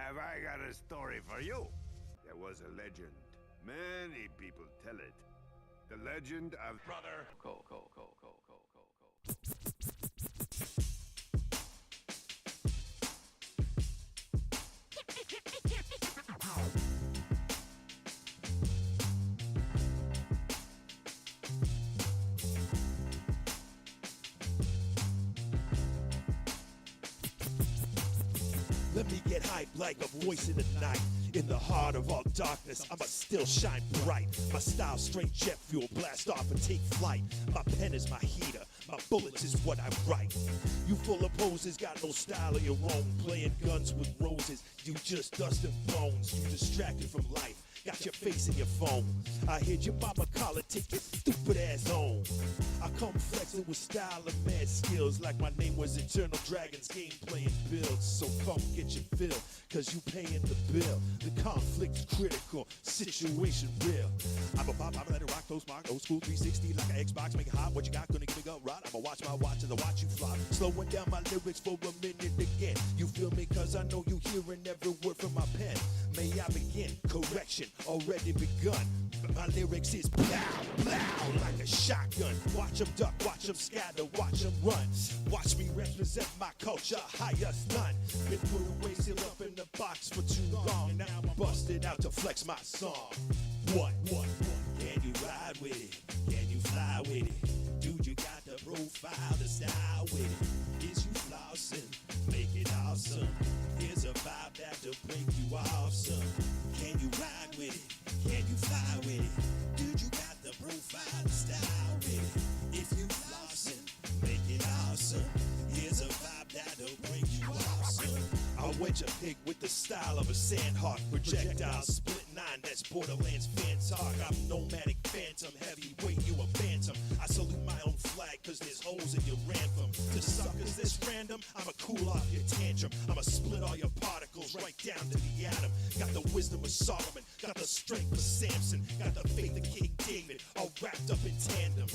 have I got a story for you. There was a legend. Many people tell it. The legend of Brother Cole. Let me get hyped like a voice in the night. In the heart of all darkness, I'ma still shine bright. My style straight jet fuel, blast off and take flight. My pen is my heater, my bullets is what I write. You full of poses, got no style of your own. Playing guns with roses, you just dust and bones. You distracted from life, got your face in your phone. I heard your mama call it, take your stupid ass home. I come flexing with style and mad skills, like my name was Eternal Dragons, game playing builds. So come get your fill, cause you paying the bill. The conflict's critical, situation real. I'm a pop, I'ma let it rock, those mark, old school 360 like an Xbox, make it hot. What you got, gonna give me go right? I'ma watch my watch as I watch you fly. Slowing down my lyrics for a minute again. You feel me, cause I know you hearing every word from my pen. May I begin? Correction already begun. My lyrics is plow, plow like a shotgun. Watch them duck, watch them scatter, watch them run. Watch me represent my culture, highest none. Been put away, sealed up in the box for too long. Now I'm busted out to flex my song. What? Can you ride with it? Can you fly with it? Dude, you got the profile, the style with it. Is you flossing? Make it awesome. Here's a vibe that'll break you off, son. Can you ride with it? Can you fly with it? Dude, you got the profile, the style with it. If you flossing, make it awesome. Here's a vibe that'll break you off, son. I wedge a pig with the style of a sandhawk. Projectile split 9, that's Borderlands fan talk. I'm nomadic phantom, heavyweight, you a phantom. I salute my own flag, cause there's holes in your ransom. To suckers this random, I'ma cool off your tantrum. I'ma split all your particles right down to the atom. Got the wisdom of Solomon, got the strength of Samson, got the faith of King David, all wrapped up in tandem.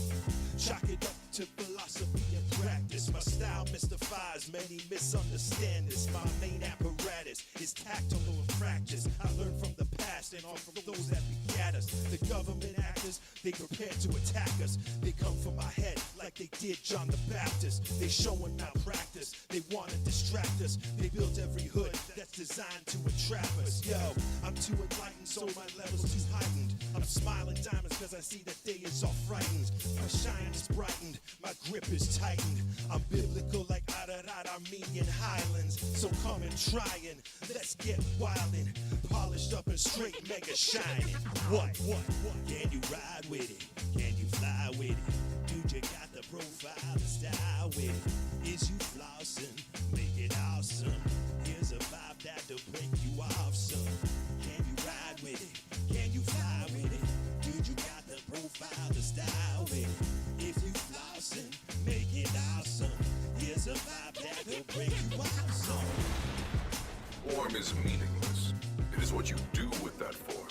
Chalk it up to philosophy and practice. My style mystifies, many misunderstand this. My main apparatus is tactile and practice. I learned from the past and on from those that begat us. The government actors, they prepare to attack us. They come for my head like they did John the Baptist. They showing malpractice, they wanna distract us. They built every hood that's designed to entrap us. Yo, I'm too enlightened, so my level's too heightened. I'm smiling diamonds cause I see that day is all frightened. My shine is brightened, my grip is tightened. I'm biblical like Armenian Highlands. So come and trying, let's get wildin'. Polished up and straight, mega shining. What? Can you ride with it? Can you fly with it? Dude, you got the profile, the style with it. Is you flossing? Make it awesome. Here's a vibe that'll break you off, son. Can you ride with it? Can you fly with it? Dude, you got the profile, the style with it. If you flossing, make it awesome. Here's a vibe that'll break you off, son. Form is meaningless. It is what you do with that form.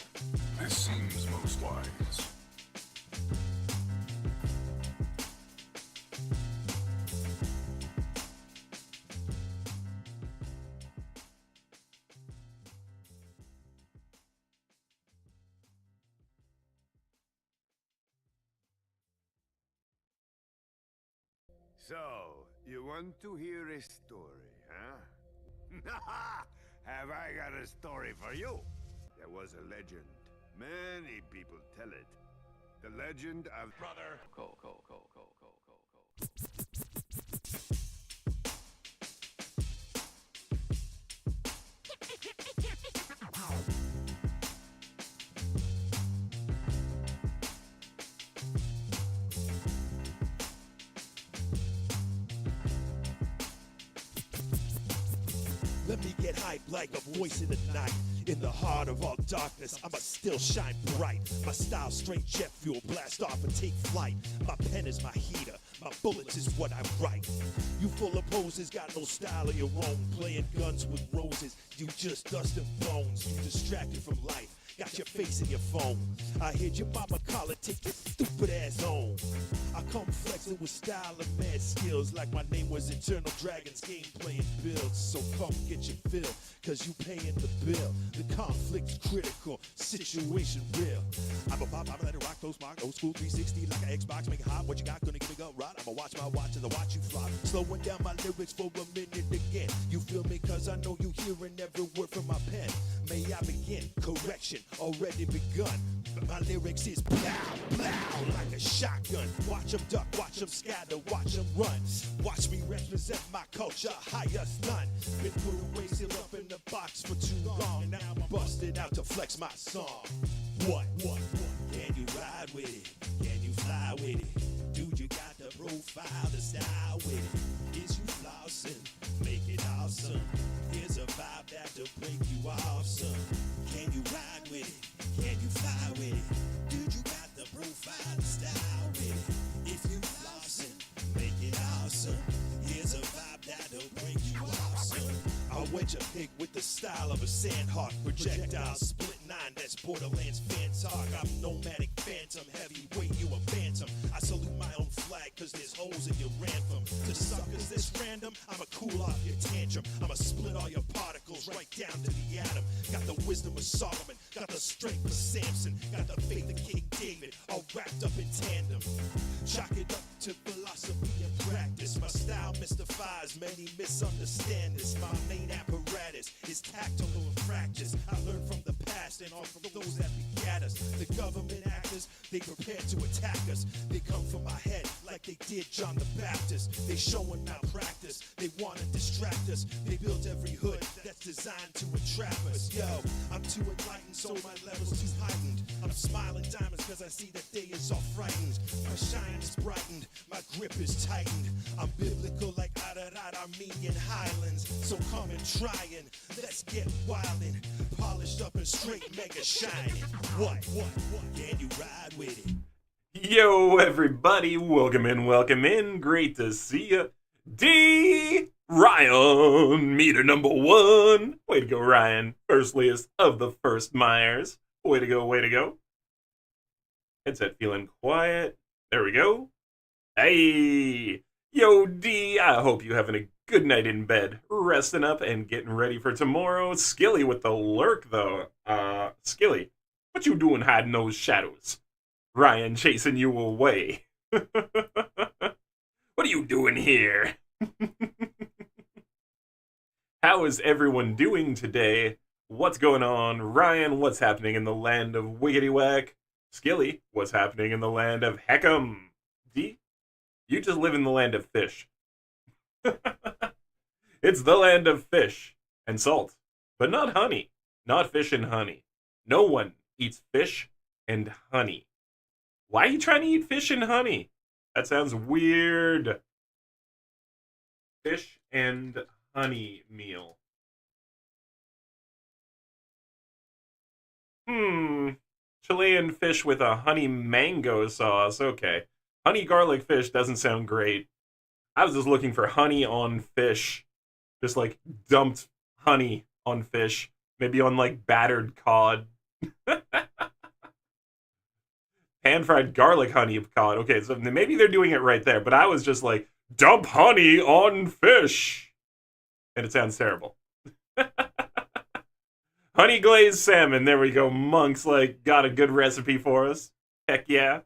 This seems most wise. So, you want to hear a story, huh? Have I got a story for you? There was a legend. Many people tell it. The legend of Brother Cole. Let me get hyped like a voice in the night. In the heart of all darkness, I'ma still shine bright. My style straight jet fuel, blast off and take flight. My pen is my heater, my bullets is what I write. You full of poses, got no style of your own. Playing guns with roses, you just dust and bones. You distracted from life, got your face in your phone. I hear your mama call it, take your stupid ass home. I come flexing with style and mad skills, like my name was Eternal Dragons game playing builds. So come get your fill, cause you paying the bill. The conflict's critical, situation real. I'm a pop, I'm let it rock those mark, old school 360 like an Xbox, make it hot. What you got, gonna give me go right? I'ma watch my watch as I watch you fly. Slowing down my lyrics for a minute again. You feel me, cause I know you hearing every word from my pen. May I begin? Correction already begun. My lyrics is plow, plow, like a shotgun. Watch them duck, watch them scatter, watch them run. Watch me represent my culture, highest none. Been put away, sealed up in the box for too long. Now I'm busted out to flex my song. What? Can you ride with it? Can you fly with it? Dude, you got the profile, the style with it. Is you flossing? Make it awesome. Here's a vibe that'll break you off, son. Can you ride with it? Can you fly with it? Dude, you got the profile, the style with it. If you flossing, make it awesome. Here's a vibe that'll break you off, son. I wedge a pig with the style of a sandhawk. Projectile split 9, that's Borderlands fan talk. I'm nomadic phantom, heavyweight, you a phantom. I salute my own flag, cause there's holes in your ransom. To suckers this random, I'ma cool off your tantrum. I'ma split all your particles right down to the atom. Got the wisdom of Solomon, got the strength of Samson, got the faith of King David, all wrapped up in tandem. Chalk it up to philosophy and practice. My style mystifies, many misunderstand this. My main apparatus is tactile and practice. I learned from the past and all from those that begat us. The government actors, they prepare to attack us. They come for my head like they did John the Baptist. They showing malpractice, they want to distract us. They built every hood that's designed to entrap us. Yo, I'm too enlightened, so my level's too heightened. I'm smiling diamonds cause I see that day is all frightened. My shine is brightened, my grip is tightened. I'm biblical like Ararat Armenian Highlands. So come and trying, let's get wildin'. Polished up and straight, mega shining. What? Can you ride with it? Yo, everybody, welcome in. Great to see ya. D. Ryan, meter number 1. Way to go, Ryan. Firstliest of the first Myers. Way to go. Headset feeling quiet. There we go. Hey. Yo, D, I hope you having a good night in bed. Resting up and getting ready for tomorrow. Skilly with the lurk, though. Skilly, what you doing hiding those shadows? Ryan chasing you away. What are you doing here? How is everyone doing today? What's going on? Ryan, what's happening in the land of Wiggity Whack? Skilly, what's happening in the land of Heckum? D, you just live in the land of fish. It's the land of fish and salt, but not honey. Not fish and honey. No one eats fish and honey. Why are you trying to eat fish and honey? That sounds weird. Fish and honey meal. Chilean fish with a honey mango sauce. Okay. Honey garlic fish doesn't sound great. I was just looking for honey on fish. Just like dumped honey on fish. Maybe on like battered cod. Pan-fried garlic honey cod. Okay, so maybe they're doing it right there. But I was just like, dump honey on fish. And it sounds terrible. Honey glazed salmon. There we go. Monk's like got a good recipe for us. Heck yeah.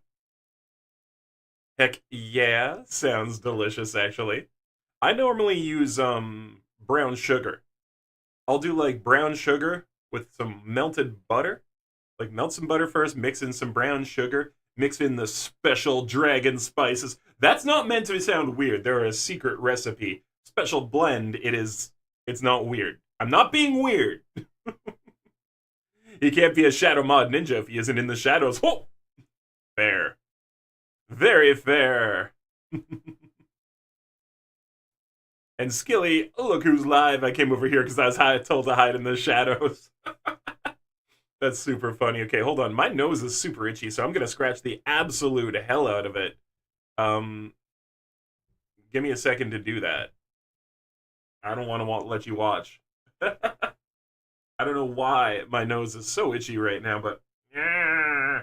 Heck yeah. Sounds delicious, actually. I normally use brown sugar. I'll do like brown sugar with some melted butter. Like melt some butter first, mix in some brown sugar, mix in the special dragon spices. That's not meant to sound weird. They're a secret recipe. Special blend. It's not weird. I'm not being weird. He can't be a shadow mod ninja if he isn't in the shadows. Whoa! Fair. Very fair. And Skilly, look who's live. I came over here because I was told to hide in the shadows. That's super funny. Okay, hold on. My nose is super itchy, so I'm going to scratch the absolute hell out of it. Give me a second to do that. I don't want to let you watch. I don't know why my nose is so itchy right now, but yeah.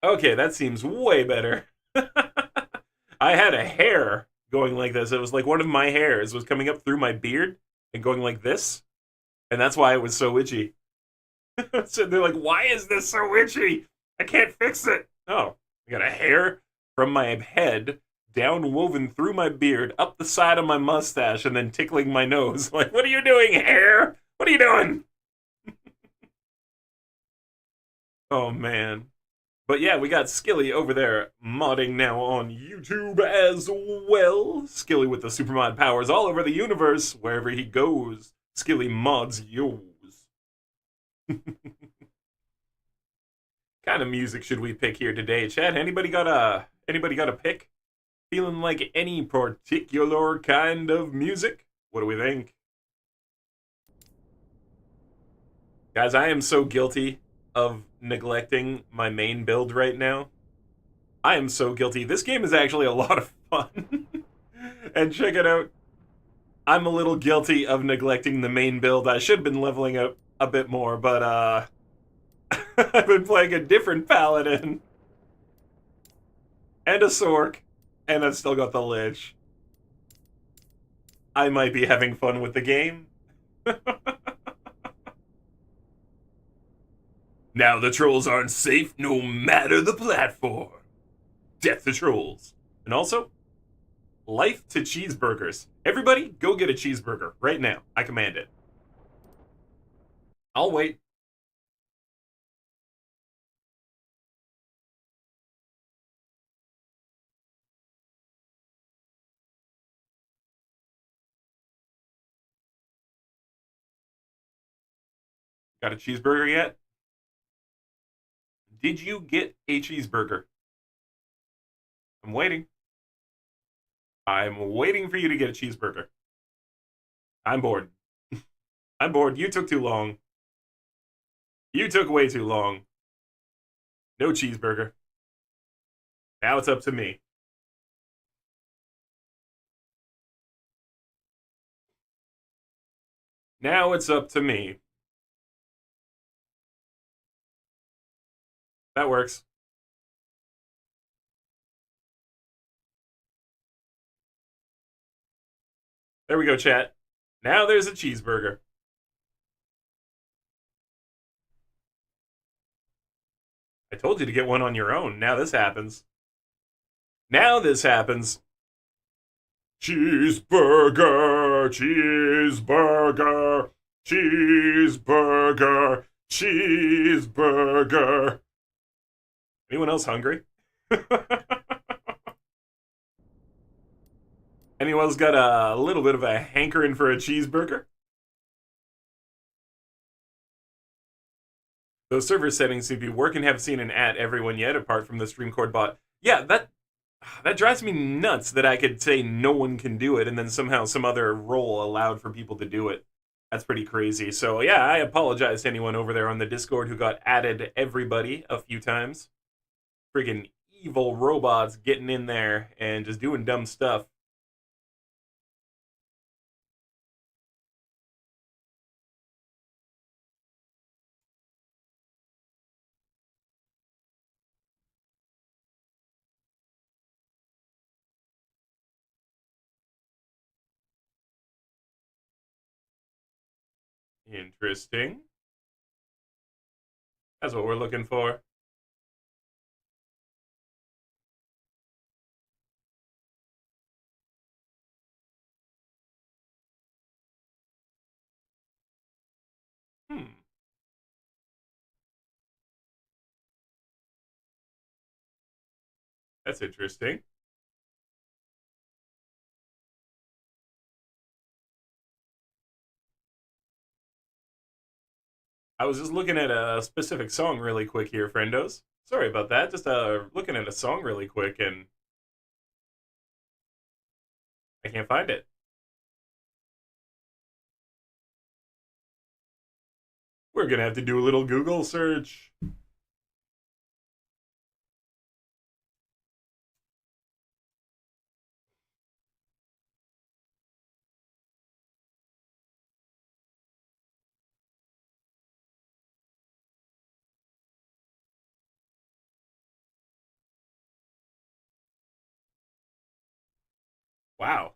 Okay, that seems way better. I had a hair going like this. It was like one of my hairs was coming up through my beard and going like this, and that's why it was so itchy. So they're like, "Why is this so itchy? I can't fix it." Oh, I got a hair from my head down woven through my beard up the side of my mustache and then tickling my nose. Like, what are you doing, hair? What are you doing? Oh man. But yeah, we got Skilly over there modding now on YouTube as well. Skilly with the supermod powers all over the universe. Wherever he goes, Skilly mods yours. Kind of music should we pick here today, Chad? Anybody got a pick? Feeling like any particular kind of music? What do we think? Guys, I am so guilty of neglecting my main build right now. I am so guilty. This game is actually a lot of fun. And check it out. I'm a little guilty of neglecting the main build. I should have been leveling up a bit more, but I've been playing a different paladin. And a sork. And I've still got the lich. I might be having fun with the game. Now the trolls aren't safe no matter the platform. Death to trolls. And also, life to cheeseburgers. Everybody, go get a cheeseburger right now. I command it. I'll wait. Got a cheeseburger yet? Did you get a cheeseburger? I'm waiting. I'm waiting for you to get a cheeseburger. I'm bored. I'm bored. You took too long. You took way too long. No cheeseburger. Now it's up to me. Now it's up to me. That works. There we go, chat. Now there's a cheeseburger. I told you to get one on your own. Now this happens. Now this happens. Cheeseburger, cheeseburger, cheeseburger, cheeseburger. Anyone else hungry? Anyone else got a little bit of a hankering for a cheeseburger? Those server settings seem to be working. Haven't seen an at everyone yet, apart from the StreamCord bot. Yeah, that drives me nuts that I could say no one can do it, and then somehow some other role allowed for people to do it. That's pretty crazy. So yeah, I apologize to anyone over there on the Discord who got added everybody a few times. Friggin' evil robots getting in there and just doing dumb stuff. Interesting. That's what we're looking for. That's interesting. I was just looking at a specific song really quick here, friendos. Sorry about that. Just looking at a song really quick, and I can't find it. We're gonna have to do a little Google search. Wow.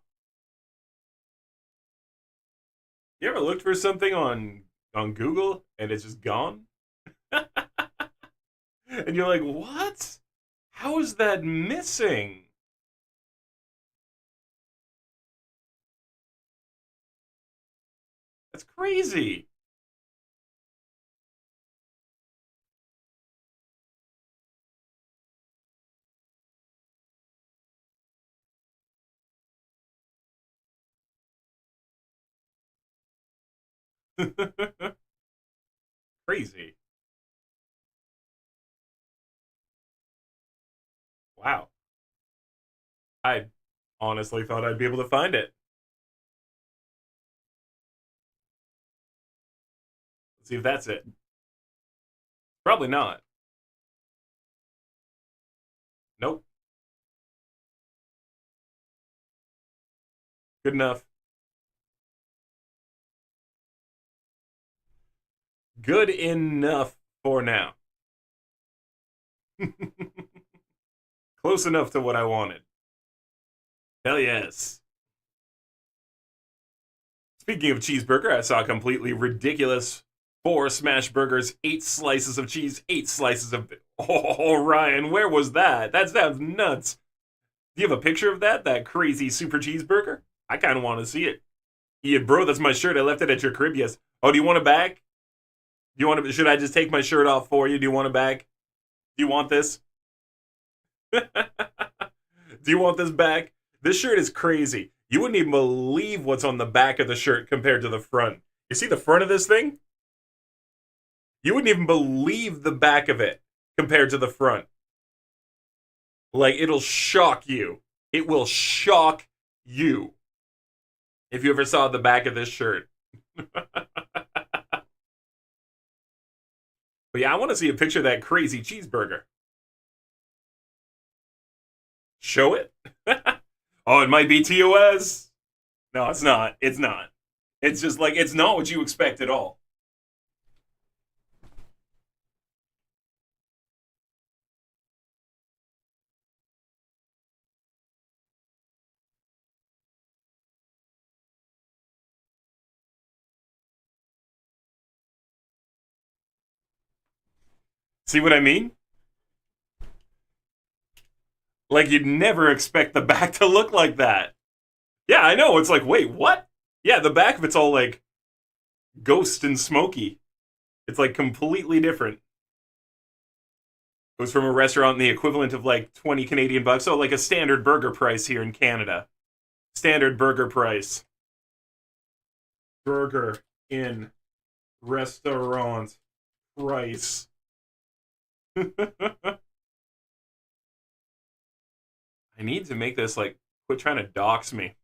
You ever looked for something on Google and it's just gone? And you're like, what? How is that missing? That's crazy. Crazy. Wow. I honestly thought I'd be able to find it. Let's see if that's it. Probably not. Nope. Good enough. Good enough for now. Close enough to what I wanted. Hell yes. Speaking of cheeseburger, I saw a completely ridiculous 4 smash burgers, 8 slices of cheese, 8 slices of... Oh, Ryan, where was that? That sounds nuts. Do you have a picture of that? That crazy super cheeseburger? I kind of want to see it. Yeah, bro, that's my shirt. I left it at your crib, yes. Oh, do you want it back? Do you want to... Should I just take my shirt off for you? Do you want it back? Do you want this? Do you want this back? This shirt is crazy. You wouldn't even believe what's on the back of the shirt compared to the front. You see the front of this thing? You wouldn't even believe the back of it compared to the front. Like, it'll shock you. It will shock you if you ever saw the back of this shirt. But yeah, I want to see a picture of that crazy cheeseburger. Show it? Oh, it might be TOS. No, it's not. It's not. It's just like, it's not what you expect at all. See what I mean? Like, you'd never expect the back to look like that. Yeah, I know. It's like, wait, what? Yeah, the back of it's all like ghost and smoky. It's like completely different. It was from a restaurant in the equivalent of like 20 Canadian bucks. So like a standard burger price here in Canada. Standard burger price. Burger in restaurant price. I need to make this like, quit trying to dox me.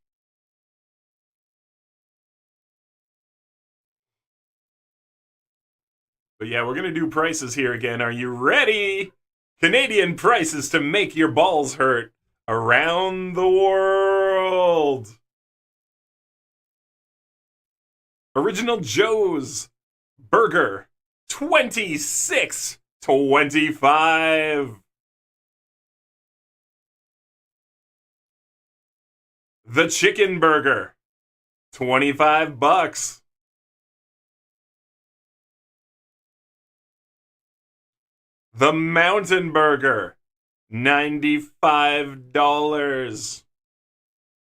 But yeah, we're going to do prices here again. Are you ready? Canadian prices to make your balls hurt around the world. Original Joe's burger, $26.25. The chicken burger, $25. The mountain burger, $95.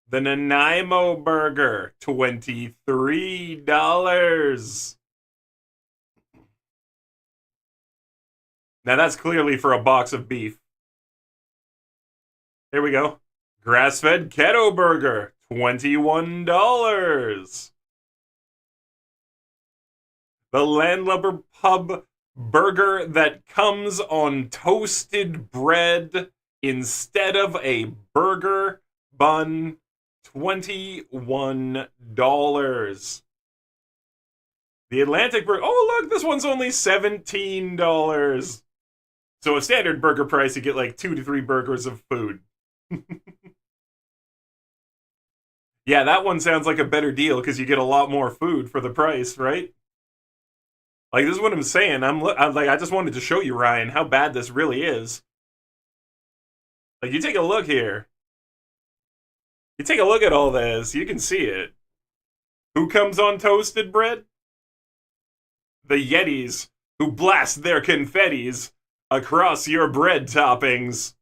The Nanaimo burger, $23. Now that's clearly for a box of beef. Here we go. Grass-fed keto burger, $21. The Landlubber Pub burger that comes on toasted bread instead of a burger bun, $21. The Atlantic burger, oh look, this one's only $17. So a standard burger price, you get like 2 to 3 burgers of food. Yeah, that one sounds like a better deal because you get a lot more food for the price, right? Like, this is what I'm saying. I'm like, I just wanted to show you, Ryan, how bad this really is. Like, you take a look here. You take a look at all this, you can see it. Who comes on toasted bread? The Yetis, who blast their confettis across your bread toppings.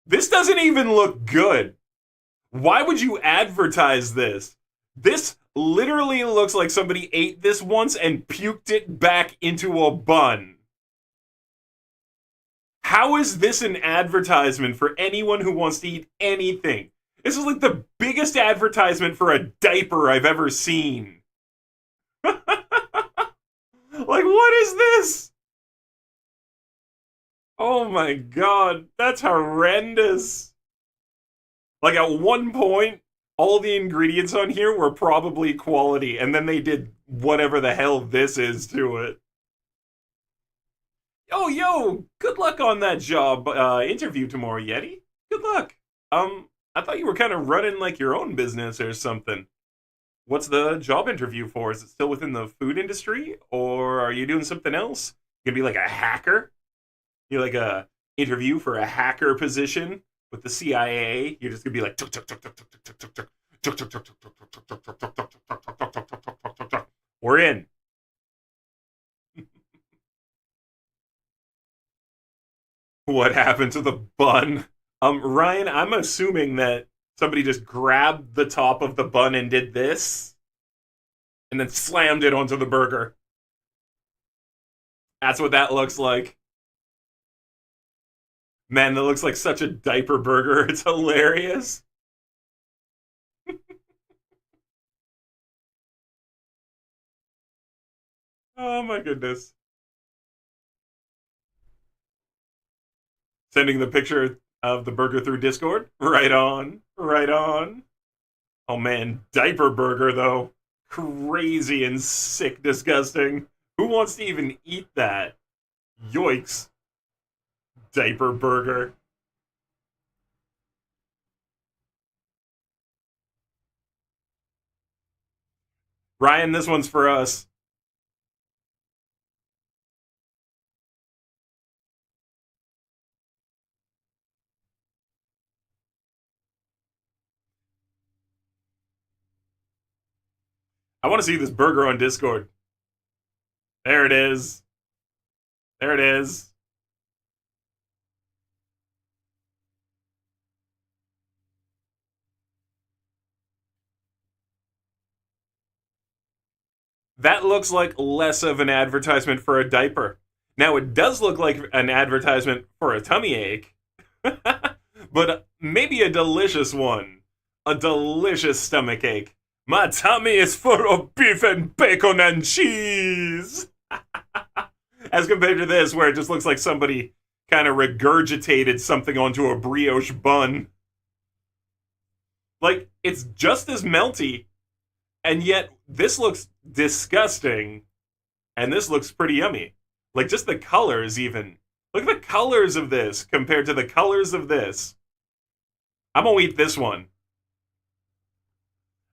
This doesn't even look good. Why would you advertise this? This literally looks like somebody ate this once and puked it back into a bun. How is this an advertisement for anyone who wants to eat anything? This is like the biggest advertisement for a diaper I've ever seen. Like, what is this? Oh my god, that's horrendous. Like, at one point, all the ingredients on here were probably quality, and then they did whatever the hell this is to it. Oh, yo, good luck on that job interview tomorrow, Yeti. Good luck. I thought you were kind of running like your own business or something. What's the job interview for? Is it still within the food industry, or are you doing something else? You gonna be like a hacker? You're like a interview for a hacker position with the CIA. You're just gonna be like, we're in. What happened to the bun? Ryan, I'm assuming that somebody just grabbed the top of the bun and did this, and then slammed it onto the burger. That's what that looks like. Man, that looks like such a diaper burger. It's hilarious. Oh my goodness. Sending the picture of the burger through Discord? Right on. Right on. Oh man, diaper burger though. Crazy and sick, disgusting. Who wants to even eat that? Yoicks. Diaper burger. Ryan, this one's for us. I want to see this burger on Discord. There it is. There it is. That looks like less of an advertisement for a diaper. Now, it does look like an advertisement for a tummy ache, but maybe a delicious one. A delicious stomach ache. My tummy is full of beef and bacon and cheese. As compared to this, where it just looks like somebody kind of regurgitated something onto a brioche bun. Like, it's just as melty, and yet this looks disgusting, and this looks pretty yummy. Like, just the colors, even. Look at the colors of this compared to the colors of this. I'm gonna eat this one.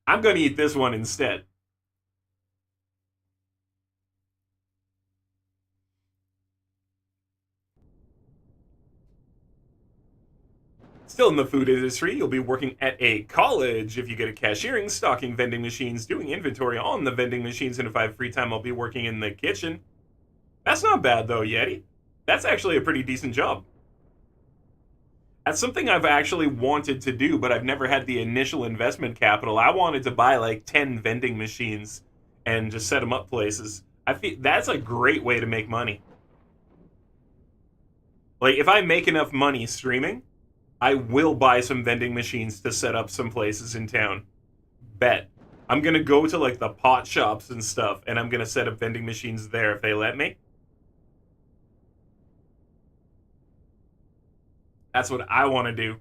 I'm gonna eat this one instead. Still in the food industry, you'll be working at a college if you get a cashiering, stocking vending machines, doing inventory on the vending machines, and if I have free time, I'll be working in the kitchen. That's not bad though, Yeti. That's actually a pretty decent job. That's something I've actually wanted to do, but I've never had the initial investment capital. I wanted to buy like 10 vending machines and just set them up places. I feel that's a great way to make money. Like, if I make enough money streaming, I will buy some vending machines to set up some places in town. Bet. I'm gonna go to like the pot shops and stuff, and I'm gonna set up vending machines there if they let me. That's what I want to do.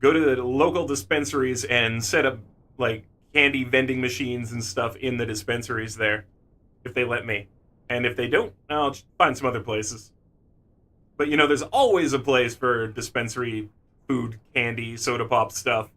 Go to the local dispensaries and set up like candy vending machines and stuff in the dispensaries there, if they let me. And if they don't, I'll just find some other places. But you know, there's always a place for dispensary food, candy, soda pop stuff.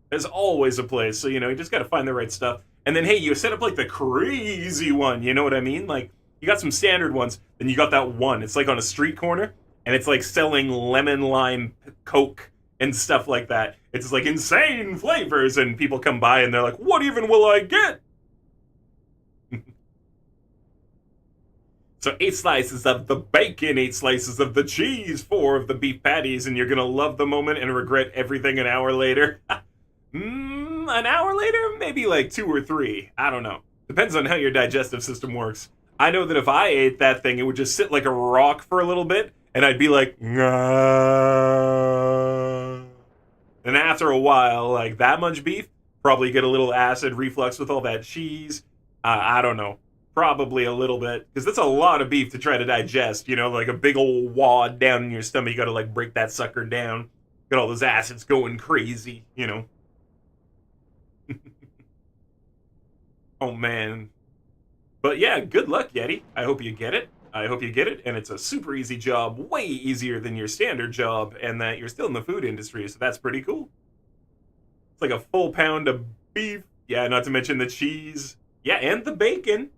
There's always a place. So, you know, you just got to find the right stuff. And then, hey, you set up like the crazy one. You know what I mean? Like, you got some standard ones, then you got that one. It's like on a street corner, and it's like selling lemon lime Coke and stuff like that. It's like insane flavors, and people come by and they're like, what even will I get? So 8 slices of the bacon, 8 slices of the cheese, 4 of the beef patties, and you're gonna love the moment and regret everything an hour later. An hour later? Maybe like 2 or 3. I don't know. Depends on how your digestive system works. I know that if I ate that thing, it would just sit like a rock for a little bit, and I'd be like, nah. And after a while, like that much beef, probably get a little acid reflux with all that cheese. I don't know. Probably a little bit, because that's a lot of beef to try to digest, you know, like a big old wad down in your stomach. You gotta like break that sucker down. Got all those acids going crazy, you know. Oh man. But yeah, good luck, Yeti. I hope you get it. I hope you get it, and it's a super easy job, way easier than your standard job, and that you're still in the food industry, so that's pretty cool. It's like a full pound of beef. Yeah, not to mention the cheese. Yeah, and the bacon.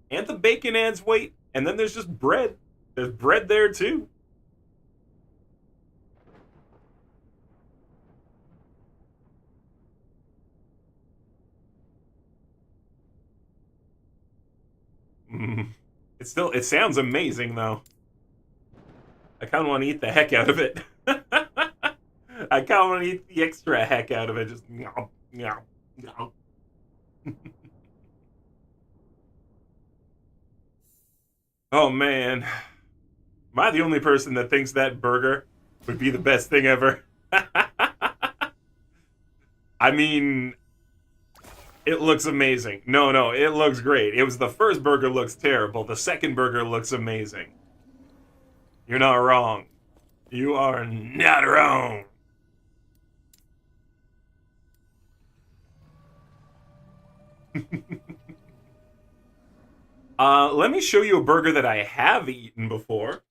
And the bacon adds weight. And then there's just bread. There's bread there, too. It sounds amazing, though. I kind of want to eat the heck out of it. I kind of want to eat the extra heck out of it. Just, meow, meow, meow. Oh, man. Am I the only person that thinks that burger would be the best thing ever? I mean, it looks amazing. No, it looks great. It was the first burger looks terrible. The second burger looks amazing. You're not wrong. You are not wrong. Let me show you a burger that I have eaten before.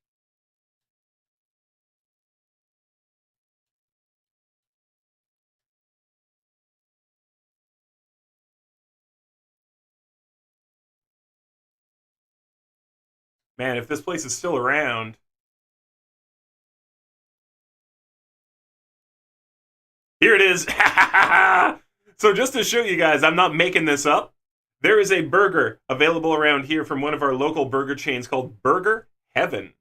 Man, if this place is still around. Here it is. So just to show you guys, I'm not making this up. There is a burger available around here from one of our local burger chains called Burger Heaven.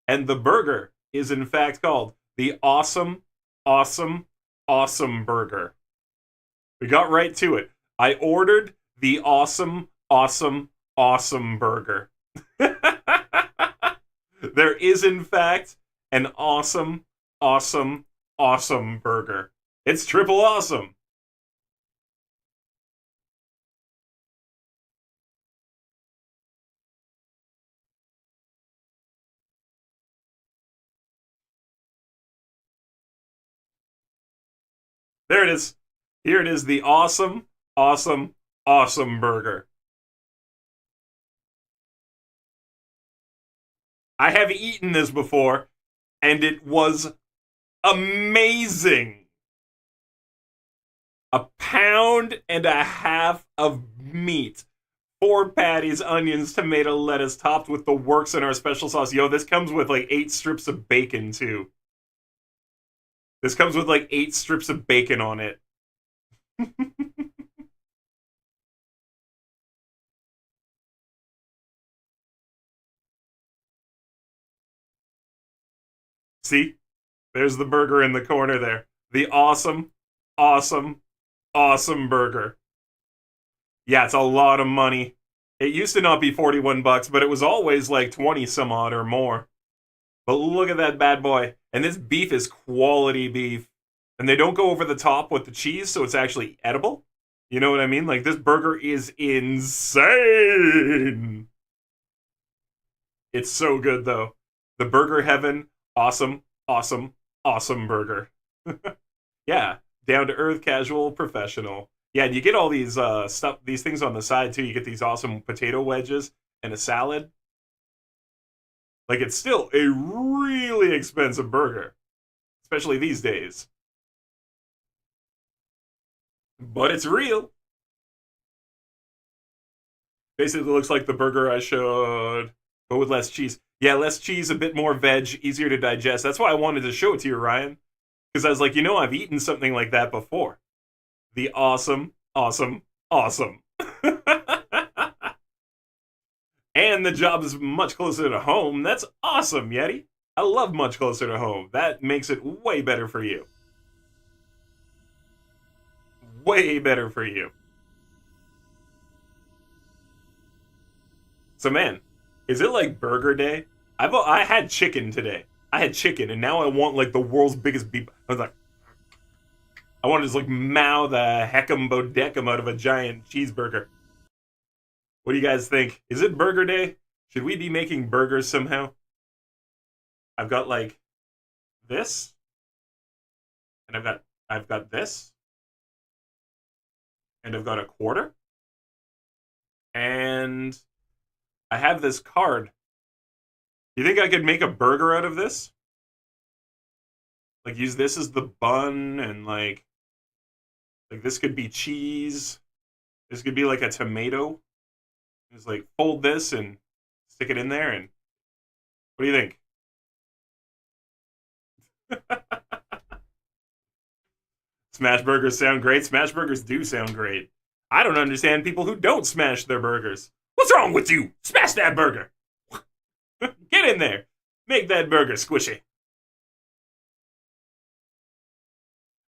And the burger is in fact called the Awesome, Awesome, Awesome Burger. We got right to it. I ordered the Awesome, Awesome, Awesome Burger. There is in fact an awesome, awesome, awesome burger. It's triple awesome. There it is. Here it is, the awesome, awesome, awesome burger. I have eaten this before, and it was amazing. 1.5 pounds of meat. 4 patties, onions, tomato, lettuce, topped with the works in our special sauce. Yo, this comes with like 8 strips of bacon, too. This comes with like 8 strips of bacon on it. See? There's the burger in the corner there. The awesome, awesome, awesome burger. Yeah, it's a lot of money. It used to not be $41, but it was always like 20 some odd or more. But look at that bad boy. And this beef is quality beef. And they don't go over the top with the cheese, so it's actually edible. You know what I mean? Like, this burger is insane. It's so good, though. The Burger Heaven, awesome, awesome, awesome burger. Yeah, down to earth, casual, professional. Yeah, and you get all these these things on the side, too. You get these awesome potato wedges and a salad. Like, it's still a really expensive burger. Especially these days. But it's real. Basically looks like the burger I showed, but with less cheese. Yeah, less cheese, a bit more veg, easier to digest. That's why I wanted to show it to you, Ryan. Because I was like, I've eaten something like that before. The awesome, awesome, awesome. And the job is much closer to home. That's awesome, Yeti. I love much closer to home. That makes it way better for you. Way better for you. So, man, is it like burger day? I had chicken today. I had chicken, and now I want, like, the world's biggest beef. I was like, I want to just, like, mouth a heck'em bodeckum out of a giant cheeseburger. What do you guys think? Is it burger day? Should we be making burgers somehow? I've got, like, this. And I've got this. And I've got a quarter. And I have this card. You think I could make a burger out of this? Like, use this as the bun, and like this could be cheese. This could be like a tomato. Just like fold this and stick it in there, and what do you think? Smash burgers sound great. Smash burgers do sound great. I don't understand people who don't smash their burgers. What's wrong with you? Smash that burger. Get in there. Make that burger squishy.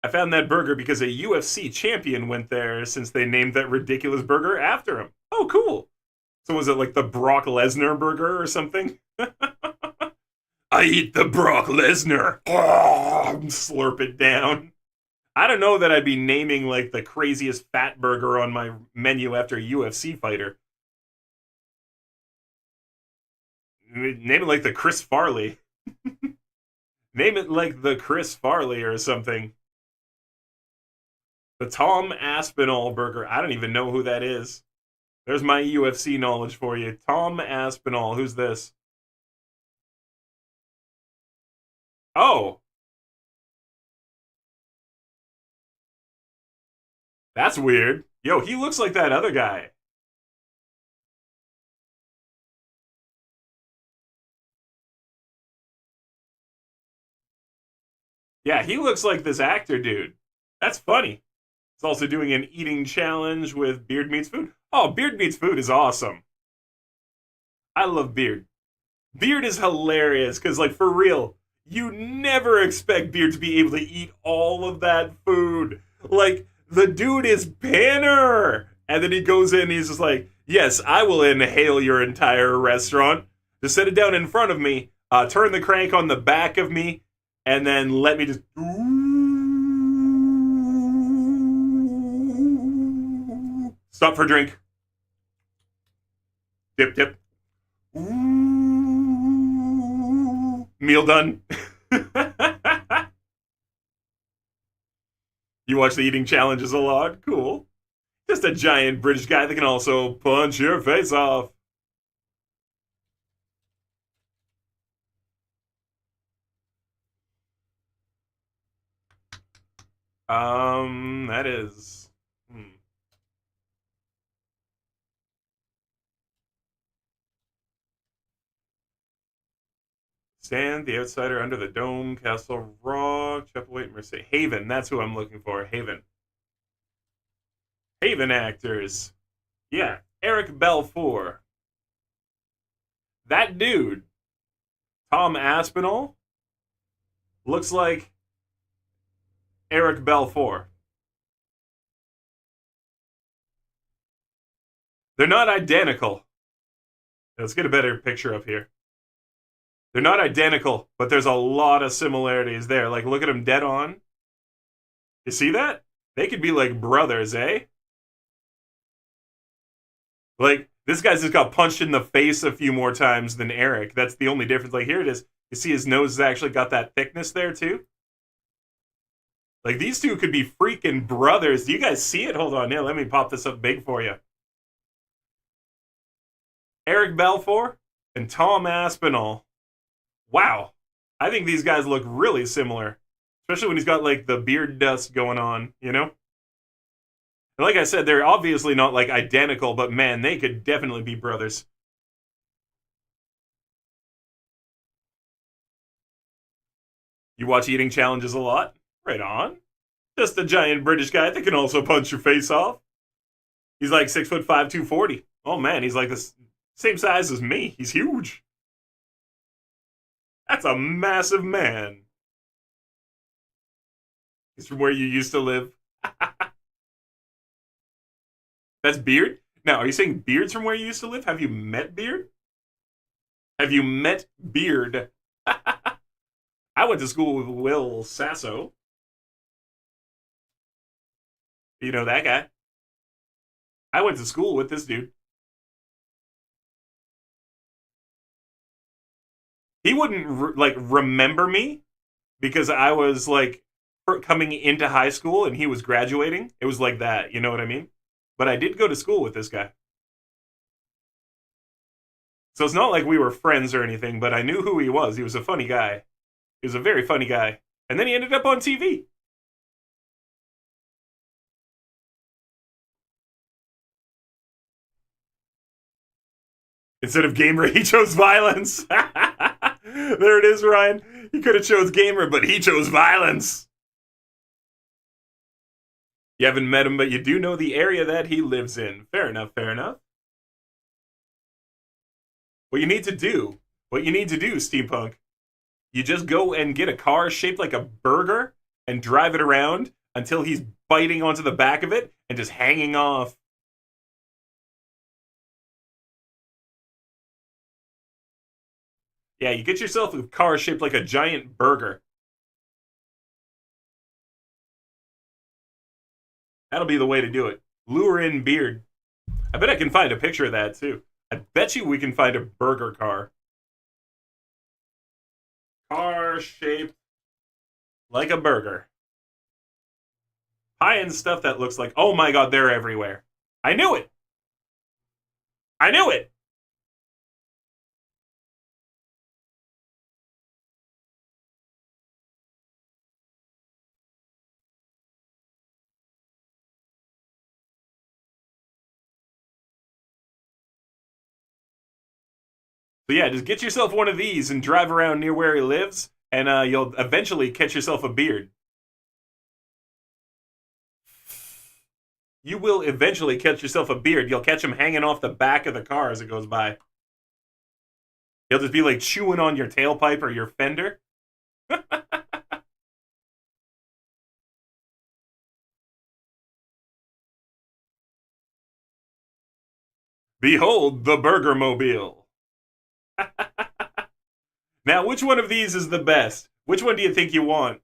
I found that burger because a UFC champion went there since they named that ridiculous burger after him. Oh, cool. So was it like the Brock Lesnar burger or something? I eat the Brock Lesnar. Oh, slurp it down. I don't know that I'd be naming like the craziest fat burger on my menu after a UFC fighter. Name it like the Chris Farley. Name it like the Chris Farley or something. The Tom Aspinall burger. I don't even know who that is. There's my UFC knowledge for you. Tom Aspinall. Who's this? Oh. That's weird. Yo, he looks like that other guy. Yeah, he looks like this actor dude. That's funny. He's also doing an eating challenge with Beard Meats Food. Oh, Beard Meats Food is awesome. I love Beard. Beard is hilarious because, like, for real, you never expect Beard to be able to eat all of that food. Like, the dude is Banner. And then he goes in and he's just like, yes, I will inhale your entire restaurant. Just set it down in front of me, turn the crank on the back of me, and then let me just... Stop for a drink. Dip, dip. Meal done. You watch the eating challenges a lot? Cool. Just a giant British guy that can also punch your face off. That is... Stand, The Outsider, Under the Dome, Castle Rock, Chapelwaite, Mercy. Haven, that's who I'm looking for. Haven. Haven actors. Yeah, Eric Balfour. That dude, Tom Aspinall, looks like Eric Balfour. They're not identical. Let's get a better picture up here. They're not identical, but there's a lot of similarities there. Like, look at them dead on. You see that? They could be like brothers, eh? Like, this guy's just got punched in the face a few more times than Eric. That's the only difference. Like, here it is. You see his nose has actually got that thickness there, too? Like, these two could be freaking brothers. Do you guys see it? Hold on. Here, let me pop this up big for you. Eric Balfour and Tom Aspinall. Wow. I think these guys look really similar. Especially when he's got, like, the beard dust going on, you know? And like I said, they're obviously not, like, identical, but, man, they could definitely be brothers. You watch eating challenges a lot? Right on. Just a giant British guy that can also punch your face off. He's like 6'5", 240. Oh man, he's like the same size as me. He's huge. That's a massive man. He's from where you used to live. That's Beard? Now, are you saying Beard's from where you used to live? Have you met Beard? Have you met Beard? I went to school with Will Sasso. You know that guy? I went to school with this dude. He wouldn't remember me because I was like coming into high school and he was graduating. It was like that, you know what I mean? But I did go to school with this guy. So it's not like we were friends or anything, but I knew who he was. He was a funny guy. He was a very funny guy. And then he ended up on TV. Instead of gamer, he chose violence. There it is, Ryan. He could have chose gamer, but he chose violence. You haven't met him, but you do know the area that he lives in. Fair enough, fair enough. What you need to do, Steampunk, you just go and get a car shaped like a burger and drive it around until he's biting onto the back of it and just hanging off. Yeah, you get yourself a car shaped like a giant burger. That'll be the way to do it. Lure in Beard. I bet I can find a picture of that, too. I bet you we can find a burger car. Car shaped like a burger. High-end stuff that looks like... Oh my god, they're everywhere. I knew it! I knew it! So yeah, just get yourself one of these and drive around near where he lives, and you'll eventually catch yourself a Beard. You will eventually catch yourself a Beard. You'll catch him hanging off the back of the car as it goes by. He'll just be like chewing on your tailpipe or your fender. Behold the Burger Mobile. Now, which one of these is the best? Which one do you think you want?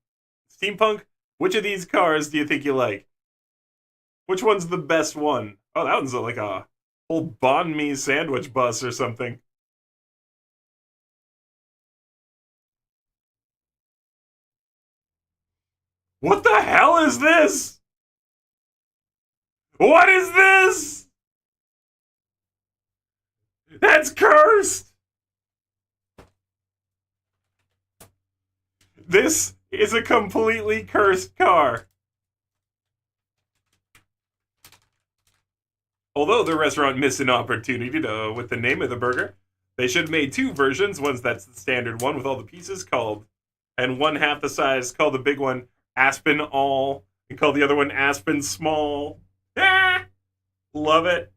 Steampunk, which of these cars do you think you like? Which one's the best one? Oh, that one's like a whole banh mi sandwich bus or something. What the hell is this? What is this? That's cursed! This is a completely cursed car. Although the restaurant missed an opportunity with the name of the burger, they should have made two versions. One's that's the standard one with all the pieces called, and one half the size called the big one Aspen All, and call the other one Aspen Small. Ah! Love it.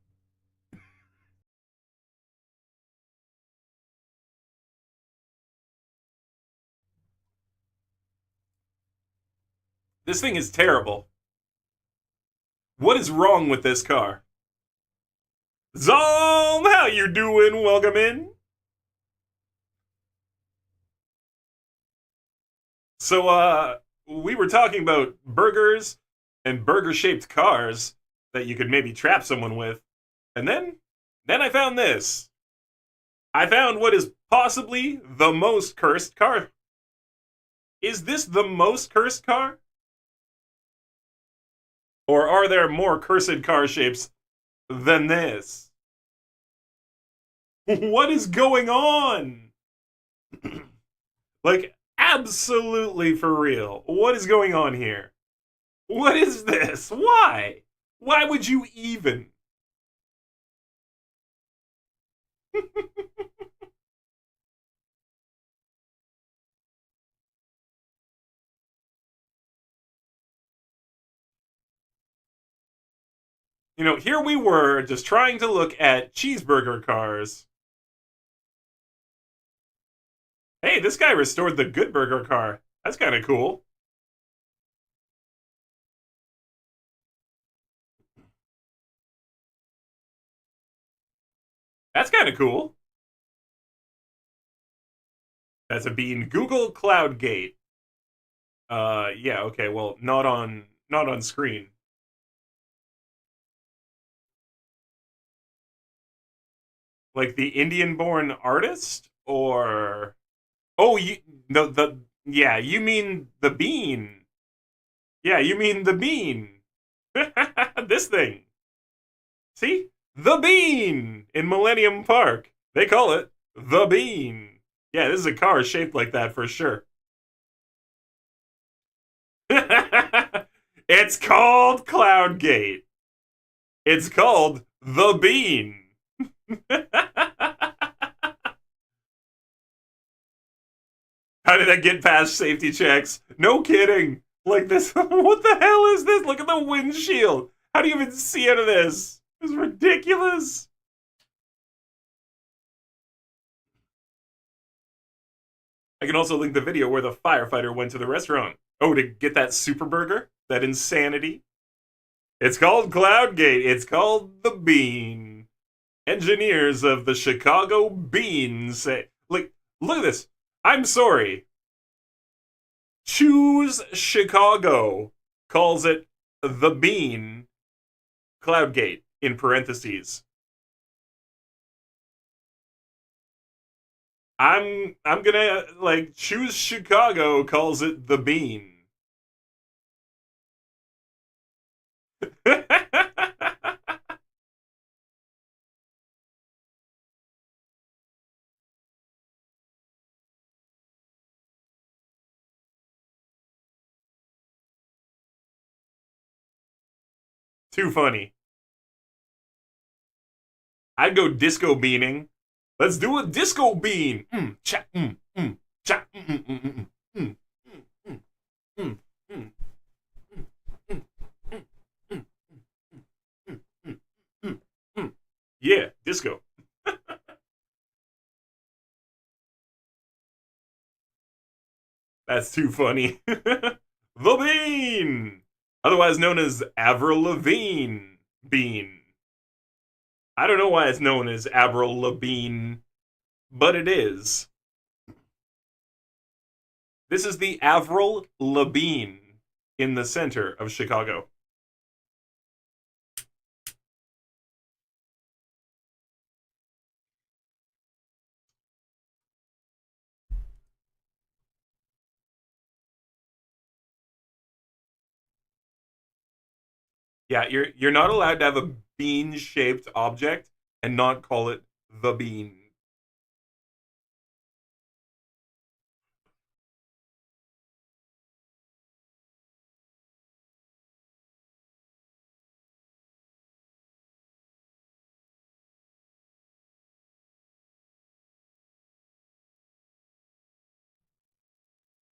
This thing is terrible. What is wrong with this car? Zom, how you doing? Welcome in. So, we were talking about burgers and burger-shaped cars that you could maybe trap someone with. And then I found this. I found what is possibly the most cursed car. Is this the most cursed car? Or are there more cursed car shapes than this? What is going on? Like, absolutely for real. What is going on here? What is this? Why? Why would you even? You know, here we were just trying to look at cheeseburger cars. Hey, this guy restored the Good Burger car. That's kind of cool. That's kind of cool. That's a bean. Google CloudGate. Yeah, okay, well, not on screen. Like the Indian-born artist, or oh, you no the yeah, you mean the bean? Yeah, you mean the bean? This thing. See, the bean in Millennium Park. They call it the bean. Yeah, this is a car shaped like that for sure. It's called Cloudgate. It's called the bean. How did that get past safety checks? No kidding. Like this, what the hell is this? Look at the windshield. How do you even see out of this? It's ridiculous. I can also link the video where the firefighter went to the restaurant. Oh, to get that super burger? That insanity? It's called Cloudgate. It's called the Bean. Engineers of the Chicago Bean say, like, look at this. I'm sorry. Choose Chicago calls it the Bean. Cloudgate in parentheses. I'm gonna like choose Chicago calls it the Bean. Too funny. I'd go disco beaning. Let's do a disco bean. Cha, cha, Yeah, disco. That's too funny. The Bean, otherwise known as Avril Lavigne Bean. I don't know why it's known as Avril Lavigne, but it is. This is the Avril Lavigne in the center of Chicago. Yeah, you're not allowed to have a bean-shaped object and not call it the bean.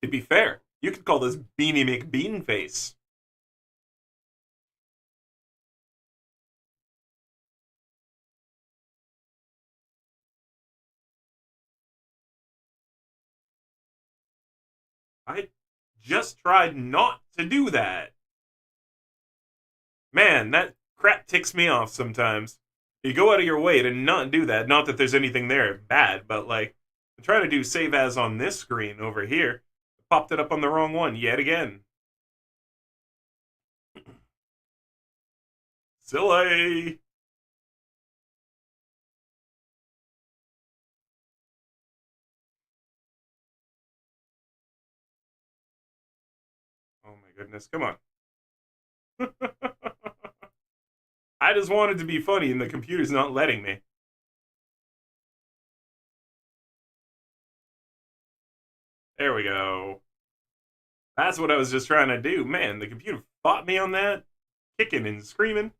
To be fair, you could call this Beanie McBeanface. I just tried not to do that. Man, that crap ticks me off sometimes. You go out of your way to not do that. Not that there's anything there bad, but like, I'm trying to do save as on this screen over here. Popped it up on the wrong one yet again. Silly. Oh my goodness, come on. I just wanted to be funny and the computer's not letting me. There we go. That's what I was just trying to do. Man, the computer fought me on that. Kicking and screaming.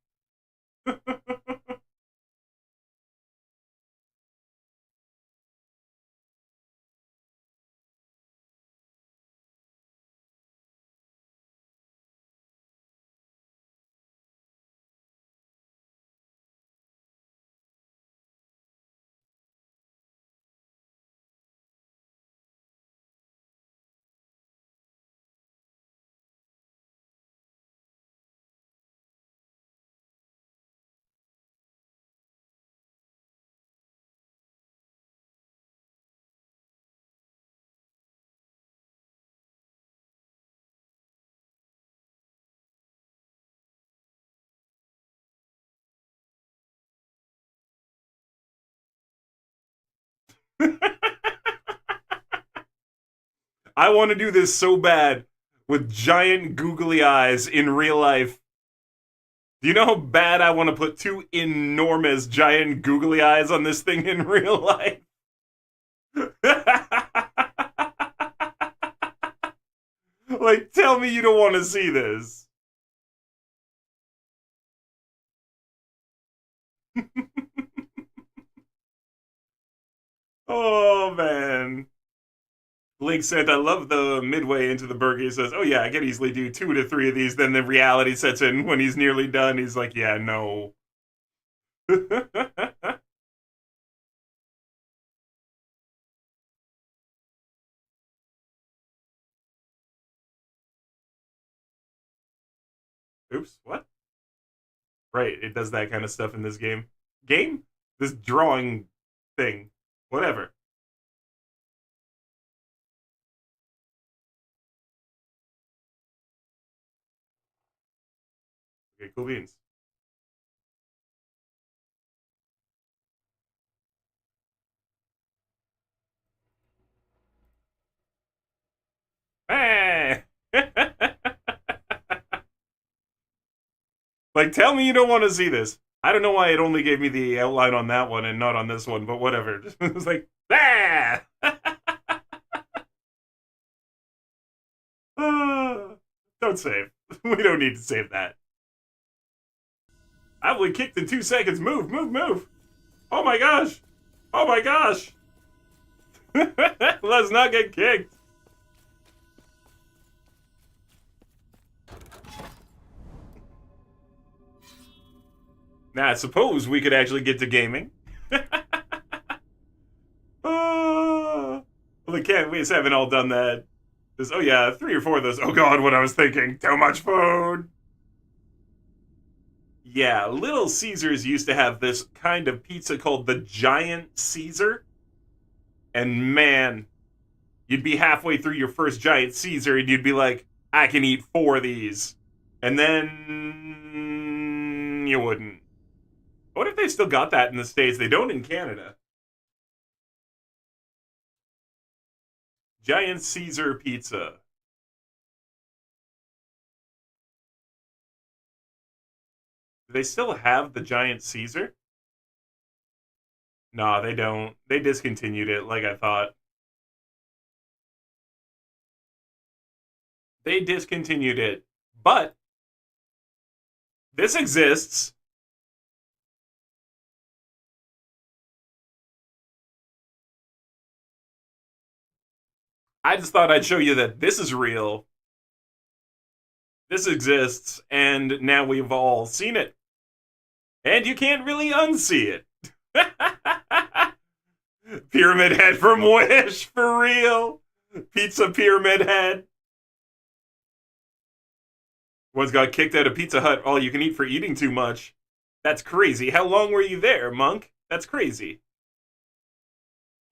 I want to do this so bad with giant googly eyes in real life. Do you know how bad I want to put two enormous giant googly eyes on this thing in real life? Like, tell me you don't want to see this. Oh, man. Link said, I love the midway into the burger. He says, oh yeah, I can easily do 2 to 3 of these. Then the reality sets in when he's nearly done. He's like, yeah, no. Oops, what? Right, it does that kind of stuff in this game. Game? This drawing thing. Whatever. Okay, cool beans. Hey! Like, tell me you don't want to see this. I don't know why it only gave me the outline on that one and not on this one, but whatever. It was like, ah! Don't save. We don't need to save that. I only kicked in 2 seconds. Move, move, move. Oh my gosh. Oh my gosh. Let's not get kicked. Now, I suppose we could actually get to gaming. Well, we just haven't all done that. Oh yeah, 3 or 4 of those. Oh god, what I was thinking. Too much food. Yeah, Little Caesars used to have this kind of pizza called the Giant Caesar. And man, you'd be halfway through your first Giant Caesar and you'd be like, I can eat 4 of these. And then you wouldn't. What if they still got that in the States? They don't in Canada. Giant Caesar pizza. Do they still have the Giant Caesar? Nah, they don't. They discontinued it, like I thought. They discontinued it. But this exists. I just thought I'd show you that this is real. This exists, and now we've all seen it. And you can't really unsee it. Pyramid Head from Wish, for real. Pizza Pyramid Head. Once got kicked out of Pizza Hut, all you can eat for eating too much. That's crazy. How long were you there, monk? That's crazy.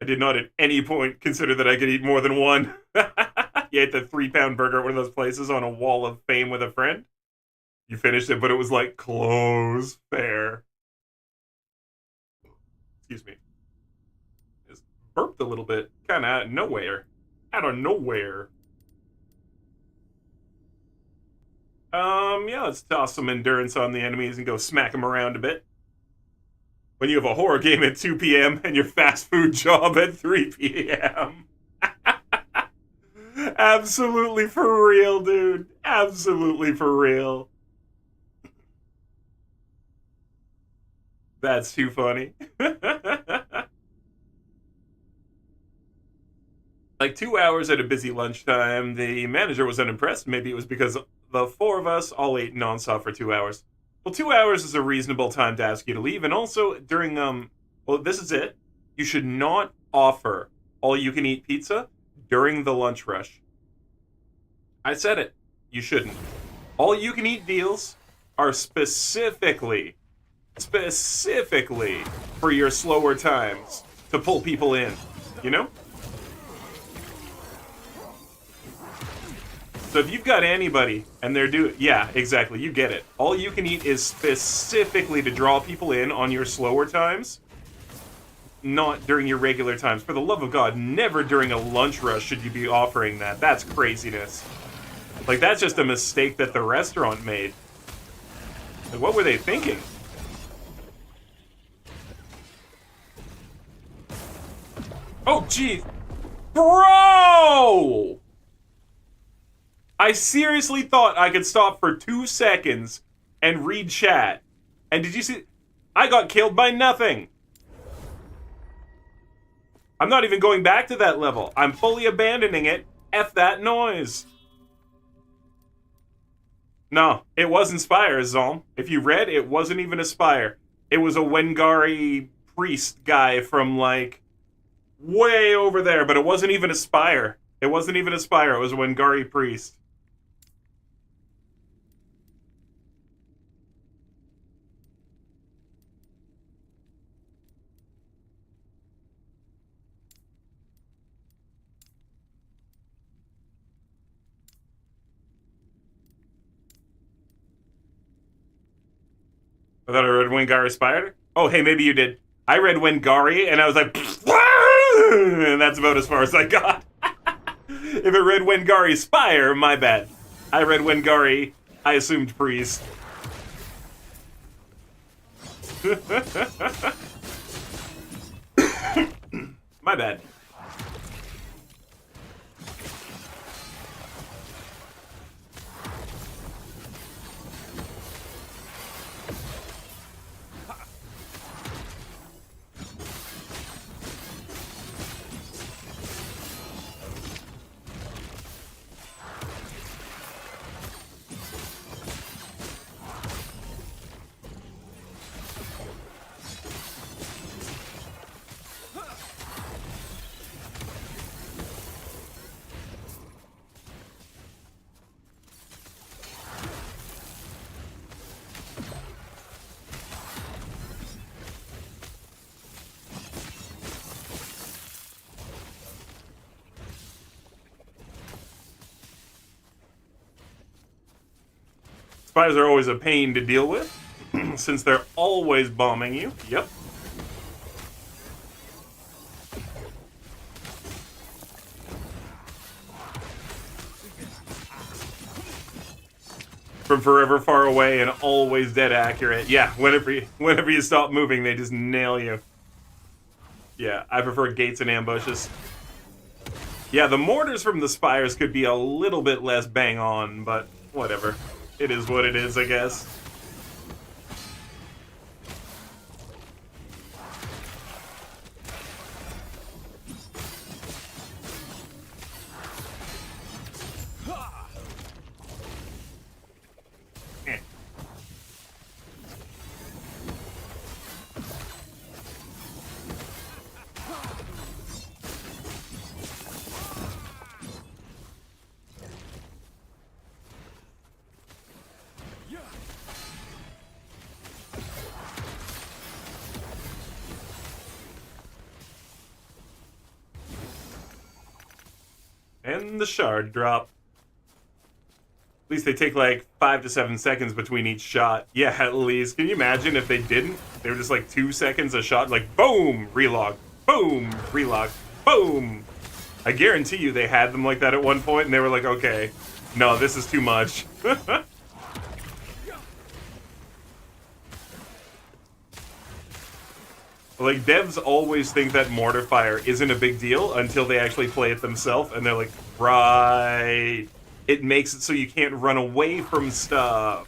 I did not at any point consider that I could eat more than one. You ate the 3-pound burger at one of those places on a wall of fame with a friend. You finished it, but it was like close fare. Excuse me. Just burped a little bit, kind of out of nowhere. Out of nowhere. Yeah, let's toss some endurance on the enemies and go smack them around a bit. When you have a horror game at 2 p.m. and your fast food job at 3 p.m. Absolutely for real, dude. Absolutely for real. That's too funny. Like 2 hours at a busy lunchtime, the manager was unimpressed. Maybe it was because the 4 of us all ate nonstop for 2 hours. Well, 2 hours is a reasonable time to ask you to leave, and also during, well, this is it. You should not offer all-you-can-eat pizza during the lunch rush. I said it. You shouldn't. All-you-can-eat deals are specifically for your slower times to pull people in, you know? So if you've got anybody and they're doing, yeah, exactly, you get it. All you can eat is specifically to draw people in on your slower times. not during your regular times. For the love of God, never during a lunch rush should you be offering that. That's craziness. Like, that's just a mistake that the restaurant made. Like, what were they thinking? Oh, geez. Bro! I seriously thought I could stop for 2 seconds and read chat. And did you see? I got killed by nothing. I'm not even going back to that level. I'm fully abandoning it. F that noise. No, it wasn't Spire, Zolm. If you read, it wasn't even a Spire. It was a Wengari priest guy from, like, way over there, but it wasn't even a Spire. It wasn't even a Spire, it was a Wengari priest. I thought I read Wengari Spire. Oh, hey, maybe you did. I read Wengari, and I was like, and that's about as far as I got. If it read Wengari Spire, my bad. I read Wengari, I assumed priest. My bad. Spires are always a pain to deal with, since they're always bombing you. Yep. From forever far away and always dead accurate. Yeah, whenever you stop moving, they just nail you. Yeah, I prefer gates and ambushes. Yeah, the mortars from the Spires could be a little bit less bang on, but whatever. It is what it is, I guess. And the shard drop. At least they take like 5 to 7 seconds between each shot. Yeah, at least. Can you imagine if they didn't? They were just like 2 seconds a shot, like boom, relog, boom, relog, boom. I guarantee you they had them like that at one point and they were like, okay, no, this is too much. Like, devs always think that mortar fire isn't a big deal until they actually play it themselves, and they're like, right, it makes it so you can't run away from stuff.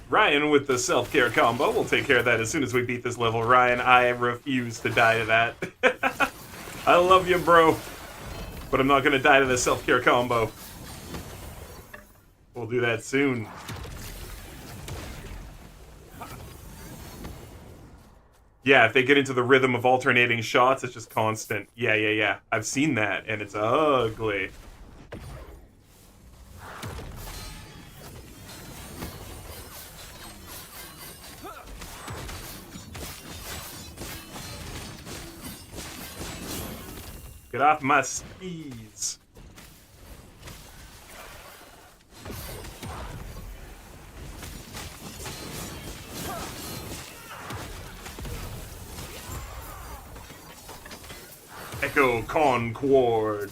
Ryan with the self-care combo. We'll take care of that as soon as we beat this level. Ryan, I refuse to die to that. I love you, bro. But I'm not going to die to the self-care combo. We'll do that soon. Yeah, if they get into the rhythm of alternating shots, it's just constant. Yeah. I've seen that, and it's ugly. Get off my skis. Echo Concord.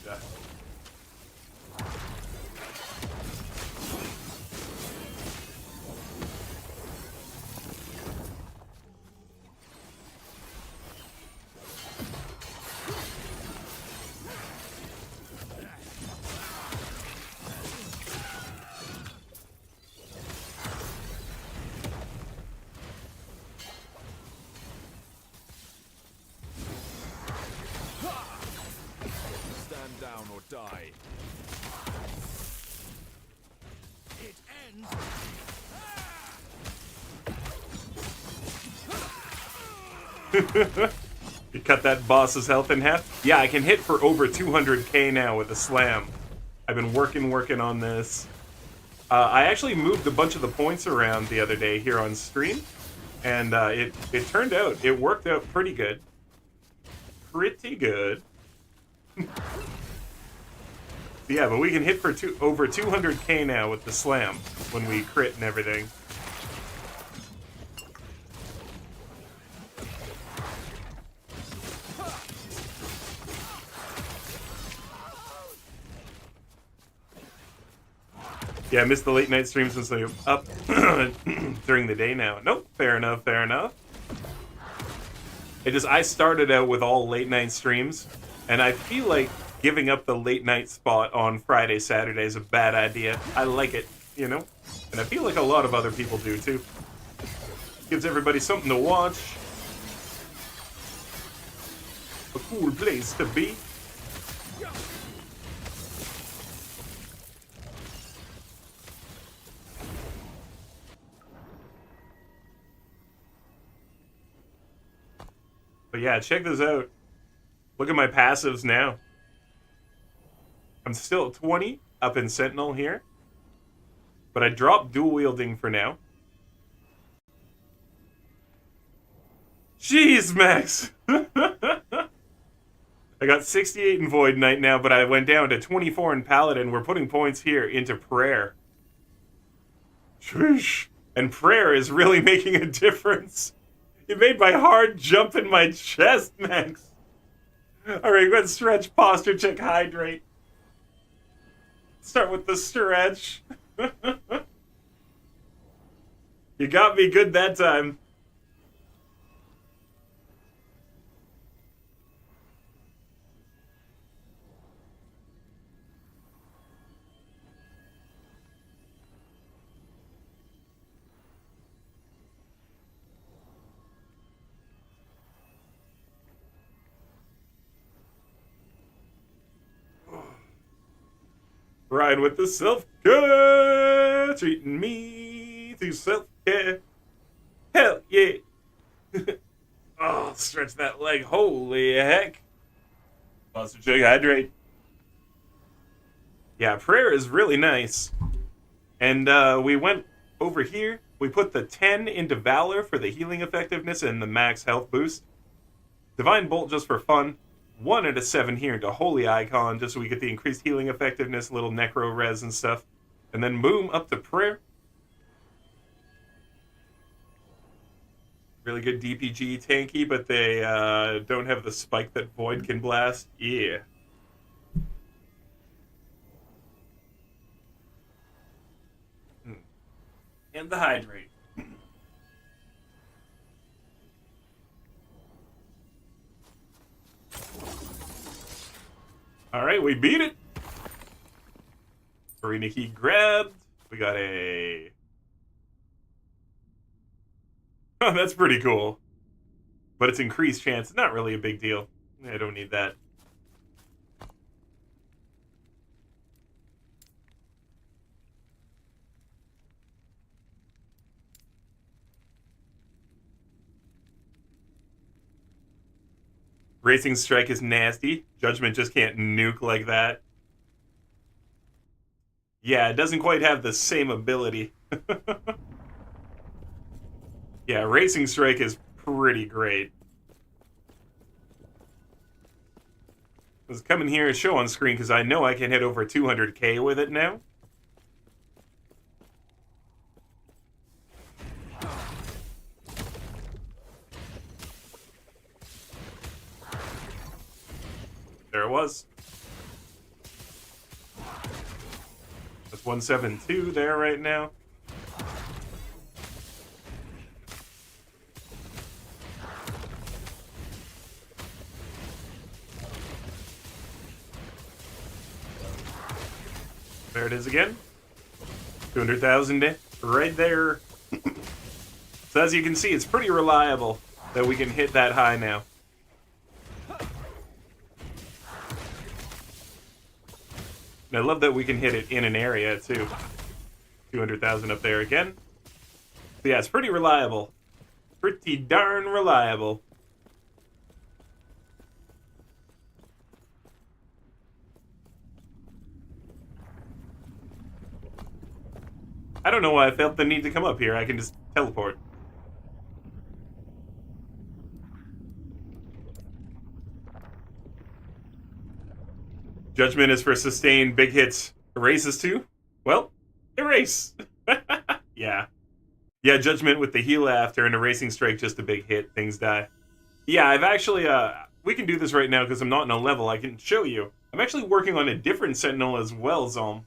Stand down or die. It ends. You cut that boss's health in half? Yeah, I can hit for over 200k now with a slam. I've been working on this. I actually moved a bunch of the points around the other day here on stream, and it turned out, it worked out pretty good. Pretty good. Yeah, but we can hit for over 200k now with the slam when we crit and everything. Yeah, I missed the late night streams since I'm up during the day now. Nope, fair enough, fair enough. I started out with all late night streams, and I feel like giving up the late night spot on Friday, Saturday is a bad idea. I like it, you know? And I feel like a lot of other people do too. Gives everybody something to watch. A cool place to be. But yeah, check this out. Look at my passives now. I'm still at 20 up in Sentinel here. But I dropped dual wielding for now. Jeez, Max! I got 68 in Void Knight now, but I went down to 24 in Paladin. We're putting points here into Prayer. Sheesh. And Prayer is really making a difference. It made my heart jump in my chest, Max. Alright, go ahead, stretch, posture, check, hydrate. Start with the stretch. You got me good that time. Ride with the self-care, treating me through self-care. Hell yeah. Oh, stretch that leg. Holy heck. Posture check, hydrate. Yeah, prayer is really nice. And we went over here. We put the 10 into Valor for the healing effectiveness and the max health boost. Divine Bolt just for fun. 1 out of 7 here into Holy Icon, just so we get the increased healing effectiveness, little necro res and stuff. And then boom, up to prayer. Really good DPG tanky, but they don't have the spike that Void can blast. Yeah. And the hydrate. Alright, we beat it. Arena key grabbed. We got a... Oh, that's pretty cool. But it's increased chance. Not really a big deal. I don't need that. Racing Strike is nasty. Judgment just can't nuke like that. Yeah, it doesn't quite have the same ability. Yeah, Racing Strike is pretty great. Let's come in here and show on screen because I know I can hit over 200k with it now. There it was. That's 172 there right now. There it is again. 200,000 right there. So as you can see, it's pretty reliable that we can hit that high now. And I love that we can hit it in an area too. 200,000 up there again. So yeah, it's pretty reliable. Pretty darn reliable. I don't know why I felt the need to come up here. I can just teleport. Judgment is for sustained big hits. Erases too? Well, erase. Yeah. Yeah, Judgment with the heal after and Erasing Strike, just a big hit. Things die. Yeah, I've actually, we can do this right now because I'm not in a level. I can show you. I'm actually working on a different Sentinel as well, Zom.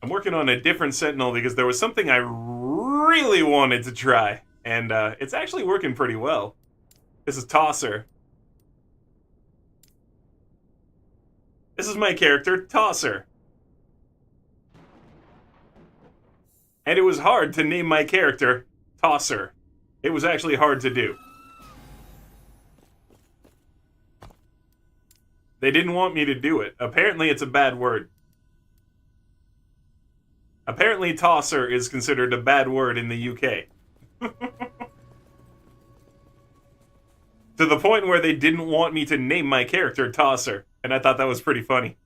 I'm working on a different Sentinel because there was something I really wanted to try. And it's actually working pretty well. This is Tosser. This is my character, Tosser. And it was hard to name my character Tosser. It was actually hard to do. They didn't want me to do it. Apparently it's a bad word. Apparently tosser is considered a bad word in the UK. To the point where they didn't want me to name my character Tosser. And I thought that was pretty funny.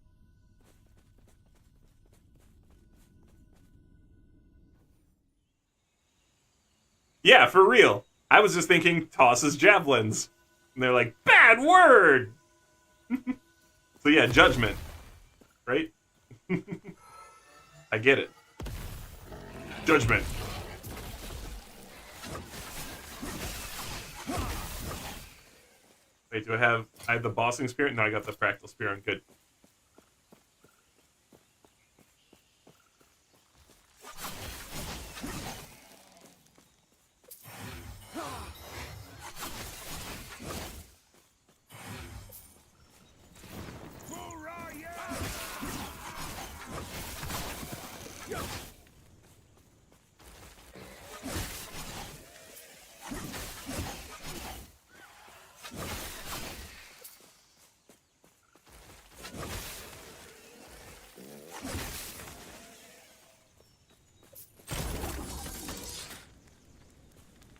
Yeah, for real. I was just thinking tosses javelins. And they're like, bad word! So yeah, Judgment. Right? I get it. Judgment. Wait, do I have the bossing spirit? No, I got the fractal spirit. I'm good.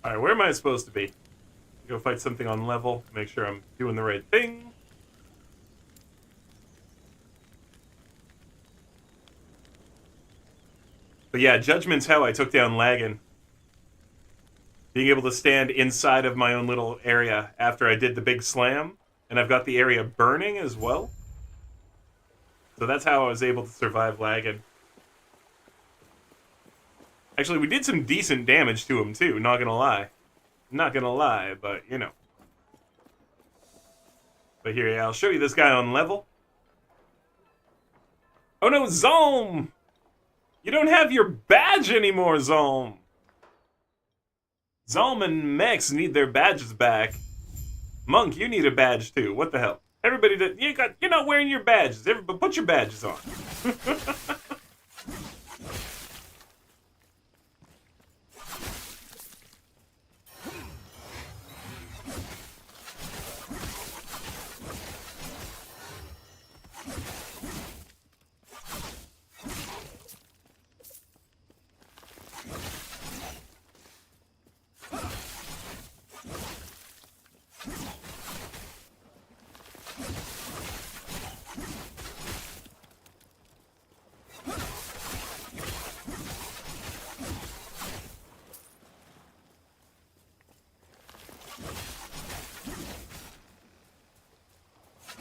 Alright, where am I supposed to be? Go fight something on level, make sure I'm doing the right thing. But yeah, Judgment's how I took down Lagan. Being able to stand inside of my own little area after I did the big slam. And I've got the area burning as well. So that's how I was able to survive Lagan. Actually, we did some decent damage to him, too, not gonna lie. Not gonna lie, but, you know. But here, yeah, I'll show you this guy on level. Oh no, Zolm! You don't have your badge anymore, Zolm! Zolm and Mex need their badges back. Monk, you need a badge, too. What the hell? Everybody, you're not wearing your badges. Everybody, put your badges on.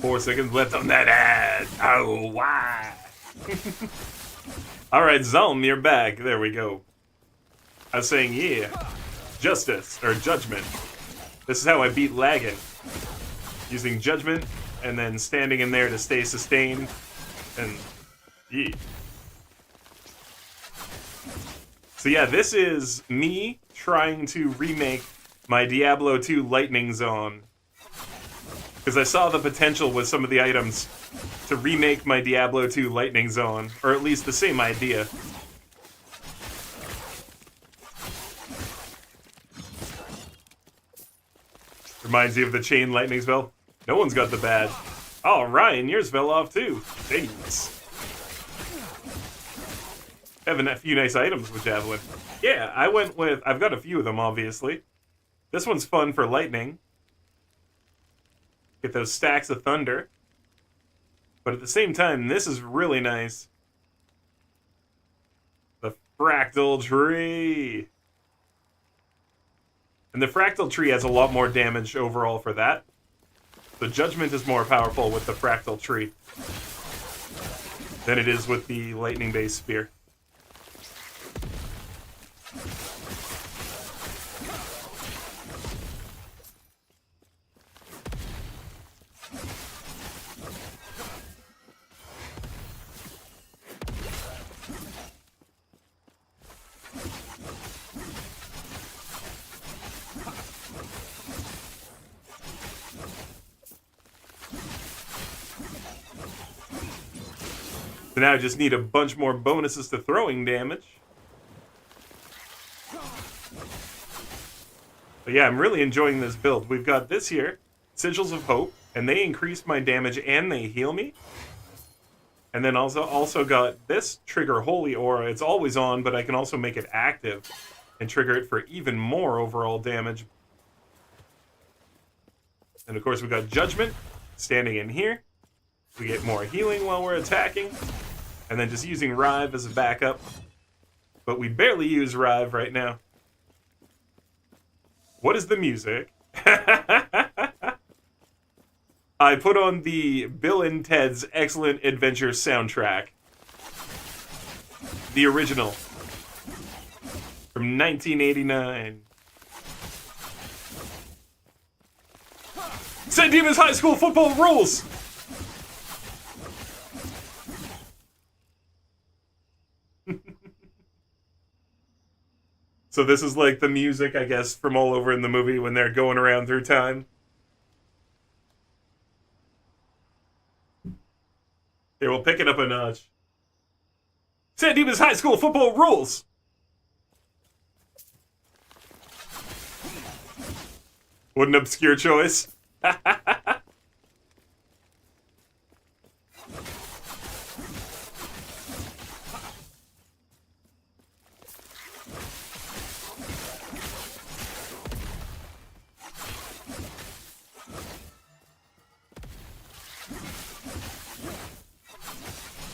4 seconds left on that ad. Oh, why? Alright, Zalm, you're back. There we go. I was saying, yeah. Justice, or Judgment. This is how I beat lagging. Using Judgment, and then standing in there to stay sustained. And, yeah. So yeah, this is me trying to remake my Diablo 2 Lightning Zone. Because I saw the potential with some of the items to remake my Diablo 2 Lightning Zone, or at least the same idea. Reminds you of the chain lightning spell? No one's got the badge. Oh, Ryan, yours fell off too. Thanks. Having a few nice items with Javelin. Yeah, I went with... I've got a few of them, obviously. This one's fun for lightning. Get those stacks of thunder. But at the same time, this is really nice. The fractal tree. And the fractal tree has a lot more damage overall for that. The Judgment is more powerful with the fractal tree than it is with the lightning-based spear. So now I just need a bunch more bonuses to throwing damage. But yeah, I'm really enjoying this build. We've got this here, Sigils of Hope, and they increase my damage and they heal me. And then also got this trigger Holy Aura. It's always on, but I can also make it active and trigger it for even more overall damage. And of course we got Judgment standing in here. We get more healing while we're attacking. And then just using Rive as a backup. But we barely use Rive right now. What is the music? I put on the Bill and Ted's Excellent Adventure soundtrack. The original. From 1989. San Dimas High School football rules! So this is like the music, I guess, from all over in the movie when they're going around through time. Here, we'll pick it up a notch. San Dimas High School football rules! What an obscure choice.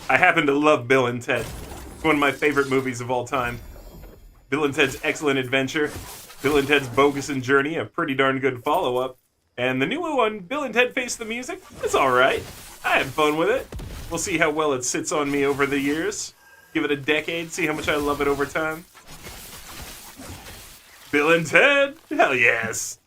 I happen to love Bill and Ted. It's one of my favorite movies of all time. Bill and Ted's Excellent Adventure, Bill and Ted's Bogus and Journey, a pretty darn good follow-up. And the new one, Bill and Ted Face the Music, it's alright. I had fun with it. We'll see how well it sits on me over the years. Give it a decade, see how much I love it over time. Bill and Ted? Hell yes.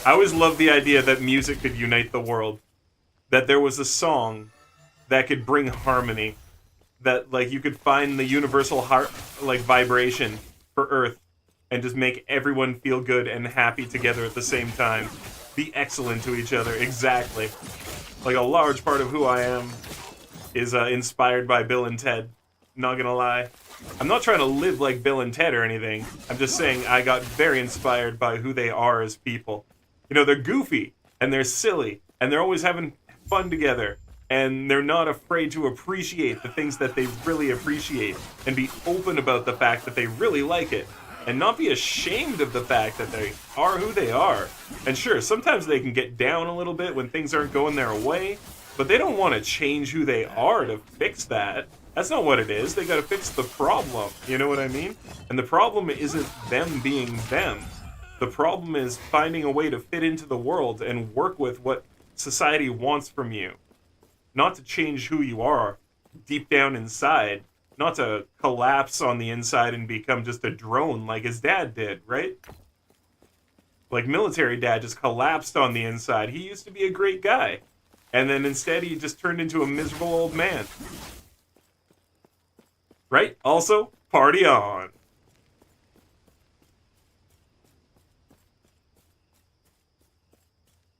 I always loved the idea that music could unite the world. That there was a song that could bring harmony. That, like, you could find the universal heart, like, vibration for Earth and just make everyone feel good and happy together at the same time. Be excellent to each other, exactly. Like, a large part of who I am is inspired by Bill and Ted. Not gonna lie. I'm not trying to live like Bill and Ted or anything. I'm just saying I got very inspired by who they are as people. You know, they're goofy, and they're silly, and they're always having fun together, and they're not afraid to appreciate the things that they really appreciate, and be open about the fact that they really like it, and not be ashamed of the fact that they are who they are. And sure, sometimes they can get down a little bit when things aren't going their way, but they don't want to change who they are to fix that. That's not what it is. They gotta fix the problem, you know what I mean? And the problem isn't them being them. The problem is finding a way to fit into the world and work with what society wants from you. Not to change who you are deep down inside. Not to collapse on the inside and become just a drone like his dad did, right? Like military dad just collapsed on the inside. He used to be a great guy. And then instead he just turned into a miserable old man. Right? Also, party on.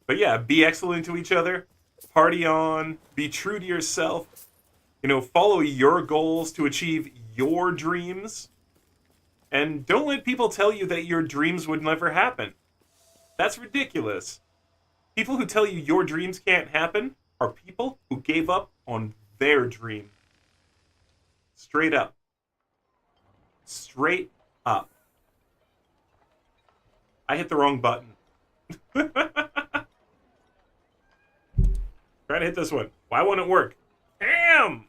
But yeah, be excellent to each other. Party on. Be true to yourself. You know, follow your goals to achieve your dreams. And don't let people tell you that your dreams would never happen. That's ridiculous. People who tell you your dreams can't happen are people who gave up on their dream. Straight up. Straight up. I hit the wrong button. Try to hit this one. Why won't it work? Damn!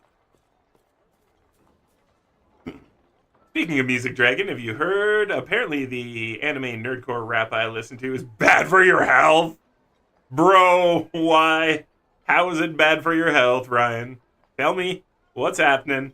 Speaking of Music Dragon, have you heard? Apparently the anime nerdcore rap I listen to is bad for your health. Bro, why? How is it bad for your health, Ryan? Tell me, what's happening?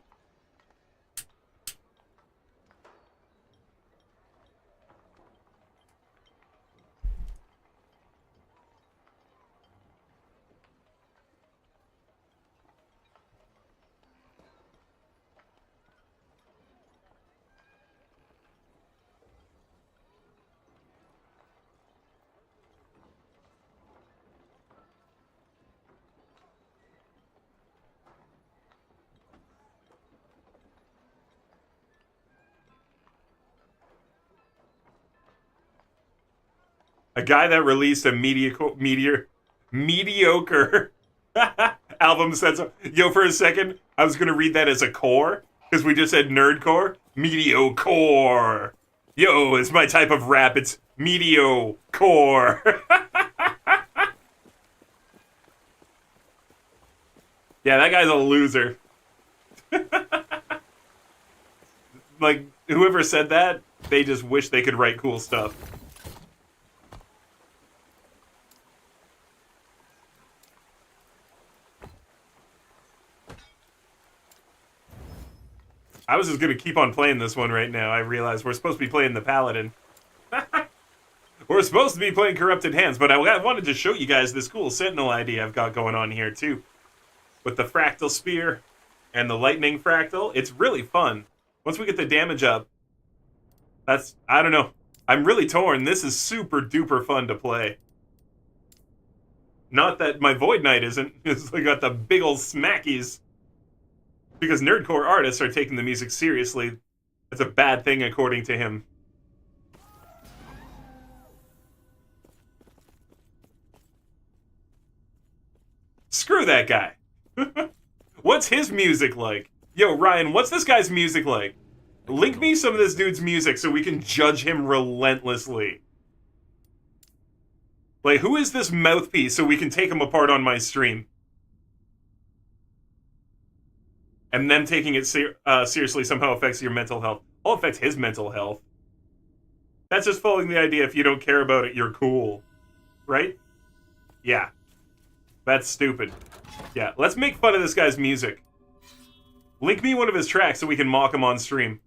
A guy that released a mediocre album said so. Yo, for a second, I was going to read that as a core, because we just said nerdcore. Mediocre. Yo, it's my type of rap. It's mediocre. Yeah, that guy's a loser. Like, whoever said that, they just wish they could write cool stuff. I was just going to keep on playing this one right now. I realized we're supposed to be playing the Paladin. We're supposed to be playing Corrupted Hands, but I wanted to show you guys this cool Sentinel idea I've got going on here, too. With the Fractal Spear and the Lightning Fractal. It's really fun. Once we get the damage up, I don't know. I'm really torn. This is super duper fun to play. Not that my Void Knight isn't. It's like got the big old smackies. Because nerdcore artists are taking the music seriously. It's a bad thing, according to him. Screw that guy. What's his music like? Yo, Ryan, what's this guy's music like? Link me some of this dude's music so we can judge him relentlessly. Like, who is this mouthpiece so we can take him apart on my stream? And them taking it seriously somehow affects your mental health. I'll affect his mental health. That's just following the idea if you don't care about it, you're cool. Right? Yeah. That's stupid. Yeah, let's make fun of this guy's music. Link me one of his tracks so we can mock him on stream.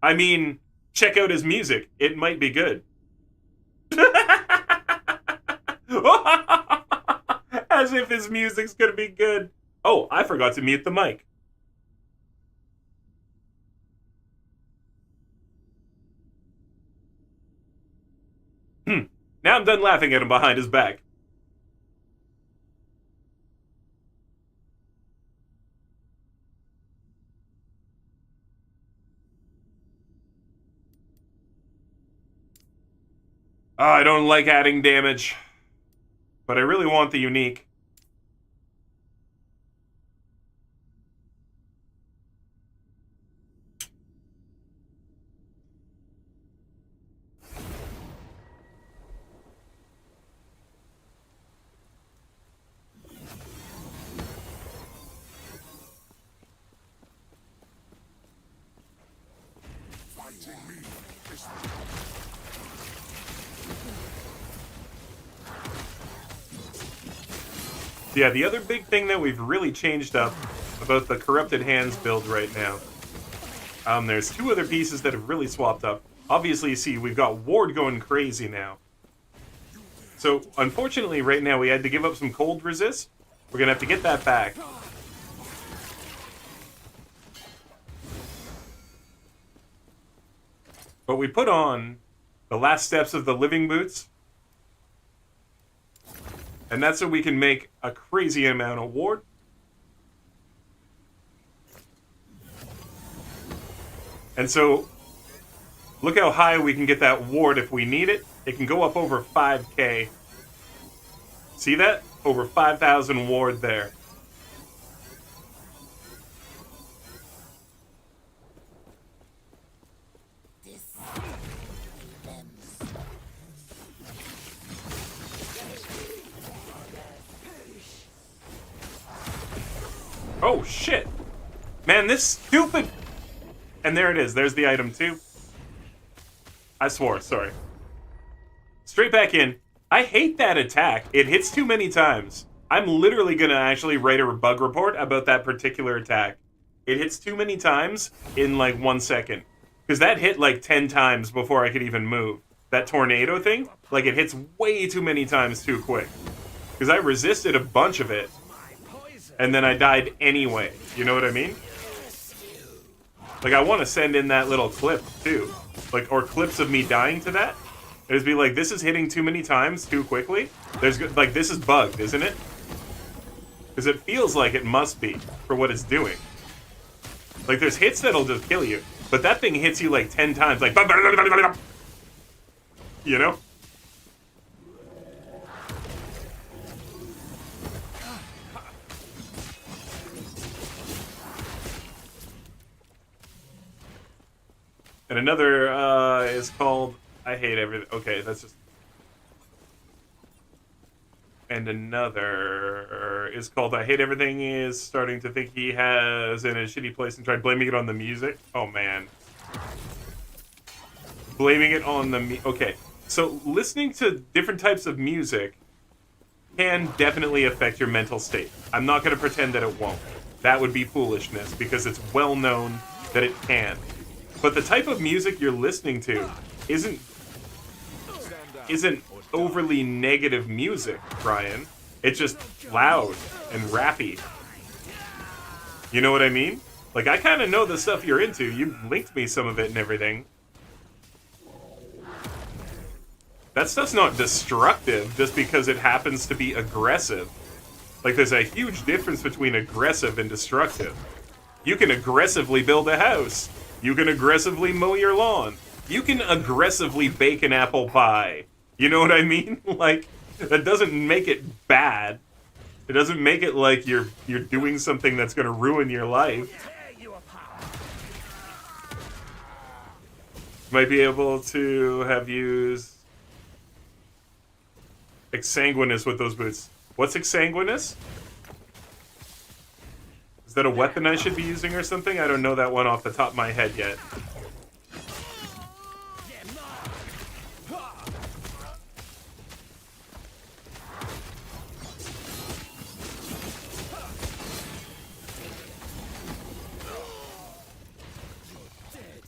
I mean, check out his music. It might be good. As if his music's gonna be good. Oh, I forgot to mute the mic. Now I'm done laughing at him behind his back. Oh, I don't like adding damage, but I really want the unique. Yeah, the other big thing that we've really changed up about the Corrupted Hands build right now, there's two other pieces that have really swapped up. Obviously, you see, we've got Ward going crazy now. So, unfortunately, right now, we had to give up some cold resist. We're going to have to get that back. But we put on the last steps of the living boots. And that's so we can make a crazy amount of ward. And so, look how high we can get that ward if we need it. It can go up over 5k. See that? Over 5,000 ward there. Oh, shit. Man, this stupid... And there it is. There's the item, too. I swore. Sorry. Straight back in. I hate that attack. It hits too many times. I'm literally going to actually write a bug report about that particular attack. It hits too many times in, like, 1 second. Because that hit, like, 10 times before I could even move. That tornado thing, like, it hits way too many times too quick. Because I resisted a bunch of it. And then I died anyway. You know what I mean? Like, I want to send in that little clip, too. Like, or clips of me dying to that. And just be like, this is hitting too many times too quickly. There's, like, this is bugged, isn't it? Because it feels like it must be for what it's doing. Like, there's hits that'll just kill you. But that thing hits you, like, 10 times. Like, you know? And another is called I Hate Everything. Okay, that's just... And another is called I Hate Everything is starting to think he has in a shitty place and tried blaming it on the music. Oh, man. Blaming it on the... Okay, so listening to different types of music can definitely affect your mental state. I'm not going to pretend that it won't. That would be foolishness because it's well known that it can. But the type of music you're listening to isn't overly negative music, Brian. It's just loud and rappy. You know what I mean? Like, I kind of know the stuff you're into. You linked me some of it and everything. That stuff's not destructive just because it happens to be aggressive. Like, there's a huge difference between aggressive and destructive. You can aggressively build a house. You can aggressively mow your lawn. You can aggressively bake an apple pie. You know what I mean? Like, that doesn't make it bad. It doesn't make it like you're doing something that's going to ruin your life. Might be able to have used Exsanguinous with those boots. What's Exsanguinous? Is that a weapon I should be using or something? I don't know that one off the top of my head yet.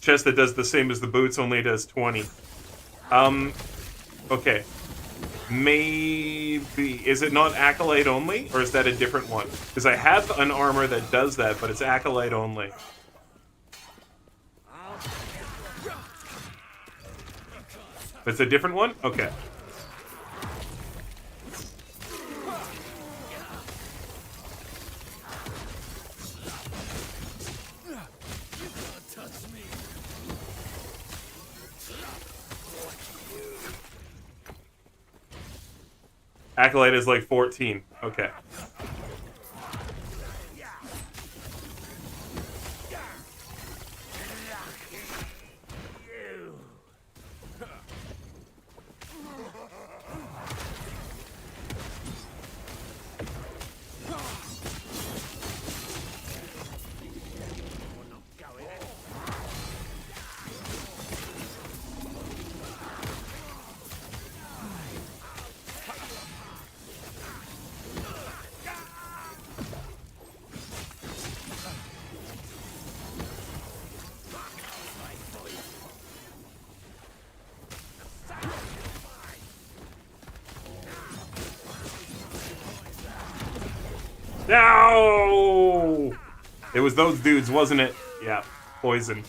Chest that does the same as the boots only does 20. Okay. Maybe... Is it not Acolyte only? Or is that a different one? Because I have an armor that does that, but it's Acolyte only. It's a different one? Okay. Acolyte is like 14. Okay. No! It was those dudes, wasn't it? Yeah, poison.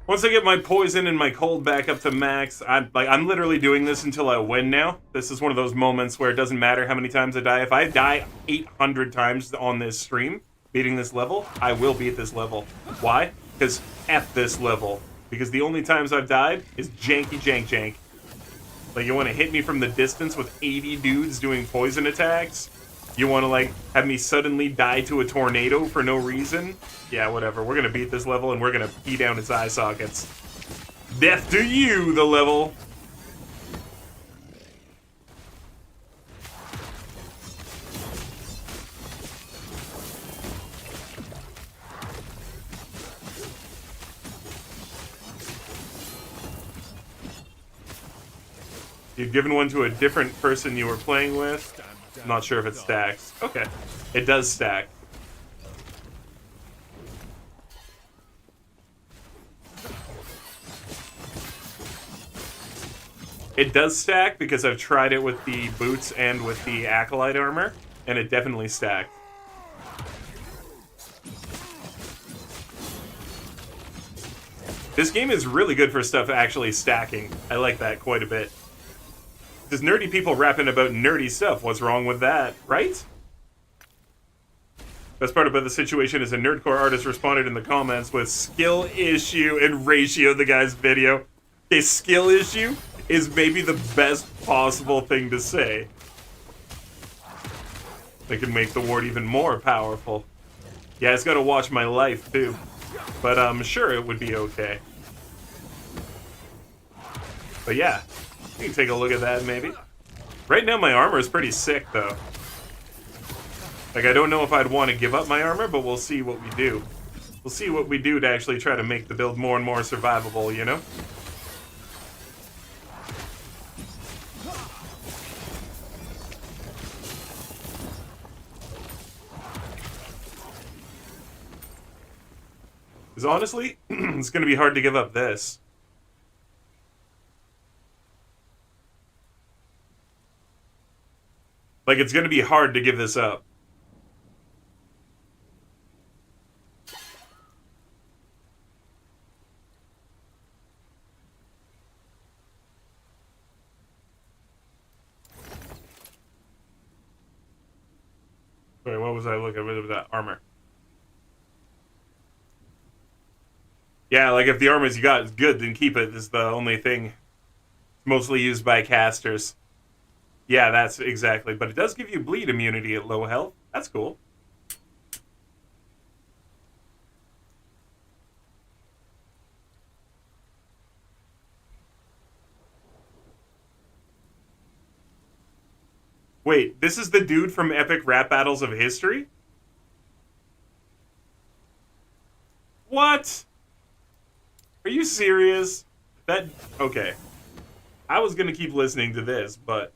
Once I get my poison and my cold back up to max, I'm literally doing this until I win now. This is one of those moments where it doesn't matter how many times I die. If I die 800 times on this stream, beating this level, I will beat this level. Why? Because F this level. Because the only times I've died is janky jank. Like, you want to hit me from the distance with 80 dudes doing poison attacks? You want to, like, have me suddenly die to a tornado for no reason? Yeah, whatever. We're going to beat this level, and we're going to pee down its eye sockets. Death to you, the level! You've given one to a different person you were playing with? I'm not sure if it stacks. Okay. It does stack. It does stack because I've tried it with the boots and with the Acolyte armor, and it definitely stacked. This game is really good for stuff actually stacking. I like that quite a bit. Because nerdy people rapping about nerdy stuff, what's wrong with that, right? Best part about the situation is a nerdcore artist responded in the comments with skill issue and ratio the guy's video. Okay, skill issue is maybe the best possible thing to say. They can make the ward even more powerful. Yeah, it's gotta watch my life too. But I'm sure it would be okay. But yeah. You can take a look at that, maybe. Right now, my armor is pretty sick, though. Like, I don't know if I'd want to give up my armor, but we'll see what we do. We'll see what we do to actually try to make the build more and more survivable, you know? Because honestly, it's going to be hard to give up this. Like, it's going to be hard to give this up. Sorry, what was I looking at with that armor? Yeah, like, if the armors you got is good, then keep it. This is the only thing mostly used by casters. Yeah, that's exactly. But it does give you bleed immunity at low health. That's cool. Wait, this is the dude from Epic Rap Battles of History? What? Are you serious? That... Okay. I was gonna keep listening to this, but...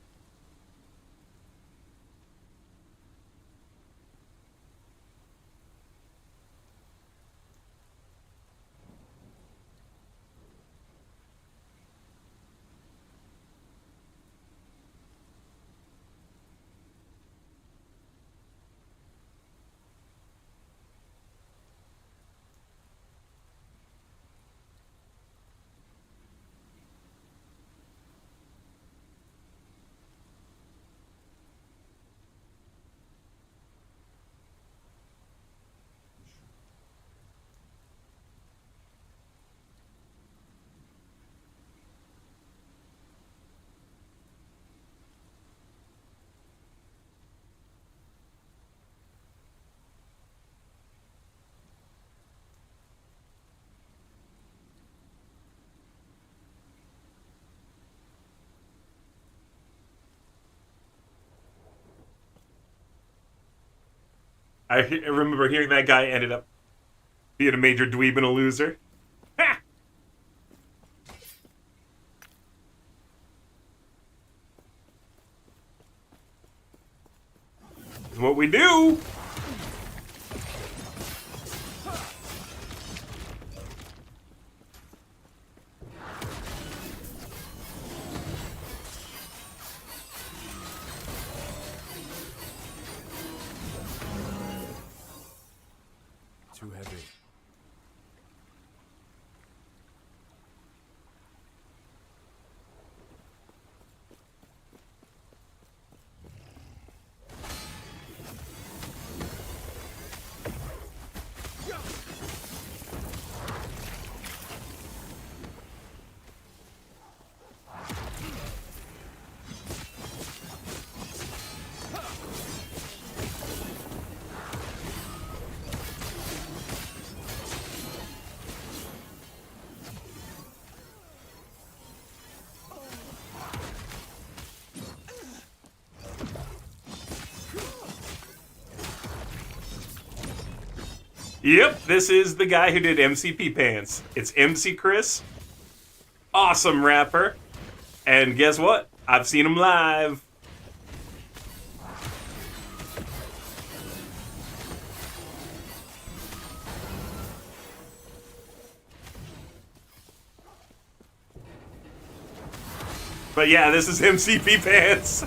I remember hearing that guy ended up being a major dweeb and a loser. Ha! This is what we do! too heavy. Yep, this is the guy who did MCP Pants. It's MC Chris. Awesome rapper. And guess what? I've seen him live. But yeah, this is MCP Pants.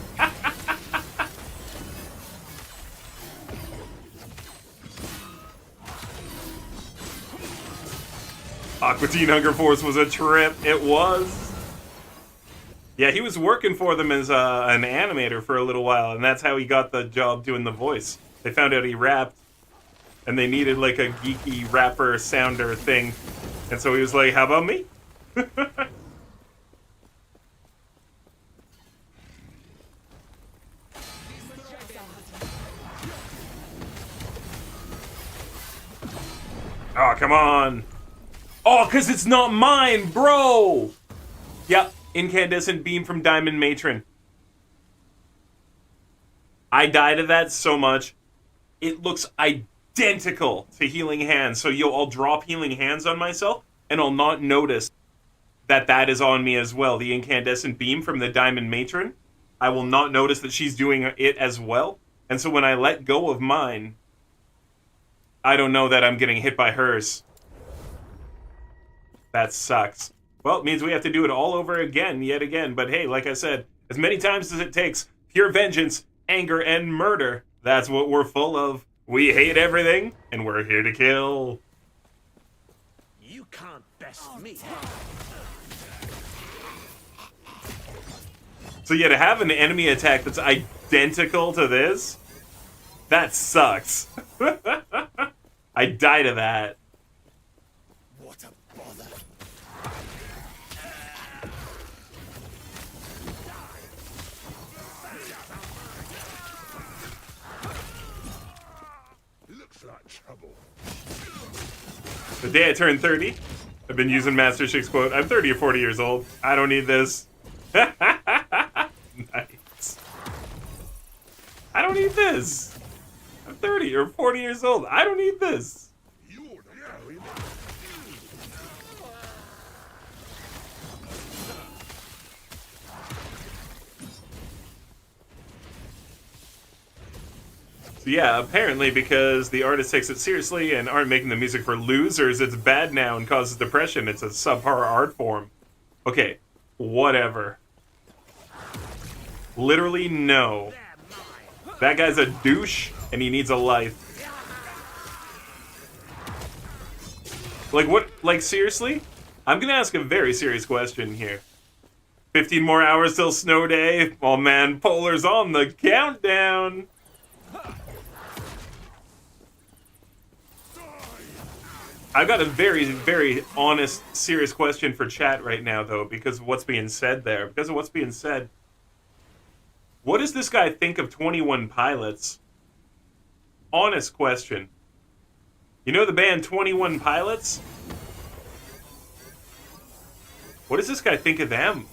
Aqua Teen Hunger Force was a trip. It was. Yeah, he was working for them as an animator for a little while, and that's how he got the job doing the voice. They found out he rapped, and they needed like a geeky rapper sounder thing. And so he was like, how about me? Oh, come on. Oh, because it's not mine, bro! Yep, incandescent beam from Diamond Matron. I died of that so much. It looks identical to Healing Hands. So I'll drop Healing Hands on myself, and I'll not notice that that is on me as well. The incandescent beam from the Diamond Matron. I will not notice that she's doing it as well. And so when I let go of mine, I don't know that I'm getting hit by hers. That sucks. Well, it means we have to do it all over again, yet again. But hey, like I said, as many times as it takes, pure vengeance, anger, and murder. That's what we're full of. We hate everything, and we're here to kill. You can't best me. So yeah, to have an enemy attack that's identical to this, that sucks. I died of that. What a bother. Looks like trouble. The day I turned 30, I've been using Master Chick's quote, I'm 30 or 40 years old. I don't need this. Nice. I don't need this. I'm 30 or 40 years old. I don't need this. So yeah, apparently because the artist takes it seriously and aren't making the music for losers, it's bad now and causes depression. It's a subpar art form. Okay, whatever. Literally no. That guy's a douche and he needs a life. Like what? Like seriously? I'm gonna ask a very serious question here. 15 more hours till snow day. Oh man, Polar's on the countdown. I've got a very, very honest, serious question for chat right now, though, because of what's being said there. Because of what's being said. What does this guy think of 21 Pilots? Honest question. You know the band 21 Pilots? What does this guy think of them?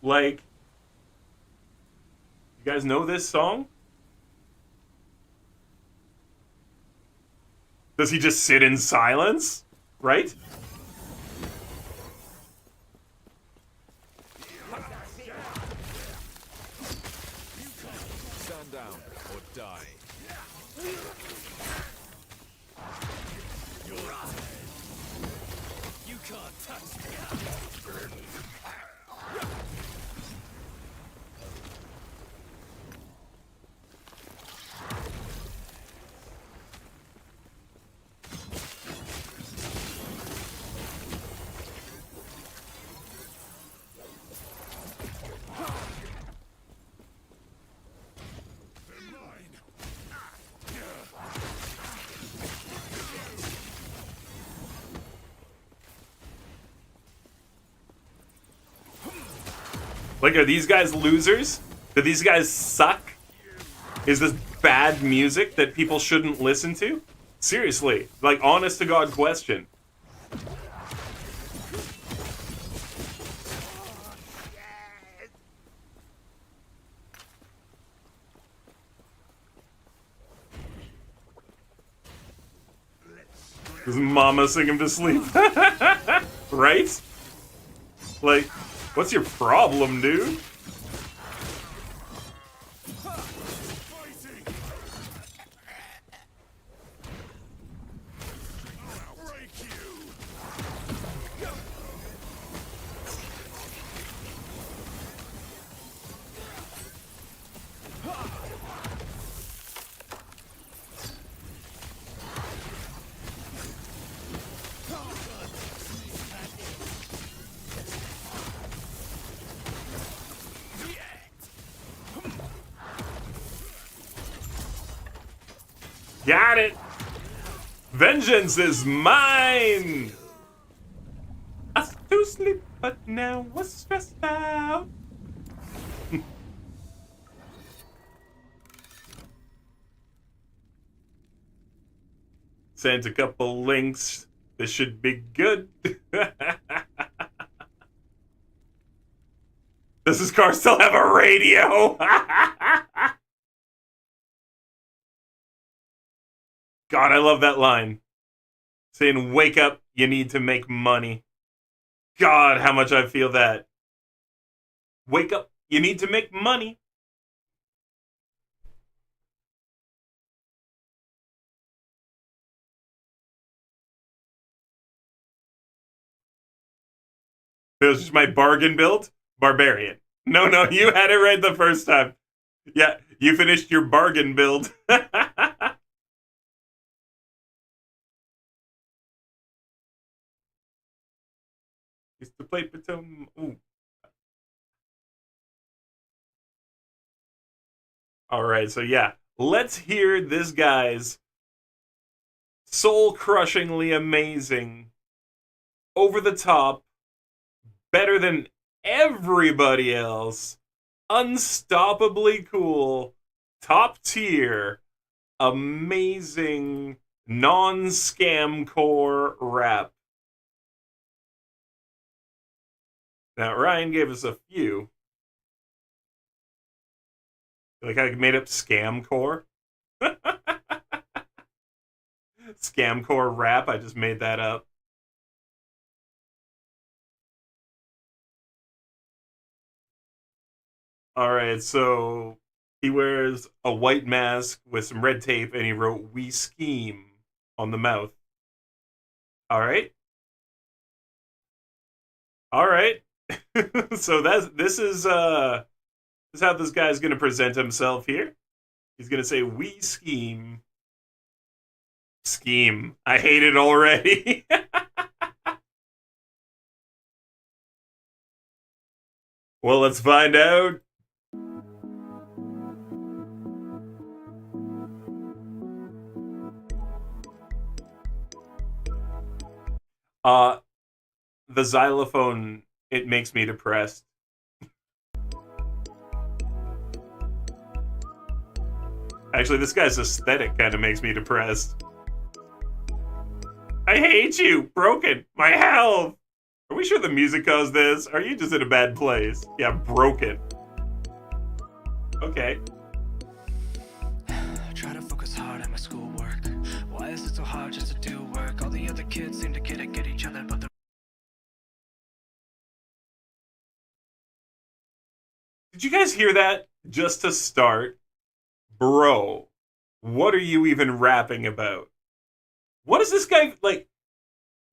Like, you guys know this song? Does he just sit in silence? Right? Stand down or die. Like, are these guys losers? Do these guys suck? Is this bad music that people shouldn't listen to? Seriously, like, honest to God question. Does mama sing him to sleep? Right? Like, what's your problem, dude? Got it! Vengeance is mine! I was to sleep, but now we're stressed out. Sent a couple links. This should be good. Does this car still have a radio? God, I love that line. Saying, wake up, you need to make money. God, how much I feel that. Wake up, you need to make money. It was just my bargain build? Barbarian. No, you had it right the first time. Yeah, you finished your bargain build. Used to play Baton. Ooh. Alright, so yeah. Let's hear this guy's soul-crushingly amazing, over the top, better than everybody else, unstoppably cool, top tier, amazing, non-scam core rap. Now, Ryan gave us a few. Like I made up scam core. Scam core rap, I just made that up. Alright, so he wears a white mask with some red tape and he wrote "We Scheme" on the mouth. Alright. Alright. So this is how this guy's gonna present himself here. He's gonna say, "We scheme." Scheme. I hate it already. Well, let's find out. The xylophone, it makes me depressed. Actually, this guy's aesthetic kind of makes me depressed. I hate you! Broken! My health! Are we sure the music caused this? Are you just in a bad place? Yeah, broken. Okay. Try to focus hard on my schoolwork. Why is it so hard just to do work? All the other kids seem to get each other, but the Did you guys hear that? Just to start, bro, what are you even rapping about? What is this guy, like,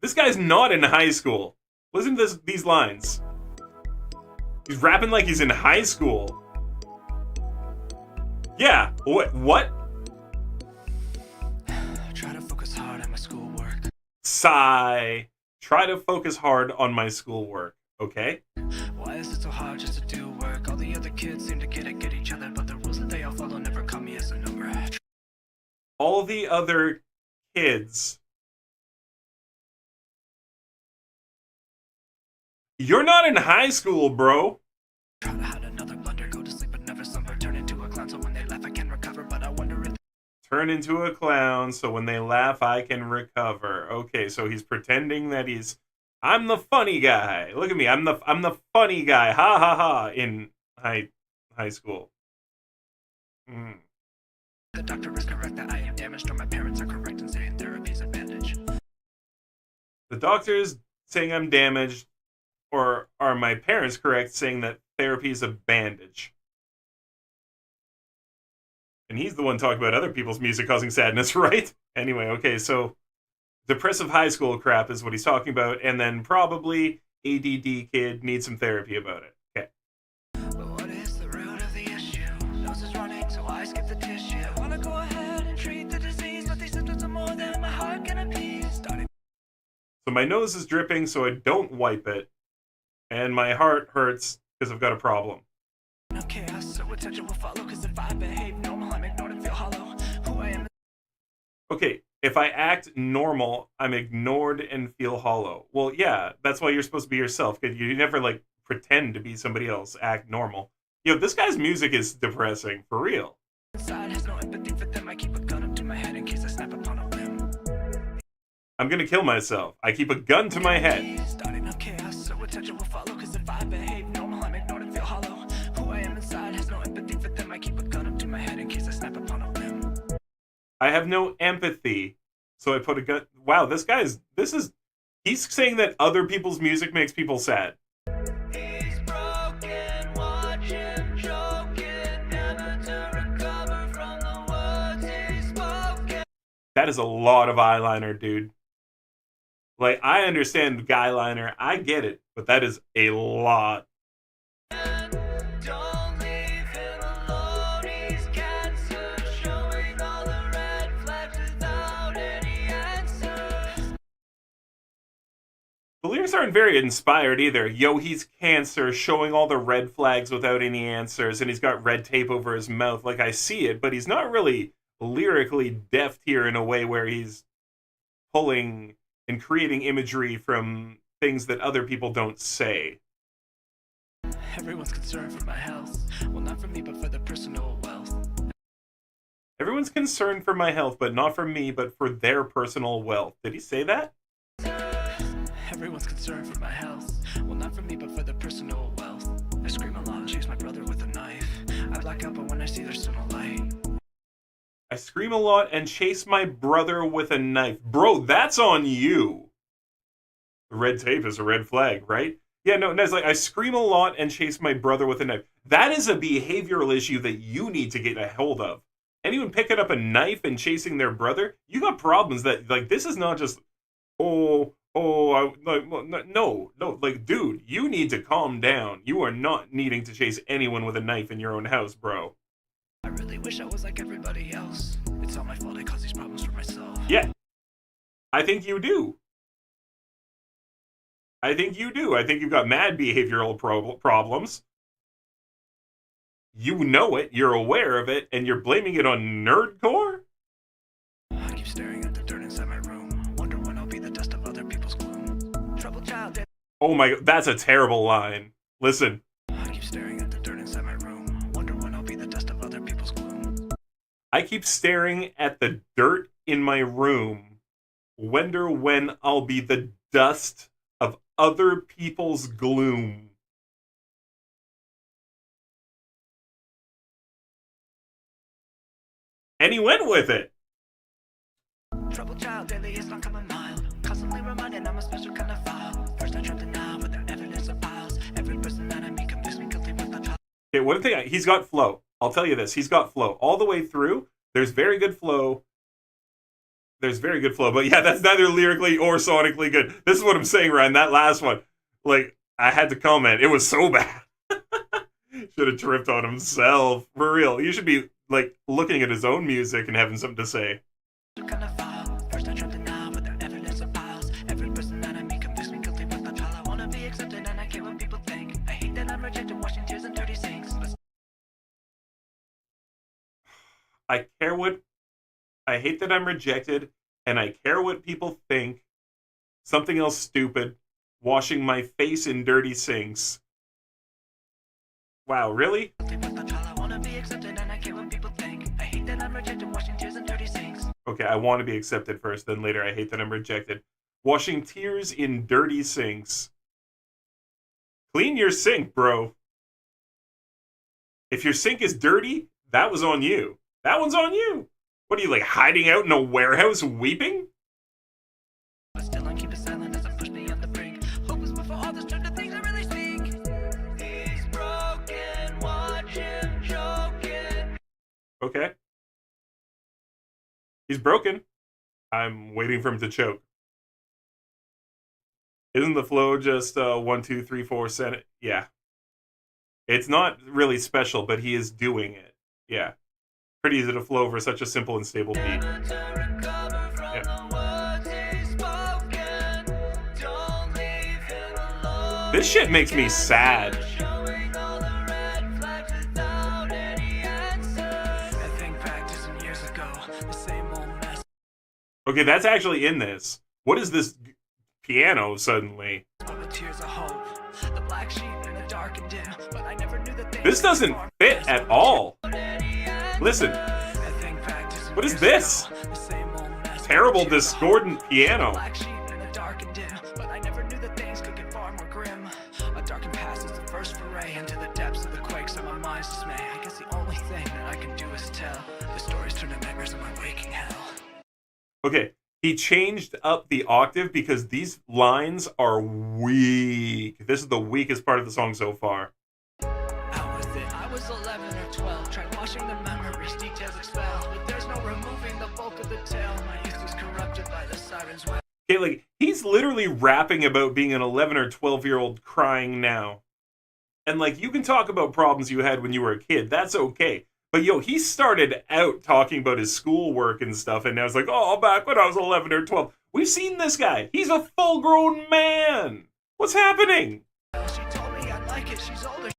this guy's not in high school. Listen to these lines. He's rapping like he's in high school. Yeah, what? Try to focus hard on my schoolwork. Sigh. Try to focus hard on my schoolwork, okay? Why is it so hard just to do work? All the other kids seem to get each other, but the rules that they all follow never count me as a number. All the other kids. You're not in high school, bro. Try to turn into a clown so when they laugh I can recover. Okay, so he's pretending that I'm the funny guy. Look at me. I'm the funny guy. Ha ha ha in high school. The doctor is correct that I am damaged, or my parents are correct in saying therapy's a bandage. The doctor's saying I'm damaged, or are my parents correct saying that therapy is a bandage? And he's the one talking about other people's music causing sadness, right? Anyway, okay, so depressive high school crap is what he's talking about, and then probably ADD kid needs some therapy about it. Okay. But what is the root of the issue? Nose is running, so I skip the tissue. I wanna go ahead and treat the disease, but these symptoms are more than my heart can appease. So my nose is dripping, so I don't wipe it, and my heart hurts because I've got a problem. No chaos, so attention will follow, because if I behave normal, I'm ignored and feel hollow. Who I am. Okay, if I act normal, I'm ignored and feel hollow. Well, yeah, that's why you're supposed to be yourself, because you never, like, pretend to be somebody else, act normal. Yo, this guy's music is depressing, for real. Inside has no empathy for them. I keep a gun up to my head in case I snap upon a whim. I'm gonna kill myself. I keep a gun to my head. Starting no chaos, so attention will follow, because if I behave normal, I'm ignored and feel hollow. Who I am inside has no empathy for them. I keep a gun up to my head in case I snap upon a whim. I have no empathy, so I put a gun. Wow, he's saying that other people's music makes people sad. He's broken, watch him joking, never to recover from the words he's spoken. That is a lot of eyeliner, dude. Like, I understand the guy liner, I get it, but that is a lot. Don't leave him alone, he's cancer, showing all the red flags without any answers. The lyrics aren't very inspired either. Yo, he's cancer, showing all the red flags without any answers, and he's got red tape over his mouth. Like, I see it, but he's not really lyrically deft here in a way where he's pulling and creating imagery from things that other people don't say. Everyone's concerned for my health. Well, not for me, but for the personal wealth. Everyone's concerned for my health, but not for me, but for their personal wealth. Did he say that? Everyone's concerned for my health. Well, not for me, but for the personal wealth. I scream a lot and chase my brother with a knife. I black out, but when I see there's still no light. I scream a lot and chase my brother with a knife. Bro, that's on you. The red tape is a red flag, right? Yeah, no, it's like, I scream a lot and chase my brother with a knife. That is a behavioral issue that you need to get a hold of. Anyone picking up a knife and chasing their brother, you got problems that, like, this is not just, no, like, dude, you need to calm down. You are not needing to chase anyone with a knife in your own house, bro. I really wish I was like everybody else. It's all my fault I caused these problems for myself. Yeah. I think you do. I think you've got mad behavioral problems. You know it, you're aware of it, and you're blaming it on nerdcore? I keep staring at the dirt inside my room. Wonder when I'll be the dust of other people's gloom. Troubled child. Oh my, that's a terrible line. Listen. I keep staring at the dirt inside my room. Wonder when I'll be the dust of other people's gloom. I keep staring at the dirt in my room. Wonder when I'll be the dust of other people's gloom. And he went with it. Troubled child, daily is not coming mild. Constantly reminded I'm a special kind of file. First I tried to deny with the evidence of piles. Every person that I meet convicts me guilty with the child. Okay, one thing, he's got flow. I'll tell you this, he's got flow. All the way through, there's very good flow. But yeah, that's neither lyrically or sonically good. This is what I'm saying, Ryan, that last one. Like, I had to comment, it was so bad. Should have tripped on himself. For real, you should be, like, looking at his own music and having something to say. Kind of file. First I tried to deny with the evidence of piles. Every person that I meet convicts me guilty with the trial. I wanna be accepted and I care what people think. I hate that I'm rejected, washing tears in dirty sinks. I hate that I'm rejected, and I care what people think. Something else stupid. Washing my face in dirty sinks. Wow, really? I wanna be accepted and I care what people think. I hate that I'm rejected, washing tears in dirty Okay, I want to be accepted first, then later I hate that I'm rejected. Washing tears in dirty sinks. Clean your sink, bro. If your sink is dirty, that was on you. That one's on you. What are you, like, hiding out in a warehouse weeping? But still I keep it silent as I push me on the brink. Hope is before all this turn to things I really speak. He's broken, watch him joking. Okay. He's broken. I'm waiting for him to choke. Isn't the flow just 1, 2, 3, 4 cent? Yeah. It's not really special, but he is doing it. Yeah. Pretty easy to flow for such a simple and stable beat. Yeah. This shit makes me sad. Okay, that's actually in this. What is this piano suddenly? This doesn't fit at all. Listen. What is this? Terrible discordant piano. Okay, he changed up the octave because these lines are weak. This is the weakest part of the song so far. I was 11 or 12, tried washing the memories, details expelled, but there's no removing the bulk of the tale. My youth was corrupted by the siren's well. Okay, like, he's literally rapping about being an 11 or 12-year-old crying now. And, like, you can talk about problems you had when you were a kid. That's okay. But, yo, he started out talking about his schoolwork and stuff, and now it's like, oh, back when I was 11 or 12. We've seen this guy. He's a full-grown man. What's happening? She told me I like it, she's older.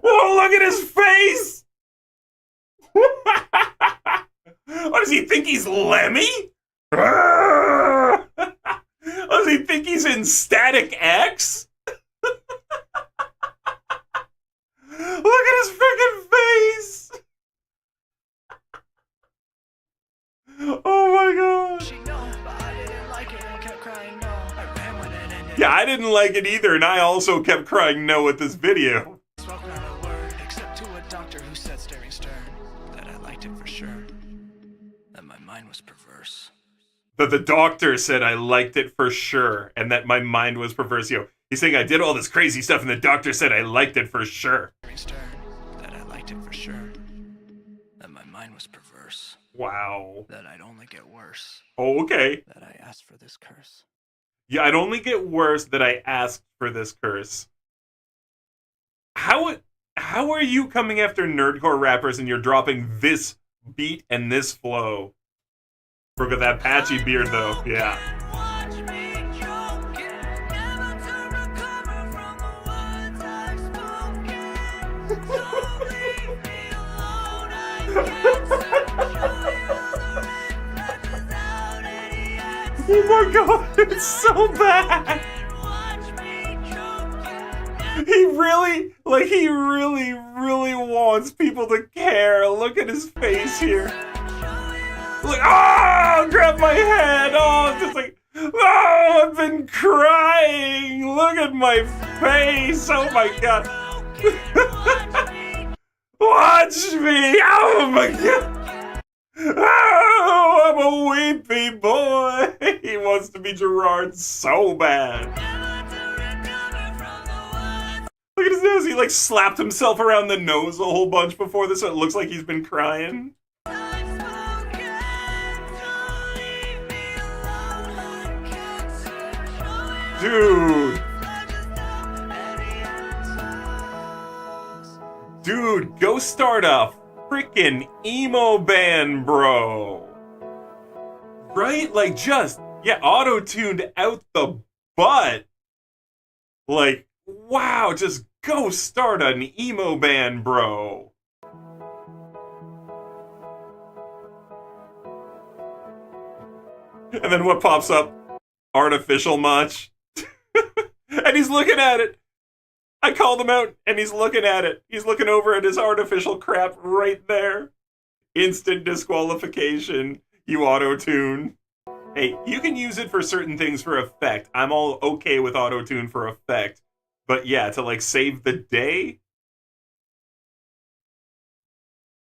Oh, look at his face! What, does he think he's Lemmy? Does he think he's in Static X? Look at his freaking face! Oh my god! She know, but I didn't like it and kept crying no. I ran when it ended. Yeah, I didn't like it either, and I also kept crying no with this video. Spoke not a word, except to a doctor who said staring stern that I liked it for sure, that my mind was perverse. That the doctor said I liked it for sure, and that my mind was perverse. Yo, he's saying I did all this crazy stuff, and the doctor said I liked it for sure. Stern, that I liked it for sure, that my mind was perverse. Wow. That I'd only get worse. Oh, okay. That I asked for this curse. Yeah, I'd only get worse that I asked for this curse. How are you coming after nerdcore rappers and you're dropping this beat and this flow? Look at that patchy beard, though. Yeah. Oh my god, it's so bad! He really wants people to care. Look at his face here. Look, oh, grab my head. Oh, it's just like, oh, I've been crying. Look at my face. Oh my god. Watch me. Oh my god. Oh, I'm a weepy boy. He wants to be Gerard so bad. Look at his nose. He like slapped himself around the nose a whole bunch before this, so it looks like he's been crying. Dude, go start a freaking emo band, bro. Right? Like, just, yeah, auto-tuned out the butt. Like, wow, just go start an emo band, bro. And then what pops up? Artificial much. And he's looking at it. I called him out, and he's looking at it. He's looking over at his artificial crap right there. Instant disqualification, you auto-tune. Hey, you can use it for certain things for effect. I'm all okay with auto-tune for effect. But yeah, to like save the day?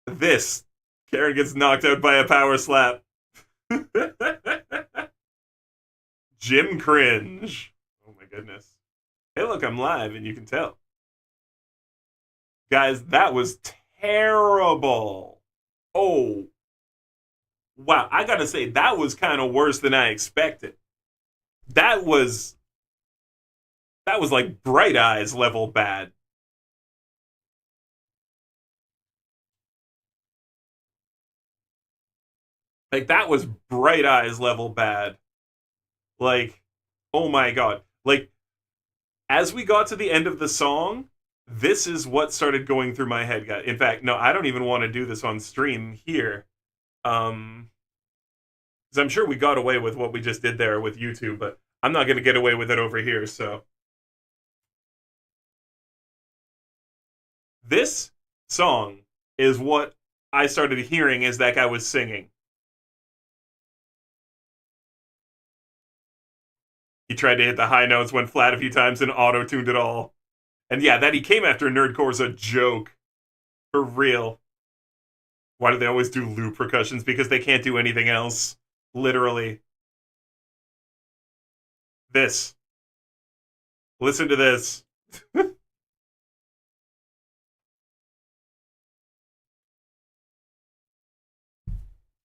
This. Karen gets knocked out by a power slap. Jim cringe. Oh my goodness. Hey look, I'm live and you can tell. Guys, that was terrible. Oh. Wow, I gotta say, that was kind of worse than I expected. That was like Bright Eyes level bad. Like, that was Bright Eyes level bad. Like, oh my god. Like, as we got to the end of the song, this is what started going through my head, guys. In fact, no, I don't even want to do this on stream here. Because I'm sure we got away with what we just did there with YouTube, but I'm not going to get away with it over here, so. This song is what I started hearing as that guy was singing. He tried to hit the high notes, went flat a few times, and auto-tuned it all. And yeah, that he came after Nerdcore's a joke. For real. Why do they always do loop percussions? Because they can't do anything else. Literally. This. Listen to this.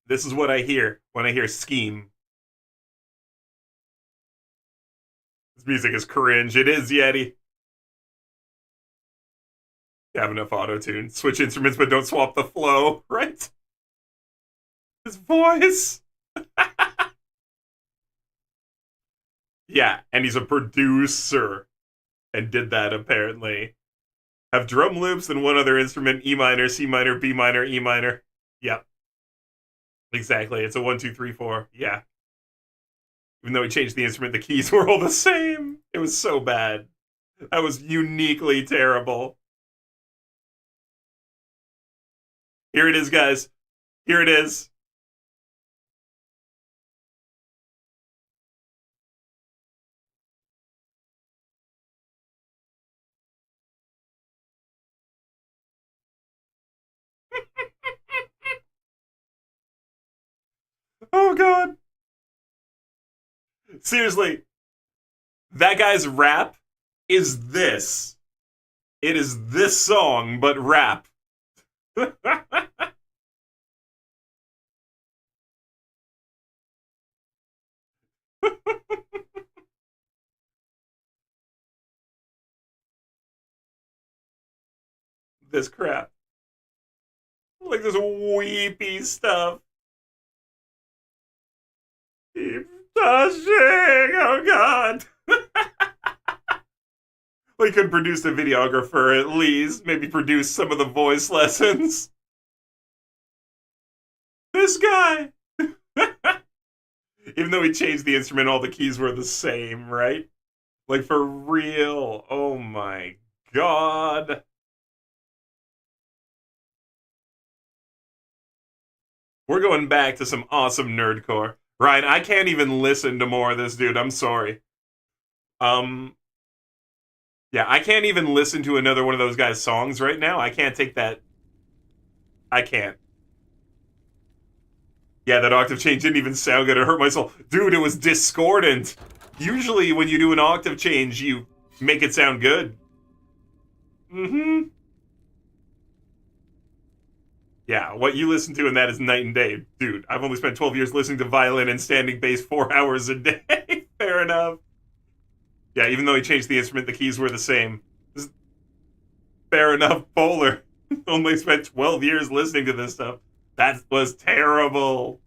This is what I hear when I hear Scheme. This music is cringe. It is, Yeti. You have enough auto-tune. Switch instruments, but don't swap the flow, right? His voice. Yeah, and he's a producer. And did that, apparently. Have drum loops and one other instrument, E minor, C minor, B minor, E minor. Yep. Exactly, it's a 1, 2, 3, 4. Yeah. Even though he changed the instrument, the keys were all the same. It was so bad. That was uniquely terrible. Here it is, guys. Here it is. Oh, God. Seriously. That guy's rap is this. It is this song, but rap. This crap. Like this weepy stuff. Keep touching. Oh god. Well, he could produce a videographer at least. Maybe produce some of the voice lessons. This guy. Even though he changed the instrument, all the keys were the same, right? Like, for real. Oh my god. We're going back to some awesome nerdcore. Ryan, I can't even listen to more of this dude. I'm sorry. Yeah, I can't even listen to another one of those guys' songs right now. I can't take that. I can't. Yeah, that octave change didn't even sound good. It hurt my soul. Dude, it was discordant. Usually when you do an octave change, you make it sound good. Mm-hmm. Yeah, what you listen to in that is night and day. Dude, I've only spent 12 years listening to violin and standing bass 4 hours a day. Fair enough. Yeah, even though he changed the instrument, the keys were the same. Fair enough, Polar. Only spent 12 years listening to this stuff. That was terrible.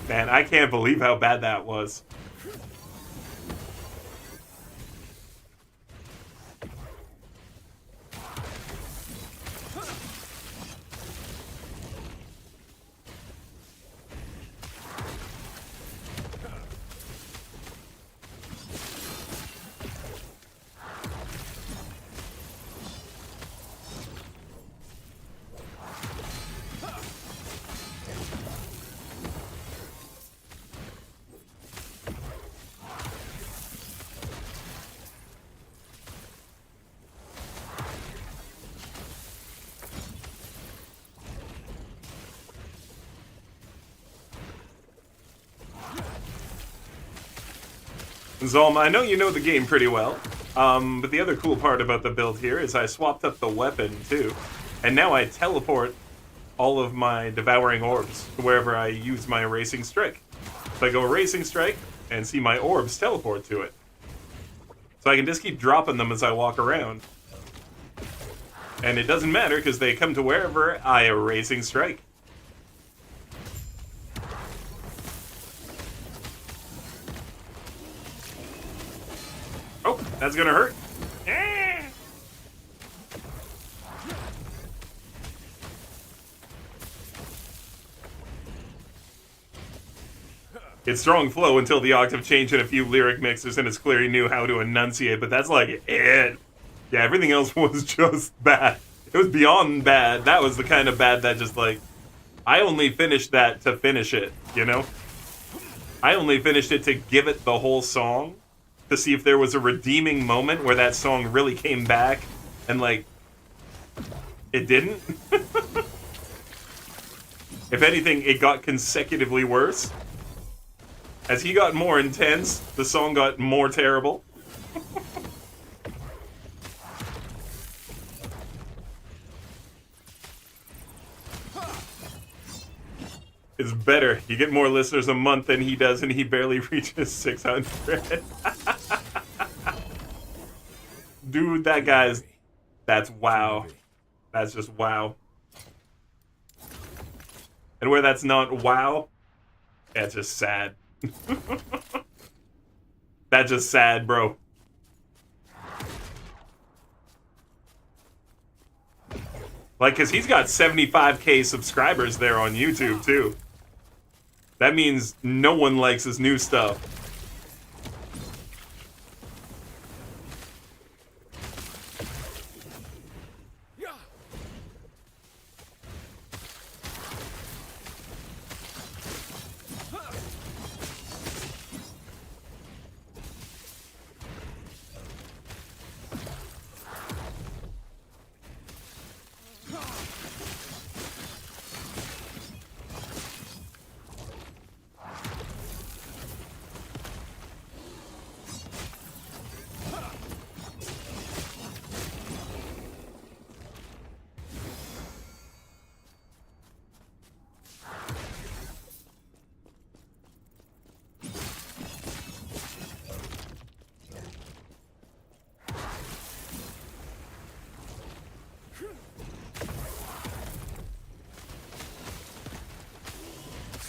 Man, I can't believe how bad that was. Zolma, I know you know the game pretty well, but the other cool part about the build here is I swapped up the weapon, too. And now I teleport all of my Devouring Orbs to wherever I use my Erasing Strike. So I go Erasing Strike, and see my orbs teleport to it. So I can just keep dropping them as I walk around. And it doesn't matter, because they come to wherever I Erasing Strike. Oh, that's gonna hurt. It's strong flow until the octave change and a few lyric mixes, and it's clear he knew how to enunciate, but that's like it. Yeah, everything else was just bad. It was beyond bad. That was the kind of bad that just like, I only finished that to finish it, you know? I only finished it to give it the whole song, to see if there was a redeeming moment where that song really came back, and like, it didn't. If anything, it got consecutively worse. As he got more intense, the song got more terrible. It's better. You get more listeners a month than he does, and he barely reaches 600. Dude, that guy's... That's wow. That's just wow. And where that's not wow, that's just sad. That's just sad, bro. Like, because he's got 75K subscribers there on YouTube, too. That means no one likes his new stuff.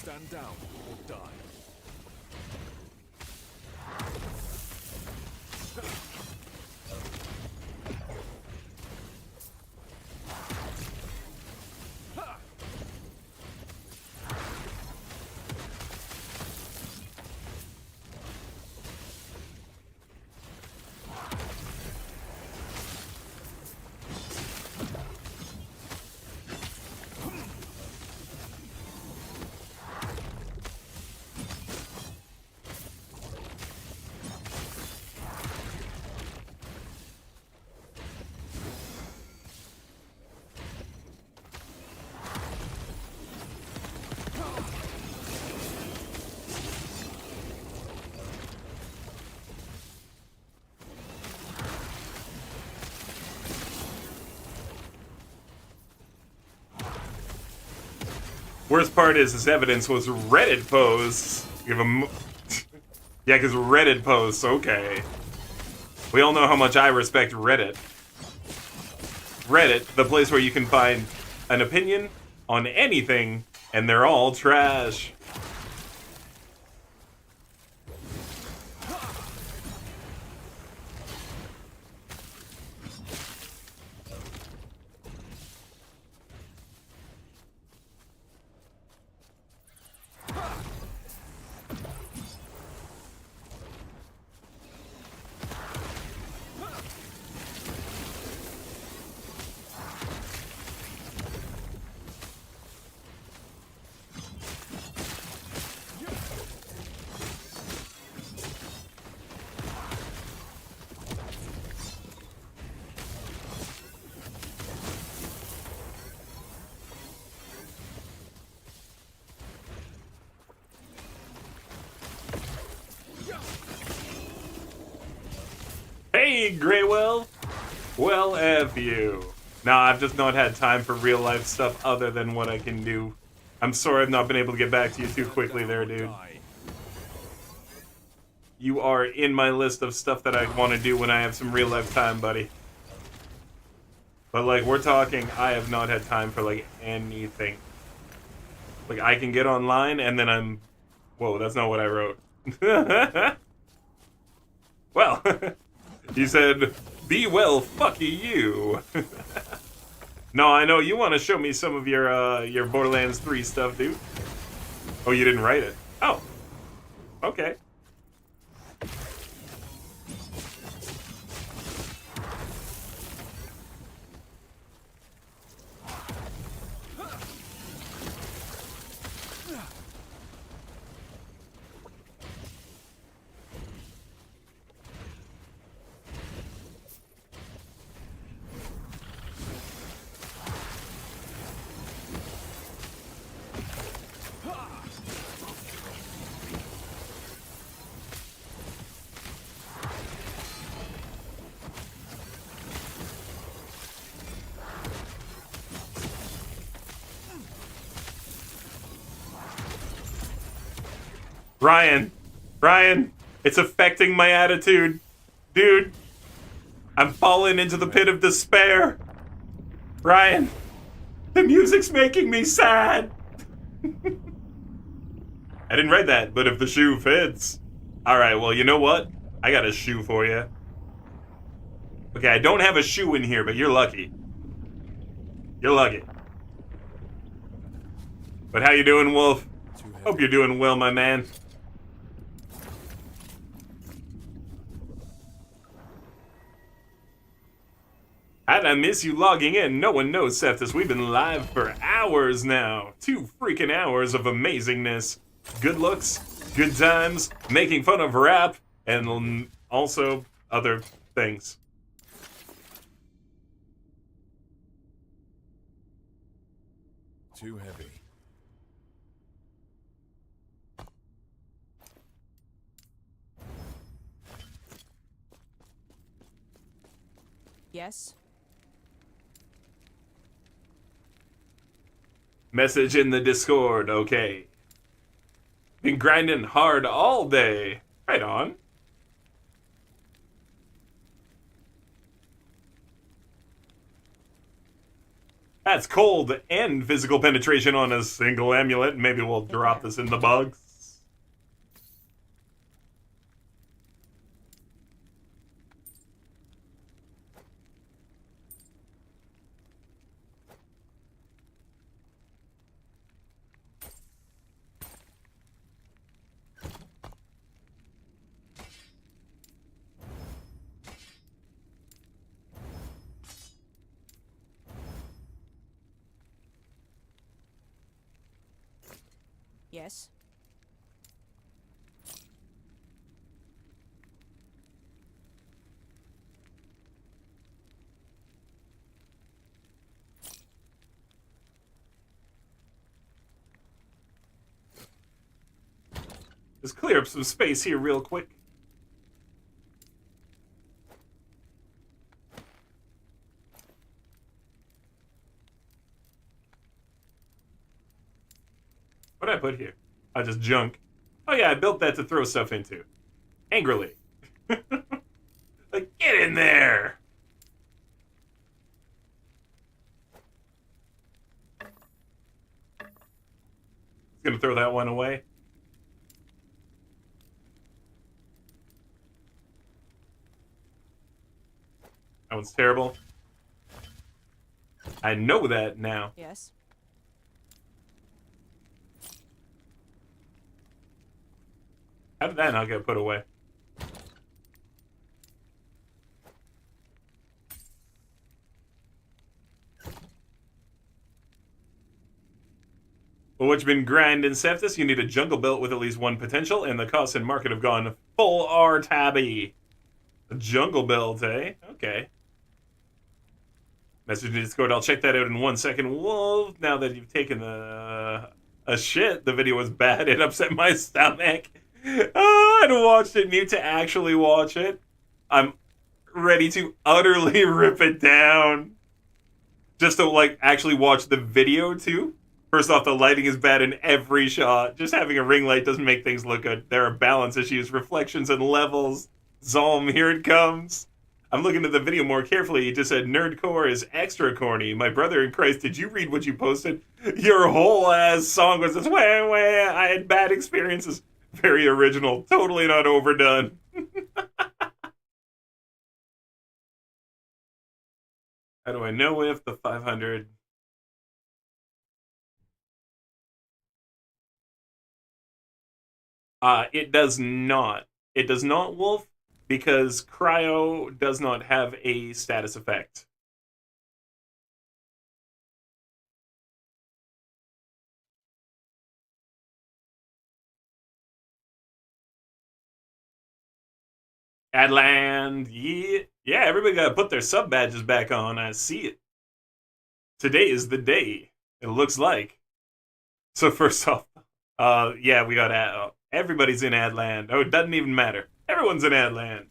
Stand down or die. Worst part is his evidence was Reddit posts. Give him... Yeah, because Reddit posts, okay. We all know how much I respect Reddit. Reddit, the place where you can find an opinion on anything, and they're all trash. Hey, Greywell. Well, F you. Nah, I've just not had time for real life stuff other than what I can do. I'm sorry I've not been able to get back to you too quickly there, dude. You are in my list of stuff that I want to do when I have some real life time, buddy. But like, we're talking, I have not had time for like anything. Like, I can get online and then I'm... Whoa, that's not what I wrote. Well, you said, be well, fuck you. No, I know you want to show me some of your Borderlands 3 stuff, dude. Oh, you didn't write it. Oh, okay. Ryan, it's affecting my attitude. Dude, I'm falling into the pit of despair. Ryan, the music's making me sad. I didn't write that, but if the shoe fits. Alright, well, you know what? I got a shoe for you. Okay, I don't have a shoe in here, but you're lucky. You're lucky. But how you doing, Wolf? Hope you're doing well, my man. How'd I miss you logging in? No one knows, Septus. We've been live for hours now. 2 freaking hours of amazingness. Good looks, good times, making fun of rap, and also other things. Too heavy. Yes? Message in the Discord, okay. Been grinding hard all day. Right on. That's cold and physical penetration on a single amulet. Maybe we'll drop this in the bugs. Yes? Just clear up some space here real quick. What did I put here? Oh, just junk. Oh yeah, I built that to throw stuff into. Angrily. Like, get in there! Gonna throw that one away. That one's terrible. I know that now. Yes? How did that not get put away? Well, what you been grinding, Septus? You need a jungle belt with at least 1 potential, and the cost and market have gone full R-tabby. A jungle belt, eh? Okay. Message in Discord. I'll check that out in 1 second. Wolf, now that you've taken a shit, the video was bad. It upset my stomach. Oh, I'd watched it. Need to actually watch it. I'm ready to utterly rip it down. Just to, like, actually watch the video, too. First off, the lighting is bad in every shot. Just having a ring light doesn't make things look good. There are balance issues, reflections, and levels. Zolm, here it comes. I'm looking at the video more carefully. You just said nerdcore is extra corny. My brother in Christ, did you read what you posted? Your whole ass song was this, wah, wah. I had bad experiences. Very original. Totally not overdone. How do I know if the 500... it does not. It does not, Wolf, because Cryo does not have a status effect. Adland, yeah, everybody gotta put their sub badges back on. I see it. Today is the day. It looks like. So first off, yeah, we got everybody's in Adland. Oh, it doesn't even matter. Everyone's in Adland.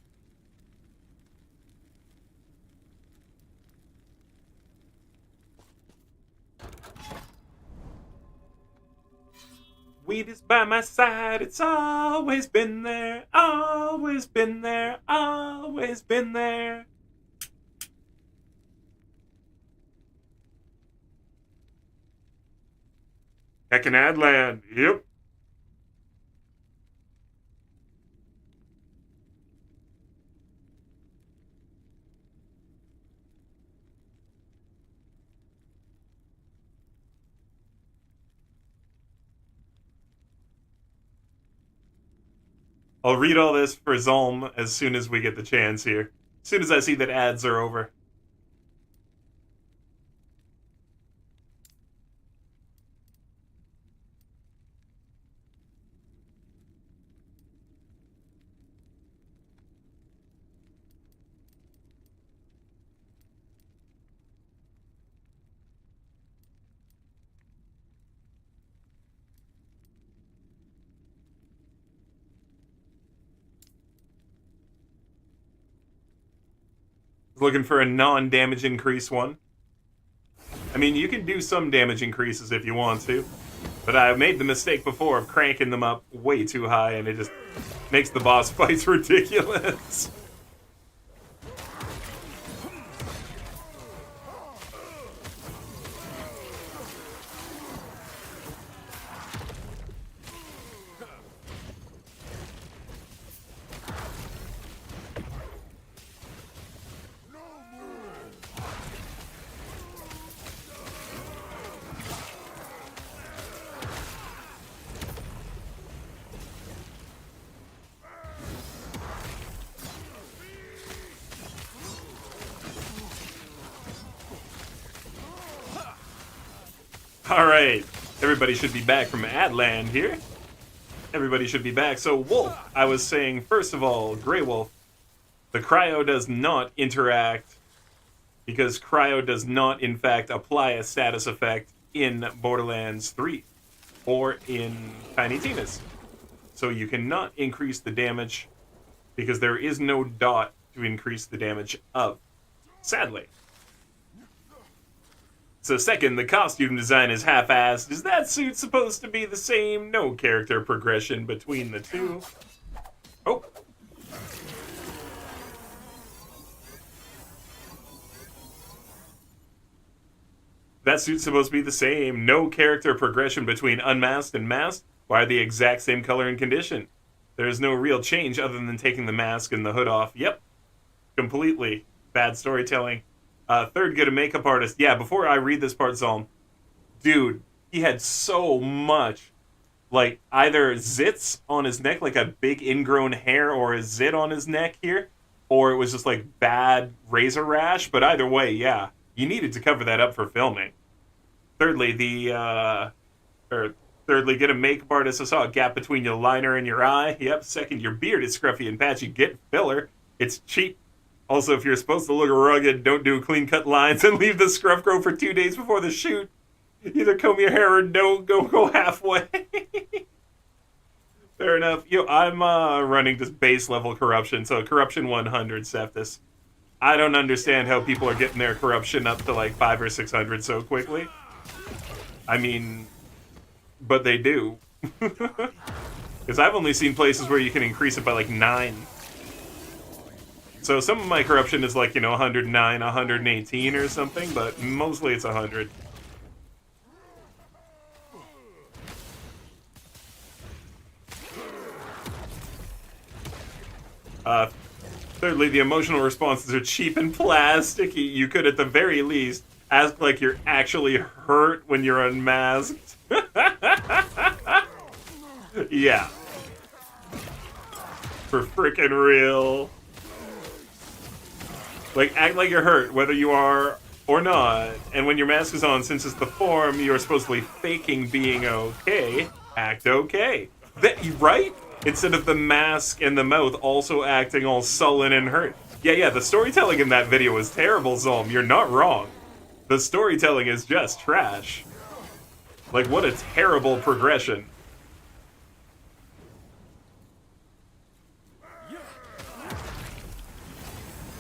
Weed is by my side, it's always been there, always been there, always been there. Heck in Adland, yep. I'll read all this for Zolm as soon as we get the chance here. As soon as I see that ads are over. Looking for a non-damage increase one. I mean, you can do some damage increases if you want to, but I made the mistake before of cranking them up way too high, and it just makes the boss fights ridiculous. Alright, everybody should be back from Adland here. Everybody should be back. So, Wolf, I was saying, first of all, Grey Wolf, the Cryo does not interact because Cryo does not, in fact, apply a status effect in Borderlands 3 or in Tiny Tina's. So you cannot increase the damage because there is no dot to increase the damage of, sadly. So second, the costume design is half-assed. Is that suit supposed to be the same? No character progression between the two. Oh. That suit's supposed to be the same. No character progression between unmasked and masked. Why are the exact same color and condition? There is no real change other than taking the mask and the hood off. Yep. Completely. Bad storytelling. Third, get a makeup artist. Yeah, before I read this part, Zolm, dude, he had so much, like, either zits on his neck, like a big ingrown hair, or a zit on his neck here, or it was just, like, bad razor rash, but either way, yeah, you needed to cover that up for filming. Thirdly, thirdly, get a makeup artist. I saw a gap between your liner and your eye. Yep, second, your beard is scruffy and patchy. Get filler. It's cheap. Also, if you're supposed to look rugged, don't do clean-cut lines and leave the scruff grow for 2 days before the shoot. Either comb your hair or don't go halfway. Fair enough. Yo, I'm running just base level corruption, so corruption 100, Septus. I don't understand how people are getting their corruption up to like 500 or 600 so quickly. I mean, but they do. Because I've only seen places where you can increase it by like 9. So some of my corruption is like, 109, 118 or something, but mostly it's 100. Thirdly, the emotional responses are cheap and plastic. You could, at the very least, ask like you're actually hurt when you're unmasked. Yeah. For frickin' real. Like, act like you're hurt, whether you are or not. And when your mask is on, since it's the form, you're supposedly faking being okay. Act okay. Right? Instead of the mask and the mouth also acting all sullen and hurt. Yeah, the storytelling in that video is terrible, Zolm. You're not wrong. The storytelling is just trash. Like, what a terrible progression.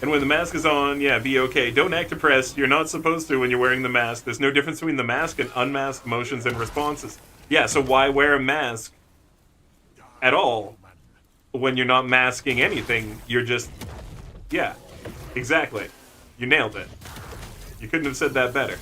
And when the mask is on, yeah, be okay. Don't act depressed. You're not supposed to when you're wearing the mask. There's no difference between the mask and unmasked motions and responses. Yeah, so why wear a mask at all when you're not masking anything? You're just... Yeah, exactly. You nailed it. You couldn't have said that better.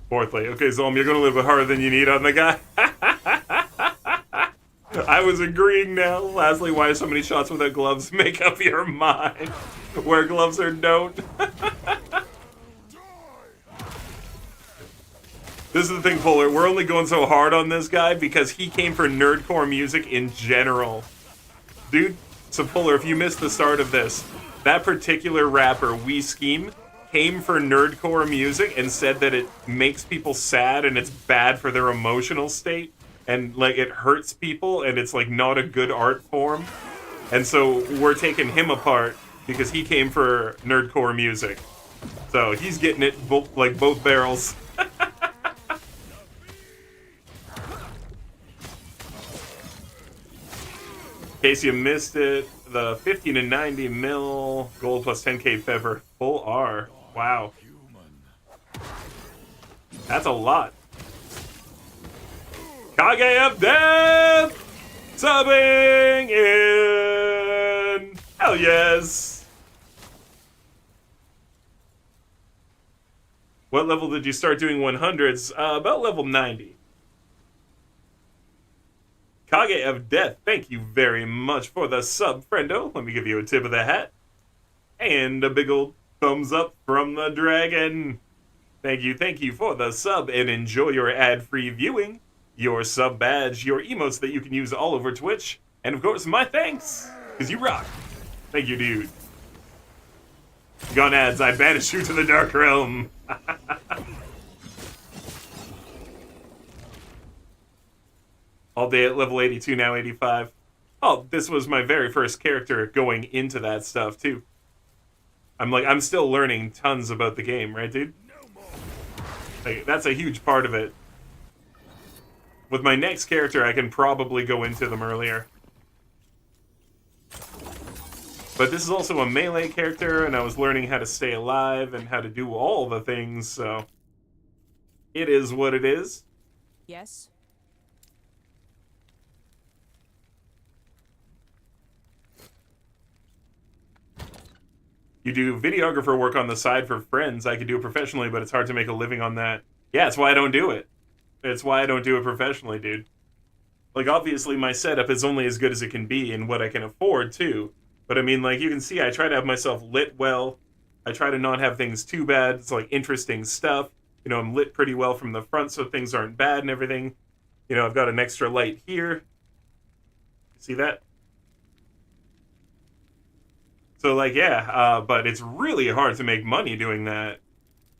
Fourthly, okay, Zolm, you're gonna live with harder than you need on the guy. I was agreeing now. Lastly, why so many shots without gloves? Make up your mind. Wear gloves or don't. This is the thing, Polar. We're only going so hard on this guy because he came for nerdcore music in general. Dude, so Polar, if you missed the start of this, that particular rapper, We Scheme, came for nerdcore music and said that it makes people sad and it's bad for their emotional state and like it hurts people and it's like not a good art form. And so we're taking him apart because he came for nerdcore music. So he's getting it both barrels. In case you missed it, the 50 to 90 mil gold plus 10k fever full R. Wow. That's a lot. Kage of Death! Subbing in! Hell yes! What level did you start doing 100s? About level 90. Kage of Death, thank you very much for the sub, friendo. Let me give you a tip of the hat. And a big old thumbs up from the dragon. Thank you for the sub, and enjoy your ad-free viewing, your sub badge, your emotes that you can use all over Twitch, and of course, my thanks, because you rock. Thank you, dude. Gone ads, I banish you to the Dark Realm. All day at level 82, now 85. Oh, this was my very first character going into that stuff, too. I'm still learning tons about the game, right, dude? Like, that's a huge part of it. With my next character, I can probably go into them earlier. But this is also a melee character, and I was learning how to stay alive and how to do all the things, so... It is what it is. Yes? You do videographer work on the side for friends. I could do it professionally, but it's hard to make a living on that. Yeah, it's why I don't do it. It's why I don't do it professionally, dude. Like, obviously, my setup is only as good as it can be and what I can afford, too. But, I mean, like, you can see I try to have myself lit well. I try to not have things too bad. It's, like, interesting stuff. You know, I'm lit pretty well from the front so things aren't bad and everything. You know, I've got an extra light here. See that? So, like, yeah, but it's really hard to make money doing that.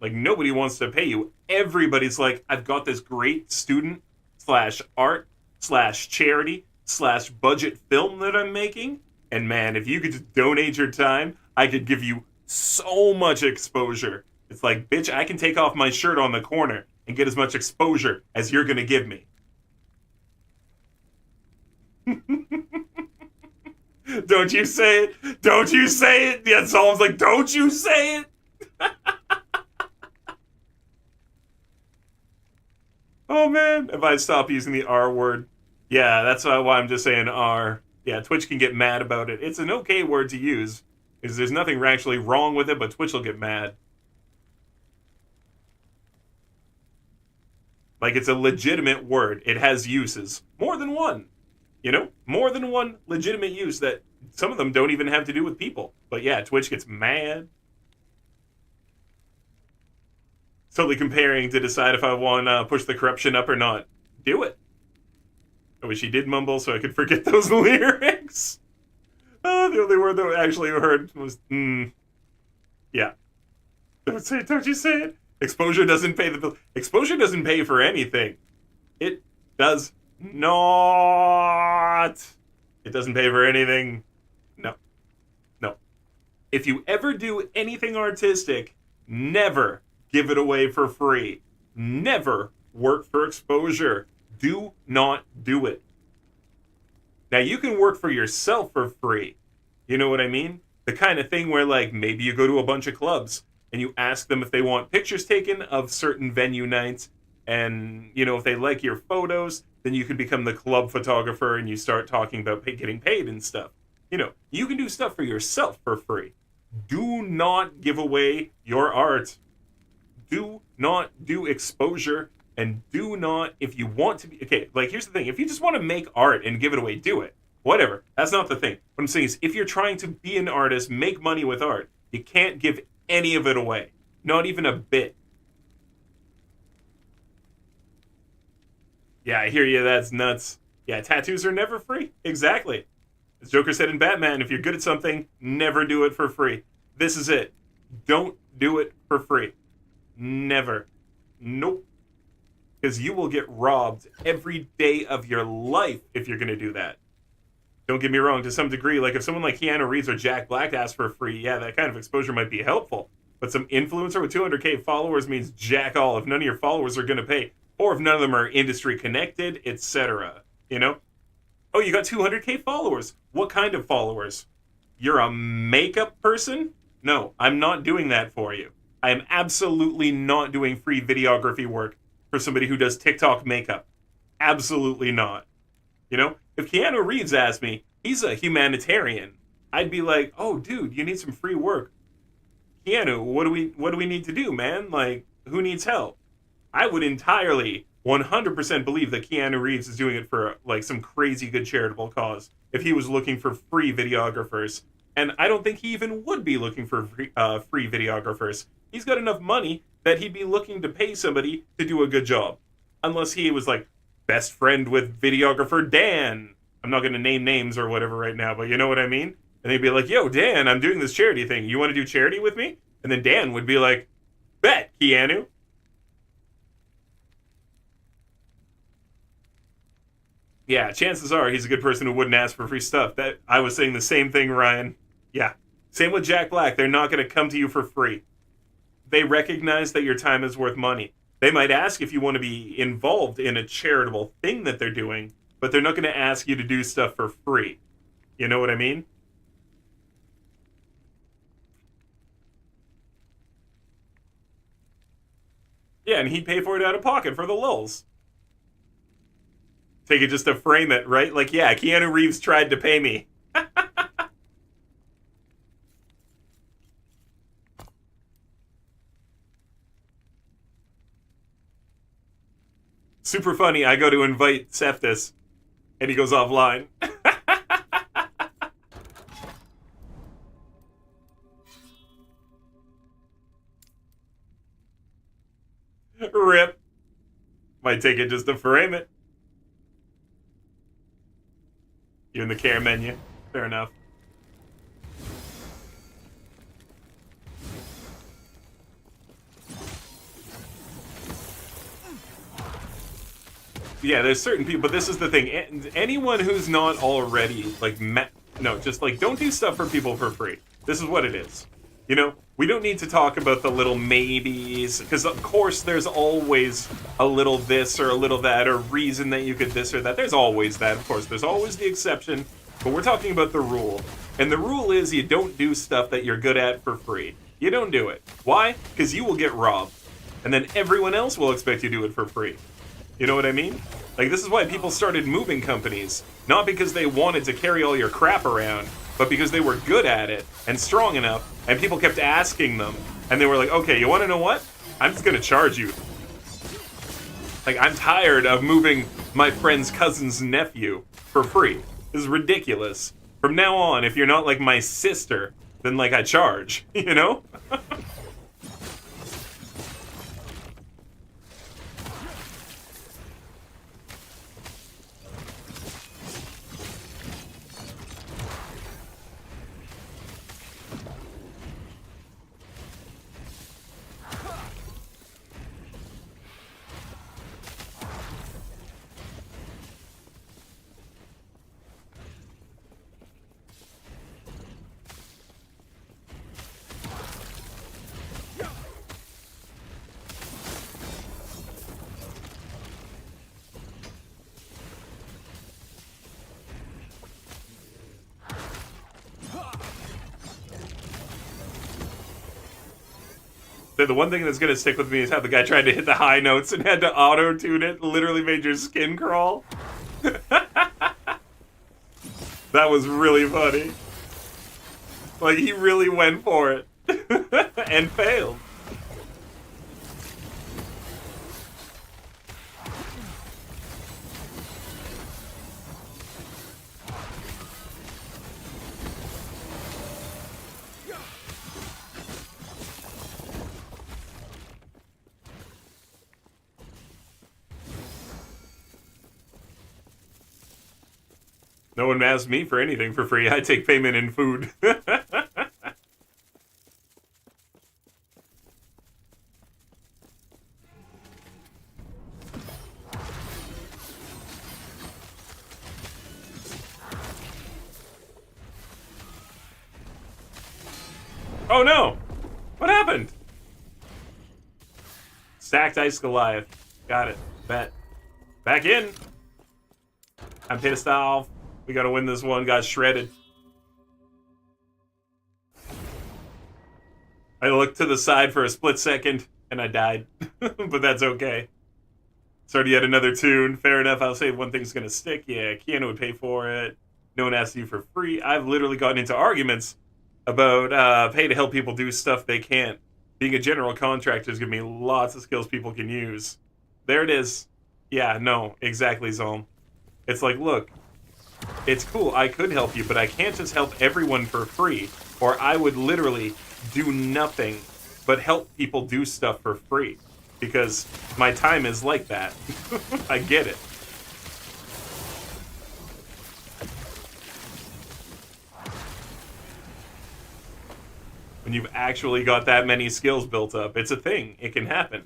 Like, nobody wants to pay you. Everybody's like, I've got this great student slash art slash charity slash budget film that I'm making. And man, if you could just donate your time, I could give you so much exposure. It's like, bitch, I can take off my shirt on the corner and get as much exposure as you're going to give me. Don't you say it? Don't you say it? Yeah, Solom's like, don't you say it? Oh man, if I stop using the R word. Yeah, that's why I'm just saying R. Yeah, Twitch can get mad about it. It's an okay word to use, because there's nothing actually wrong with it, but Twitch will get mad. Like, it's a legitimate word. It has uses. More than one. You know? More than one legitimate use that some of them don't even have to do with people. But yeah, Twitch gets mad. Totally comparing to decide if I want to push the corruption up or not. Do it. I wish he did mumble so I could forget those lyrics. Oh, the only word that I actually heard was, Yeah. Don't you say it. Exposure doesn't pay the bill. Exposure doesn't pay for anything. It does not. It doesn't pay for anything. No. No. If you ever do anything artistic, never give it away for free. Never work for exposure. Do not do it. Now, you can work for yourself for free. You know what I mean? The kind of thing where, like, maybe you go to a bunch of clubs and you ask them if they want pictures taken of certain venue nights, and, you know, if they like your photos, then you can become the club photographer and you start talking about getting paid and stuff. You know, you can do stuff for yourself for free. Do not give away your art. Do not do exposure, and do not, if you want to be, okay, like, here's the thing. If you just want to make art and give it away, do it. Whatever. That's not the thing. What I'm saying is, if you're trying to be an artist, make money with art, you can't give any of it away. Not even a bit. Yeah, I hear you. That's nuts. Yeah, tattoos are never free. Exactly. As Joker said in Batman, if you're good at something, never do it for free. This is it. Don't do it for free. Never. Nope. Because you will get robbed every day of your life if you're going to do that. Don't get me wrong, to some degree, like if someone like Keanu Reeves or Jack Black asks for free, yeah, that kind of exposure might be helpful. But some influencer with 200k followers means jack all if none of your followers are going to pay, or if none of them are industry connected, etc. You know? Oh, you got 200k followers. What kind of followers? You're a makeup person? No, I'm not doing that for you. I am absolutely not doing free videography work for somebody who does TikTok makeup. Absolutely not. You know? If Keanu Reeves asked me, he's a humanitarian. I'd be like, oh, dude, you need some free work. Keanu, what do we need to do, man? Like, who needs help? I would entirely 100% believe that Keanu Reeves is doing it for, like, some crazy good charitable cause if he was looking for free videographers. And I don't think he even would be looking for free videographers. He's got enough money that he'd be looking to pay somebody to do a good job. Unless he was, like, best friend with videographer Dan. I'm not going to name names or whatever right now, but you know what I mean? And they'd be like, yo, Dan, I'm doing this charity thing. You want to do charity with me? And then Dan would be like, bet, Keanu. Yeah, chances are he's a good person who wouldn't ask for free stuff. That I was saying the same thing, Ryan. Yeah. Same with Jack Black. They're not going to come to you for free. They recognize that your time is worth money. They might ask if you want to be involved in a charitable thing that they're doing, but they're not going to ask you to do stuff for free. You know what I mean? Yeah, and he'd pay for it out of pocket for the lulz. Take it just to frame it, right? Like, yeah, Keanu Reeves tried to pay me. Super funny, I go to invite Cephas, and he goes offline. Rip. Might take it just to frame it. You're in the care menu. Fair enough. Yeah, there's certain people, but this is the thing. Anyone who's not already, like, no, just, like, don't do stuff for people for free. This is what it is. You know, we don't need to talk about the little maybes, because, of course, there's always a little this or a little that, or reason that you could this or that. There's always that, of course. There's always the exception, but we're talking about the rule. And the rule is you don't do stuff that you're good at for free. You don't do it. Why? Because you will get robbed. And then everyone else will expect you to do it for free. You know what I mean? Like, this is why people started moving companies. Not because they wanted to carry all your crap around, but because they were good at it and strong enough, and people kept asking them. And they were like, okay, you want to know what? I'm just going to charge you. Like, I'm tired of moving my friend's cousin's nephew for free. This is ridiculous. From now on, if you're not like my sister, then like I charge, you know? The one thing that's going to stick with me is how the guy tried to hit the high notes and had to auto-tune it. Literally made your skin crawl. That was really funny. Like, he really went for it. And failed. No one asks me for anything for free. I take payment in food. Oh no! What happened? Stacked Ice Goliath. Got it. Bet. Back in. I'm pissed off. We gotta win this one. Got shredded. I looked to the side for a split second, and I died. But that's okay. Started yet another tune. Fair enough. I'll say one thing's gonna stick. Yeah, Keanu would pay for it. No one asks you for free. I've literally gotten into arguments about pay to help people do stuff they can't. Being a general contractor is giving me lots of skills people can use. There it is. Yeah, no, exactly, Zolm. It's like, look, it's cool, I could help you, but I can't just help everyone for free, or I would literally do nothing but help people do stuff for free. Because my time is like that. I get it. When you've actually got that many skills built up, it's a thing. It can happen.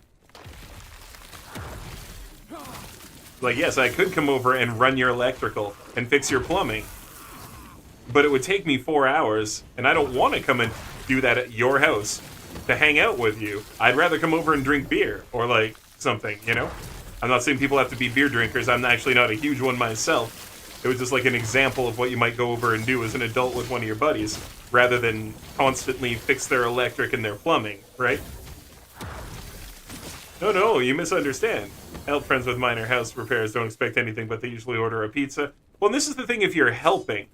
Like, yes, I could come over and run your electrical and fix your plumbing, but it would take me 4 hours, and I don't want to come and do that at your house to hang out with you. I'd rather come over and drink beer or, like, something, you know? I'm not saying people have to be beer drinkers. I'm actually not a huge one myself. It was just like an example of what you might go over and do as an adult with one of your buddies, rather than constantly fix their electric and their plumbing, right? No, you misunderstand. Help friends with minor house repairs don't expect anything, but they usually order a pizza. Well, and this is the thing, if you're helping,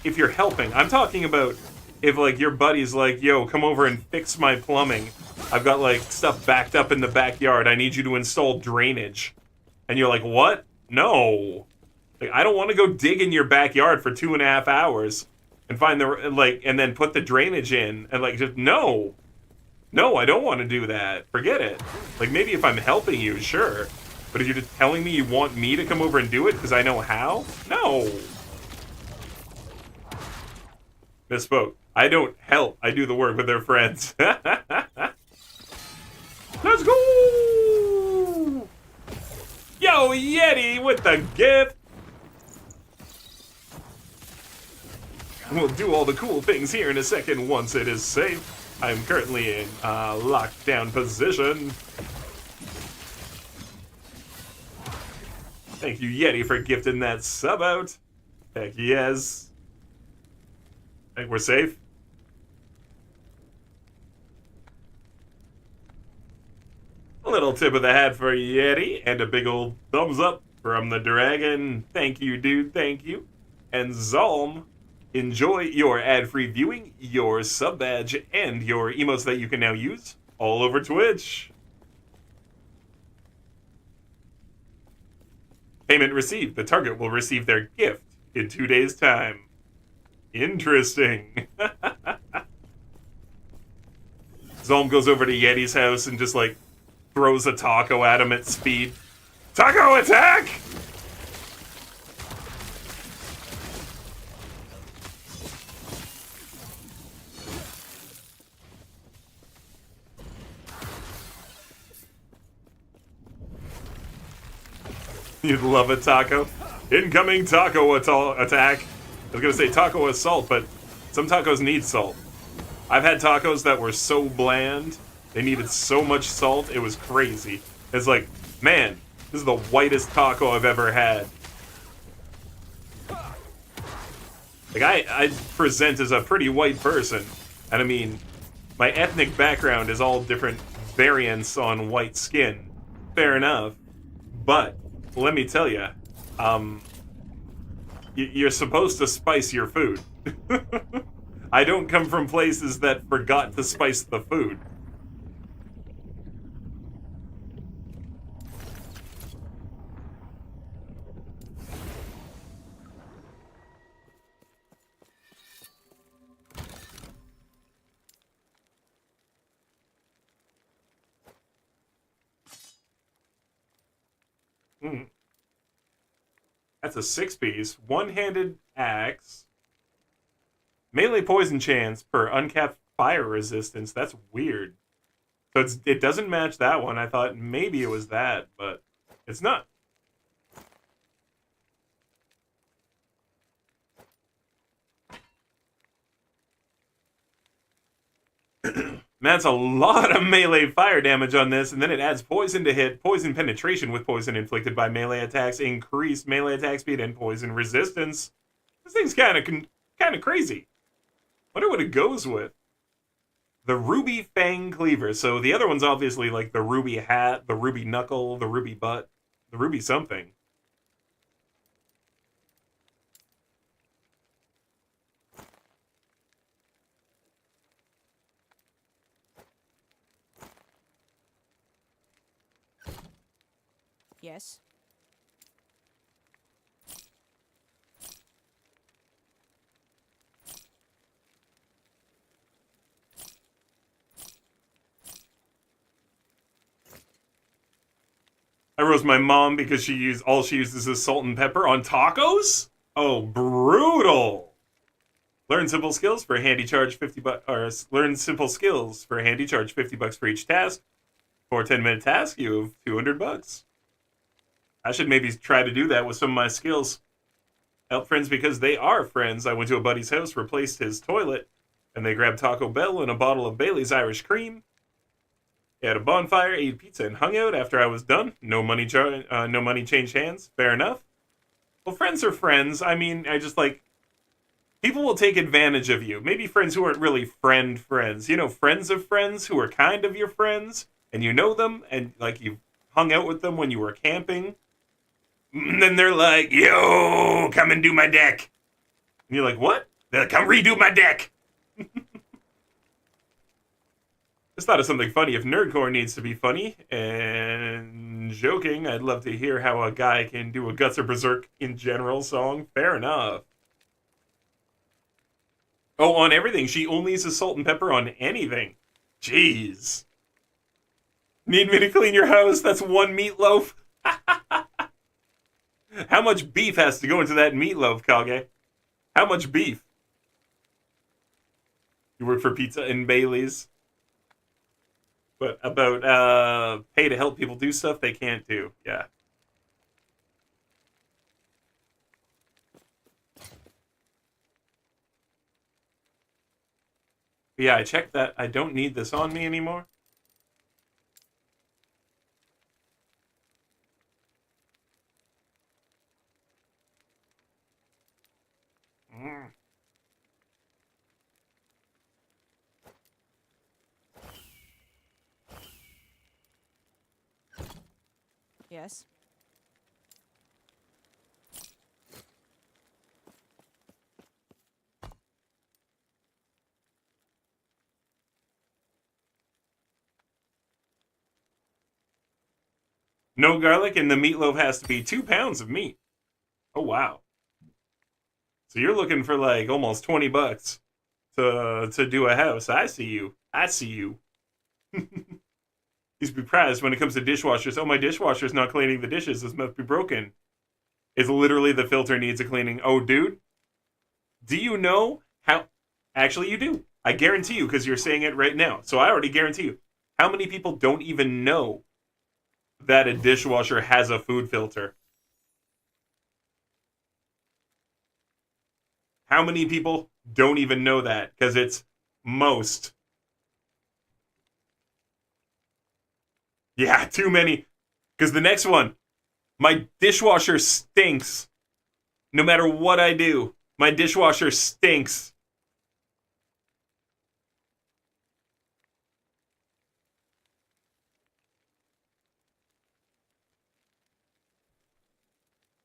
I'm talking about if, like, your buddy's like, yo, come over and fix my plumbing. I've got, like, stuff backed up in the backyard. I need you to install drainage. And you're like, what? No. Like, I don't want to go dig in your backyard for 2.5 hours and find the, like, and then put the drainage in. And, like, just, no. No, I don't want to do that. Forget it. Like, maybe if I'm helping you, sure. But if you're just telling me you want me to come over and do it because I know how? No. Misspoke. I don't help. I do the work with their friends. Let's go! Yo! Oh, Yeti with the gift. We'll do all the cool things here in a second once it is safe. I'm currently in lockdown position. Thank you, Yeti, for gifting that sub out. Heck yes. Think we're safe? A little tip of the hat for Yeti, and a big old thumbs up from the dragon. Thank you, dude, thank you. And Zalm, enjoy your ad-free viewing, your sub badge, and your emotes that you can now use all over Twitch. Payment received. The target will receive their gift in 2 days' time. Interesting. Zalm goes over to Yeti's house and just, like, throws a taco at him at speed. Taco attack! You'd love a taco. Incoming taco attack. I was gonna say taco assault, but some tacos need salt. I've had tacos that were so bland, they needed so much salt, it was crazy. It's like, man, this is the whitest taco I've ever had. Like, I present as a pretty white person, and I mean, my ethnic background is all different variants on white skin. Fair enough. But let me tell you, you're supposed to spice your food. I don't come from places that forgot to spice the food. That's a 6-piece. One-handed axe. Melee poison chance per uncapped fire resistance. That's weird. So it doesn't match that one. I thought maybe it was that, but it's not. That's a lot of melee fire damage on this, and then it adds poison to hit, poison penetration with poison inflicted by melee attacks, increased melee attack speed, and poison resistance. This thing's kind of crazy. Wonder what it goes with. The Ruby Fang Cleaver. So the other one's obviously like the Ruby Hat, the Ruby Knuckle, the Ruby Butt, the Ruby something. Yes. I roast my mom because she uses is salt and pepper on tacos? Oh, brutal. Learn simple skills for a handy charge 50 bucks, or learn simple skills for a handy charge 50 bucks for each task. For a 10-minute task, you have 200 bucks. I should maybe try to do that with some of my skills. Help friends because they are friends. I went to a buddy's house, replaced his toilet, and they grabbed Taco Bell and a bottle of Bailey's Irish Cream. They had a bonfire, ate pizza, and hung out after I was done. No money changed hands. Fair enough. Well, friends are friends. I mean, I just like... People will take advantage of you. Maybe friends who aren't really friends. You know, friends of friends who are kind of your friends, and you know them, and like you hung out with them when you were camping. And then they're like, yo, come and do my deck. And you're like, what? They're like, come redo my deck. Just thought of something funny. If Nerdcore needs to be funny and joking, I'd love to hear how a guy can do a Guts or Berserk in general song. Fair enough. Oh, on everything. She only uses salt and pepper on anything. Jeez. Need me to clean your house? That's one meatloaf. How much beef has to go into that meatloaf, Kage? How much beef? You work for Pizza and Bailey's. But about pay to help people do stuff they can't do. Yeah. But yeah, I checked that. I don't need this on me anymore. Yes. No garlic, and the meatloaf has to be 2 pounds of meat. Oh, wow. So you're looking for like almost $20 to do a house. I see you. I see you. He's surprised when it comes to dishwashers. Oh, my dishwasher's not cleaning the dishes. This must be broken. It's literally the filter needs a cleaning. Oh, dude. Do you know how... Actually, you do. I guarantee you, because you're saying it right now. So I already guarantee you. How many people don't even know that a dishwasher has a food filter? How many people don't even know that? Because it's most. Yeah, too many. Because the next one, my dishwasher stinks. No matter what I do, my dishwasher stinks.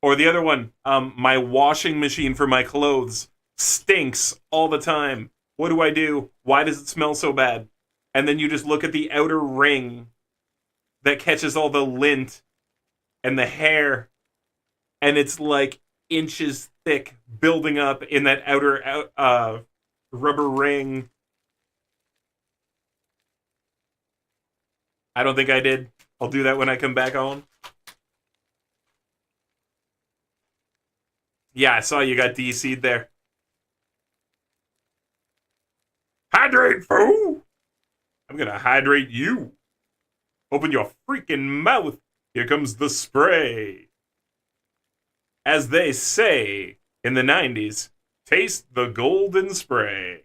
Or the other one, my washing machine for my clothes stinks all the time. What do I do? Why does it smell so bad? And then you just look at the outer ring that catches all the lint and the hair, and it's like inches thick building up in that outer rubber ring. I don't think I did. I'll do that when I come back home. Yeah, I saw you got DC'd there. Hydrate, fool! I'm gonna hydrate you. Open your freaking mouth. Here comes the spray. As they say in the 90s, taste the golden spray.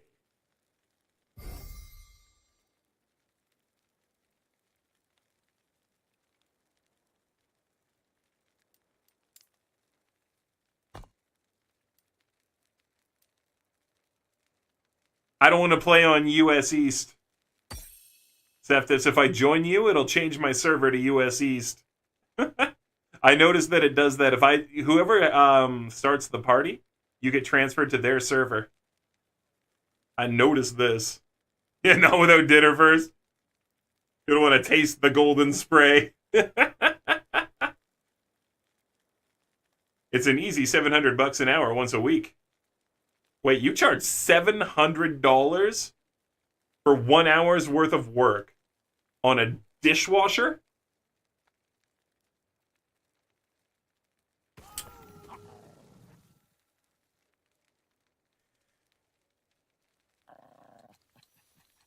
I don't want to play on US East. Except if I join you, it'll change my server to US East. I noticed that it does that. If whoever starts the party, you get transferred to their server. I noticed this. Yeah, not without dinner first. You don't want to taste the golden spray. It's an easy $700 an hour once a week. Wait, you charge $700 for 1 hour's worth of work on a dishwasher?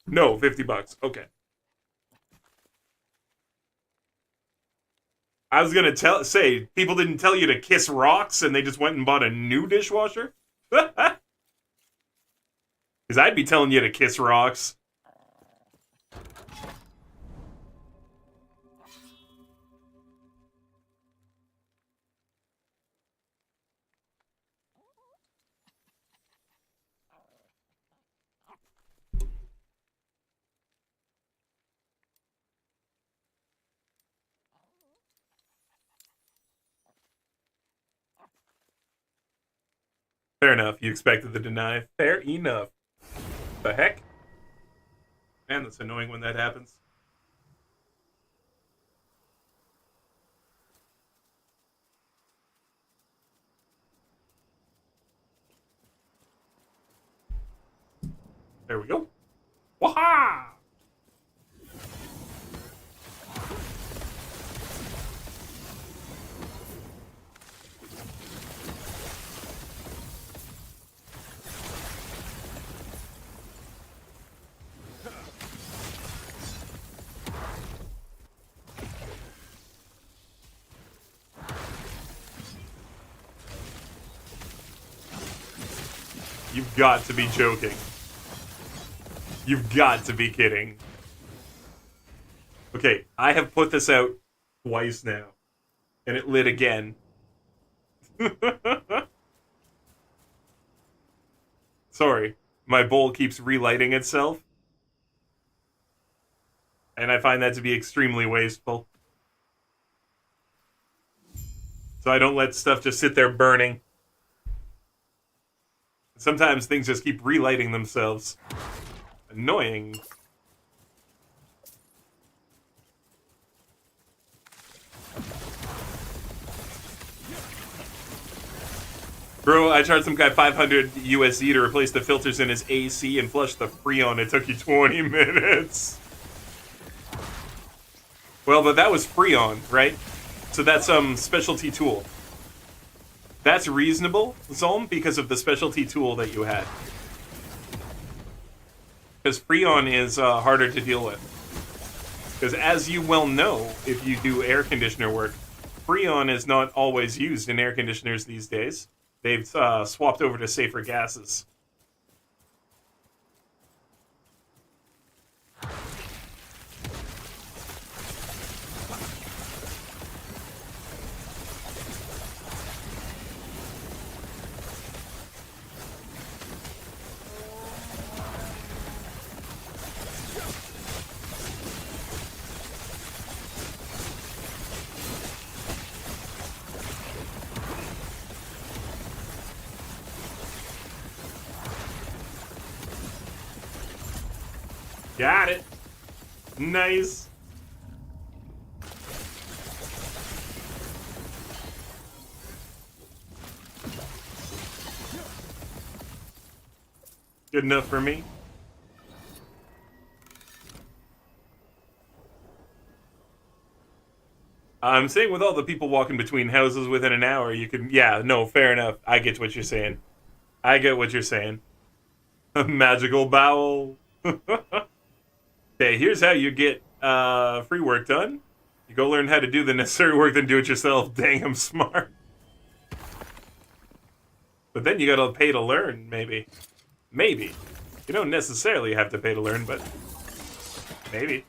No, $50. Okay. I was gonna say people didn't tell you to kiss rocks and they just went and bought a new dishwasher? Because I'd be telling you to kiss rocks. Fair enough. You expected the deny. Fair enough. The heck? Man, that's annoying when that happens. There we go. Waha! You've got to be joking. You've got to be kidding. Okay, I have put this out twice now. And it lit again. Sorry, my bowl keeps relighting itself. And I find that to be extremely wasteful. So I don't let stuff just sit there burning. Sometimes things just keep relighting themselves. Annoying. Bro, I charged some guy 500 USD to replace the filters in his AC and flush the Freon. It took you 20 minutes. Well, but that was Freon, right? So that's some specialty tool. That's reasonable, Zolm, because of the specialty tool that you had. Because Freon is harder to deal with. Because as you well know, if you do air conditioner work, Freon is not always used in air conditioners these days. They've swapped over to safer gases. Got it. Nice. Good enough for me. I'm saying with all the people walking between houses within an hour, you can... Yeah, no, fair enough. I get what you're saying. I get what you're saying. A magical bowel. Okay, here's how you get free work done. You go learn how to do the necessary work, then do it yourself. Dang, I'm smart. But then you gotta pay to learn, maybe. Maybe. You don't necessarily have to pay to learn, but maybe.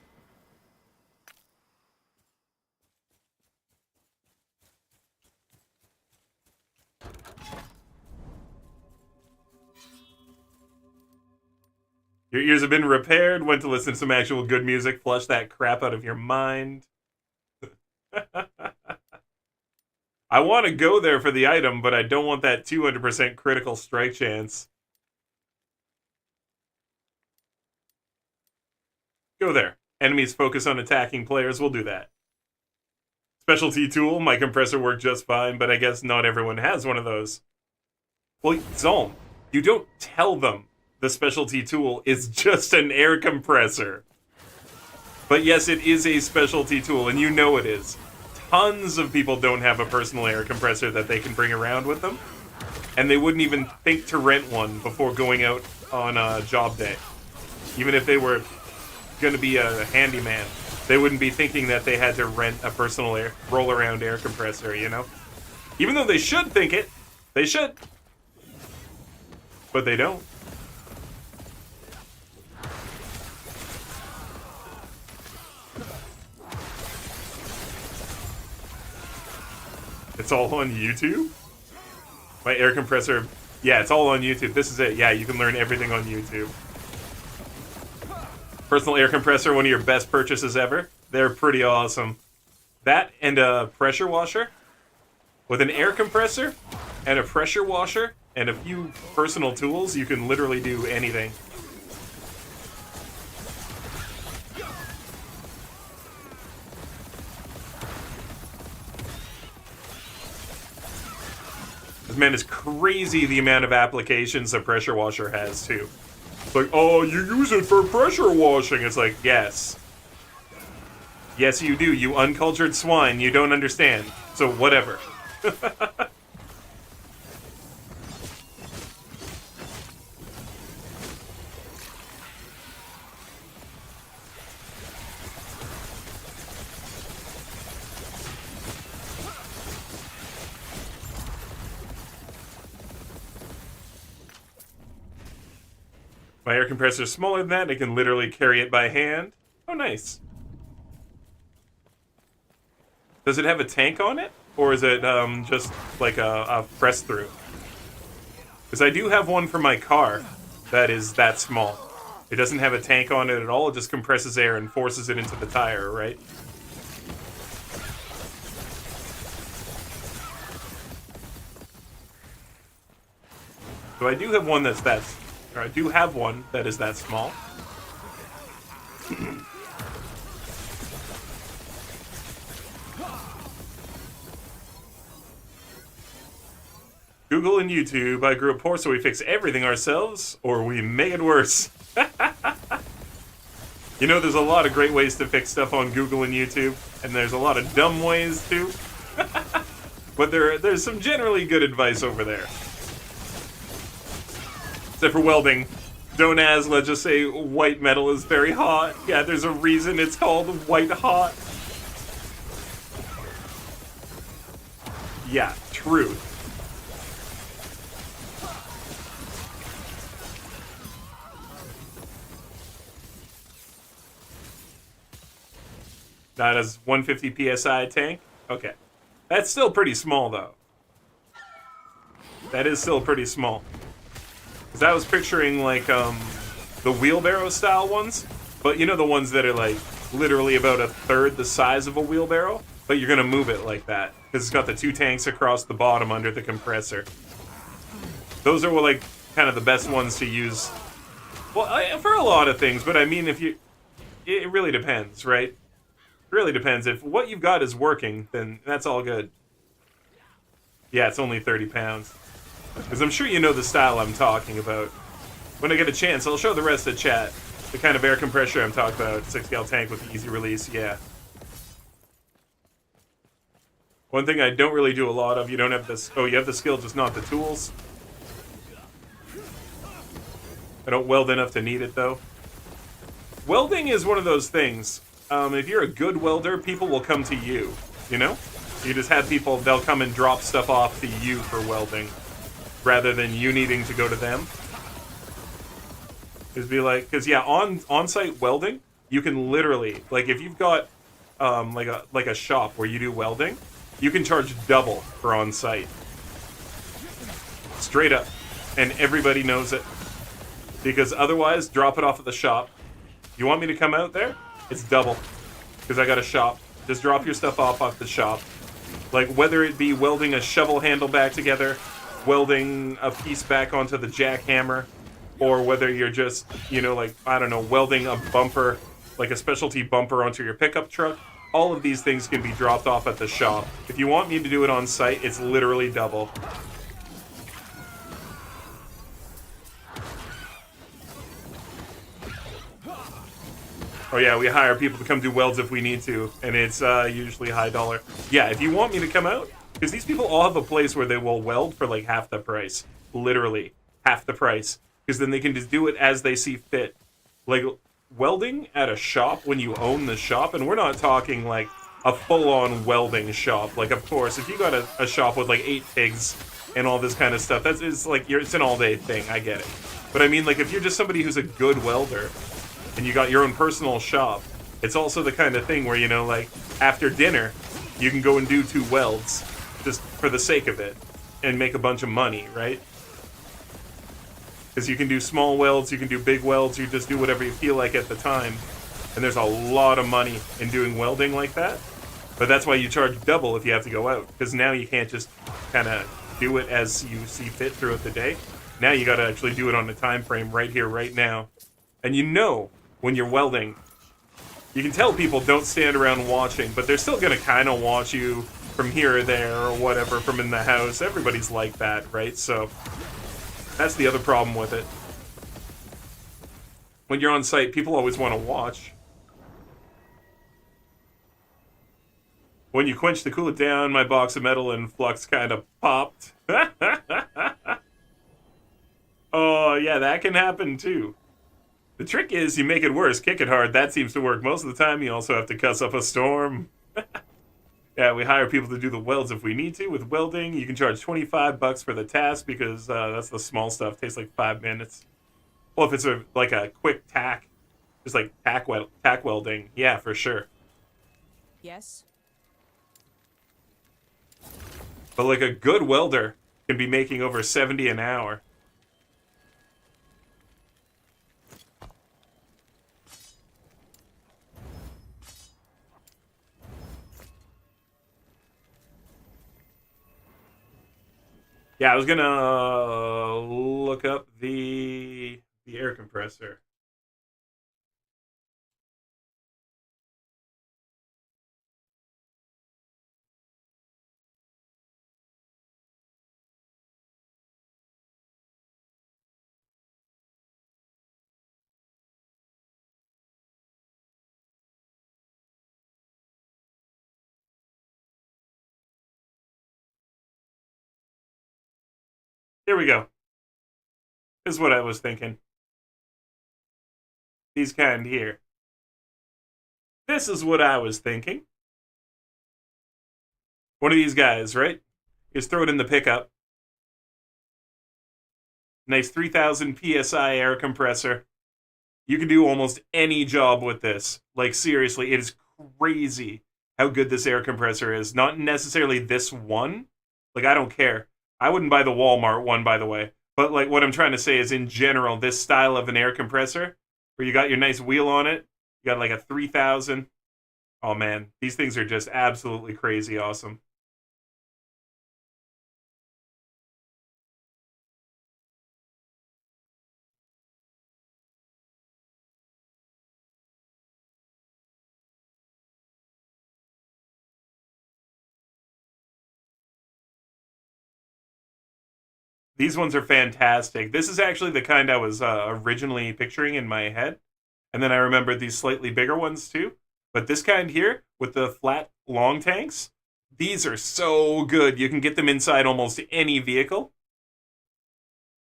Your ears have been repaired, went to listen to some actual good music, flush that crap out of your mind. I want to go there for the item, but I don't want that 200% critical strike chance. Go there. Enemies focus on attacking players, we'll do that. Specialty tool, my compressor worked just fine, but I guess not everyone has one of those. Well, Zolm, you don't tell them the specialty tool is just an air compressor. But yes, it is a specialty tool, and you know it is. Tons of people don't have a personal air compressor that they can bring around with them, and they wouldn't even think to rent one before going out on a job day. Even if they were going to be a handyman, they wouldn't be thinking that they had to rent a personal air roll-around air compressor, you know? Even though they should think it. They should. But they don't. It's all on YouTube? My air compressor... Yeah, it's all on YouTube. This is it. Yeah, you can learn everything on YouTube. Personal air compressor, one of your best purchases ever. They're pretty awesome. That and a pressure washer. With an air compressor and a pressure washer and a few personal tools, you can literally do anything. Man, it's crazy the amount of applications a pressure washer has, too. It's like, oh, you use it for pressure washing. It's like, yes. Yes, you do, you uncultured swine. You don't understand. So, whatever. My air compressor is smaller than that. I can literally carry it by hand. Oh, nice. Does it have a tank on it? Or is it just like a press-through? Because I do have one for my car that is that small. It doesn't have a tank on it at all. It just compresses air and forces it into the tire, right? So I do have one that's that... Or I do have one that is that small. Google and YouTube, I grew up poor, so we fix everything ourselves, or we make it worse. You know, there's a lot of great ways to fix stuff on Google and YouTube, and there's a lot of dumb ways too. But there's some generally good advice over there. Except for welding. Don't ask, let's just say white metal is very hot. Yeah, there's a reason it's called white hot. Yeah, truth. That is 150 PSI tank? Okay. That's still pretty small, though. That is still pretty small. Because I was picturing, like, the wheelbarrow-style ones. But you know the ones that are, like, literally about a third the size of a wheelbarrow? But you're going to move it like that. Because it's got the two tanks across the bottom under the compressor. Those are, like, kind of the best ones to use. Well, for a lot of things. But, I mean, if you... It really depends, right? It really depends. If what you've got is working, then that's all good. Yeah, it's only 30 pounds. Because I'm sure you know the style I'm talking about. When I get a chance, I'll show the rest of the chat. The kind of air compressor I'm talking about. 6-gal tank with the easy release, yeah. One thing I don't really do a lot of, you don't have this... Oh, you have the skill, just not the tools. I don't weld enough to need it, though. Welding is one of those things. If you're a good welder, people will come to you, you know? You just have people, they'll come and drop stuff off to you for welding, rather than you needing to go to them. Just be like, because yeah, on-site welding, you can literally, like if you've got like a shop where you do welding, you can charge double for on-site. Straight up. And everybody knows it. Because otherwise, drop it off at the shop. You want me to come out there? It's double. Because I got a shop. Just drop your stuff off the shop. Like, whether it be welding a shovel handle back together, welding a piece back onto the jackhammer, or whether you're just, you know, like, I don't know, welding a bumper, like a specialty bumper onto your pickup truck, all of these things can be dropped off at the shop. If you want me to do it on site, it's literally double. Oh yeah, we hire people to come do welds if we need to, and it's usually high dollar. Yeah, if you want me to come out, because these people all have a place where they will weld for like half the price. Literally, half the price. Because then they can just do it as they see fit. Like, welding at a shop when you own the shop, and we're not talking like a full-on welding shop. Like, of course, if you got a shop with like 8 pigs and all this kind of stuff, it's like, it's an all-day thing, I get it. But I mean, like, if you're just somebody who's a good welder, and you got your own personal shop, it's also the kind of thing where, you know, like, after dinner, you can go and do 2 welds, just for the sake of it, and make a bunch of money, right? Because you can do small welds, you can do big welds, you just do whatever you feel like at the time. And there's a lot of money in doing welding like that. But that's why you charge double if you have to go out. Because now you can't just kind of do it as you see fit throughout the day. Now you got to actually do it on a time frame right here, right now. And you know, when you're welding, you can tell people don't stand around watching, but they're still going to kind of watch you from here or there or whatever from in the house. Everybody's like that, right? So that's the other problem with it. When you're on site, people always want to watch. When you quench to cool it down, my box of metal and flux kind of popped. Oh, yeah, that can happen too. The trick is you make it worse, kick it hard. That seems to work most of the time. You also have to cuss up a storm. Yeah, we hire people to do the welds if we need to. With welding, you can charge $25 for the task because that's the small stuff. Takes like 5 minutes. Well, if it's like a quick tack, just like tack welding, yeah, for sure. Yes. But like a good welder can be making over 70 an hour. Yeah, I was gonna look up the air compressor. Here we go. This is what I was thinking. These kind here. This is what I was thinking. One of these guys, right? Just throw it in the pickup. Nice 3000 PSI air compressor. You can do almost any job with this. Like, seriously, it is crazy how good this air compressor is. Not necessarily this one. Like, I don't care. I wouldn't buy the Walmart one, by the way. But, like, what I'm trying to say is, in general, this style of an air compressor, where you got your nice wheel on it, you got, like, a 3000. Oh, man. These things are just absolutely crazy awesome. These ones are fantastic. This is actually the kind I was originally picturing in my head. And then I remembered these slightly bigger ones too. But this kind here, with the flat long tanks, these are so good. You can get them inside almost any vehicle.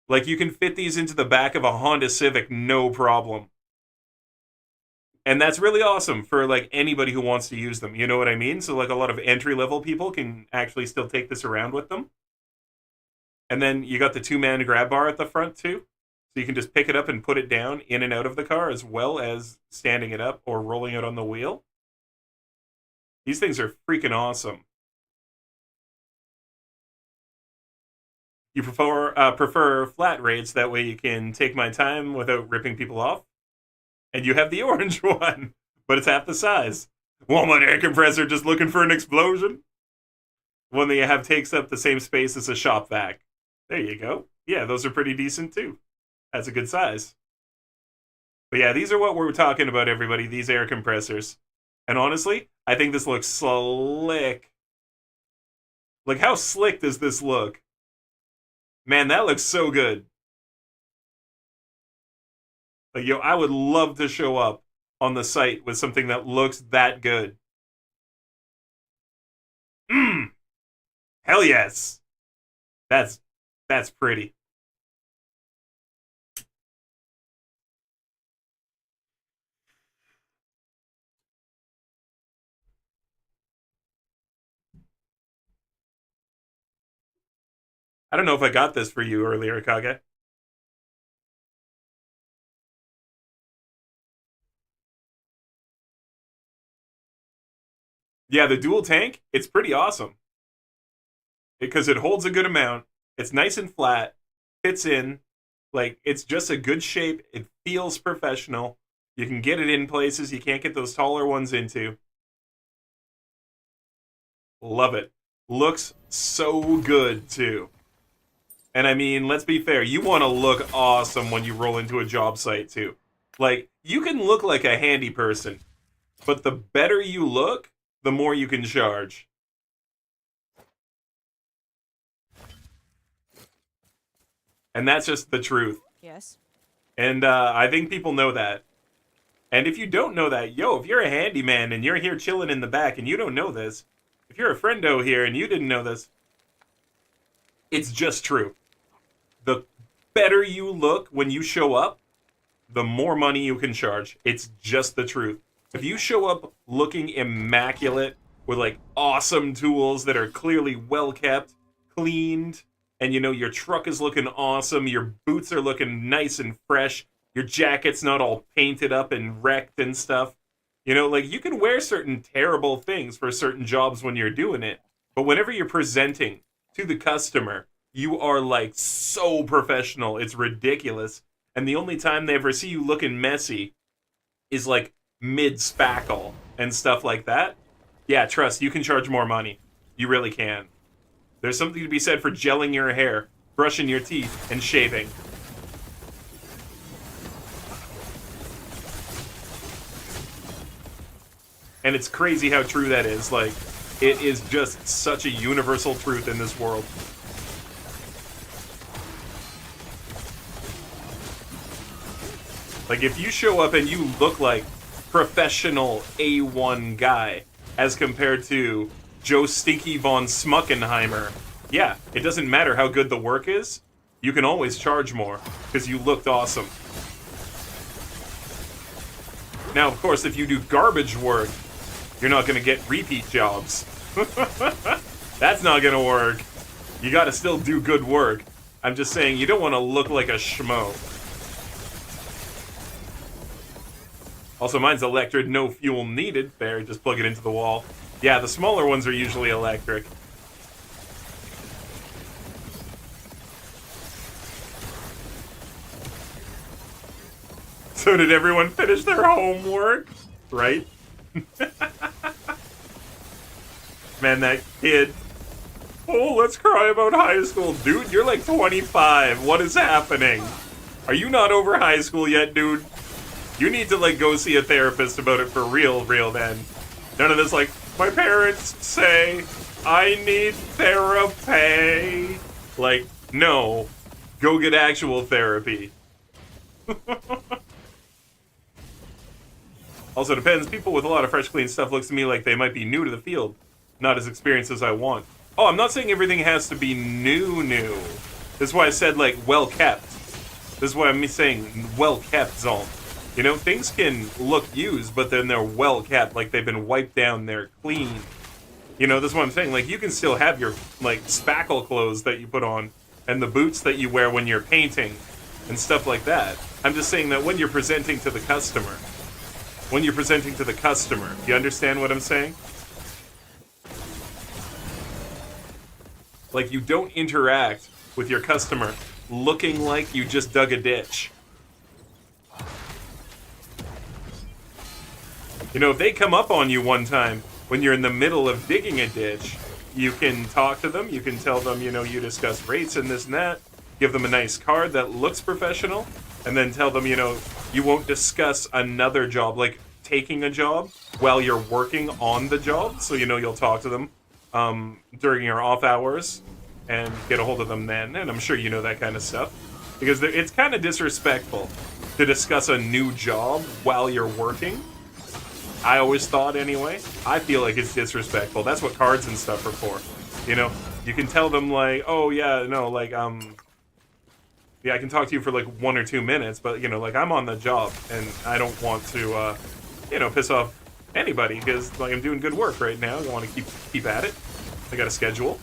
Like, you can fit these into the back of a Honda Civic, no problem. And that's really awesome for, like, anybody who wants to use them. You know what I mean? So, like, a lot of entry-level people can actually still take this around with them. And then you got the 2-man grab bar at the front, too. So you can just pick it up and put it down in and out of the car, as well as standing it up or rolling it on the wheel. These things are freaking awesome. You prefer flat rates, that way you can take my time without ripping people off. And you have the orange one, but it's half the size. Walmart air compressor just looking for an explosion? One that you have takes up the same space as a shop vac. There you go. Yeah, those are pretty decent too. That's a good size. But yeah, these are what we're talking about, everybody, these air compressors. And honestly, I think this looks slick. Like, how slick does this look? Man, that looks so good. Like, yo, I would love to show up on the site with something that looks that good. Hell yes. That's pretty. I don't know if I got this for you earlier, Kage. Yeah, the dual tank, it's pretty awesome. Because it holds a good amount. It's nice and flat. Fits in. Like, it's just a good shape. It feels professional. You can get it in places you can't get those taller ones into. Love it. Looks so good, too. And I mean, let's be fair. You want to look awesome when you roll into a job site, too. Like, you can look like a handy person. But the better you look, the more you can charge. And that's just the truth. Yes. And I think people know that. And if you don't know that, yo, if you're a handyman and you're here chilling in the back and you don't know this, if you're a friendo here and you didn't know this, it's just true. The better you look when you show up, the more money you can charge. It's just the truth. If you show up looking immaculate with, like, awesome tools that are clearly well kept, cleaned, and, you know, your truck is looking awesome, your boots are looking nice and fresh, Your jacket's not all painted up and wrecked and stuff. You know, like, you can wear certain terrible things for certain jobs when you're doing it, but whenever you're presenting to the customer, you are, like, so professional. It's ridiculous. And the only time they ever see you looking messy is, like, mid-spackle and stuff like that. Yeah, trust, you can charge more money. You really can. There's something to be said for gelling your hair, brushing your teeth, and shaving. And it's crazy how true that is. Like, it is just such a universal truth in this world. Like, if you show up and you look like professional A1 guy as compared to Joe Stinky von Smuckenheimer, yeah, it doesn't matter how good the work is. You can always charge more because you looked awesome. Now, of course, if you do garbage work, you're not going to get repeat jobs. That's not going to work. You got to still do good work. I'm just saying, you don't want to look like a schmo. Also, mine's electric, no fuel needed. There, just plug it into the wall. Yeah, the smaller ones are usually electric. So did everyone finish their homework? Right? Man, that kid. Oh, let's cry about high school. Dude, you're like 25. What is happening? Are you not over high school yet, dude? You need to, like, go see a therapist about it for real then. None of this, like, my parents say I need therapy. Like, no. Go get actual therapy. Also, depends. People with a lot of fresh, clean stuff looks to me like they might be new to the field. Not as experienced as I want. Oh, I'm not saying everything has to be new. This is why I said, like, well-kept. This is why I'm saying well-kept zone. You know, things can look used, but then they're well-kept. Like, they've been wiped down, they're clean. You know, this is what I'm saying. Like, you can still have your, like, spackle clothes that you put on, and the boots that you wear when you're painting, and stuff like that. I'm just saying that when you're presenting to the customer, you understand what I'm saying? Like, you don't interact with your customer looking like you just dug a ditch. You know, if they come up on you one time when you're in the middle of digging a ditch, you can talk to them, you can tell them, you know, you discuss rates and this and that, give them a nice card that looks professional, and then tell them, you know, you won't discuss another job, like taking a job while you're working on the job. So, you know, you'll talk to them during your off hours and get a hold of them then, and I'm sure you know that kind of stuff. Because it's kind of disrespectful to discuss a new job while you're working. I always thought anyway. I feel like it's disrespectful. That's what cards and stuff are for. You know, you can tell them like, oh yeah, no, like, yeah, I can talk to you for like 1 or 2 minutes, but you know, like, I'm on the job and I don't want to, you know, piss off anybody because like I'm doing good work right now. I want to keep at it. I got a schedule.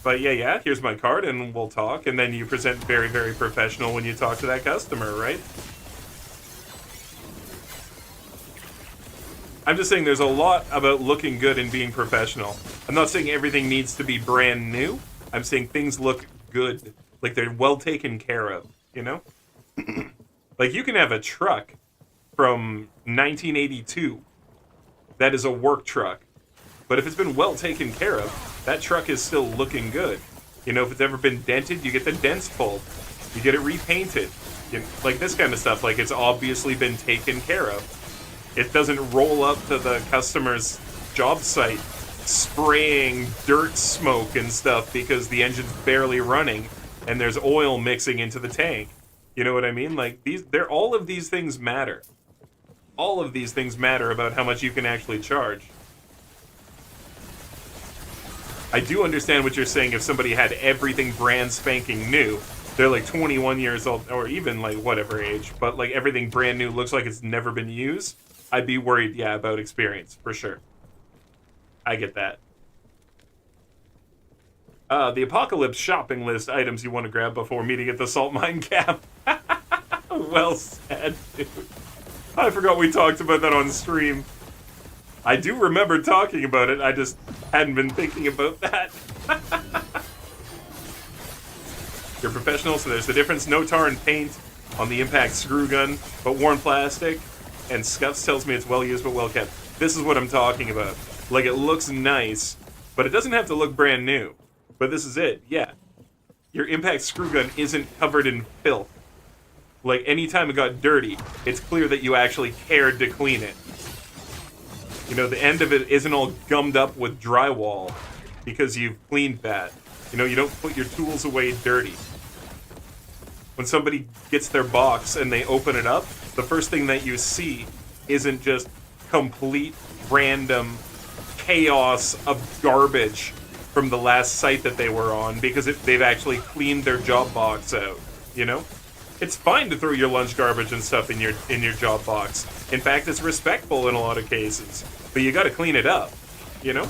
But yeah, here's my card and we'll talk. And then you present very, very professional when you talk to that customer, right? I'm just saying there's a lot about looking good and being professional. I'm not saying everything needs to be brand new. I'm saying things look good. Like they're well taken care of, you know? Like you can have a truck from 1982 that is a work truck. But if it's been well taken care of, that truck is still looking good. You know, if it's ever been dented, you get the dents pulled. You get it repainted. You know, like this kind of stuff, like it's obviously been taken care of. It doesn't roll up to the customer's job site spraying dirt smoke and stuff because the engine's barely running and there's oil mixing into the tank. You know what I mean? Like all of these things matter. All of these things matter about how much you can actually charge. I do understand what you're saying. If somebody had everything brand spanking new, they're like 21 years old or even like whatever age, but like everything brand new looks like it's never been used, I'd be worried, yeah, about experience, for sure. I get that. The Apocalypse shopping list items you want to grab before meeting at the salt mine camp. Well said, dude. I forgot we talked about that on stream. I do remember talking about it, I just hadn't been thinking about that. You're professional, so there's the difference. No tar and paint on the impact screw gun, but worn plastic. And Scuffs tells me it's well used but well kept. This is what I'm talking about. Like, it looks nice, but it doesn't have to look brand new. But this is it, yeah. Your impact screw gun isn't covered in filth. Like, anytime it got dirty, it's clear that you actually cared to clean it. You know, the end of it isn't all gummed up with drywall because you've cleaned that. You know, you don't put your tools away dirty. When somebody gets their box and they open it up, the first thing that you see isn't just complete random chaos of garbage from the last site that they were on because they've actually cleaned their job box out, you know? It's fine to throw your lunch garbage and stuff in your job box. In fact, it's respectful in a lot of cases. But you gotta clean it up, you know?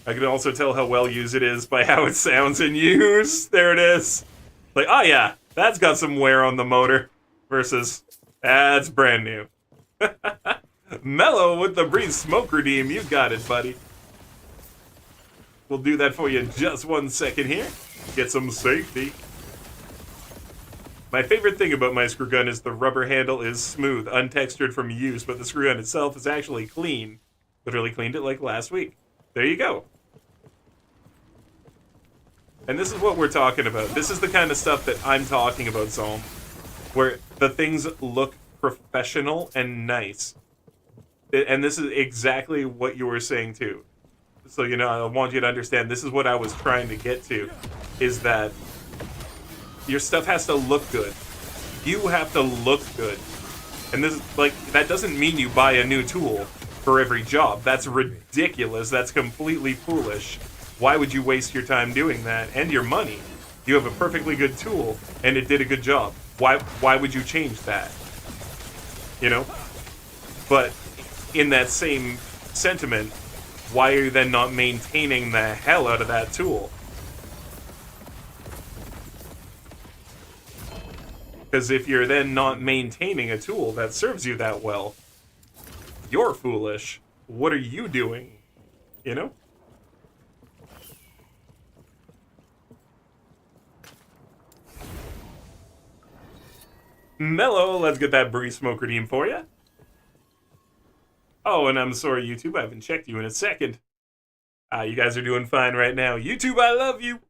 I can also tell how well used it is by how it sounds in use. There it is. Like, oh yeah, that's got some wear on the motor. Versus, that's brand new. Mellow with the brief smoke redeem. You got it, buddy. We'll do that for you in just 1 second here. Get some safety. My favorite thing about my screw gun is the rubber handle is smooth, untextured from use, but the screw gun itself is actually clean. Literally cleaned it like last week. There you go. And this is what we're talking about. This is the kind of stuff that I'm talking about, Zolm. Where the things look professional and nice. And this is exactly what you were saying, too. So, you know, I want you to understand, this is what I was trying to get to, is that your stuff has to look good. You have to look good. And this is, like, that doesn't mean you buy a new tool for every job. That's ridiculous. That's completely foolish. Why would you waste your time doing that? And your money. You have a perfectly good tool, and it did a good job. Why would you change that? You know? But in that same sentiment, why are you then not maintaining the hell out of that tool? Because if you're then not maintaining a tool that serves you that well, you're foolish. What are you doing? You know? Mellow, let's get that brief smoke redeem for you. Oh, and I'm sorry, YouTube, I haven't checked you in a second. You guys are doing fine right now. YouTube, I love you.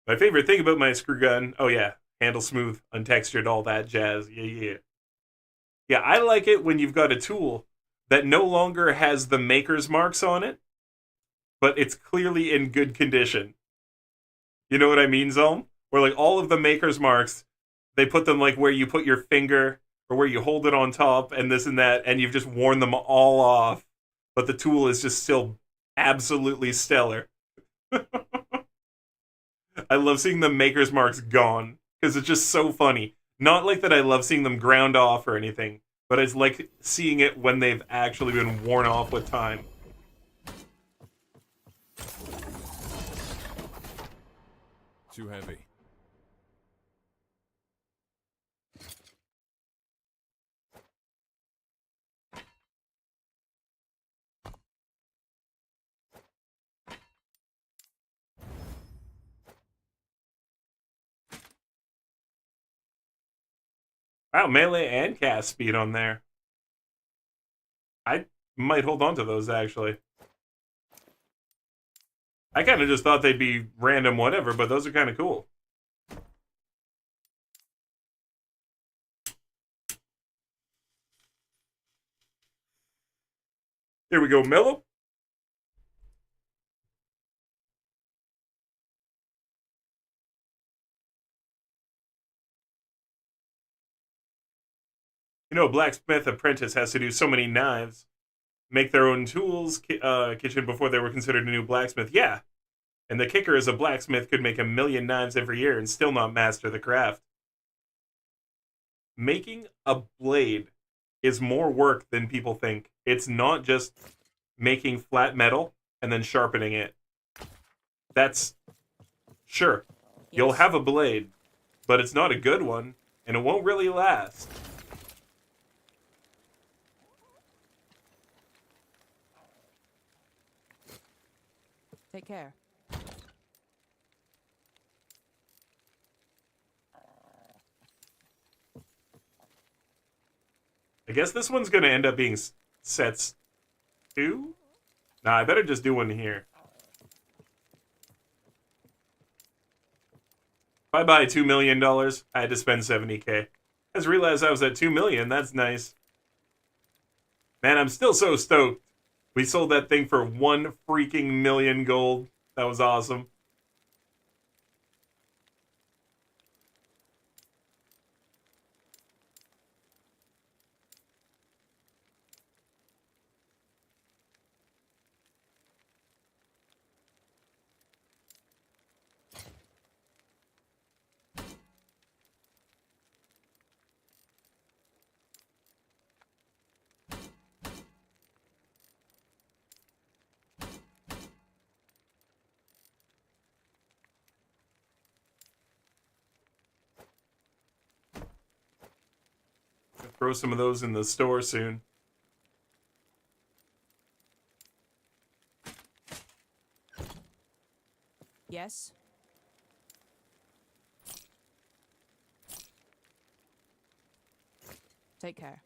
My favorite thing about my screw gun, oh yeah, handle smooth, untextured, all that jazz. Yeah. Yeah, I like it when you've got a tool that no longer has the maker's marks on it, but it's clearly in good condition. You know what I mean, Zolm? Where like all of the maker's marks, they put them like where you put your finger or where you hold it on top and this and that, and you've just worn them all off, but the tool is just still absolutely stellar. I love seeing the maker's marks gone, because it's just so funny. Not like that I love seeing them ground off or anything, but it's like seeing it when they've actually been worn off with time. Too heavy. Wow, melee and cast speed on there. I might hold on to those, actually. I kind of just thought they'd be random whatever, but those are kind of cool. Here we go, Mellow. You know, a blacksmith apprentice has to do so many knives, make their own tools, kitchen before they were considered a new blacksmith. Yeah. And the kicker is a blacksmith could make 1 million knives every year and still not master the craft. Making a blade is more work than people think. It's not just making flat metal and then sharpening it. That's... Sure. You'll Yes. have a blade, but it's not a good one, and it won't really last. Take care. I guess this one's gonna end up being sets 2? Nah, I better just do one here. If I buy $2 million, I had to spend $70K. I just realized I was at $2 million. That's nice. Man, I'm still so stoked. We sold that thing for 1 freaking million gold. That was awesome. Throw some of those in the store soon. Yes. Take care.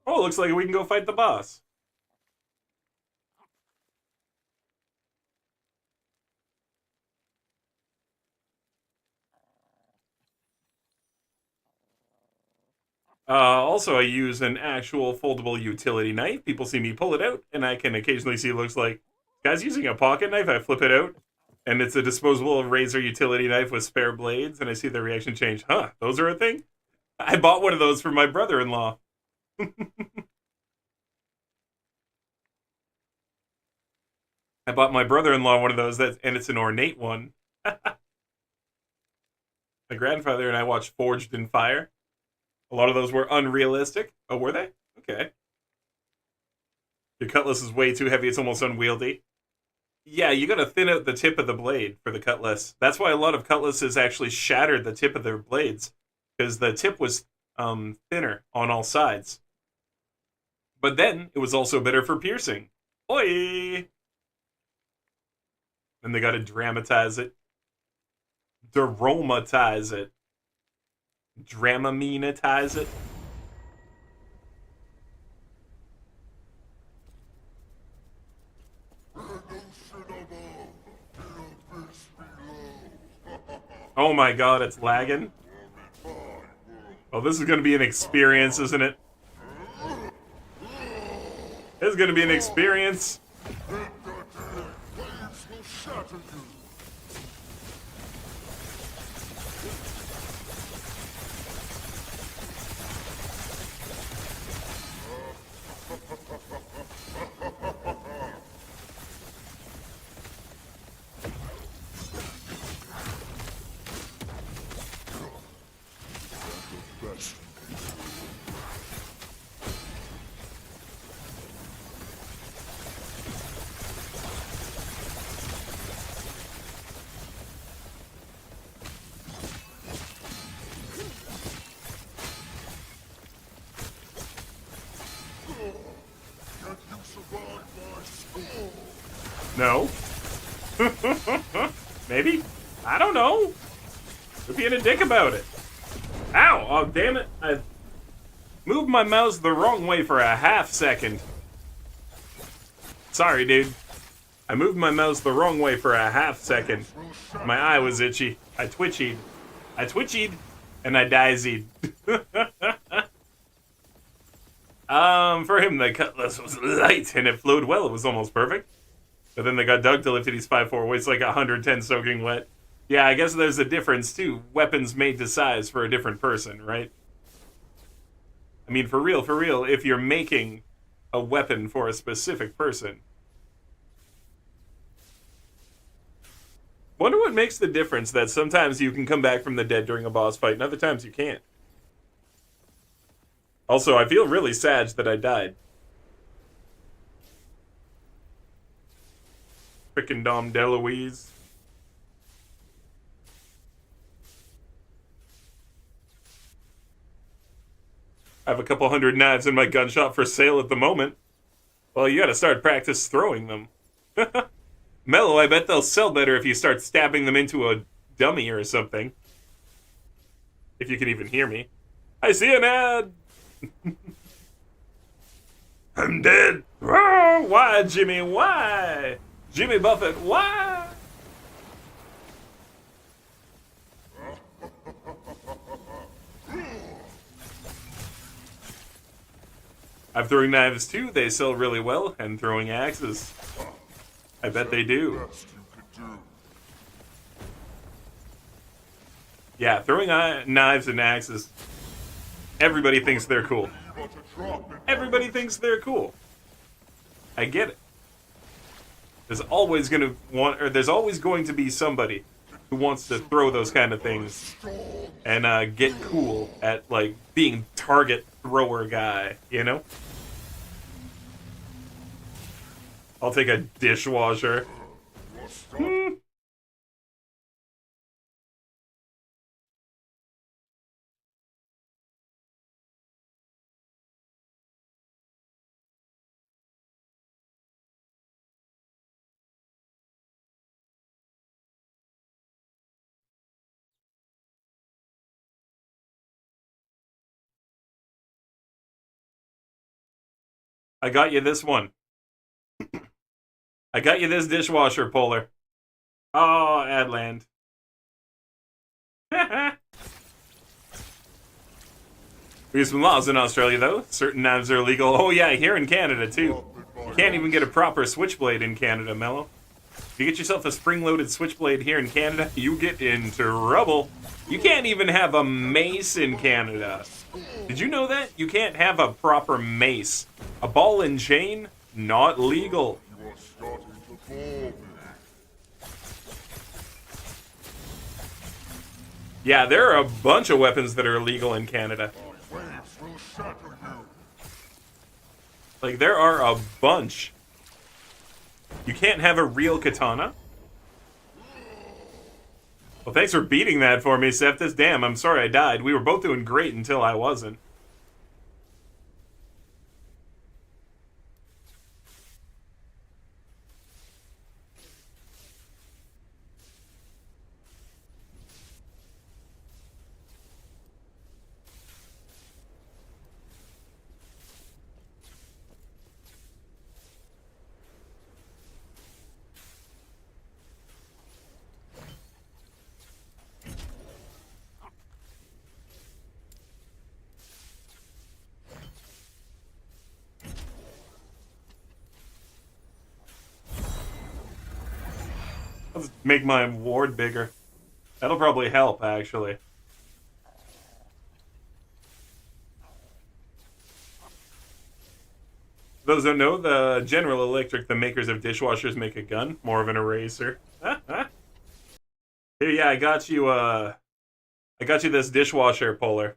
Oh, looks like we can go fight the boss. Also, I use an actual foldable utility knife. People see me pull it out, and I can occasionally see it looks like guy's using a pocket knife. I flip it out, and it's a disposable razor utility knife with spare blades, and I see the reaction change. Huh, those are a thing? I bought one of those for my brother-in-law. I bought my brother-in-law one of those, and it's an ornate one. My grandfather and I watched Forged in Fire. A lot of those were unrealistic. Oh, were they? Okay. Your cutlass is way too heavy, it's almost unwieldy. Yeah, you gotta thin out the tip of the blade for the cutlass. That's why a lot of cutlasses actually shattered the tip of their blades, because the tip was thinner on all sides. But then, it was also better for piercing. Oi! And they gotta dramatize it. Dramatize it. Dramamine-tize it. Oh my god, it's lagging. Oh, this is gonna be an experience, isn't it? This is gonna be an experience. No. Maybe? I don't know. Quit being a dick about it. Ow! Oh, damn it. I moved my mouse the wrong way for a half second. Sorry, dude. I moved my mouse the wrong way for a half second. My eye was itchy. I twitchied. And I daisied. For him, the cutlass was light, and it flowed well. It was almost perfect. But then they got Doug to lift it. He's 5'4", weighs like 110 soaking wet. Yeah, I guess there's a difference, too. Weapons made to size for a different person, right? I mean, for real, if you're making a weapon for a specific person, Wonder what makes the difference that sometimes you can come back from the dead during a boss fight and other times you can't. Also, I feel really sad that I died. Frickin' Dom DeLuise. I have a couple hundred knives in my gun shop for sale at the moment. Well, you gotta start practice throwing them. Mello, I bet they'll sell better if you start stabbing them into a dummy or something. If you can even hear me. I see an ad! I'm dead! Oh, why, Jimmy, why? Jimmy Buffett, why? I'm throwing knives too, they sell really well, and throwing axes. I bet they do. Yeah, throwing knives and axes, everybody thinks they're cool. Everybody thinks they're cool. I get it. There's always going to be somebody who wants to throw those kind of things and get cool at, like, being target thrower guy, you know? I'll take a dishwasher. I got you this one. I got you this dishwasher, Polar. Oh, Adland. There's some laws in Australia, though. Certain knives are illegal. Oh, yeah, here in Canada, too. You can't even get a proper switchblade in Canada, Mello. If you get yourself a spring-loaded switchblade here in Canada, you get in trouble. You can't even have a mace in Canada. Did you know that? You can't have a proper mace. A ball and chain? Not legal. Yeah, there are a bunch of weapons that are illegal in Canada. Like, there are a bunch. You can't have a real katana? Well, thanks for beating that for me, Septus. Damn, I'm sorry I died. We were both doing great until I wasn't. Let's make my ward bigger. That'll probably help, actually. For those who don't know, the General Electric, the makers of dishwashers, make a gun. More of an eraser. Here, yeah, I got you this dishwasher, Polar.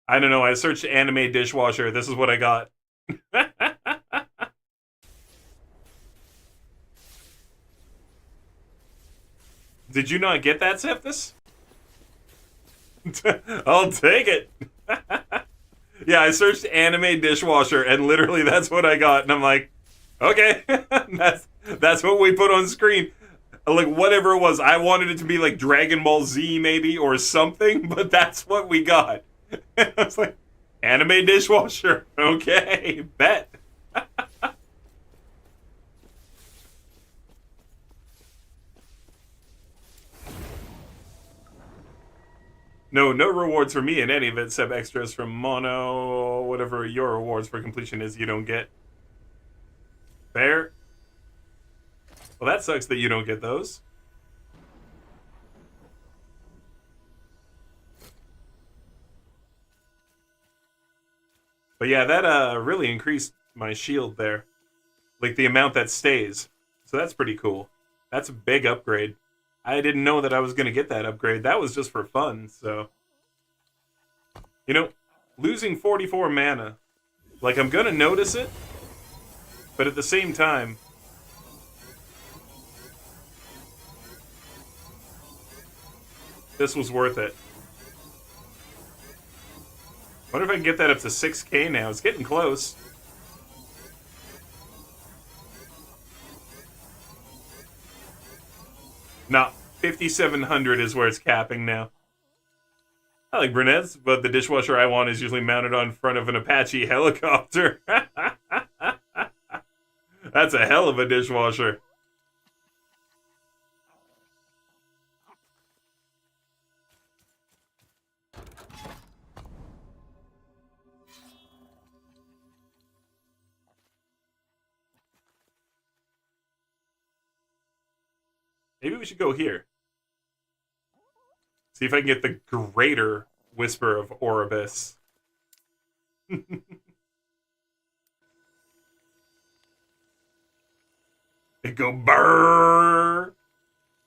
I don't know, I searched anime dishwasher. This is what I got. Did you not get that, Septus? I'll take it. Yeah, I searched anime dishwasher, and literally that's what I got. And I'm like, okay, that's what we put on screen. Like, whatever it was. I wanted it to be like Dragon Ball Z, maybe, or something, but that's what we got. I was like, anime dishwasher. Okay, bet. No rewards for me in any of it, except extras from Mono, whatever your rewards for completion is you don't get. Fair. Well, that sucks that you don't get those. But yeah, that really increased my shield there. Like, the amount that stays. So that's pretty cool. That's a big upgrade. I didn't know that I was going to get that upgrade. That was just for fun, so... You know, losing 44 mana, like, I'm going to notice it, but at the same time... This was worth it. Wonder if I can get that up to 6k now. It's getting close. No, 5,700 is where it's capping now. I like brunettes, but the dishwasher I want is usually mounted on front of an Apache helicopter. That's a hell of a dishwasher. Maybe we should go here. See if I can get the greater Whisper of Oribus. It go brrrr.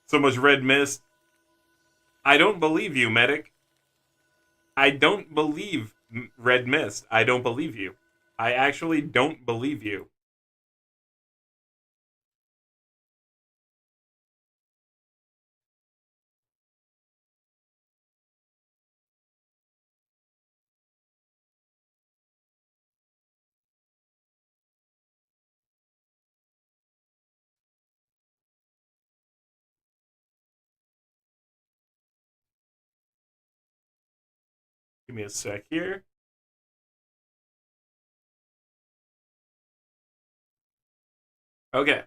So much red mist. I don't believe you, medic. I don't believe red mist. I don't believe you. I actually don't believe you. Give me a sec here. Okay.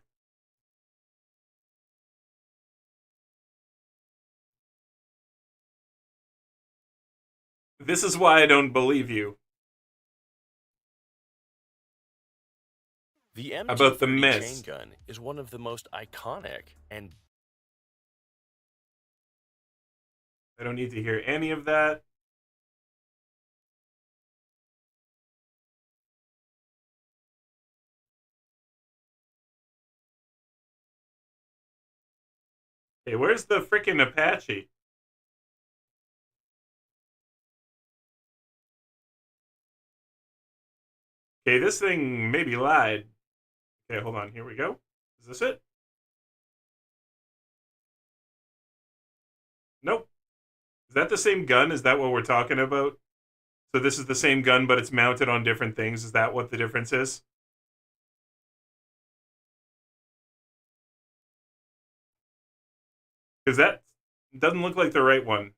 This is why I don't believe you. The About the MT30 chain mist. gun is one of the most iconic and I don't need to hear any of that. Hey, where's the freaking Apache? Okay, this thing maybe lied. Okay, hold on. Here we go. Is this it? Nope. Is that the same gun? Is that what we're talking about? So this is the same gun, but it's mounted on different things. Is that what the difference is? Because that doesn't look like the right one.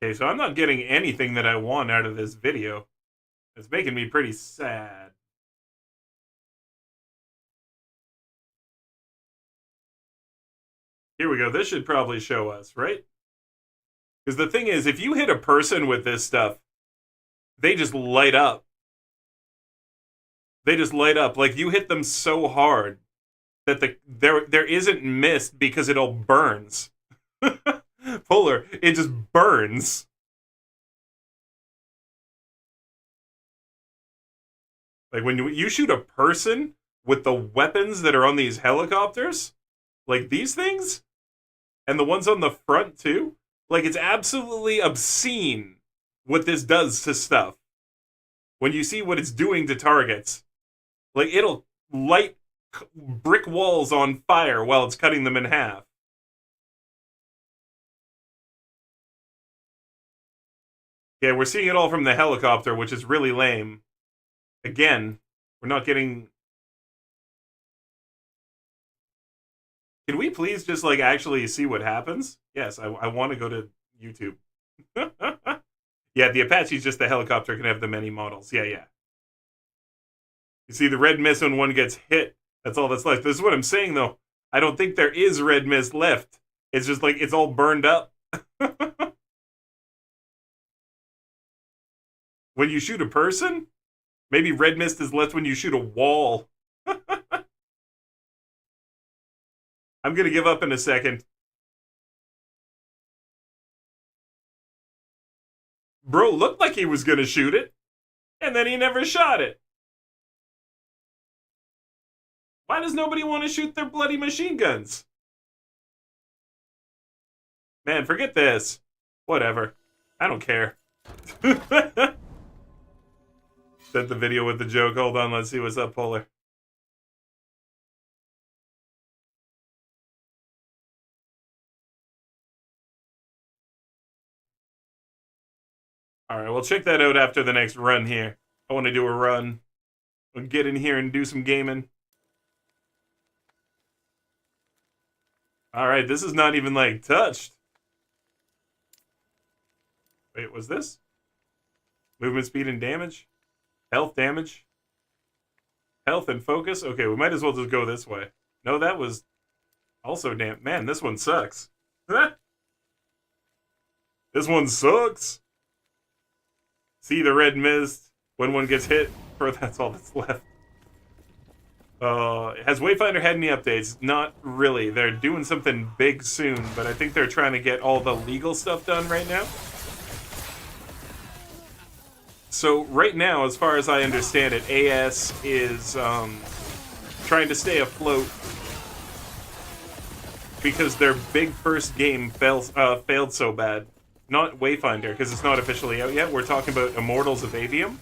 Okay, so I'm not getting anything that I want out of this video. It's making me pretty sad. Here we go. This should probably show us, right? Because the thing is, if you hit a person with this stuff, they just light up. They just light up. Like, you hit them so hard that there isn't mist because it all burns. Polar, it just burns. Like, when you shoot a person with the weapons that are on these helicopters, like these things, and the ones on the front too, like, it's absolutely obscene what this does to stuff. When you see what it's doing to targets, like, it'll light brick walls on fire while it's cutting them in half. Yeah, we're seeing it all from the helicopter, which is really lame. Again, we're not getting... Can we please just, like, actually see what happens? Yes, I want to go to YouTube. Yeah, the Apache's just the helicopter, can have the many models. Yeah. You see the red mist when one gets hit. That's all that's left. This is what I'm saying, though. I don't think there is red mist left. It's just like, it's all burned up. When you shoot a person, maybe red mist is left when you shoot a wall. I'm going to give up in a second. Bro looked like he was gonna shoot it, and then he never shot it. Why does nobody want to shoot their bloody machine guns? Man, forget this. Whatever. I don't care. Sent the video with the joke. Hold on, let's see what's up, Polar. Alright, we'll check that out after the next run here. I want to do a run. We'll get in here and do some gaming. Alright, this is not even, like, touched. Wait, was this? Movement speed and damage? Health damage? Health and focus? Okay, we might as well just go this way. No, that was also damn. Man, this one sucks. This one sucks. See the red mist when one gets hit? Or that's all that's left. Has Wayfinder had any updates? Not really. They're doing something big soon, but I think they're trying to get all the legal stuff done right now. So right now, as far as I understand it, AS is trying to stay afloat because their big first game failed so bad. Not Wayfinder, because it's not officially out yet. We're talking about Immortals of Avium.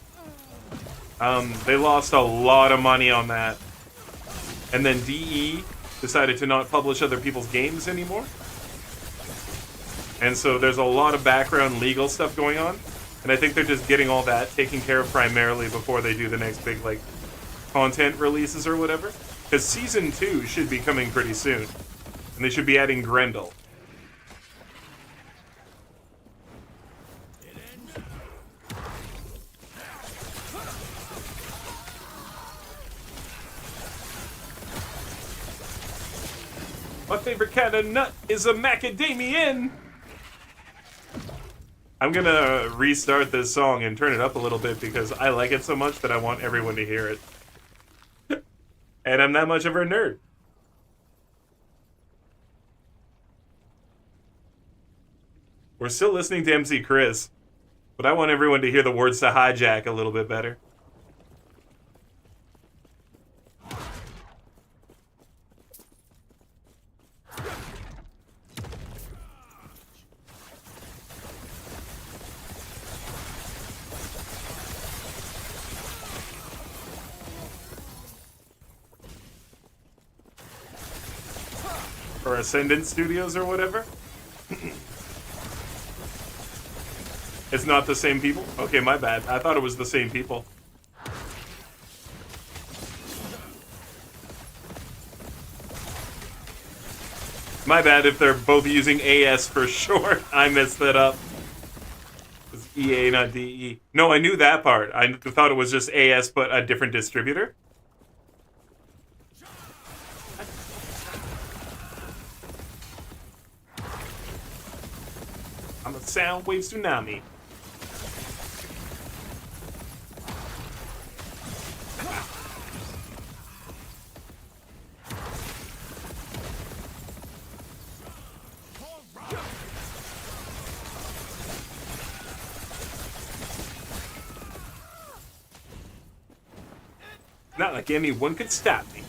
They lost a lot of money on that. And then DE decided to not publish other people's games anymore. And so there's a lot of background legal stuff going on. And I think they're just getting all that taken care of primarily before they do the next big, like, content releases or whatever. Because Season 2 should be coming pretty soon. And they should be adding Grendel. My favorite kind of nut is a macadamian! I'm gonna restart this song and turn it up a little bit because I like it so much that I want everyone to hear it. And I'm that much of a nerd. We're still listening to MC Chris, but I want everyone to hear the words to Hijack a little bit better. Or Ascendant Studios or whatever. It's not the same people? Okay, my bad. I thought it was the same people. My bad if they're both using AS for short. I messed that up. It's EA, not DE. No, I knew that part. I thought it was just AS, but a different distributor. I'm a Soundwave Tsunami. Not like anyone could stop me.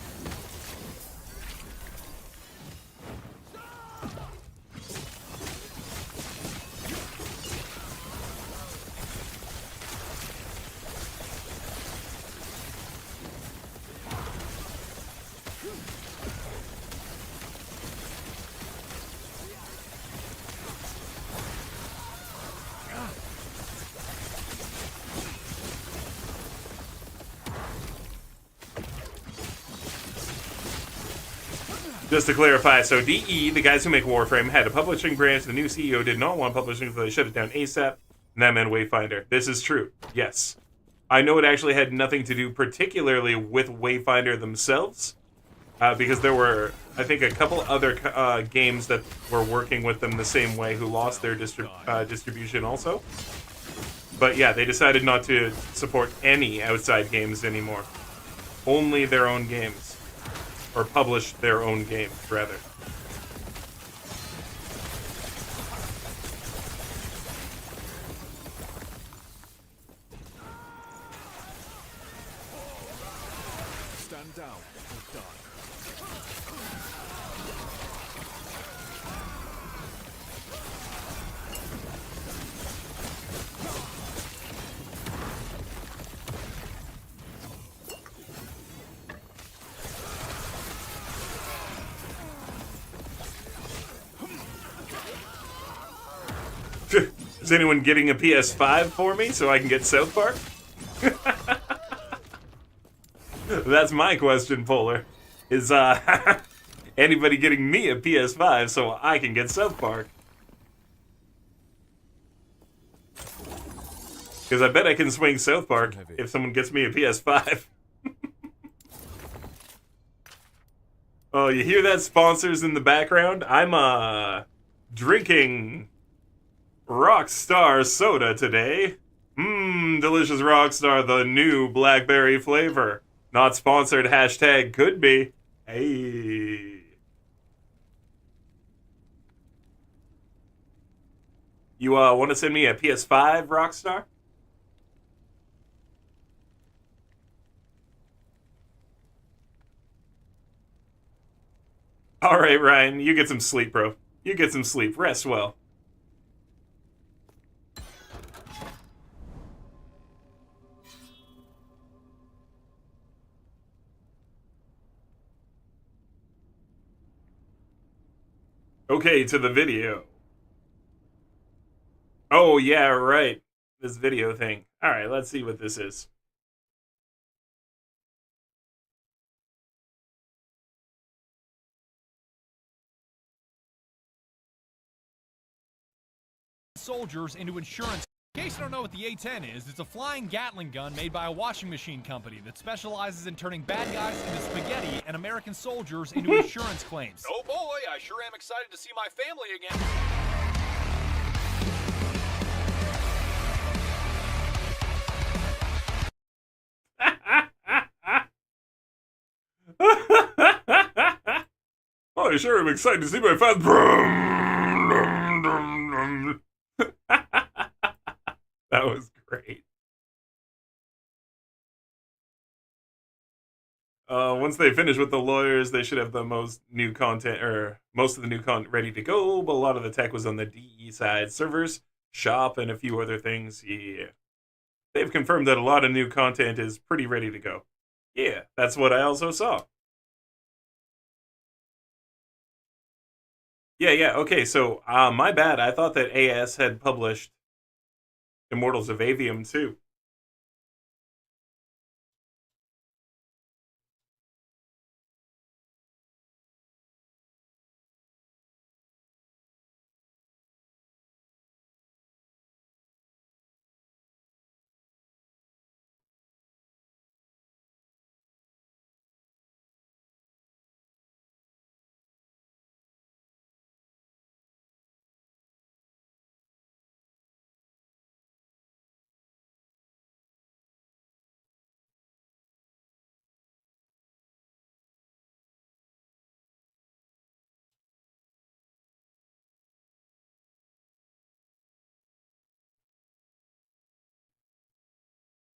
Just to clarify, so DE, the guys who make Warframe, had a publishing branch. The new CEO did not want publishing, so they shut it down ASAP. And that meant Wayfinder. This is true. Yes. I know it actually had nothing to do particularly with Wayfinder themselves, because there were, I think, a couple other games that were working with them the same way who lost their distribution also. But yeah, they decided not to support any outside games anymore. Only their own games. Or publish their own games, rather. Is anyone getting a PS5 for me so I can get South Park? That's my question, Polar. Is anybody getting me a PS5 so I can get South Park? Because I bet I can swing South Park if someone gets me a PS5. Oh, you hear that, sponsors in the background? I'm drinking Rockstar soda today. Delicious Rockstar, the new blackberry flavor. Not sponsored, hashtag could be. Hey. You want to send me a PS5, Rockstar? All right, Ryan, you get some sleep, bro. You get some sleep. Rest well. Okay, to the video. Oh, yeah, right. This video thing. All right, let's see what this is. Soldiers into insurance. In case you don't know what the A-10 is, it's a flying Gatling gun made by a washing machine company that specializes in turning bad guys into spaghetti and American soldiers into insurance claims. Oh boy, I sure am excited to see my family again. Oh, I sure am excited to see my family. That was great. Once they finish with the lawyers, they should have the most new content, or most of the new content ready to go, but a lot of the tech was on the DE side. Servers, shop, and a few other things. Yeah. They've confirmed that a lot of new content is pretty ready to go. Yeah, that's what I also saw. Yeah, okay, so, my bad. I thought that AS had published Immortals of Avium, too.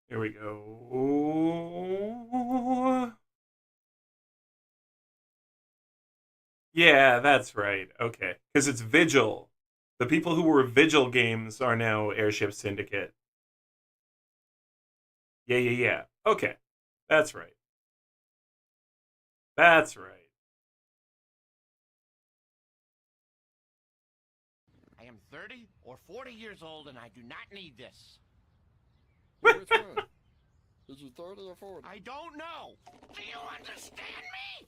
Here we go. Yeah, that's right. Okay. Because it's Vigil. The people who were Vigil games are now Airship Syndicate. Yeah. Okay. That's right. That's right. I am 30 or 40 years old and I do not need this. Which one? Is you 30 or 40? I don't know. Do you understand me?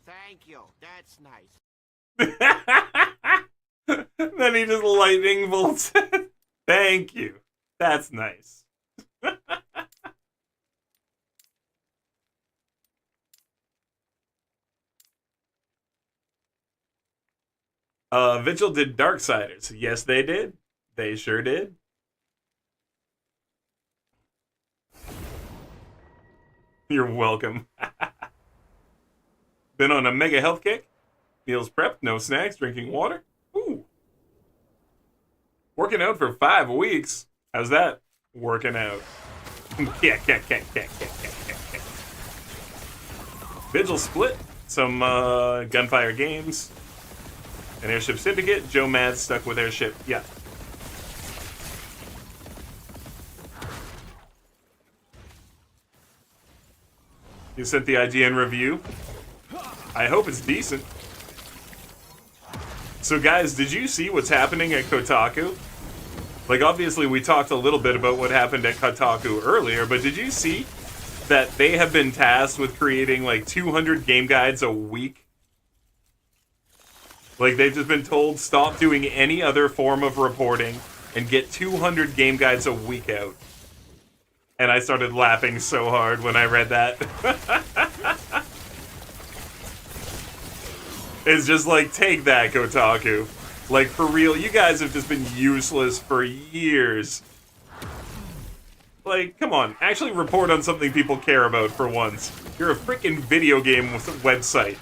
Thank you. That's nice. Then he just lightning bolts it. Thank you. That's nice. Vigil did Darksiders. Yes, they did. They sure did. You're welcome. Been on a mega health kick? Meals prepped, no snacks, drinking water. Ooh. Working out for 5 weeks. How's that? Working out. Yeah. Vigil split. Some gunfire games. An airship syndicate. Joe Mad stuck with airship. Yeah. You sent the IGN review. I hope it's decent. So guys, did you see what's happening at Kotaku? Like, obviously we talked a little bit about what happened at Kotaku earlier, but did you see that they have been tasked with creating like 200 game guides a week? Like, they've just been told stop doing any other form of reporting and get 200 game guides a week out. And I started laughing so hard when I read that. It's just like, take that, Kotaku. Like, for real, you guys have just been useless for years. Like, come on, actually report on something people care about for once. You're a freaking video game website.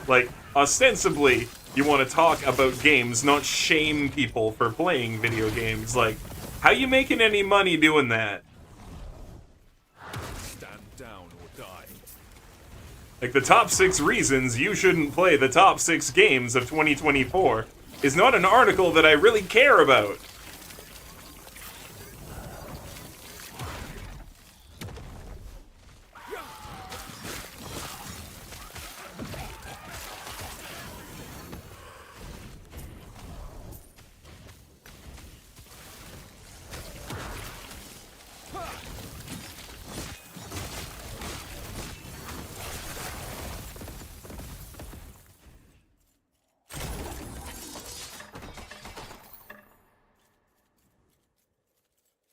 Like, ostensibly, you want to talk about games, not shame people for playing video games. Like, how you making any money doing that? Like, the top 6 reasons you shouldn't play the top 6 games of 2024 is not an article that I really care about.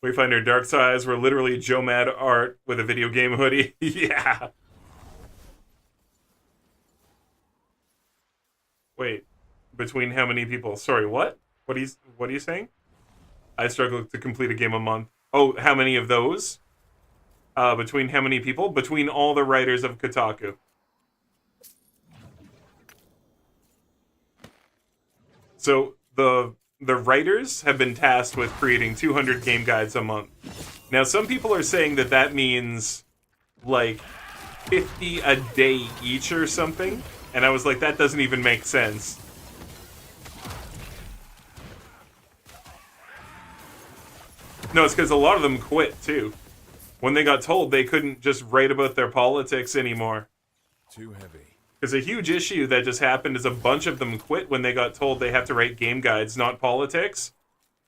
Wayfinder Dark Sides were literally Joe Mad art with a video game hoodie. Yeah. Wait, between how many people? Sorry, what? What are you saying? I struggle to complete a game a month. Oh, how many of those? Between how many people? Between all the writers of Kotaku. So the writers have been tasked with creating 200 game guides a month. Now, some people are saying that that means, like, 50 a day each or something. And I was like, that doesn't even make sense. No, it's because a lot of them quit, too. When they got told they couldn't just write about their politics anymore. Too heavy. Because a huge issue that just happened is a bunch of them quit when they got told they have to write game guides, not politics.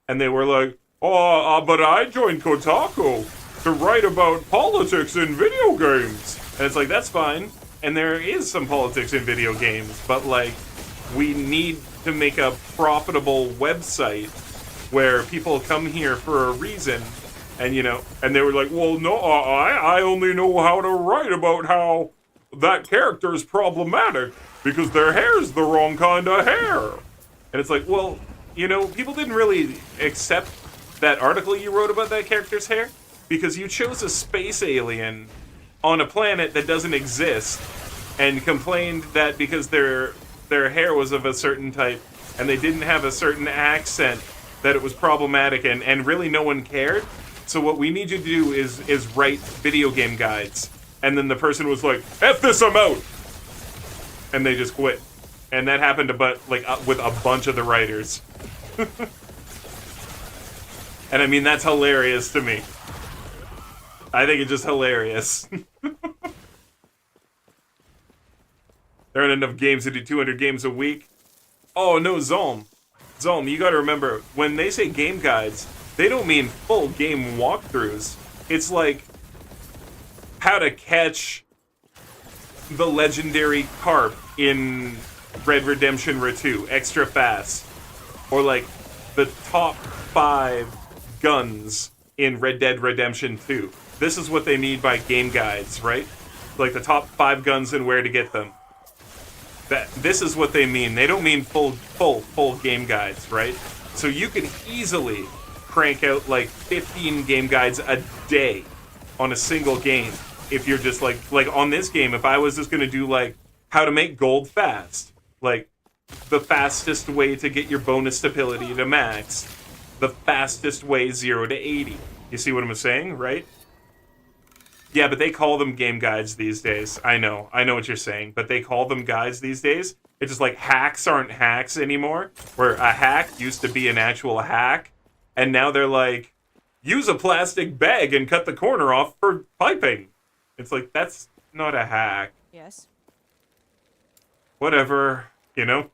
And they were like, but I joined Kotaku to write about politics in video games. And it's like, that's fine. And there is some politics in video games, but like, we need to make a profitable website where people come here for a reason. And, you know, and they were like, well, no, I only know how to write about how that character is problematic because their hair's the wrong kind of hair. And it's like, well, you know, people didn't really accept that article you wrote about that character's hair because you chose a space alien on a planet that doesn't exist and complained that because their hair was of a certain type and they didn't have a certain accent that it was problematic and really no one cared. So what we need you to do is write video game guides. And then the person was like, F this, I'm out! And they just quit. And that happened with a bunch of the writers. And I mean, that's hilarious to me. I think it's just hilarious. There aren't enough games to do 200 games a week. Oh, no, Zolm, you gotta remember, when they say game guides, they don't mean full game walkthroughs. It's like how to catch the legendary carp in Red Redemption 2 extra fast. Or like the top 5 guns in Red Dead Redemption 2. This is what they mean by game guides, right? Like the top 5 guns and where to get them. This is what they mean. They don't mean full game guides, right? So you can easily crank out like 15 game guides a day on a single game. If you're just like on this game, if I was just gonna do like how to make gold fast, like the fastest way to get your bonus stability to max. The fastest way 0 to 80. You see what I'm saying, right? Yeah, but they call them game guides these days. I know what you're saying, but they call them guides these days. It's just like hacks aren't hacks anymore, where a hack used to be an actual hack, and now they're like, use a plastic bag and cut the corner off for piping. It's like, that's not a hack. Yes. Whatever, you know?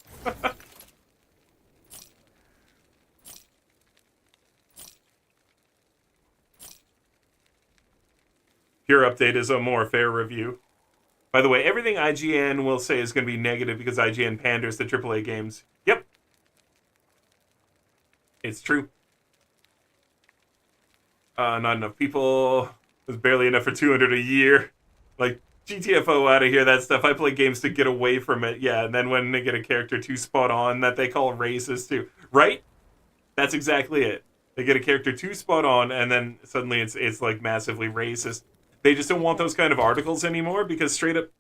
Pure Update is a more fair review. By the way, everything IGN will say is going to be negative because IGN panders to AAA games. Yep. It's true. Not enough people. There's barely enough for 200 a year. Like, GTFO out of here, that stuff. I play games to get away from it. Yeah, and then when they get a character too spot on that they call racist too. Right? That's exactly it. They get a character too spot on and then suddenly it's like massively racist. They just don't want those kind of articles anymore because straight up,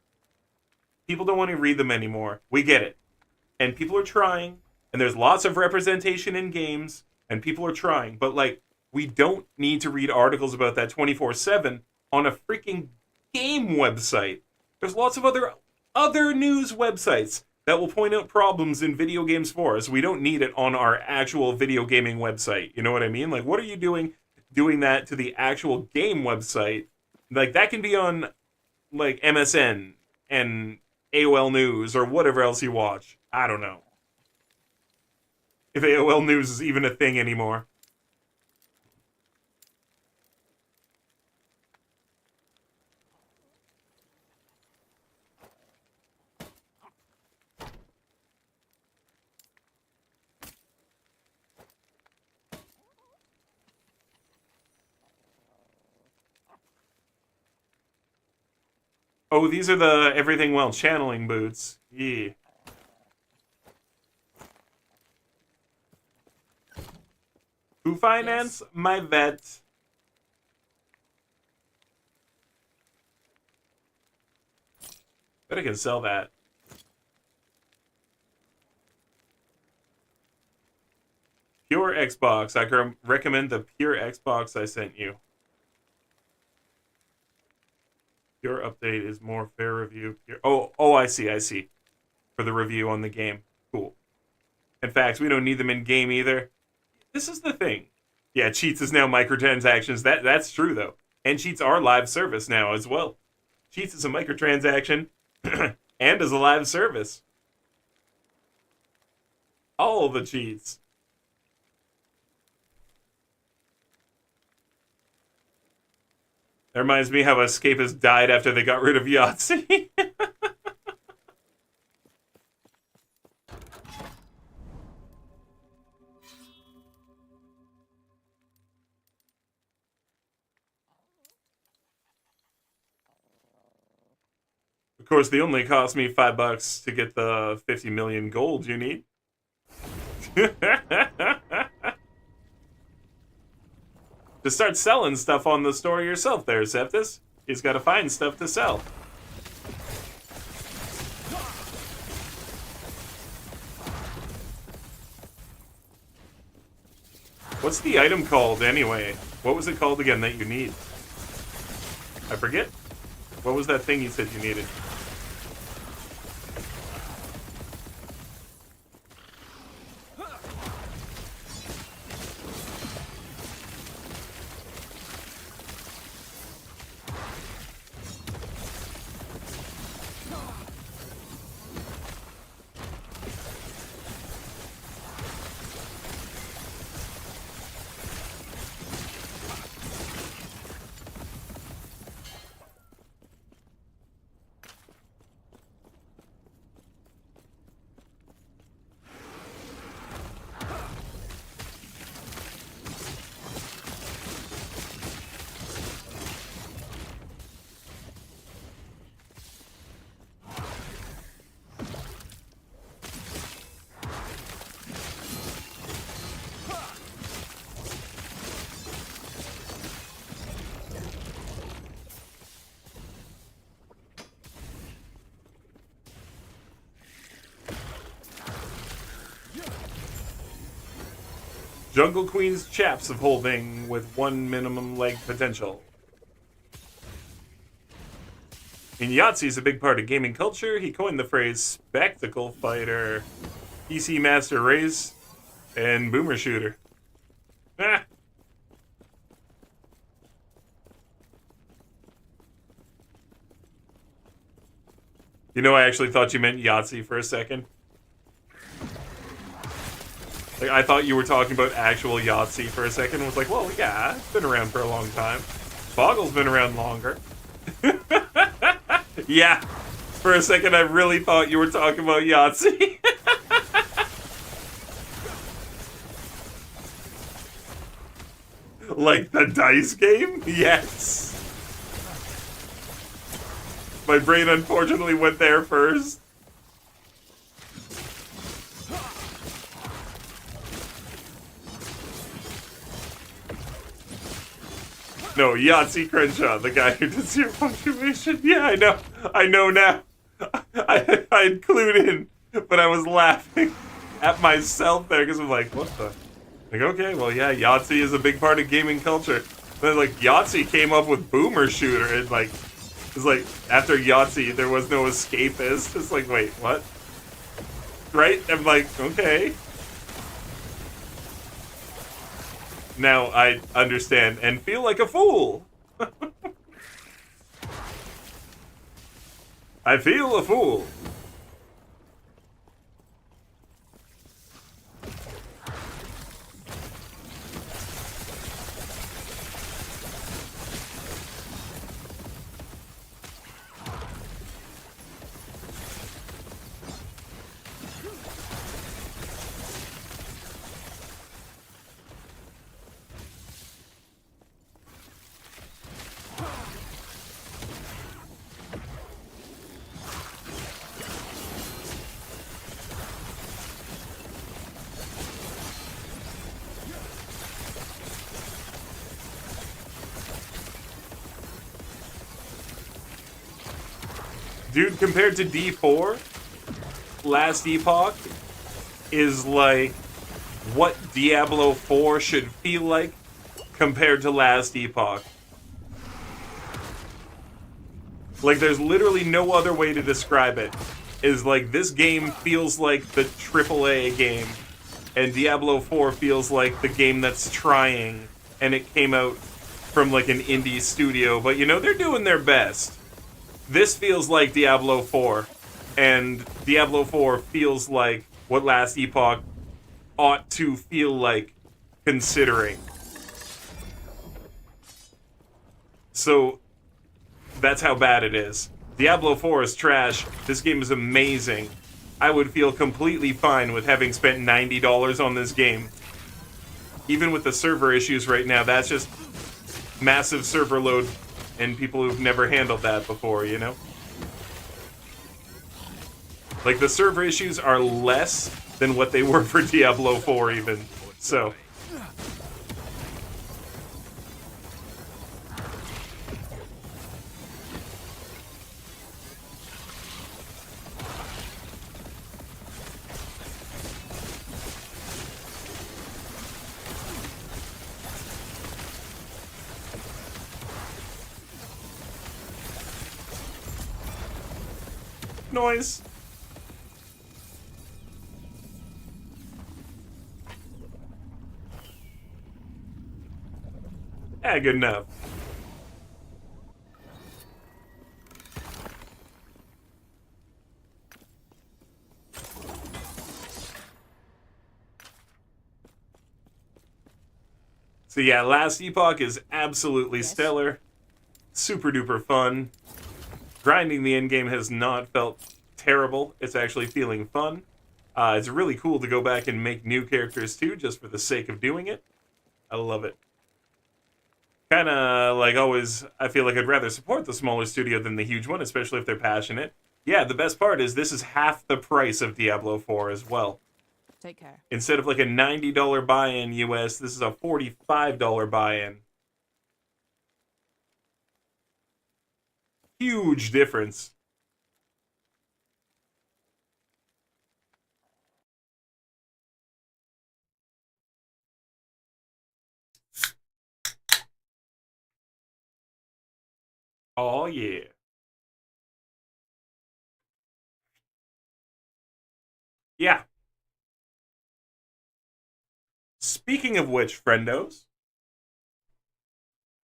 people don't want to read them anymore. We get it. And people are trying, and there's lots of representation in games, and people are trying. But, like, we don't need to read articles about that 24/7 on a freaking game website. There's lots of other news websites that will point out problems in video games for us. We don't need it on our actual video gaming website. You know what I mean? Like, what are you doing that to the actual game website? Like, that can be on, like, MSN and AOL News or whatever else you watch. I don't know. If AOL News is even a thing anymore. Oh, these are the everything while channeling boots. Yeah. Who finance my vet? Bet I can sell that. Pure Xbox. I can recommend the Pure Xbox I sent you. Pure Update is more fair review. Oh, I see. For the review on the game. Cool. In fact, we don't need them in game either. This is the thing. Yeah, cheats is now microtransactions. That's true though. And cheats are live service now as well. Cheats is a microtransaction and is a live service. All the cheats. That reminds me how Escapists died after they got rid of Yahtzee. Of course, they only cost me $5 to get the 50 million gold you need. To start selling stuff on the store yourself there, Septus. He's got to find stuff to sell. What's the item called, anyway? What was it called again that you need? I forget. What was that thing you said you needed? Jungle Queen's chaps of holding with one minimum leg potential. And Yahtzee is a big part of gaming culture. He coined the phrase spectacle fighter, PC Master Race, and Boomer Shooter. Ah. You know, I actually thought you meant Yahtzee for a second. Like, I thought you were talking about actual Yahtzee for a second. I was like, well, yeah, it's been around for a long time. Boggle's been around longer. Yeah, for a second I really thought you were talking about Yahtzee. Like the dice game? Yes. My brain unfortunately went there first. No, Yahtzee Crenshaw, the guy who did zero punctuation. Yeah, I know. I know now. I had clued in, but I was laughing at myself there because I'm like, what the? Like, okay, well, yeah, Yahtzee is a big part of gaming culture. Then, like, Yahtzee came up with Boomer Shooter, and, like, it's like, after Yahtzee, there was no escapist. It's like, wait, what? Right? I'm like, okay. Now I understand and feel like a fool. I feel a fool. Dude, compared to D4, Last Epoch is like what Diablo 4 should feel like compared to Last Epoch. Like, there's literally no other way to describe it. Is like, this game feels like the AAA game, and Diablo 4 feels like the game that's trying, and it came out from like an indie studio, but you know, they're doing their best. This feels like Diablo 4, and Diablo 4 feels like what Last Epoch ought to feel like, considering. So, that's how bad it is. Diablo 4 is trash. This game is amazing. I would feel completely fine with having spent $90 on this game. Even with the server issues right now, that's just massive server load and people who've never handled that before, you know? Like, the server issues are less than what they were for Diablo 4 even. So... noise. Yeah, good enough. So yeah, Last Epoch is absolutely stellar. Super duper fun. Grinding the endgame has not felt terrible. It's actually feeling fun. It's really cool to go back and make new characters too, just for the sake of doing it. I love it. Kind of like always, I feel like I'd rather support the smaller studio than the huge one, especially if they're passionate. Yeah, the best part is this is half the price of Diablo 4 as well. Take care. Instead of like a $90 buy-in US, this is a $45 buy-in. Huge difference. Oh, yeah. Yeah. Speaking of which, friendos,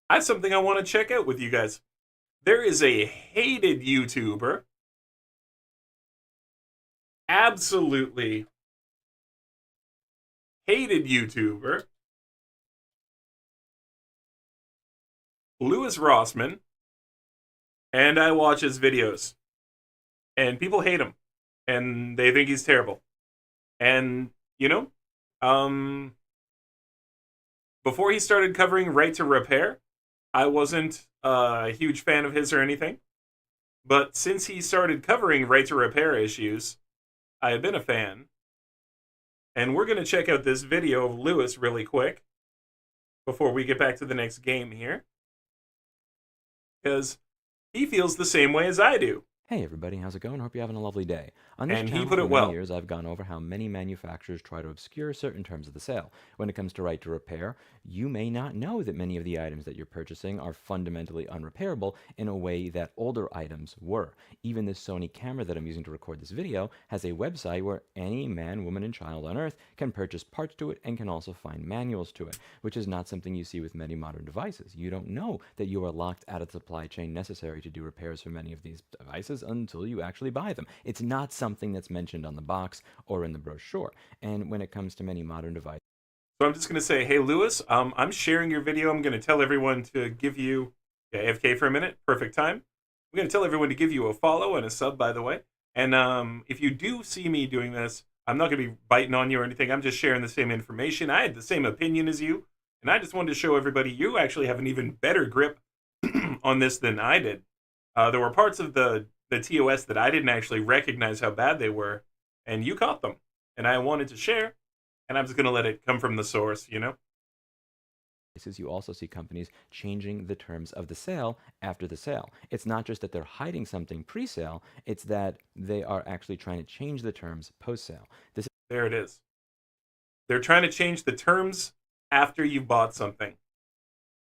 I have something I want to check out with you guys. There is a hated YouTuber, absolutely hated YouTuber, Louis Rossman, and I watch his videos. And people hate him. And they think he's terrible. And, you know, before he started covering Right to Repair, I wasn't a huge fan of his or anything. But since he started covering Right to Repair issues, I have been a fan. And we're going to check out this video of Lewis really quick before we get back to the next game here. Because he feels the same way as I do. Hey everybody, how's it going? Hope you're having a lovely day. On this And he channel put it for well. many years, I've gone over how many manufacturers try to obscure certain terms of the sale. When it comes to Right to Repair, you may not know that many of the items that you're purchasing are fundamentally unrepairable in a way that older items were. Even this Sony camera that I'm using to record this video has a website where any man, woman, and child on Earth can purchase parts to it and can also find manuals to it, which is not something you see with many modern devices. You don't know that you are locked out of the supply chain necessary to do repairs for many of these devices until you actually buy them. It's not something that's mentioned on the box or in the brochure. And when it comes to many modern devices, So I'm just going to say, hey, Lewis, I'm sharing your video. I'm going to tell everyone to give you, AFK for a minute, perfect time. I'm going to tell everyone to give you a follow and a sub, by the way. And if you do see me doing this, I'm not going to be biting on you or anything. I'm just sharing the same information. I had the same opinion as you. And I just wanted to show everybody you actually have an even better grip on this than I did. There were parts of the TOS that I didn't actually recognize how bad they were. And you caught them. And I wanted to share. And I'm just going to let it come from the source, you know? you also see companies changing the terms of the sale after the sale. It's not just that they're hiding something pre-sale, it's that they are actually trying to change the terms post-sale. There it is. They're trying to change the terms after you bought something.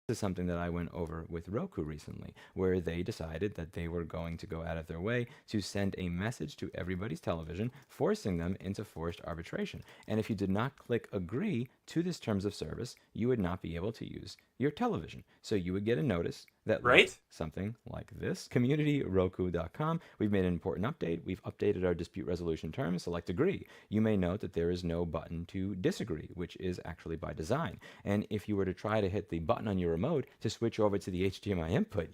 This is something that I went over with Roku recently, where they decided that they were going to go out of their way to send a message to everybody's television, forcing them into forced arbitration. And if you did not click agree to this terms of service, you would not be able to use your television. So you would get a notice that looks something like this. CommunityRoku.com. We've made an important update. We've updated our dispute resolution terms. Select agree. You may note that there is no button to disagree, which is actually by design. And if you were to try to hit the button on your remote to switch over to the HDMI input,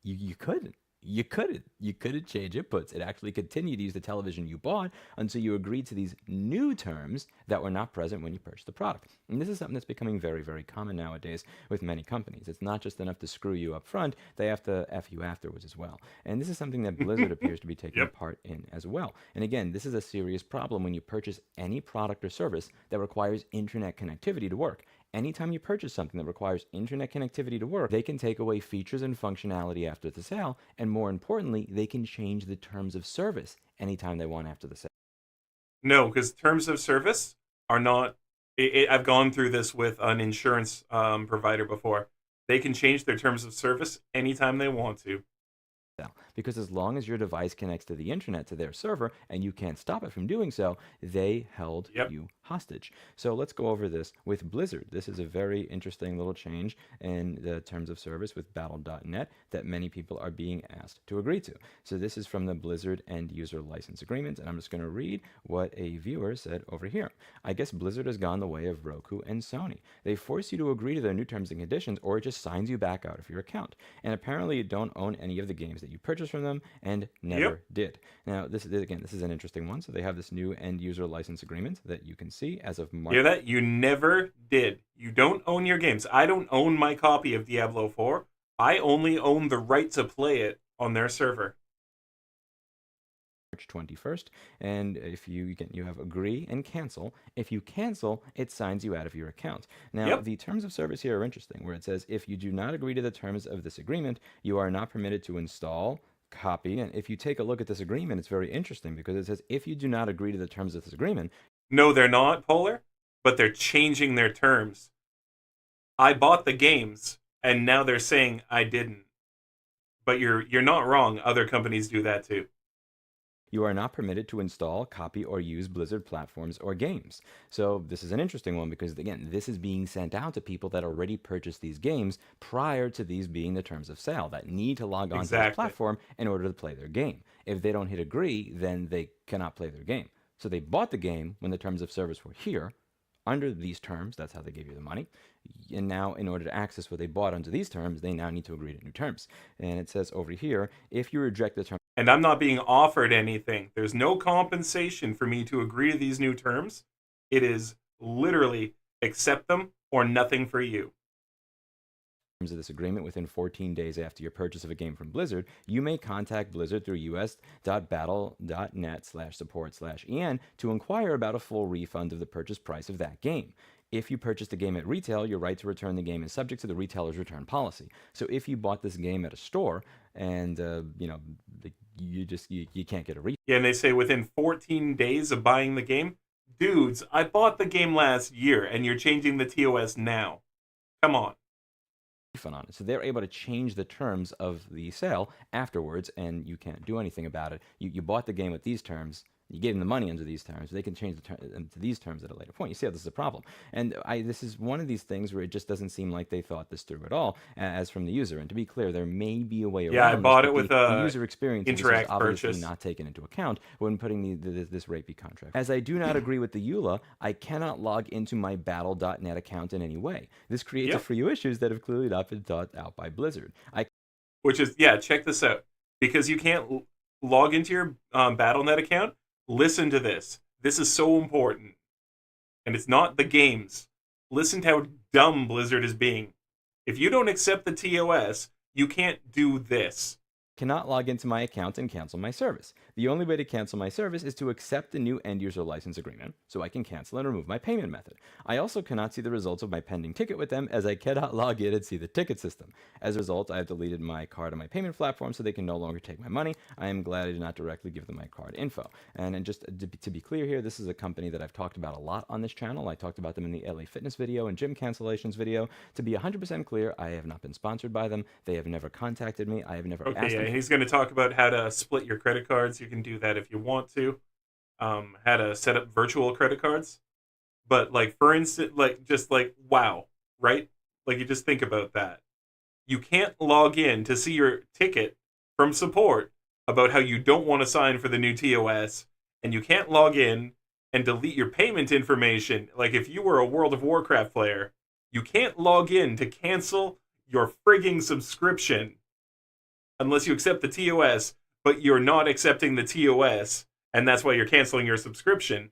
you couldn't. You couldn't change inputs. It actually continued to use the television you bought until you agreed to these new terms that were not present when you purchased the product. And this is something that's becoming very, very common nowadays with many companies. It's not just enough to screw you up front, they have to F you afterwards as well. And this is something that Blizzard appears to be taking part in as well. And again, this is a serious problem when you purchase any product or service that requires internet connectivity to work. Anytime you purchase something that requires internet connectivity to work, they can take away features and functionality after the sale, and more importantly, they can change the terms of service anytime they want after the sale. No, because terms of service are not... I've gone through this with an insurance provider before. They can change their terms of service anytime they want to. Because as long as your device connects to the internet to their server and you can't stop it from doing so, they held you hostage. So let's go over this with Blizzard. This is a very interesting little change in the terms of service with Battle.net that many people are being asked to agree to. So this is from the Blizzard End User License Agreement, and I'm just going to read what a viewer said over here. I guess Blizzard has gone the way of Roku and Sony. They force you to agree to their new terms and conditions, or it just signs you back out of your account. And apparently you don't own any of the games that you purchased from them and never did. Now, this is an interesting one. So they have this new End User License Agreement that you can see as of March. Hear that? You never did. You don't own your games. I don't own my copy of Diablo 4. I only own the right to play it on their server. March 21st, and if you have agree and cancel. If you cancel, it signs you out of your account. Now, the terms of service here are interesting, where it says if you do not agree to the terms of this agreement, you are not permitted to install, copy. And if you take a look at this agreement, it's very interesting because it says if you do not agree to the terms of this agreement. No, they're not, Polar, but they're changing their terms. I bought the games, and now they're saying I didn't. But you're not wrong. Other companies do that too. You are not permitted to install, copy, or use Blizzard platforms or games. So this is an interesting one because, again, this is being sent out to people that already purchased these games prior to these being the terms of sale, that need to log on to this platform in order to play their game. If they don't hit agree, then they cannot play their game. So they bought the game when the terms of service were here. Under these terms, that's how they gave you the money. And now, in order to access what they bought under these terms, they now need to agree to new terms. And it says over here, if you reject the terms... And I'm not being offered anything. There's no compensation for me to agree to these new terms. It is literally accept them or nothing for you. Terms of this agreement within 14 days after your purchase of a game from Blizzard, you may contact Blizzard through us.battle.net/support/en to inquire about a full refund of the purchase price of that game. If you purchased the game at retail, your right to return the game is subject to the retailer's return policy. So if you bought this game at a store and, you can't get a refund. Yeah, and they say within 14 days of buying the game, dudes, I bought the game last year and you're changing the TOS now. Come on. On it. So they're able to change the terms of the sale afterwards, and you can't do anything about it. You bought the game with these terms. You gave them the money under these terms. They can change the to these terms at a later point. You see how this is a problem. And this is one of these things where it just doesn't seem like they thought this through at all, as from the user. And to be clear, there may be a way around. Yeah, I bought it with the user experience. Interact is obviously purchase. Not taken into account when putting this rapey contract. As I do not agree with the EULA, I cannot log into my Battle.net account in any way. This creates a few issues that have clearly not been thought out by Blizzard. Which is, yeah, check this out. Because you can't log into your Battle.net account. Listen to this. This is so important. And it's not the games. Listen to how dumb Blizzard is being. If you don't accept the TOS, you can't do this. Cannot log into my account and cancel my service. The only way to cancel my service is to accept the new end-user license agreement, so I can cancel and remove my payment method. I also cannot see the results of my pending ticket with them, as I cannot log in and see the ticket system. As a result, I have deleted my card on my payment platform, so they can no longer take my money. I am glad I did not directly give them my card info. And just to be clear here, this is a company that I've talked about a lot on this channel. I talked about them in the LA Fitness video and gym cancellations video. To be 100% clear, I have not been sponsored by them. They have never contacted me. I have never asked them. He's going to talk about how to split your credit cards. You can do that if you want to. How to set up virtual credit cards. But for instance, wow, right? You just think about that. You can't log in to see your ticket from support about how you don't want to sign for the new TOS, and you can't log in and delete your payment information. If you were a World of Warcraft player, you can't log in to cancel your frigging subscription unless you accept the TOS, but you're not accepting the TOS, and that's why you're canceling your subscription.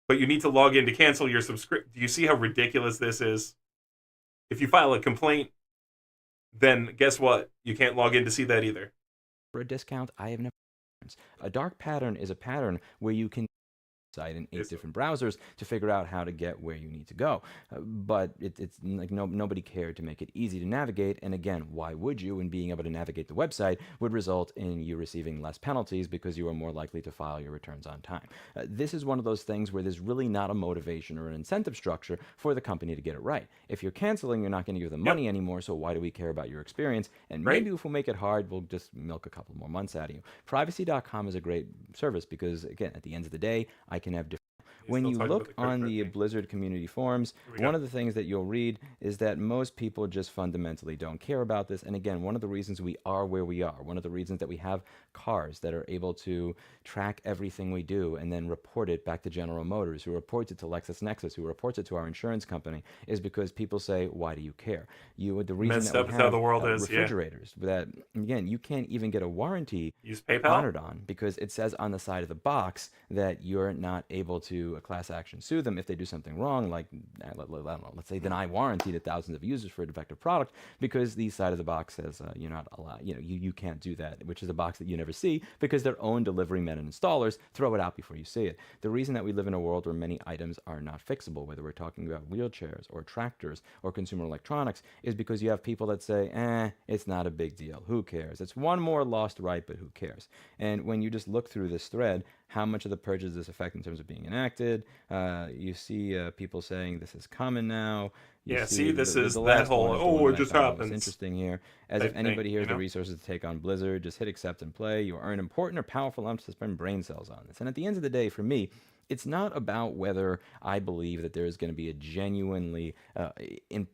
But you need to log in to cancel your subscription. Do you see how ridiculous this is? If you file a complaint, then guess what? You can't log in to see that either. For a discount, I have never. A dark pattern is a pattern where you can site in 8 different browsers to figure out how to get where you need to go. But it's nobody cared to make it easy to navigate. And again, why would you? And being able to navigate the website would result in you receiving less penalties because you are more likely to file your returns on time. This is one of those things where there's really not a motivation or an incentive structure for the company to get it right. If you're canceling, you're not going to give them money anymore, so why do we care about your experience? And maybe if we make it hard, we'll just milk a couple more months out of you. Privacy.com is a great service because, again, at the end of the day, I can have different. When you look on the Blizzard community forums, one of the things that you'll read is that most people just fundamentally don't care about this. And again, one of the reasons we are where we are, one of the reasons that we have cars that are able to track everything we do and then report it back to General Motors, who reports it to LexisNexis, who reports it to our insurance company, is because people say, why do you care? The reason that we have the world is, refrigerators, that, again, you can't even get a warranty use PayPal honored on because it says on the side of the box that you're not able to class action sue them if they do something wrong, I don't know, let's say deny warranty to thousands of users for a defective product, because the side of the box says you're not allowed, you can't do that, which is a box that you never see because their own delivery men and installers throw it out before you see it. The reason that we live in a world where many items are not fixable, whether we're talking about wheelchairs or tractors or consumer electronics, is because you have people that say, it's not a big deal, who cares? It's one more lost right, but who cares? And when you just look through this thread, how much of the purge does this affect in terms of being enacted? You see people saying this is common now. You Yeah, see see, this is the that last whole, one is the oh, one it that I just found most happens interesting here. As type if anybody thing, here you has the know? resources to take on Blizzard, just hit accept and play. You earn important or powerful amounts to spend brain cells on this. And at the end of the day, for me, it's not about whether I believe that there is going to be a genuinely,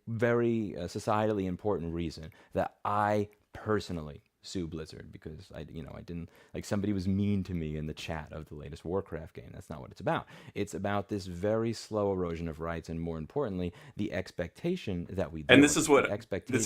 very societally important reason that I personally sue Blizzard because I didn't like somebody was mean to me in the chat of the latest Warcraft game. That's not what it's about. It's about this very slow erosion of rights, and more importantly, the expectation that we. And this is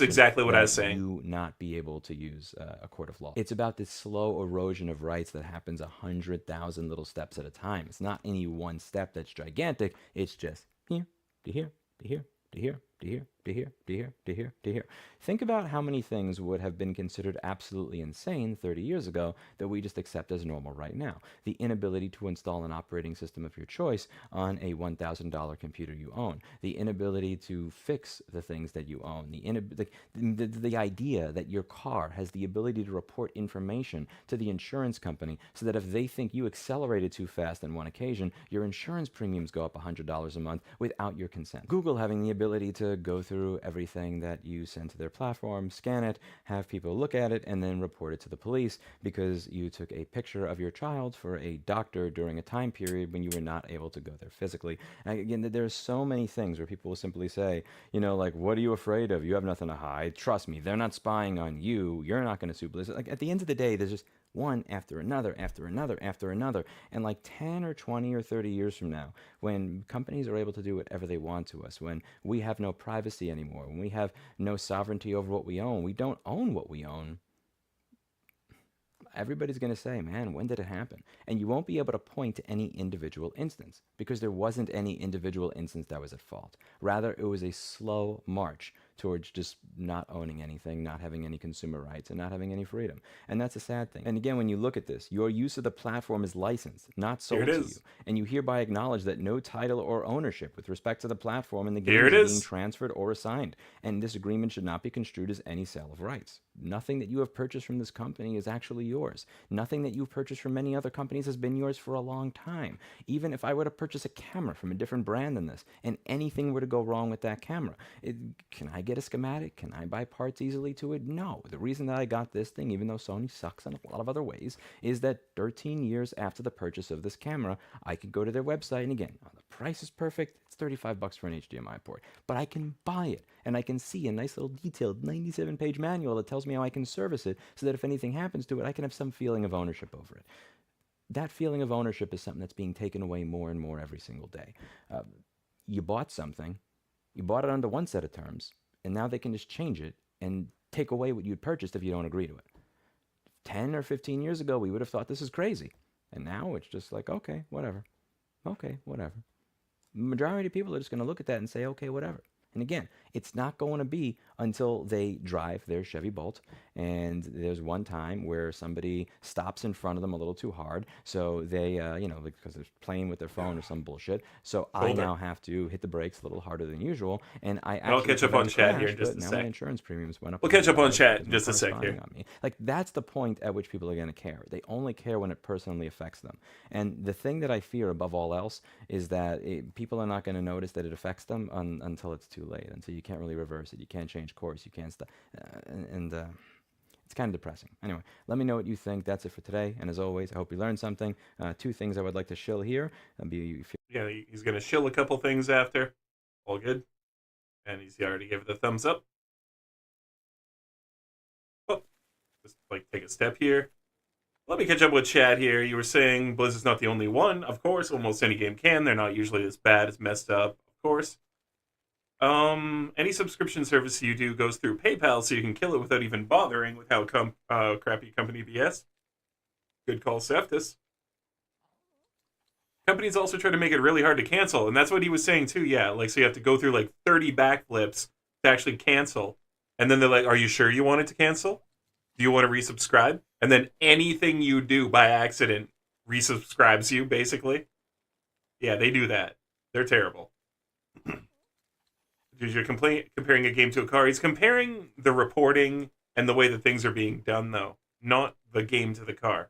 exactly what I was saying. You not be able to use a court of law. It's about this slow erosion of rights that happens 100,000 little steps at a time. It's not any one step that's gigantic. It's just here to here to here to here to here to here to here to here to here. Think about how many things would have been considered absolutely insane 30 years ago that we just accept as normal right now. The inability to install an operating system of your choice on a $1,000 computer you own. The inability to fix the things that you own. The idea that your car has the ability to report information to the insurance company so that if they think you accelerated too fast on one occasion, your insurance premiums go up $100 a month without your consent. Google having the ability to go through everything that you send to their platform, scan it, have people look at it, and then report it to the police because you took a picture of your child for a doctor during a time period when you were not able to go there physically. And again, there's so many things where people will simply say, like, what are you afraid of? You have nothing to hide. Trust me, they're not spying on you. You're not going to sue Blizzard. Like, at the end of the day, there's just one after another, after another, after another. And like 10 or 20 or 30 years from now, when companies are able to do whatever they want to us, when we have no privacy anymore, when we have no sovereignty over what we own, we don't own what we own, everybody's going to say, man, when did it happen? And you won't be able to point to any individual instance because there wasn't any individual instance that was at fault. Rather, it was a slow march towards just not owning anything, not having any consumer rights, and not having any freedom. And that's a sad thing. And again, when you look at this, your use of the platform is licensed, not sold to you. And you hereby acknowledge that no title or ownership with respect to the platform in the game is being transferred or assigned. And this agreement should not be construed as any sale of rights. Nothing that you have purchased from this company is actually yours. Nothing that you've purchased from many other companies has been yours for a long time. Even if I were to purchase a camera from a different brand than this, and anything were to go wrong with that camera, can I get a schematic? Can I buy parts easily to it? No. The reason that I got this thing, even though Sony sucks in a lot of other ways, is that 13 years after the purchase of this camera, I could go to their website, and again, the price is perfect. It's $35 for an HDMI port, but I can buy it, and I can see a nice little detailed 97-page manual that tells me how I can service it so that if anything happens to it, I can have some feeling of ownership over it. That feeling of ownership is something that's being taken away more and more every single day. You bought something, you bought it under one set of terms, and now they can just change it and take away what you'd purchased if you don't agree to it. 10 or 15 years ago, we would have thought this is crazy. And now it's just like, okay, whatever. Okay, whatever. The majority of people are just going to look at that and say, okay, whatever. And again, it's not going to be until they drive their Chevy Bolt and there's one time where somebody stops in front of them a little too hard, so they, because they're playing with their phone or some bullshit. So I now have to hit the brakes a little harder than usual, and I'll catch up on chat here in just a sec. Now my insurance premiums went up. We'll catch up on chat in just a sec here. On me. Like, that's the point at which people are going to care. They only care when it personally affects them. And the thing that I fear above all else is that people are not going to notice that it affects them until it's too late. Until you can't really reverse it. You can't change course. You can't stop. It's kind of depressing. Anyway, let me know what you think. That's it for today. And as always, I hope you learned something. Two things I would like to shill here. Yeah, he's going to shill a couple things after. All good. And he's already gave it the thumbs up. Oh, just take a step here. Let me catch up with chat here. You were saying Blizzard's not the only one. Of course, almost any game can. They're not usually as bad as messed up. Of course. Any subscription service you do goes through PayPal, so you can kill it without even bothering with how crappy company BS. Good call, Seftis. Companies also try to make it really hard to cancel, and that's what he was saying too, yeah. So you have to go through 30 backflips to actually cancel. And then they're like, are you sure you want it to cancel? Do you want to resubscribe? And then anything you do by accident resubscribes you, basically. Yeah, they do that. They're terrible. Because you're comparing a game to a car. He's comparing the reporting and the way that things are being done, though, not the game to the car.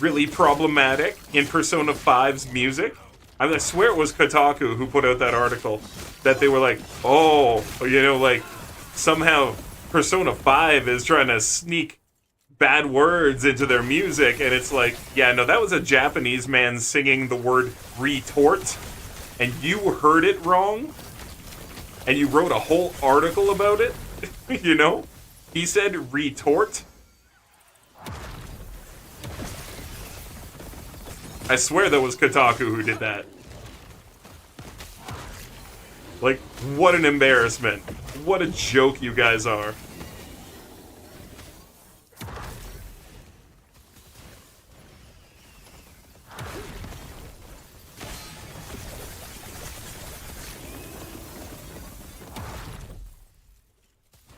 really problematic in Persona 5's music. I swear it was Kotaku who put out that article that they were like, oh, you know, like somehow Persona 5 is trying to sneak bad words into their music, and it's like, yeah, no, that was a Japanese man singing the word retort, and you heard it wrong, and you wrote a whole article about it, you know? He said retort. I swear that was Kotaku who did that. Like, what an embarrassment. What a joke you guys are.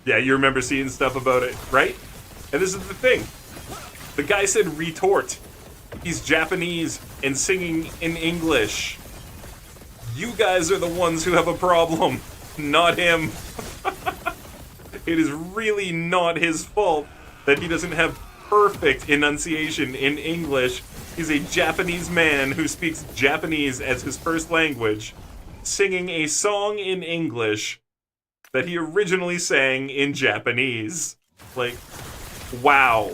Yeah, you remember seeing stuff about it, right? And this is the thing. The guy said retort. He's Japanese and singing in English. You guys are the ones who have a problem, not him. It is really not his fault that he doesn't have perfect enunciation in English. He's a Japanese man who speaks Japanese as his first language, singing a song in English that he originally sang in Japanese. Like, wow.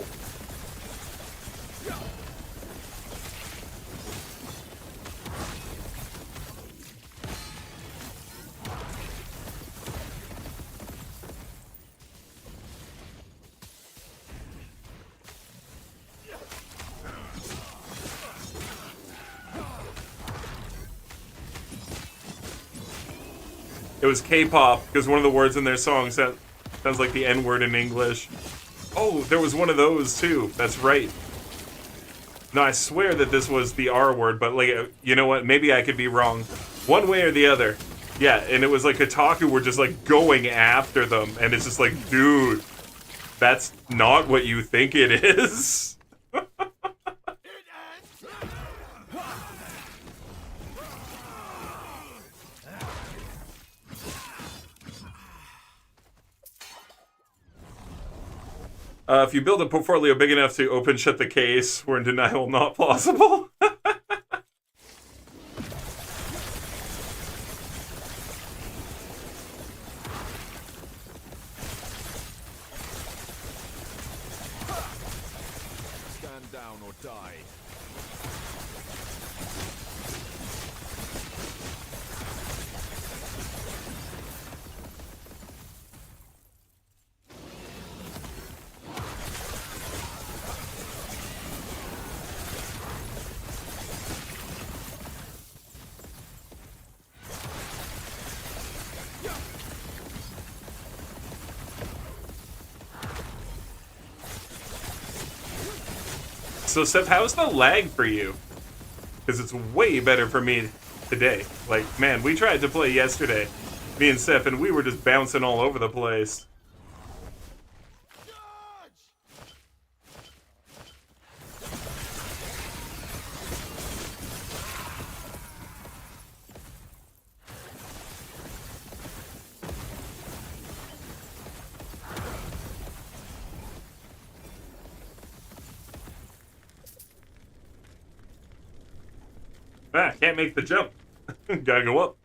It was K-pop, because one of the words in their song sounds like the N-word in English. Oh, there was one of those, too. That's right. No, I swear that this was the R word, but, like, you know what? Maybe I could be wrong. One way or the other. Yeah, and it was like Kotaku were just, like, going after them, and it's just like, dude, that's not what you think it is. If you build a portfolio big enough to open shut the case, we're in denial not plausible. Stand down or die. So, Seth, how's the lag for you? Because it's way better for me today. Like, man, we tried to play yesterday, me and Seth, and we were just bouncing all over the place. Ah, can't make the jump. Gotta go up.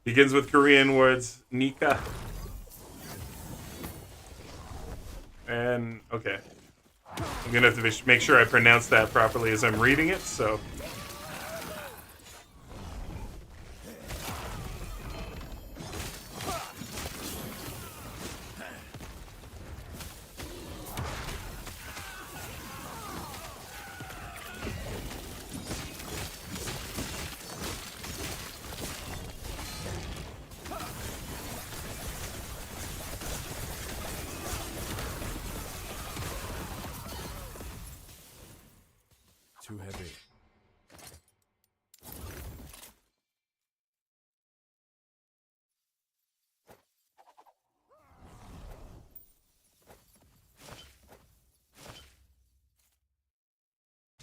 Begins with Korean words, Nika. And, okay. I'm gonna have to make sure I pronounce that properly as I'm reading it, so... Too heavy.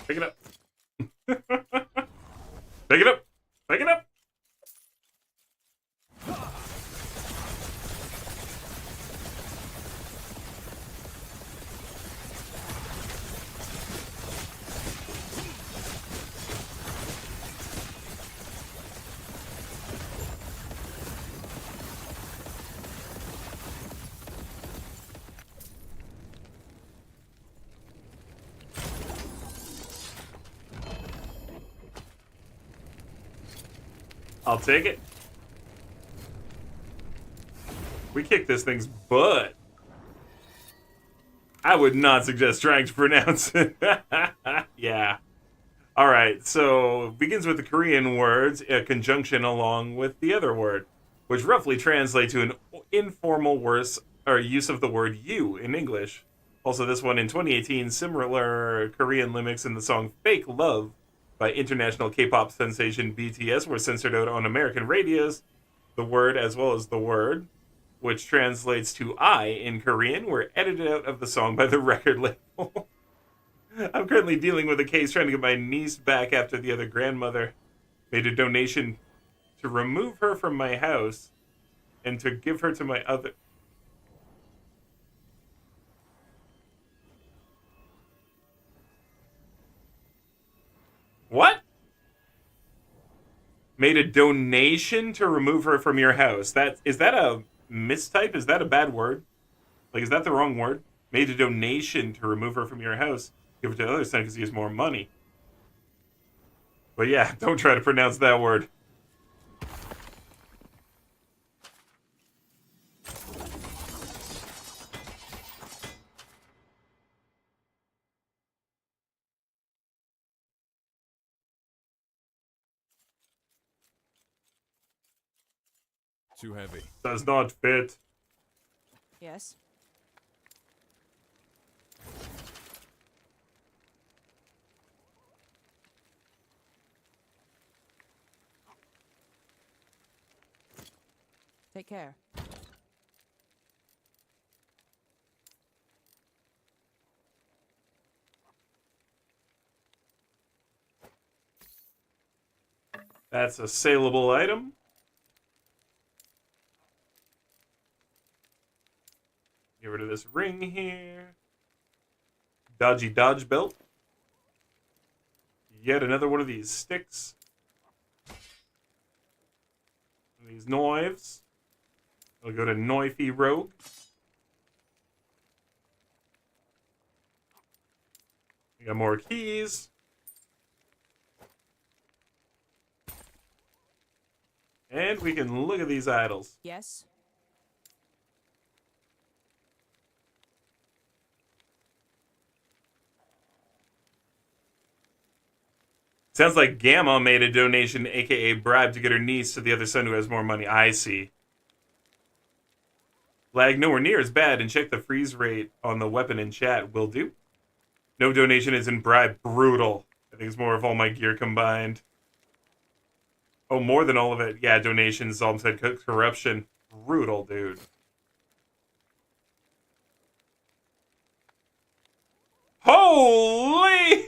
Pick it up. Pick it up. Pick it up. I'll take it. We kick this thing's butt. I would not suggest trying to pronounce it. Yeah. Alright, so begins with the Korean words, a conjunction along with the other word, which roughly translates to an informal use of the word you in English. Also, this one in 2018, similar Korean lyrics in the song Fake Love by international K-pop sensation BTS were censored out on American radios. The word, as well as the word, which translates to I in Korean, were edited out of the song by the record label. I'm currently dealing with a case trying to get my niece back after the other grandmother made a donation to remove her from my house and to give her to my other... What? Made a donation to remove her from your house. Is that a mistype? Is that a bad word? Like, is that the wrong word? Made a donation to remove her from your house. Give it to the other son because he has more money. But yeah, don't try to pronounce that word. Too heavy. Does not fit. Yes. Take care. That's a saleable item. Get rid of this ring here. Dodgy dodge belt. Yet another one of these sticks. These knives. We'll go to Knifey Rogue. We got more keys. And we can look at these idols. Yes. Sounds like Gamma made a donation, aka bribe, to get her niece to the other son who has more money. I see. Lag nowhere near as bad, and check the freeze rate on the weapon in chat. Will do. No donation is in bribe. Brutal. I think it's more of all my gear combined. Oh, more than all of it. Yeah, donations, Zalm said corruption. Brutal, dude. Holy!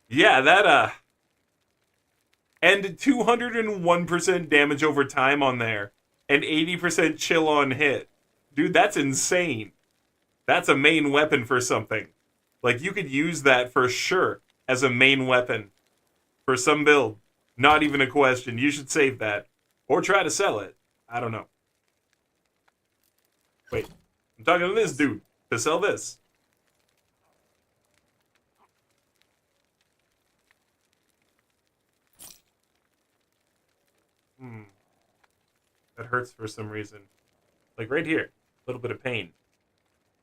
Yeah, that, and 201% damage over time on there. And 80% chill on hit. Dude, that's insane. That's a main weapon for something. Like, you could use that for sure as a main weapon. For some build. Not even a question. You should save that. Or try to sell it. I don't know. Wait. I'm talking to this dude. To sell this. That hurts for some reason. Like right here. A little bit of pain.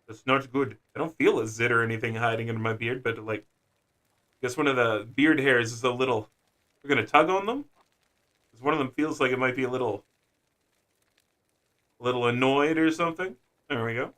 That's not good. I don't feel a zit or anything hiding under my beard, but like... I guess one of the beard hairs is a little... We're gonna tug on them? Because one of them feels like it might be a little annoyed or something. There we go.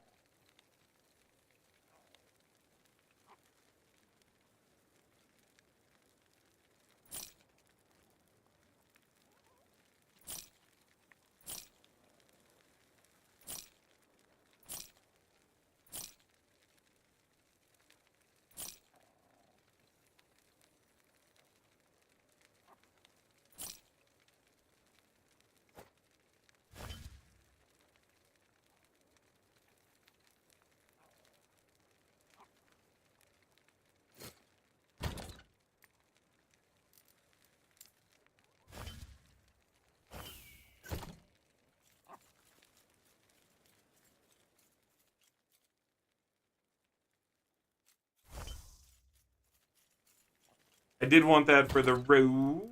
I did want that for the rogue.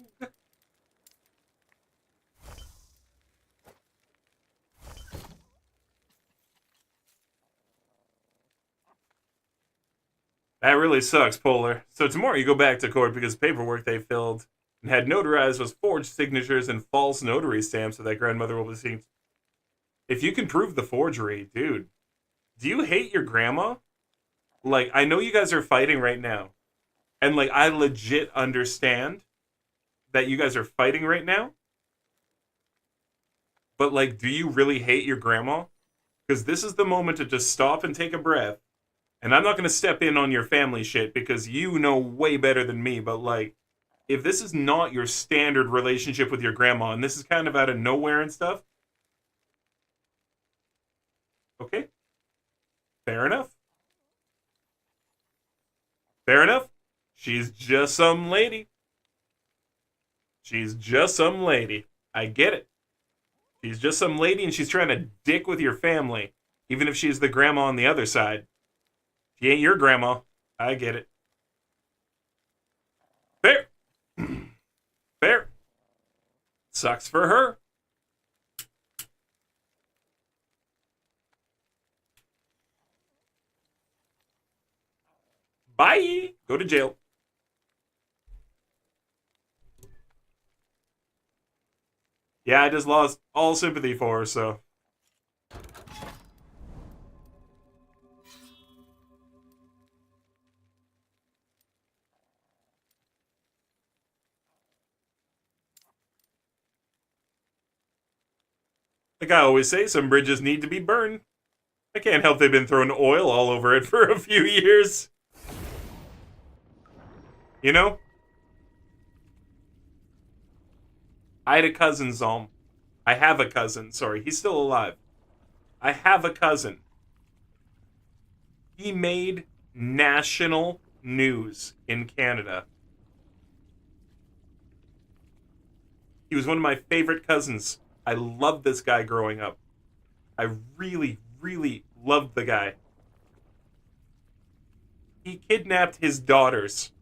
That really sucks, Polar. So tomorrow you go back to court because paperwork they filled and had notarized was forged signatures and false notary stamps that grandmother will be seeing. If you can prove the forgery, dude, do you hate your grandma? Like, I know you guys are fighting right now. And, like, I legit understand that you guys are fighting right now. But, like, do you really hate your grandma? Because this is the moment to just stop and take a breath. And I'm not going to step in on your family shit because you know way better than me. But, like, if this is not your standard relationship with your grandma and this is kind of out of nowhere and stuff, okay. Fair enough. Fair enough. She's just some lady. She's just some lady. I get it. She's just some lady and she's trying to dick with your family, even if she's the grandma on the other side. She ain't your grandma. I get it. Fair. Fair. Sucks for her. Bye. Go to jail. Yeah, I just lost all sympathy for her, so. Like I always say, some bridges need to be burned. I can't help they've been throwing oil all over it for a few years. You know? I had a cousin, Zalm. I have a cousin, sorry. He's still alive. I have a cousin. He made national news in Canada. He was one of my favorite cousins. I loved this guy growing up. I really, really loved the guy. He kidnapped his daughters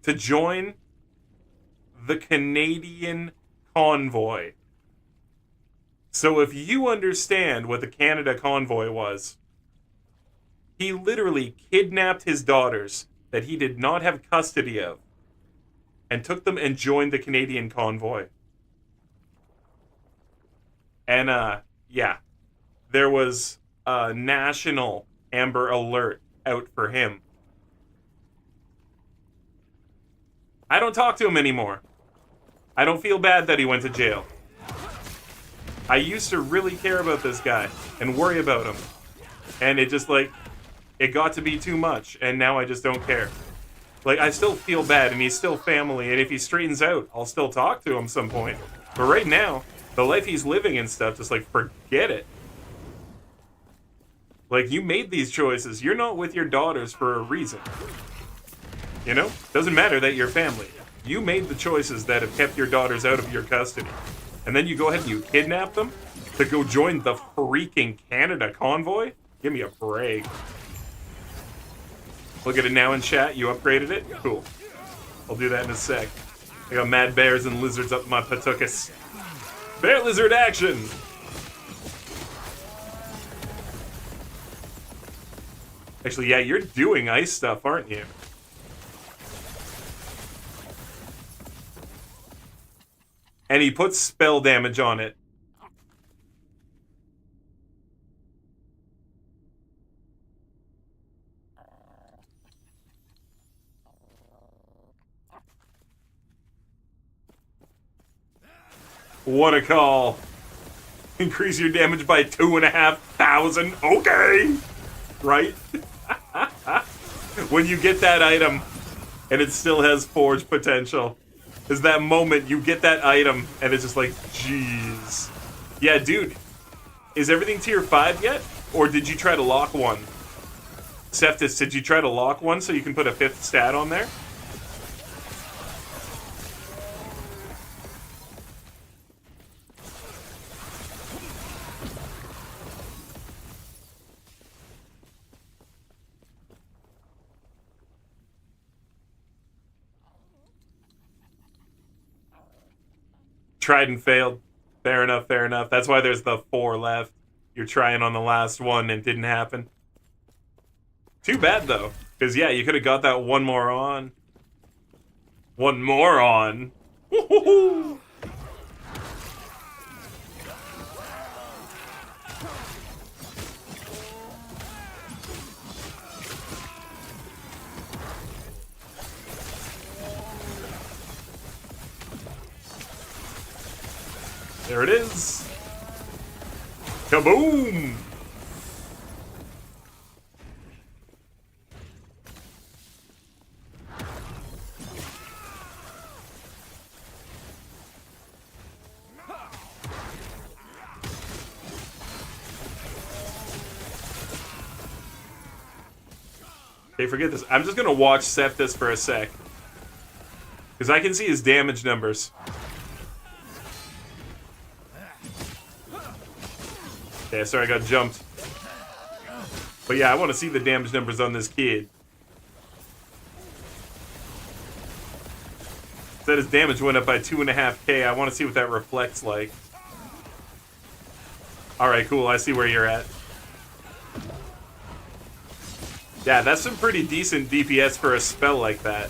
to join the Canadian convoy. So if you understand what the Canada convoy was, he literally kidnapped his daughters that he did not have custody of and took them and joined the Canadian convoy. And, yeah, there was a national Amber Alert out for him. I don't talk to him anymore. I don't feel bad that he went to jail. I used to really care about this guy and worry about him. And it just, like, it got to be too much, and now I just don't care. Like, I still feel bad, and he's still family, and if he straightens out, I'll still talk to him some point. But right now, the life he's living and stuff, just, like, forget it. Like, you made these choices. You're not with your daughters for a reason. You know? Doesn't matter that you're family. You made the choices that have kept your daughters out of your custody. And then you go ahead and you kidnap them to go join the freaking Canada convoy? Give me a break. Look at it now in chat. You upgraded it? Cool. I'll do that in a sec. I got mad bears and lizards up my patukas. Bear lizard action! Actually, yeah, you're doing ice stuff, aren't you? And he puts spell damage on it. What a call. Increase your damage by 2,500. Okay. Right? When you get that item and it still has forge potential. Is that moment you get that item and it's just like, jeez. Yeah, dude. Is everything tier 5 yet? Or did you try to lock one? Septis, did you try to lock one so you can put a 5th stat on there? Tried and failed. Fair enough, fair enough. That's why there's the 4 left. You're trying on the last one and it didn't happen. Too bad, though. Because, yeah, you could have got that one more on. One more on. Woo-hoo-hoo. There it is. Kaboom! Okay, forget this. I'm just gonna watch Seth this for a sec. Because I can see his damage numbers. Okay, sorry I got jumped. But yeah, I want to see the damage numbers on this kid. Said his damage went up by 2.5k. I want to see what that reflects like. Alright, cool. I see where you're at. Yeah, that's some pretty decent DPS for a spell like that.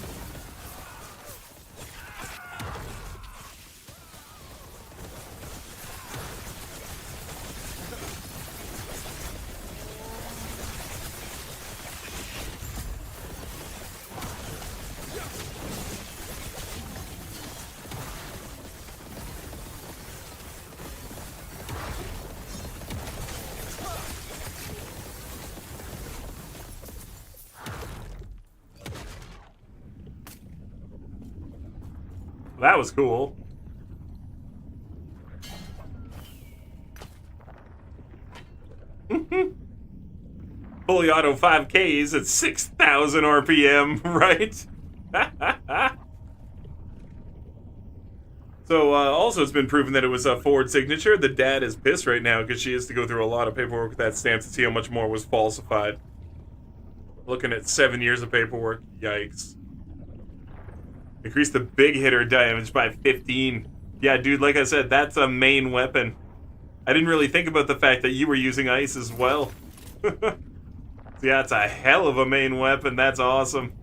That was cool. Fully auto 5Ks at 6,000 RPM, right? So, also it's been proven that it was a forward signature. The dad is pissed right now because she has to go through a lot of paperwork with that stamp to see how much more was falsified. Looking at 7 years of paperwork. Yikes. Increase the big hitter damage by 15. Yeah, dude, like I said, that's a main weapon. I didn't really think about the fact that you were using ice as well. Yeah, it's a hell of a main weapon. That's awesome.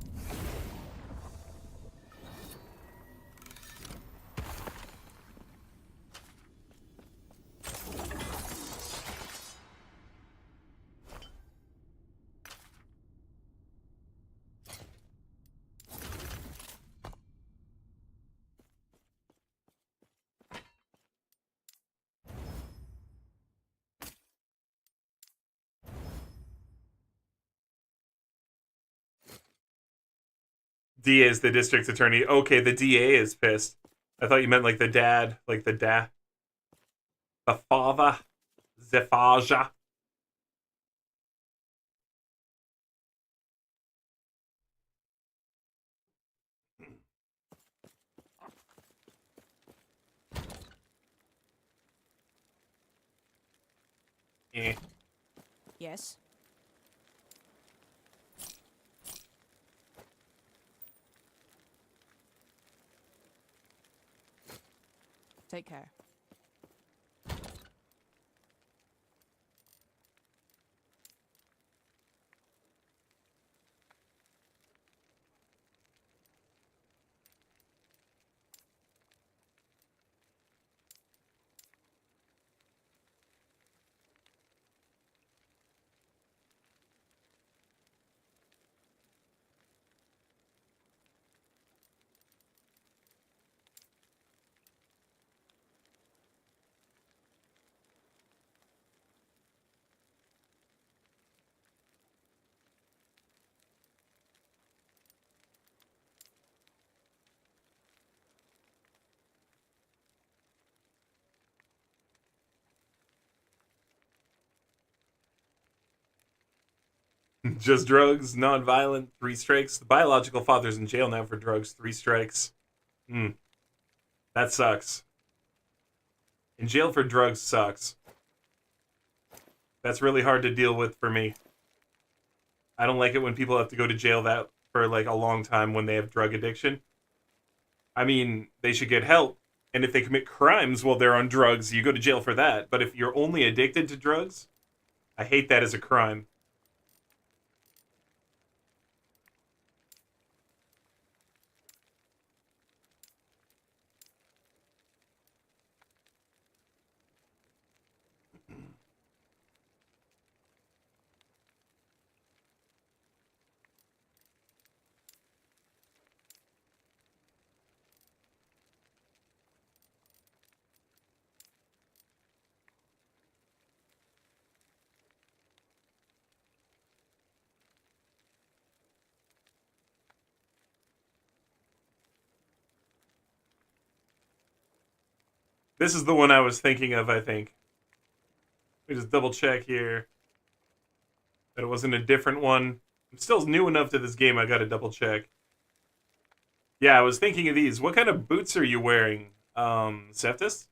DA is the district attorney. Okay, the DA is pissed. I thought you meant like the dad, like the dad. The father. The father. Eh. Yes. Take care. Just drugs, non-violent, 3 strikes. The biological father's in jail now for drugs, 3 strikes. That sucks. In jail for drugs sucks. That's really hard to deal with for me. I don't like it when people have to go to jail that for like a long time when they have drug addiction. I mean, they should get help. And if they commit crimes while they're on drugs, you go to jail for that. But if you're only addicted to drugs, I hate that as a crime. This is the one I was thinking of, I think. Let me just double check here that it wasn't a different one. I'm still new enough to this game, I gotta double check. Yeah, I was thinking of these. What kind of boots are you wearing, Septus?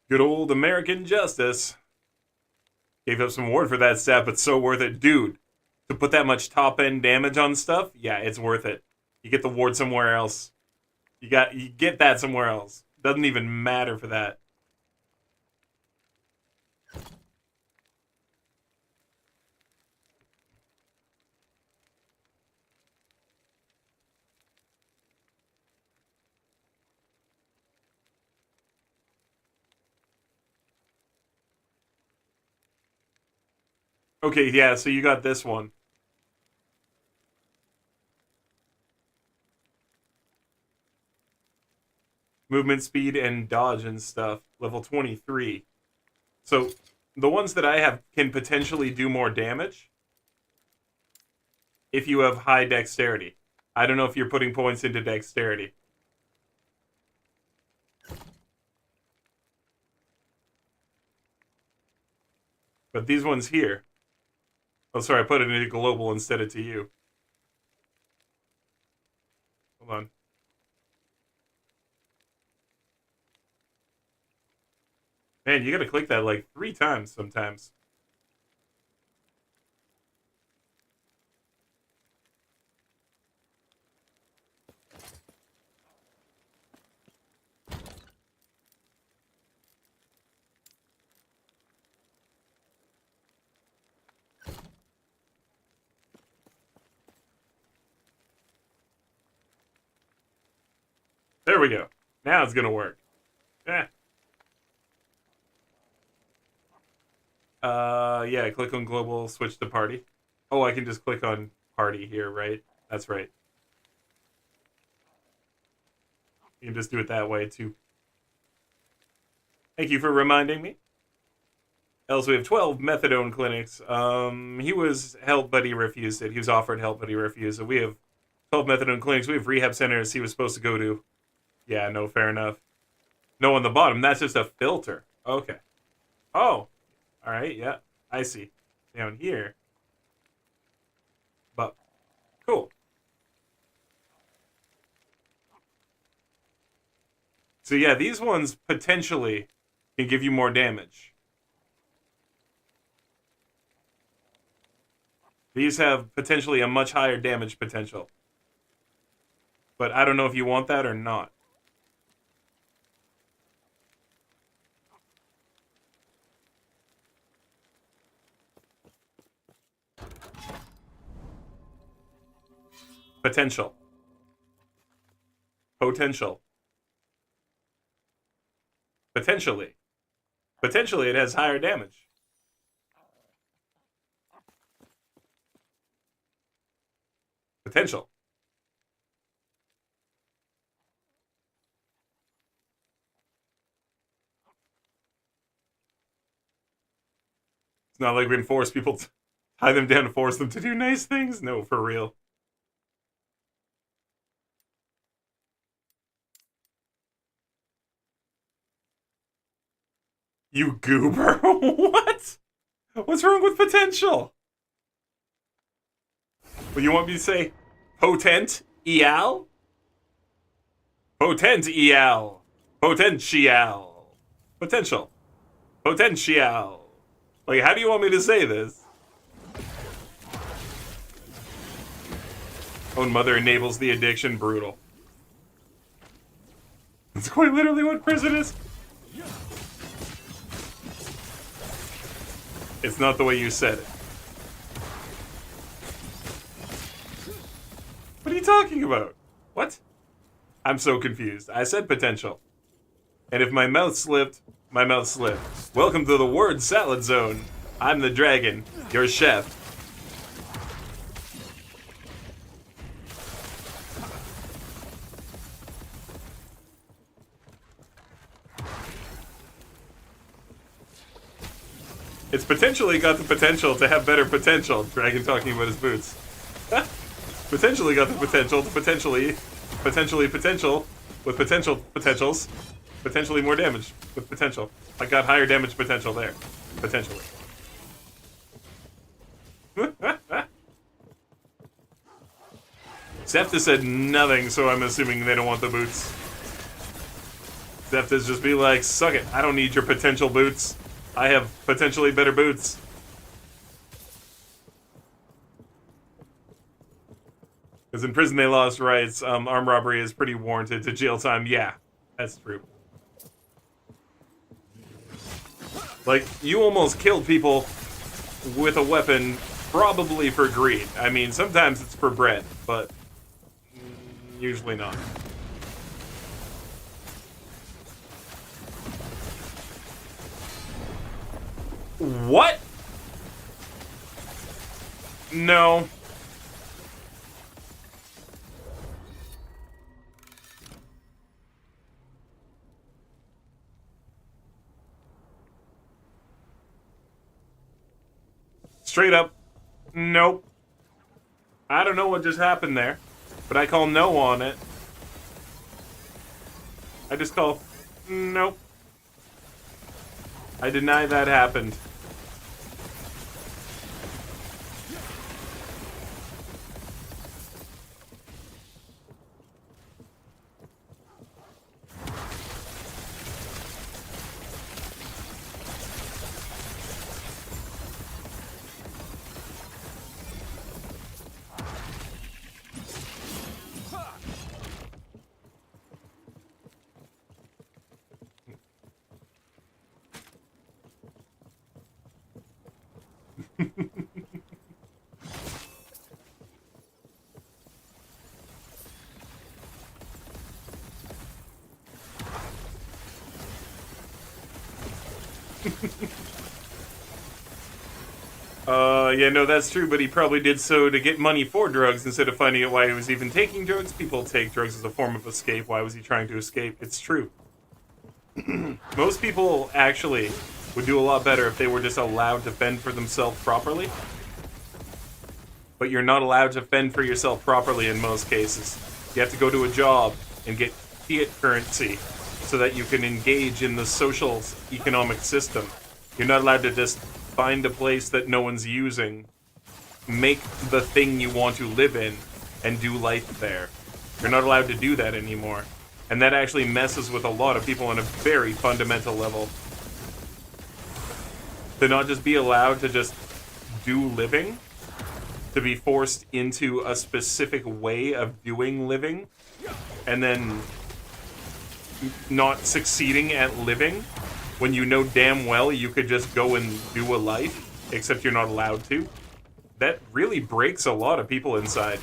Good old American justice. Gave up some ward for that stat, but so worth it. Dude, to put that much top-end damage on stuff, yeah, it's worth it. You get the ward somewhere else. You get that somewhere else. Doesn't even matter for that. Okay, yeah, so you got this one. Movement speed and dodge and stuff. Level 23. So, the ones that I have can potentially do more damage if you have high dexterity. I don't know if you're putting points into dexterity. But these ones here... Oh, sorry, I put it into global instead of to you. Hold on. Man, you gotta click that like 3 times sometimes. There we go. Now it's gonna work. Yeah. Yeah, click on global, switch to party. Oh, I can just click on party here, right? That's right. You can just do it that way, too. Thank you for reminding me. Else we have 12 methadone clinics. He was help, but he refused it. He was offered help, but he refused it. We have 12 methadone clinics. We have rehab centers he was supposed to go to. Yeah, no, fair enough. No, on the bottom, that's just a filter. Okay. Oh. Alright, yeah. I see. Down here. But, cool. So yeah, these ones potentially can give you more damage. These have potentially a much higher damage potential. But I don't know if you want that or not. Potential. Potential. Potentially. Potentially it has higher damage. Potential. It's not like we can force people to tie them down and force them to do nice things. No, for real. You goober? What? What's wrong with potential? Well, you want me to say potent eal? Potent eal. Potential. Potential. Potential. Like, how do you want me to say this? Own mother enables the addiction. Brutal. That's quite literally what prison is. It's not the way you said it. What are you talking about? What? I'm so confused. I said potential. And if my mouth slipped, my mouth slipped. Welcome to the word salad zone. I'm the dragon, your chef. It's potentially got the potential to have better potential. Dragon talking about his boots. Potentially got the potential to potentially potential with potentials. Potentially more damage with potential. I got higher damage potential there. Potentially. Zepta said nothing, so I'm assuming they don't want the boots. Zepta's just be like, suck it, I don't need your potential boots. I have potentially better boots. Because in prison they lost rights, armed robbery is pretty warranted to jail time. Yeah, that's true. Like, you almost killed people with a weapon, probably for greed. I mean, sometimes it's for bread, but usually not. What? No. Straight up, nope. I don't know what just happened there, but I call no on it. I just call nope. I deny that happened. Yeah, no, that's true, but he probably did so to get money for drugs instead of finding out why he was even taking drugs. People take drugs as a form of escape. Why was he trying to escape? It's true. Most people actually would do a lot better if they were just allowed to fend for themselves properly. But you're not allowed to fend for yourself properly in most cases. You have to go to a job and get fiat currency so that you can engage in the social economic system. You're not allowed to just find a place that no one's using, make the thing you want to live in, and do life there. You're not allowed to do that anymore. And that actually messes with a lot of people on a very fundamental level. To not just be allowed to just do living, to be forced into a specific way of doing living, and then not succeeding at living, when you know damn well you could just go and do a life, except you're not allowed to. That really breaks a lot of people inside.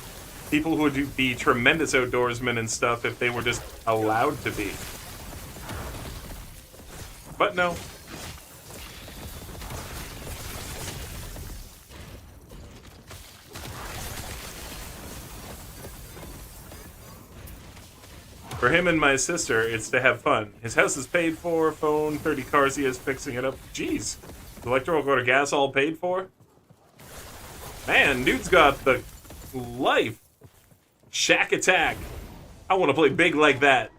People who would be tremendous outdoorsmen and stuff if they were just allowed to be. But no. For him and my sister, it's to have fun. His house is paid for, phone, 30 cars he is fixing it up. Jeez. Electrical go to gas all paid for? Man, dude's got the life. Shack attack. I want to play big like that.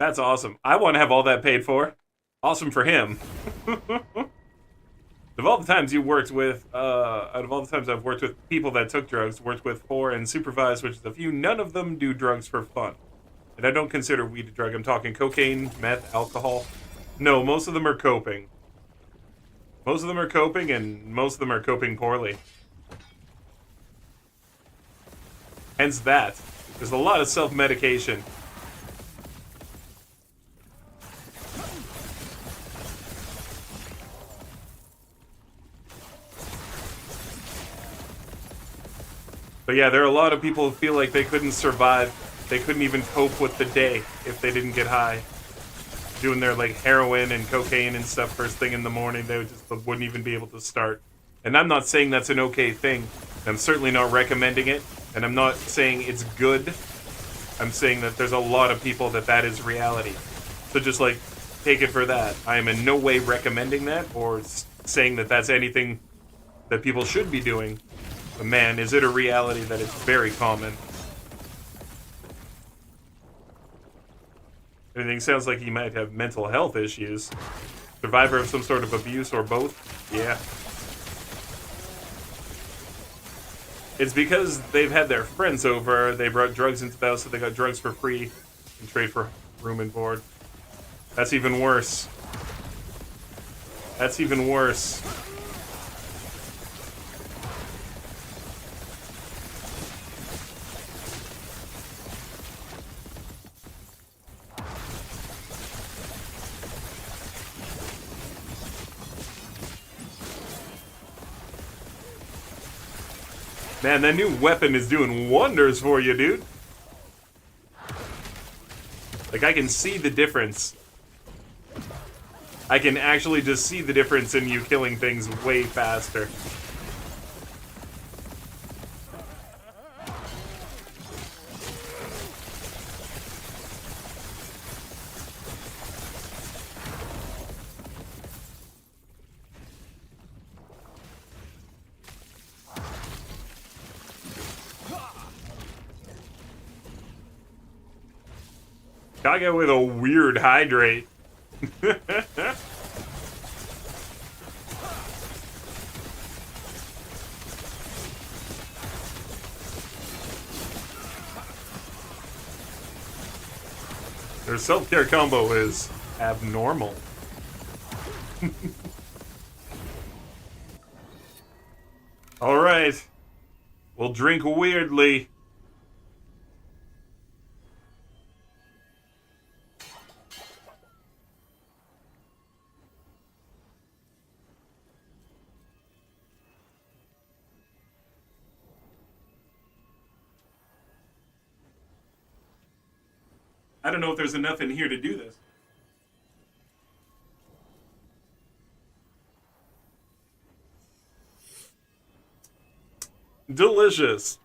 That's awesome. I want to have all that paid for. Awesome for him. Of all the times you worked with, out of all the times I've worked with people that took drugs, worked with for and supervised, which is a few, none of them do drugs for fun. And I don't consider weed a drug. I'm talking cocaine, meth, alcohol. No, most of them are coping. Most of them are coping, and most of them are coping poorly. Hence that. There's a lot of self-medication. But yeah, there are a lot of people who feel like they couldn't survive. They couldn't even cope with the day if they didn't get high. Doing their like heroin and cocaine and stuff first thing in the morning, they wouldn't even be able to start. And I'm not saying that's an okay thing. I'm certainly not recommending it, and I'm not saying it's good. I'm saying that there's a lot of people that is reality. So just like take it for that. I am in no way recommending that or saying that that's anything that people should be doing. But man, is it a reality that it's very common. Everything sounds like he might have mental health issues. Survivor of some sort of abuse or both? Yeah. It's because they've had their friends over, they brought drugs into the house, so they got drugs for free and trade for room and board. That's even worse. That's even worse. Man, that new weapon is doing wonders for you, dude. Like, I can see the difference. I can actually just see the difference in you killing things way faster. Kaga with a weird hydrate. Their self-care combo is abnormal. Alright. We'll drink weirdly. I don't know if there's enough in here to do this. Delicious.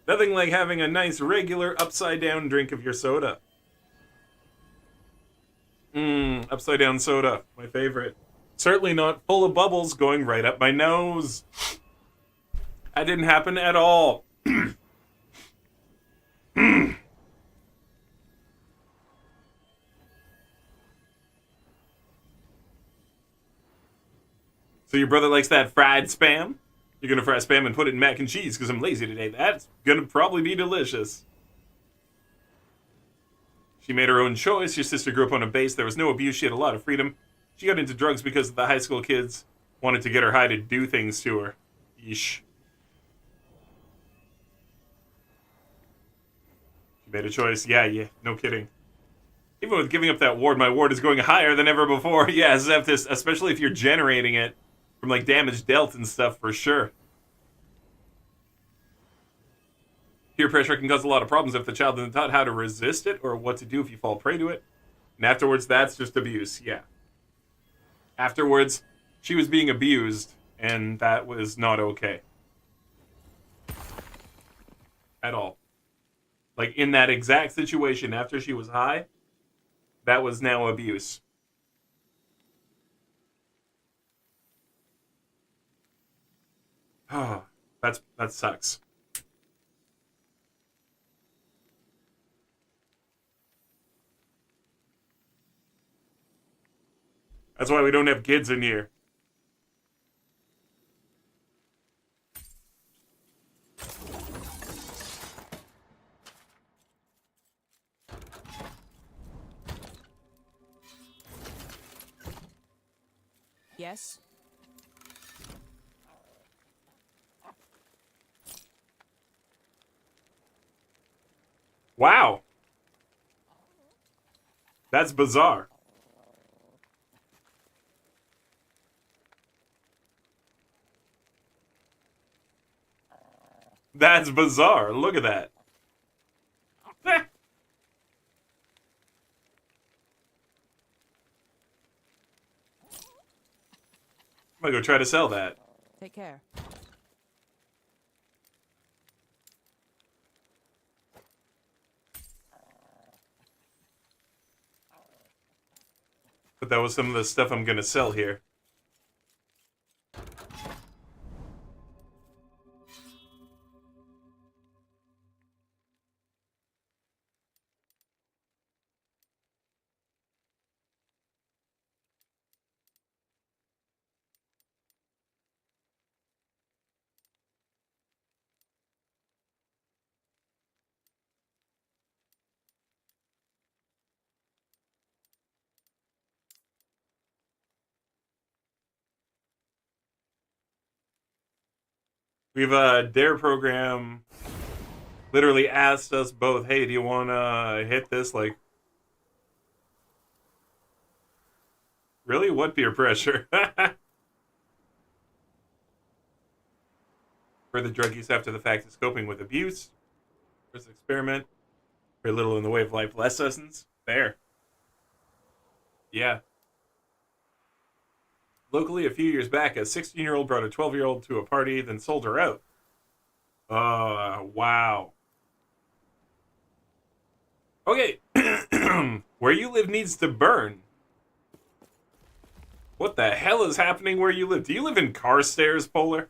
Nothing like having a nice regular upside down drink of your soda. Upside down soda, my favorite. Certainly not full of bubbles going right up my nose. That didn't happen at all. So your brother likes that fried Spam? You're gonna fry Spam and put it in mac and cheese because I'm lazy today. That's gonna probably be delicious. She made her own choice. Your sister grew up on a base. There was no abuse. She had a lot of freedom. She got into drugs because the high school kids wanted to get her high to do things to her. Yeesh. She made a choice. Yeah, no kidding. Even with giving up that ward, my ward is going higher than ever before. Yeah, especially if you're generating it from like damage dealt and stuff, for sure. Peer pressure can cause a lot of problems if the child isn't taught how to resist it or what to do if you fall prey to it. And afterwards, that's just abuse, yeah. Afterwards, she was being abused, and that was not okay. At all. Like, in that exact situation, after she was high, that was now abuse. Oh, that sucks. That's why we don't have kids in here. Yes? Wow. That's bizarre. That's bizarre. Look at that. I'm gonna go try to sell that. Take care. But that was some of the stuff I'm gonna sell here. We've DARE program literally asked us both, hey, do you want to hit this? Like, really? What peer pressure? For the drug use after the fact is coping with abuse. First experiment. Very little in the way of life lessons. There. Yeah. Locally, a few years back, a 16-year-old brought a 12-year-old to a party, then sold her out. Wow. Okay. Where you live needs to burn. What the hell is happening where you live? Do you live in Carstairs, Polar?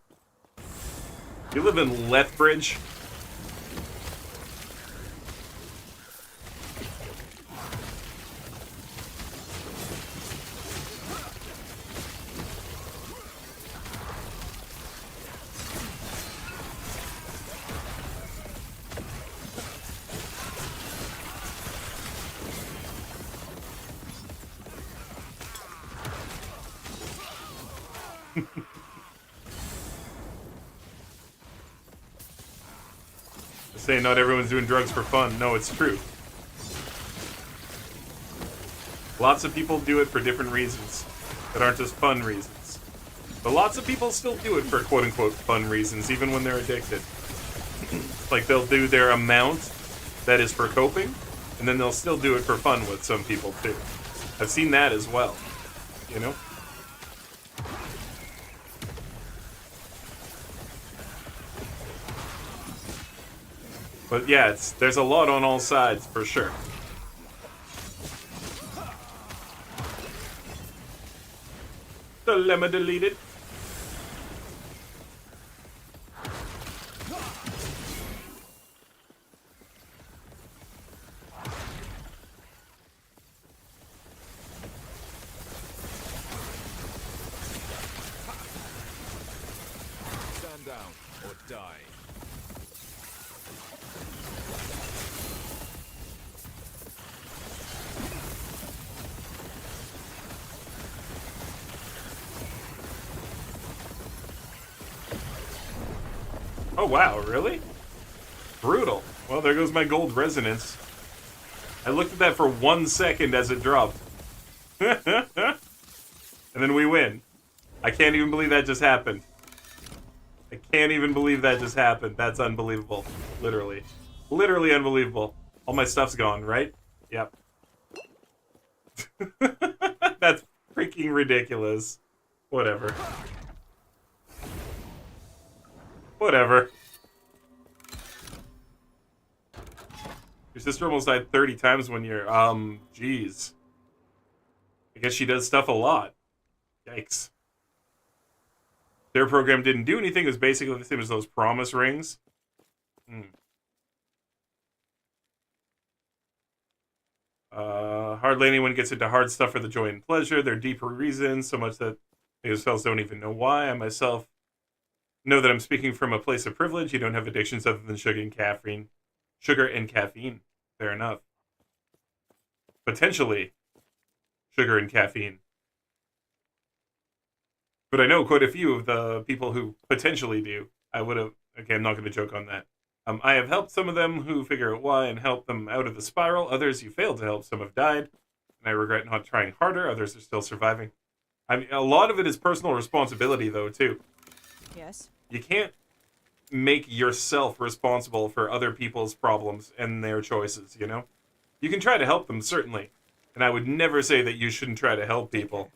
Do you live in Lethbridge? Say not everyone's doing drugs for fun. No, it's true. Lots of people do it for different reasons that aren't just fun reasons. But lots of people still do it for quote-unquote fun reasons, even when they're addicted. Like, they'll do their amount that is for coping, and then they'll still do it for fun with some people, too. I've seen that as well, you know? But yeah, there's a lot on all sides, for sure. Dilemma deleted. Stand down or die. Oh wow, really? Brutal. Well, there goes my gold resonance. I looked at that for 1 second as it dropped. And then we win. I can't even believe that just happened. I can't even believe that just happened. That's unbelievable. Literally. Literally unbelievable. All my stuff's gone, right? Yep. That's freaking ridiculous. Whatever. Whatever. Your sister almost died 30 times one year. Jeez. I guess she does stuff a lot. Yikes. Their program didn't do anything. It was basically the same as those promise rings. Hardly anyone gets into hard stuff for the joy and pleasure. There are deeper reasons, so much that they themselves don't even know why. I myself know that I'm speaking from a place of privilege. You don't have addictions other than sugar and caffeine. Sugar and caffeine. Fair enough. Potentially sugar and caffeine. But I know quite a few of the people who potentially do. I would have... Okay, I'm not going to joke on that. I have helped some of them who figure out why and help them out of the spiral. Others you failed to help. Some have died. And I regret not trying harder. Others are still surviving. I mean, a lot of it is personal responsibility, though, too. Yes. You can't make yourself responsible for other people's problems and their choices, you know? You can try to help them, certainly. And I would never say that you shouldn't try to help people.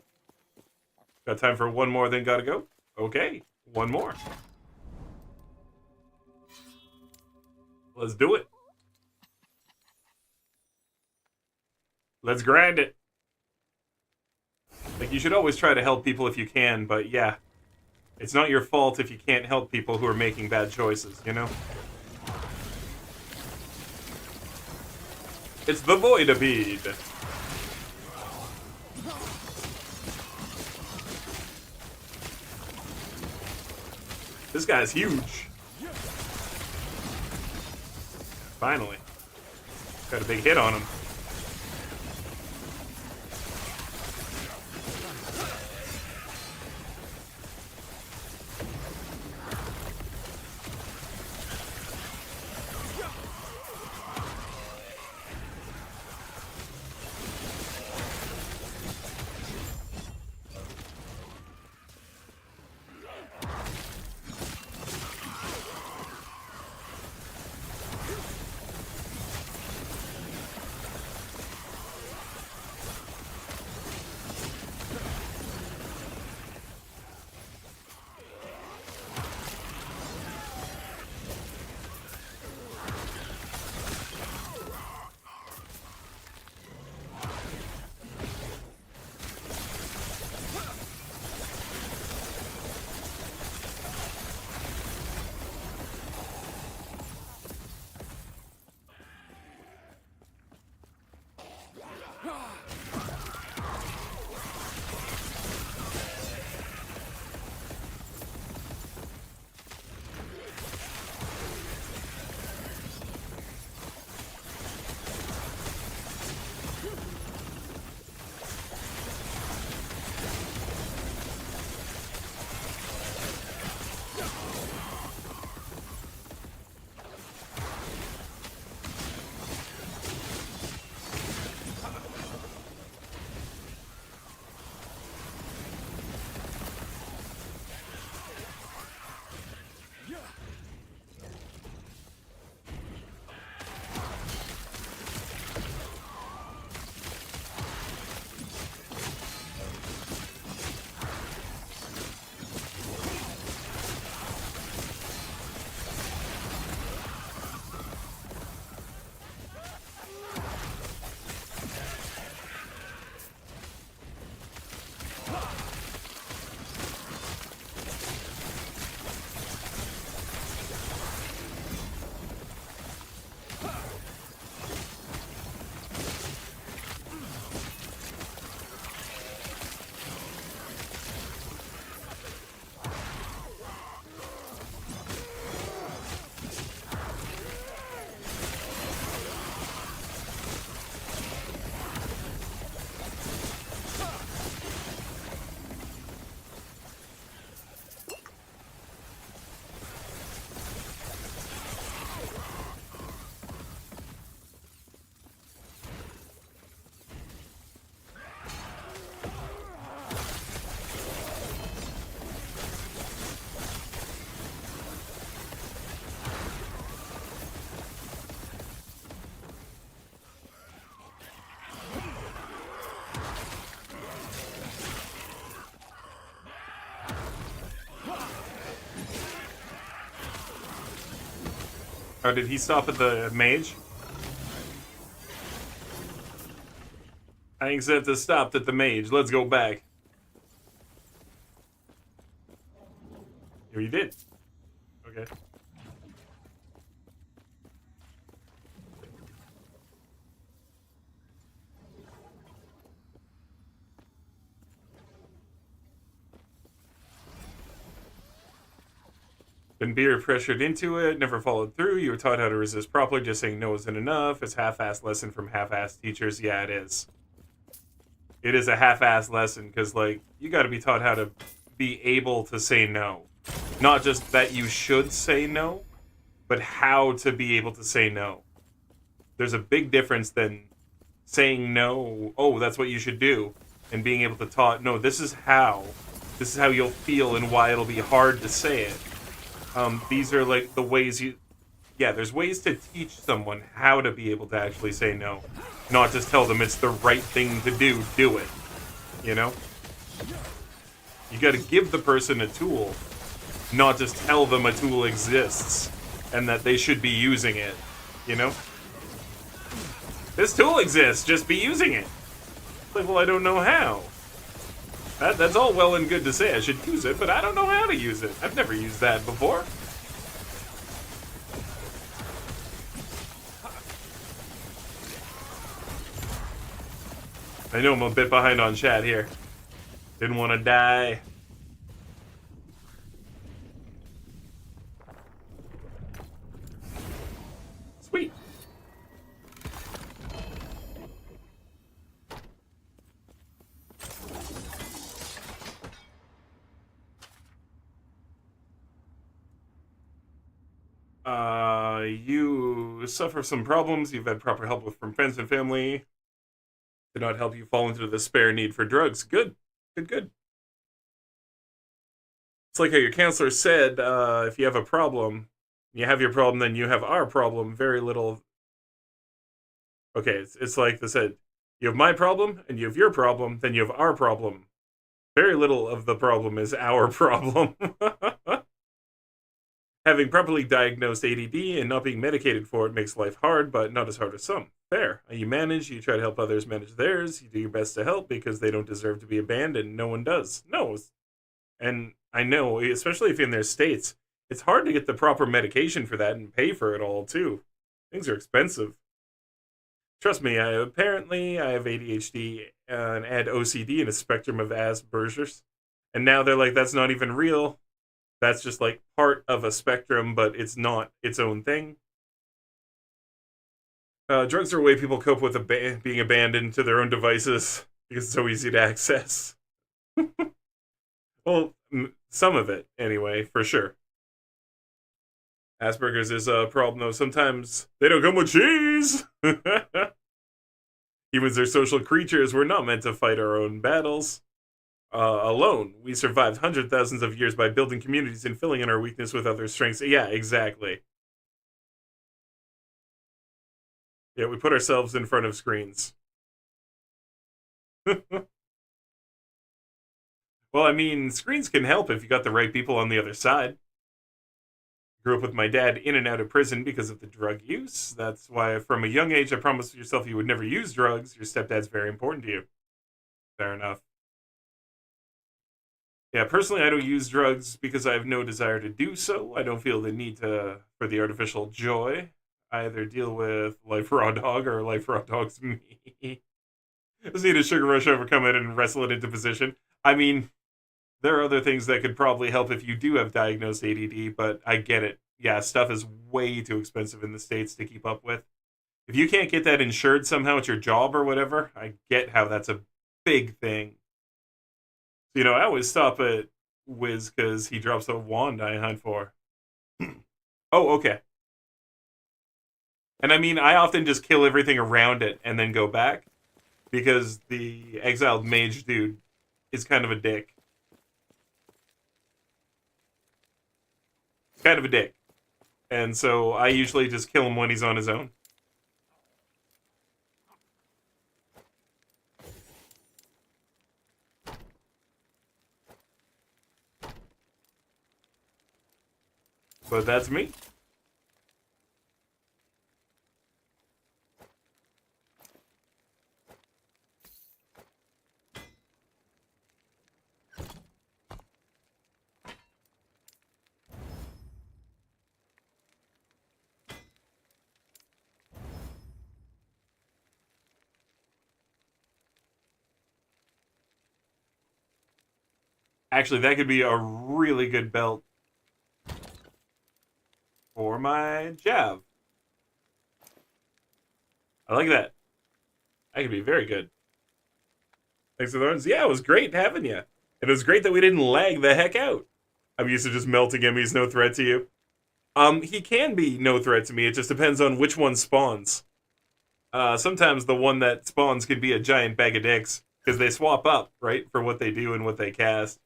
Got time for one more, then gotta go? Okay, one more. Let's do it. Let's grind it. Like, you should always try to help people if you can, but yeah. It's not your fault if you can't help people who are making bad choices, you know? It's the Voidipede. This guy's huge. Finally. Got a big hit on him. Oh, did he stop at the mage? I accept it stopped at the mage. Let's go back. Oh, you did. Okay. Been peer pressured into it, never followed through. You were taught how to resist properly, just saying no isn't enough. It's half-assed lesson from half-assed teachers. Yeah, it is. It is a half-assed lesson, because, like, you gotta be taught how to be able to say no. Not just that you should say no, but how to be able to say no. There's a big difference than saying no, oh, that's what you should do, and being able to taught, no, this is how you'll feel and why it'll be hard to say it. These are like the ways you... Yeah, there's ways to teach someone how to be able to actually say no. Not just tell them it's the right thing to do it. You know? You gotta give the person a tool, not just tell them a tool exists and that they should be using it. You know? This tool exists, just be using it. Like, well, I don't know how. That's all well and good to say I should use it, but I don't know how to use it. I've never used that before. I know I'm a bit behind on chat here. Didn't want to die. Sweet. You suffer some problems. You've had proper help from friends and family. Did not help you fall into the despair need for drugs. Good. Good. It's like how your counselor said, if you have a problem, you have your problem, then you have our problem. Very little. Okay, it's like they said, you have my problem, and you have your problem, then you have our problem. Very little of the problem is our problem. Having properly diagnosed ADD and not being medicated for it makes life hard, but not as hard as some. Fair. You manage, you try to help others manage theirs, you do your best to help because they don't deserve to be abandoned. No one does. No. And I know, especially if you're in their states, it's hard to get the proper medication for that and pay for it all, too. Things are expensive. Trust me, I have ADHD and add OCD and a spectrum of Asperger's. And now they're like, that's not even real. That's just like part of a spectrum, but it's not its own thing. Drugs are a way people cope with being abandoned to their own devices because it's so easy to access. Well, some of it, anyway, for sure. Asperger's is a problem, though. Sometimes they don't come with cheese! Humans are social creatures. We're not meant to fight our own battles. Alone. We survived hundreds of thousands of years by building communities and filling in our weakness with other strengths. Yeah, exactly. Yeah, we put ourselves in front of screens. Well, I mean, screens can help if you got the right people on the other side. Grew up with my dad in and out of prison because of the drug use. That's why from a young age I promised yourself you would never use drugs. Your stepdad's very important to you. Fair enough. Yeah, personally, I don't use drugs because I have no desire to do so. I don't feel the need for the artificial joy. I either deal with life raw dog or life raw dog's me. Just need a sugar rush, overcome it, and wrestle it into position. I mean, there are other things that could probably help if you do have diagnosed ADD, but I get it. Yeah, stuff is way too expensive in the States to keep up with. If you can't get that insured somehow at your job or whatever, I get how that's a big thing. You know, I always stop at Wiz because he drops a wand I hunt for. Oh, okay. And I mean, I often just kill everything around it and then go back because the exiled mage dude is kind of a dick. Kind of a dick. And so I usually just kill him when he's on his own. But that's me. Actually, that could be a really good belt for my jab. I like that. That could be very good. Thanks for the runs. Yeah, it was great having you. It was great that we didn't lag the heck out. I'm used to just melting him. He's no threat to you. He can be no threat to me. It just depends on which one spawns. Sometimes the one that spawns can be a giant bag of dicks because they swap up, right, for what they do and what they cast.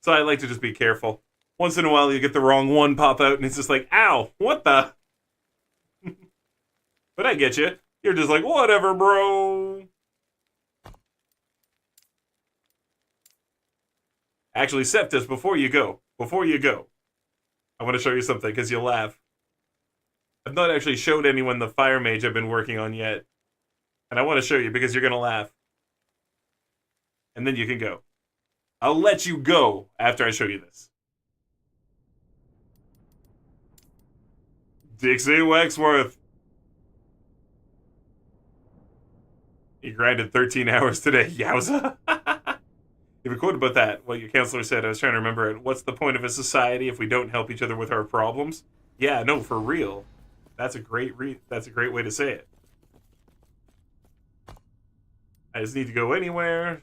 So I like to just be careful. Once in a while, you get the wrong one pop out, and it's just like, ow, what the? But I get you. You're just like, whatever, bro. Actually, Septus, before you go, I want to show you something, because you'll laugh. I've not actually showed anyone the fire mage I've been working on yet. And I want to show you, because you're going to laugh. And then you can go. I'll let you go after I show you this. Dixie Wexworth. He grinded 13 hours today. Yowza. You have a quote about that. What your counselor said. I was trying to remember it. What's the point of a society if we don't help each other with our problems? Yeah, no, for real. That's a great way to say it. I just need to go anywhere.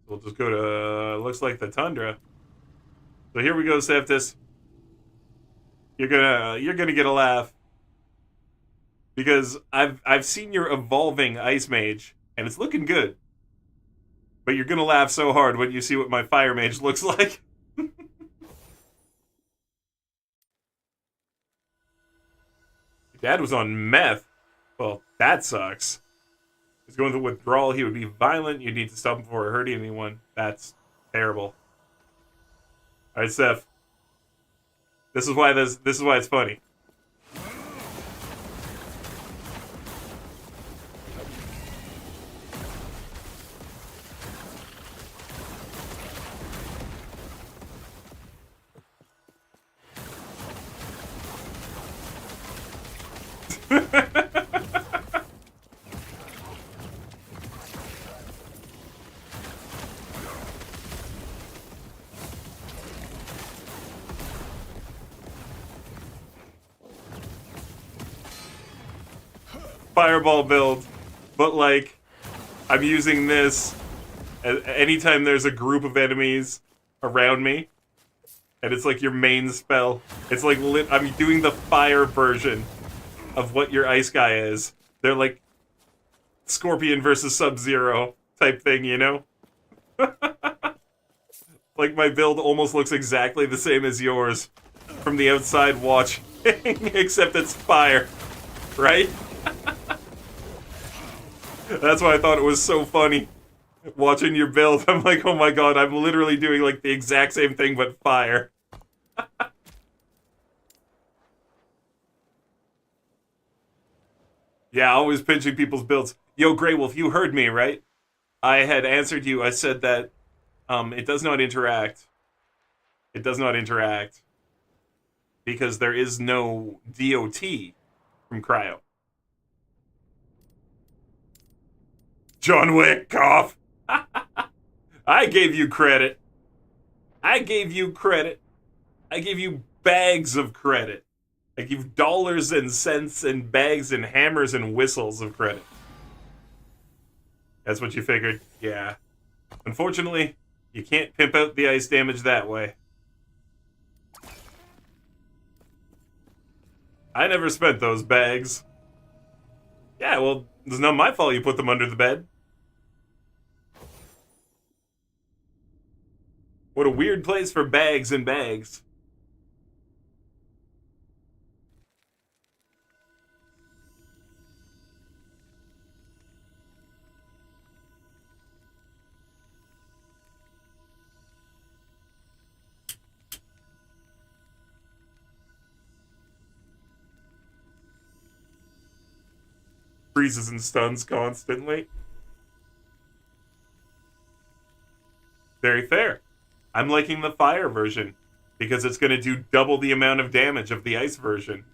We'll just go to looks like the tundra. So here we go, Septus. You're gonna get a laugh. Because I've seen your evolving ice mage, and it's looking good. But you're gonna laugh so hard when you see what my fire mage looks like. Dad was on meth. Well, that sucks. He's going through withdrawal. He would be violent. You need to stop him before hurting anyone. That's terrible. All right, Seth. This is why it's funny. Fireball build, but like I'm using this anytime there's a group of enemies around me, and it's like your main spell. It's like I'm doing the fire version of what your ice guy is. They're like Scorpion versus Sub-Zero type thing, you know? Like my build almost looks exactly the same as yours from the outside watching, except it's fire, right? That's why I thought it was so funny watching your build. I'm like, oh my god, I'm literally doing like the exact same thing but fire. Yeah, always pinching people's builds. Yo, Grey Wolf, you heard me, right? I had answered you. I said that it does not interact. It does not interact because there is no DOT from Cryo. John Wick, cough. I gave you credit. I gave you credit. I gave you bags of credit. I give dollars and cents and bags and hammers and whistles of credit. That's what you figured? Yeah. Unfortunately, you can't pimp out the ice damage that way. I never spent those bags. Yeah, well, it's not my fault you put them under the bed. What a weird place for bags and bags. Freezes and stuns constantly. Very fair. I'm liking the fire version because it's going to do double the amount of damage of the ice version.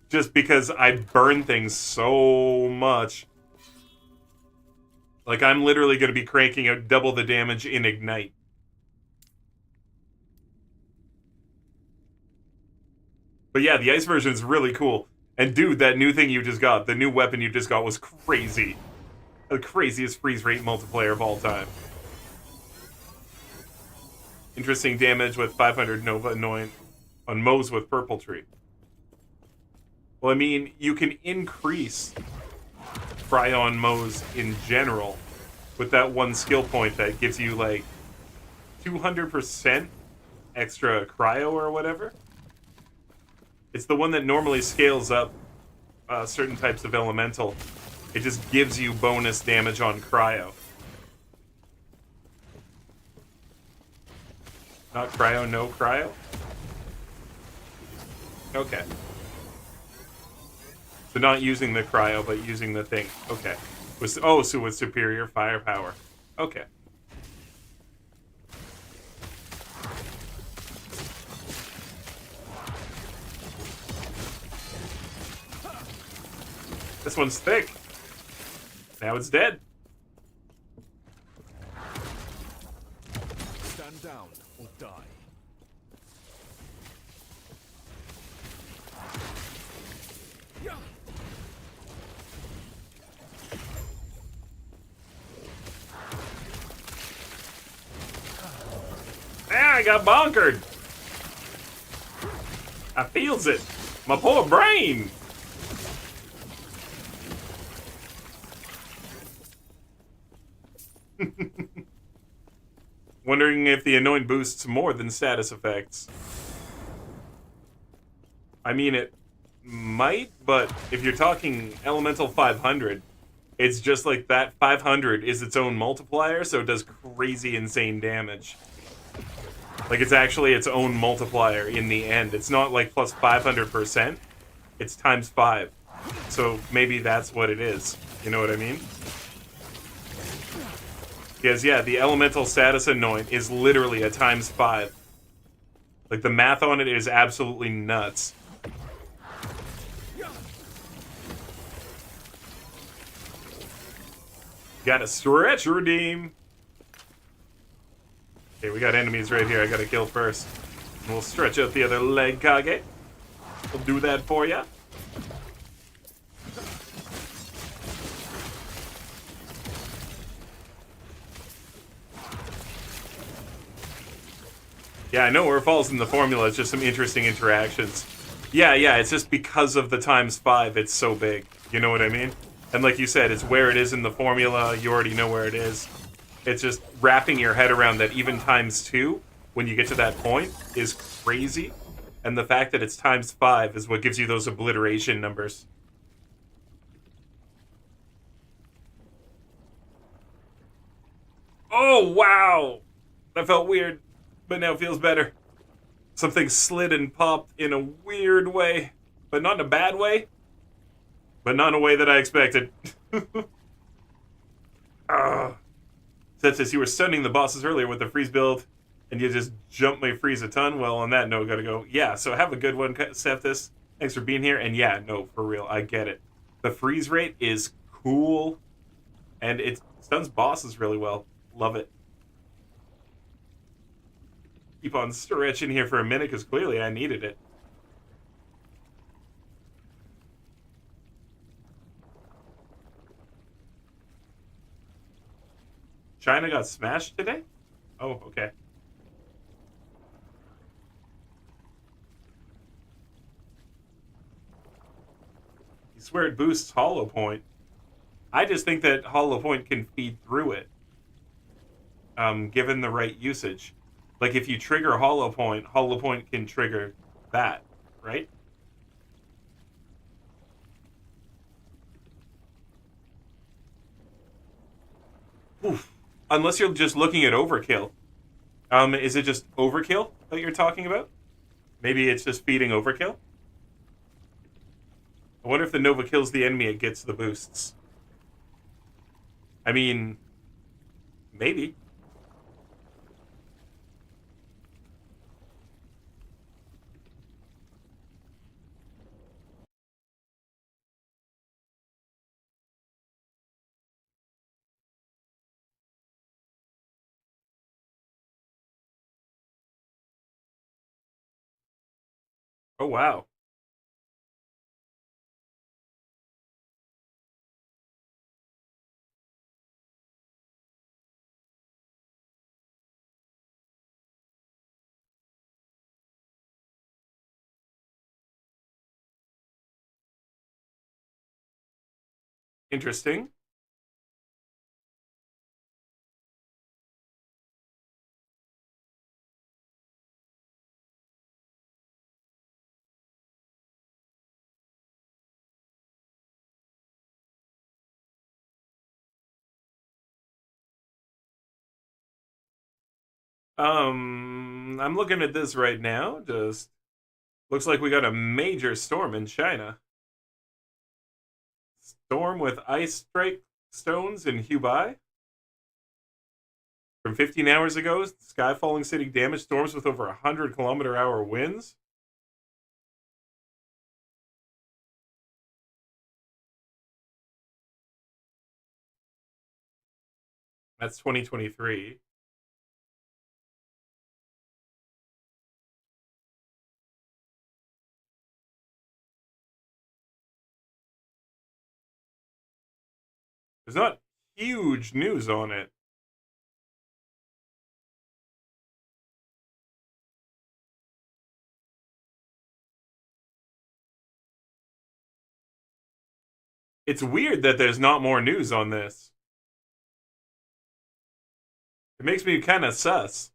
Just because I burn things so much. Like, I'm literally going to be cranking out double the damage in Ignite. But yeah, the ice version is really cool. And dude, that new thing you just got, the new weapon you just got was crazy. The craziest freeze rate multiplayer of all time. Interesting damage with 500 Nova annoying on Moe's with Purple Tree. Well, I mean, you can increase Fryon Moe's in general with that one skill point that gives you, like, 200% extra cryo or whatever. It's the one that normally scales up certain types of elemental. It just gives you bonus damage on cryo. Not cryo, no cryo? Okay. So not using the cryo, but using the thing. Okay. So with superior firepower. Okay. This one's thick. Now it's dead. Stand down or die. Ah, I got bonkered. I feels it. My poor brain. Wondering if the anoint boosts more than status effects. I mean, it might, but if you're talking Elemental 500, it's just like that 500 is its own multiplier, so it does crazy, insane damage. Like, it's actually its own multiplier in the end. It's not like plus 500%, it's times 5. So maybe that's what it is. You know what I mean? Because, yeah, the elemental status anoint is literally a times 5. Like, the math on it is absolutely nuts. Gotta stretch redeem. Okay, we got enemies right here I gotta kill first. And we'll stretch out the other leg, Kage. We'll do that for ya. Yeah, I know where it falls in the formula. It's just some interesting interactions. Yeah, it's just because of the times 5, it's so big. You know what I mean? And like you said, it's where it is in the formula. You already know where it is. It's just wrapping your head around that even times 2, when you get to that point, is crazy. And the fact that it's times 5 is what gives you those obliteration numbers. Oh, wow! That felt weird. But now it feels better. Something slid and popped in a weird way. But not in a bad way. But not in a way that I expected. Says you were stunning the bosses earlier with the freeze build, and you just jumped my freeze a ton. Well, on that note, gotta go. Yeah, so have a good one, Cephas. Thanks for being here. And yeah, no, for real, I get it. The freeze rate is cool, and it stuns bosses really well. Love it. Keep on stretching here for a minute, because clearly I needed it. China got smashed today? Oh, okay. You swear it boosts Hollow Point. I just think that Hollow Point can feed through it. Given the right usage. Like, if you trigger Hollow Point can trigger that, right? Oof. Unless you're just looking at overkill. Is it just overkill that you're talking about? Maybe it's just feeding overkill? I wonder if the Nova kills the enemy, it gets the boosts. I mean, maybe. Oh, wow. Interesting. I'm looking at this right now. Just looks like we got a major storm in China. Storm with ice strike stones in Hubei. From 15 hours ago, sky falling city damage storms with over 100 km/h winds. That's 2023. There's not huge news on it. It's weird that there's not more news on this. It makes me kind of sus.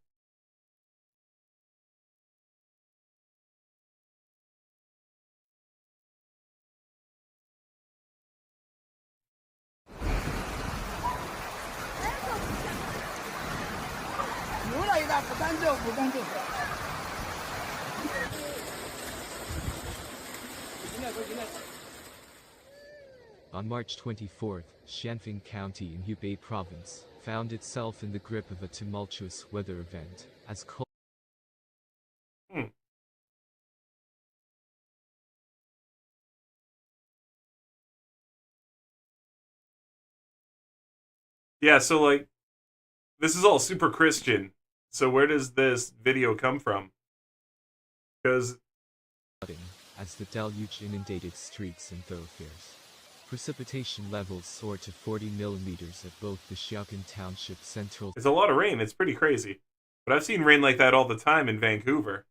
On March 24th, Shanfeng County in Hubei Province found itself in the grip of a tumultuous weather event, as cold Yeah, so like, this is all super Christian. So where does this video come from? Because as the deluge inundated streets and thoroughfares. Precipitation levels soared to 40 millimeters at both the Xiaogan Township Central. it's a lot of rain. It's pretty crazy. But I've seen rain like that all the time in Vancouver.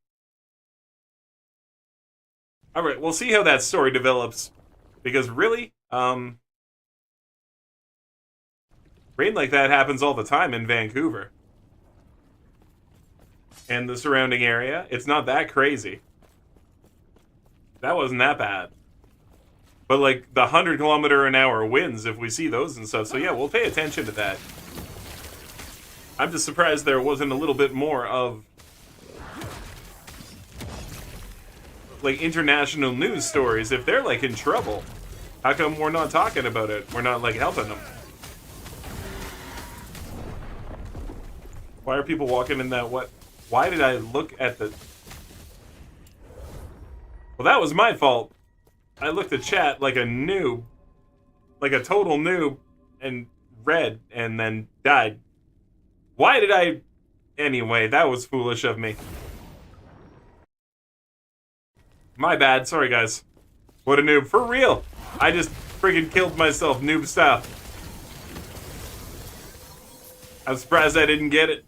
All right, we'll see how that story develops. Because really, rain like that happens all the time in Vancouver. And the surrounding area. It's not that crazy. That wasn't that bad. But like the 100-km/h winds, if we see those and stuff. So yeah, we'll pay attention to that. I'm just surprised there wasn't a little bit more of like international news stories. If they're like in trouble, how come we're not talking about it? We're not like helping them. Why are people walking in that what? Why did I look at the... Well, that was my fault. I looked at chat like a noob. Like a total noob. And read and then died. Why did I... Anyway, that was foolish of me. My bad. Sorry, guys. What a noob. For real. I just friggin' killed myself noob style. I'm surprised I didn't get it.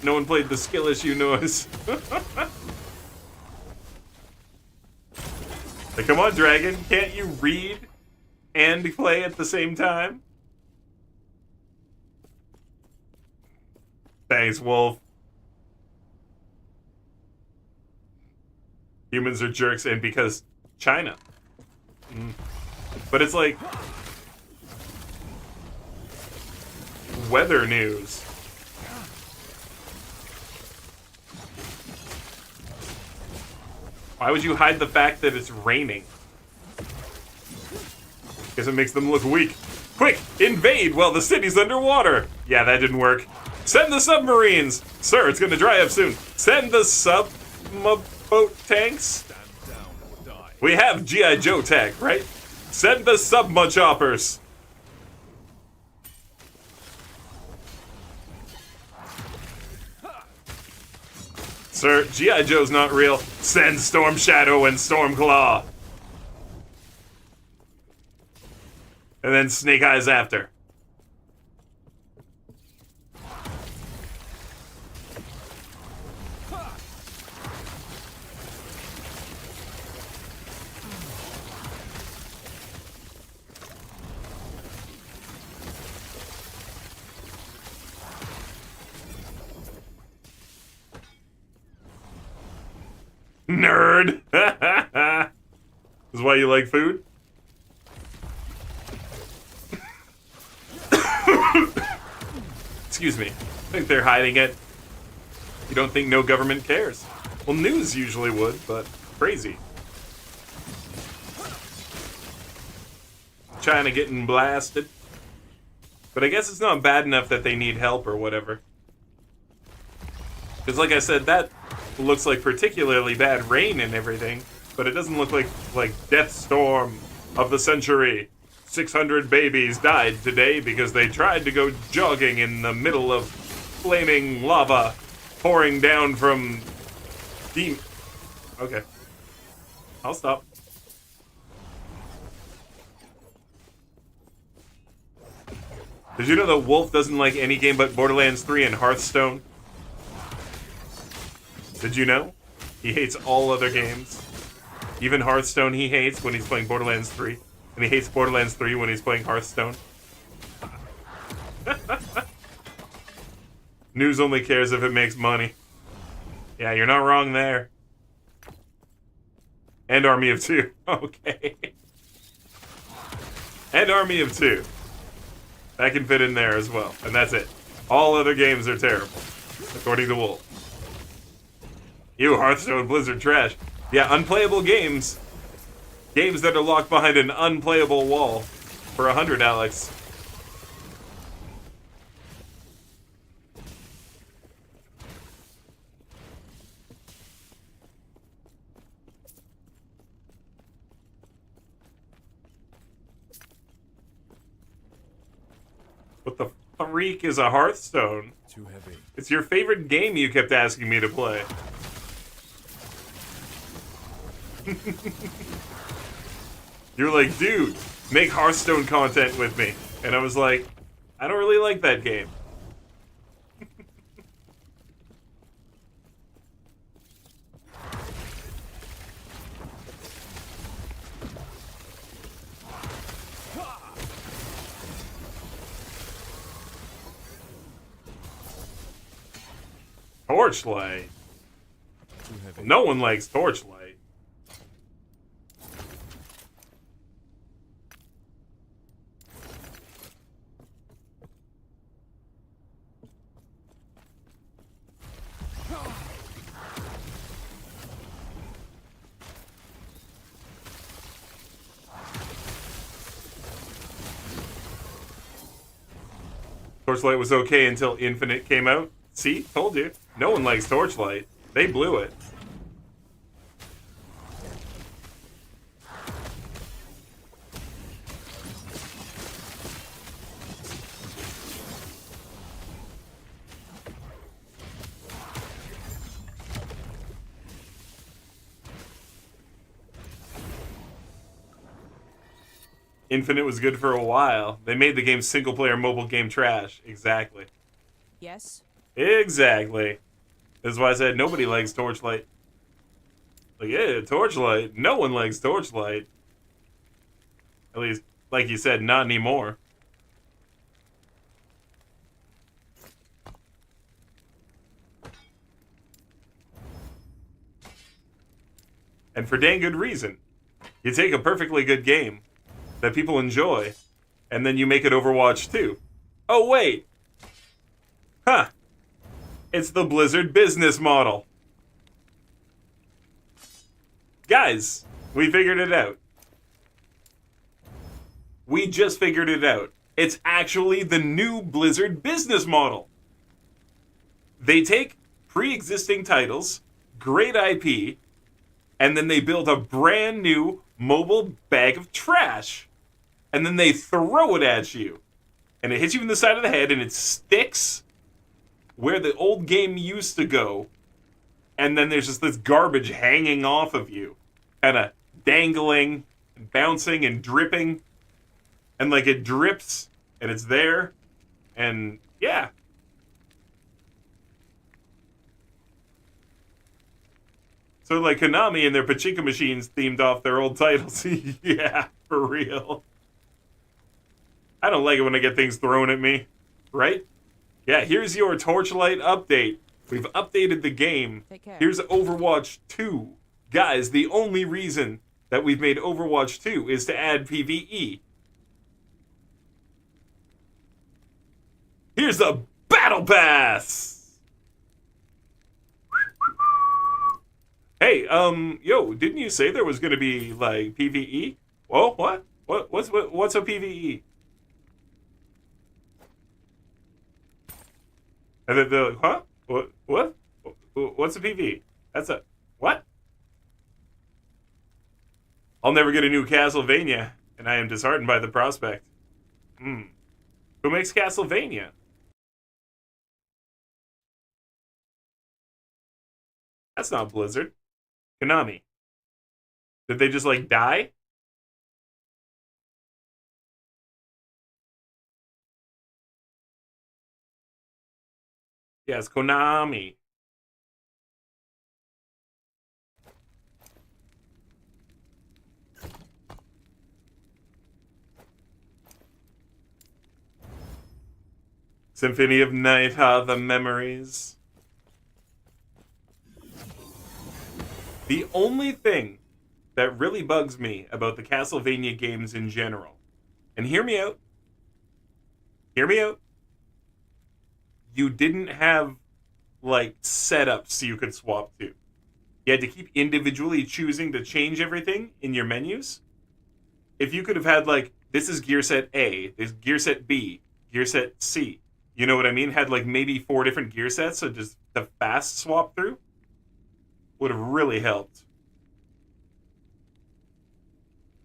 No one played the skill issue noise. Like, come on, Dragon. Can't you read and play at the same time? Thanks, Wolf. Humans are jerks, and because China. But it's like... weather news. Why would you hide the fact that it's raining? Guess it makes them look weak. Quick, invade while the city's underwater. Yeah, that didn't work. Send the submarines. Sir, it's gonna dry up soon. Send the sub-boat tanks. We have G.I. Joe tech, right? Send the sub-choppers. Sir, G.I. Joe's not real. Send Storm Shadow and Storm Claw. And then Snake Eyes after. Nerd! This is why you like food? Excuse me. I think they're hiding it. You don't think no government cares? Well, news usually would, but crazy. China getting blasted. But I guess it's not bad enough that they need help or whatever. Because like I said, that looks like particularly bad rain and everything, but it doesn't look like death storm of the century. 600 babies died today because they tried to go jogging in the middle of flaming lava pouring down from deep. Okay. I'll stop. Did you know that Wolf doesn't like any game but Borderlands 3 and Hearthstone? Did you know? He hates all other games. Even Hearthstone he hates when he's playing Borderlands 3. And he hates Borderlands 3 when he's playing Hearthstone. News only cares if it makes money. Yeah, you're not wrong there. And Army of Two. Okay. And Army of Two. That can fit in there as well. And that's it. All other games are terrible. According to Wolf. You, Hearthstone, Blizzard, trash. Yeah, unplayable games. Games that are locked behind an unplayable wall. For 100, Alex. What the freak is a Hearthstone? Too heavy. It's your favorite game you kept asking me to play. You're like, dude, make Hearthstone content with me. And I was like, I don't really like that game. Torchlight. No one likes Torchlight. Torchlight was okay until Infinite came out. See? Told you. No one likes Torchlight. They blew it. Infinite was good for a while. They made the game single-player mobile game trash. Exactly. Yes? Exactly. That's why I said nobody likes Torchlight. Like, yeah, Torchlight. No one likes Torchlight. At least, like you said, not anymore. And for dang good reason. You take a perfectly good game that people enjoy, and then you make it Overwatch 2. Oh, wait! Huh. It's the Blizzard business model. Guys, we figured it out. We just figured it out. It's actually the new Blizzard business model. They take pre-existing titles, great IP, and then they build a brand new mobile bag of trash. And then they throw it at you. And it hits you in the side of the head, and it sticks where the old game used to go. And then there's just this garbage hanging off of you. Kind of dangling, and bouncing, and dripping. And like it drips, and it's there. And yeah. So like Konami and their pachinko machines themed off their old titles. Yeah, for real. I don't like it when I get things thrown at me, right? Yeah, here's your Torchlight update. We've updated the game. Take care. Here's Overwatch 2. Guys, the only reason that we've made Overwatch 2 is to add PvE. Here's the Battle Pass! Hey, yo, didn't you say there was gonna be like PvE? Well, what? What's a PvE? And then they're like, huh? What? What's a PvE? That's a what? I'll never get a new Castlevania, and I am disheartened by the prospect. Hmm. Who makes Castlevania? That's not Blizzard. Konami. Did they just, like, die? Yes, Konami. Symphony of Night, the memories. The only thing that really bugs me about the Castlevania games in general, and hear me out, you didn't have, like, setups you could swap to. You had to keep individually choosing to change everything in your menus. If you could have had, like, this is gear set A, this is gear set B, gear set C, you know what I mean? Had, like, maybe 4 different gear sets, so just the fast swap through would have really helped.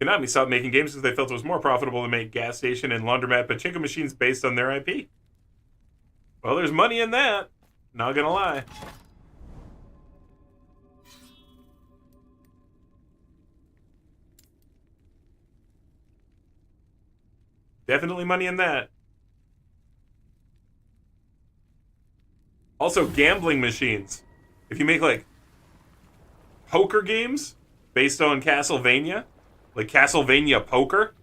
Konami stopped making games because they felt it was more profitable to make gas station and laundromat pachinko machines based on their IP. Well, there's money in that. Not gonna lie. Definitely money in that. Also, gambling machines. If you make, like, poker games based on Castlevania, like Castlevania Poker.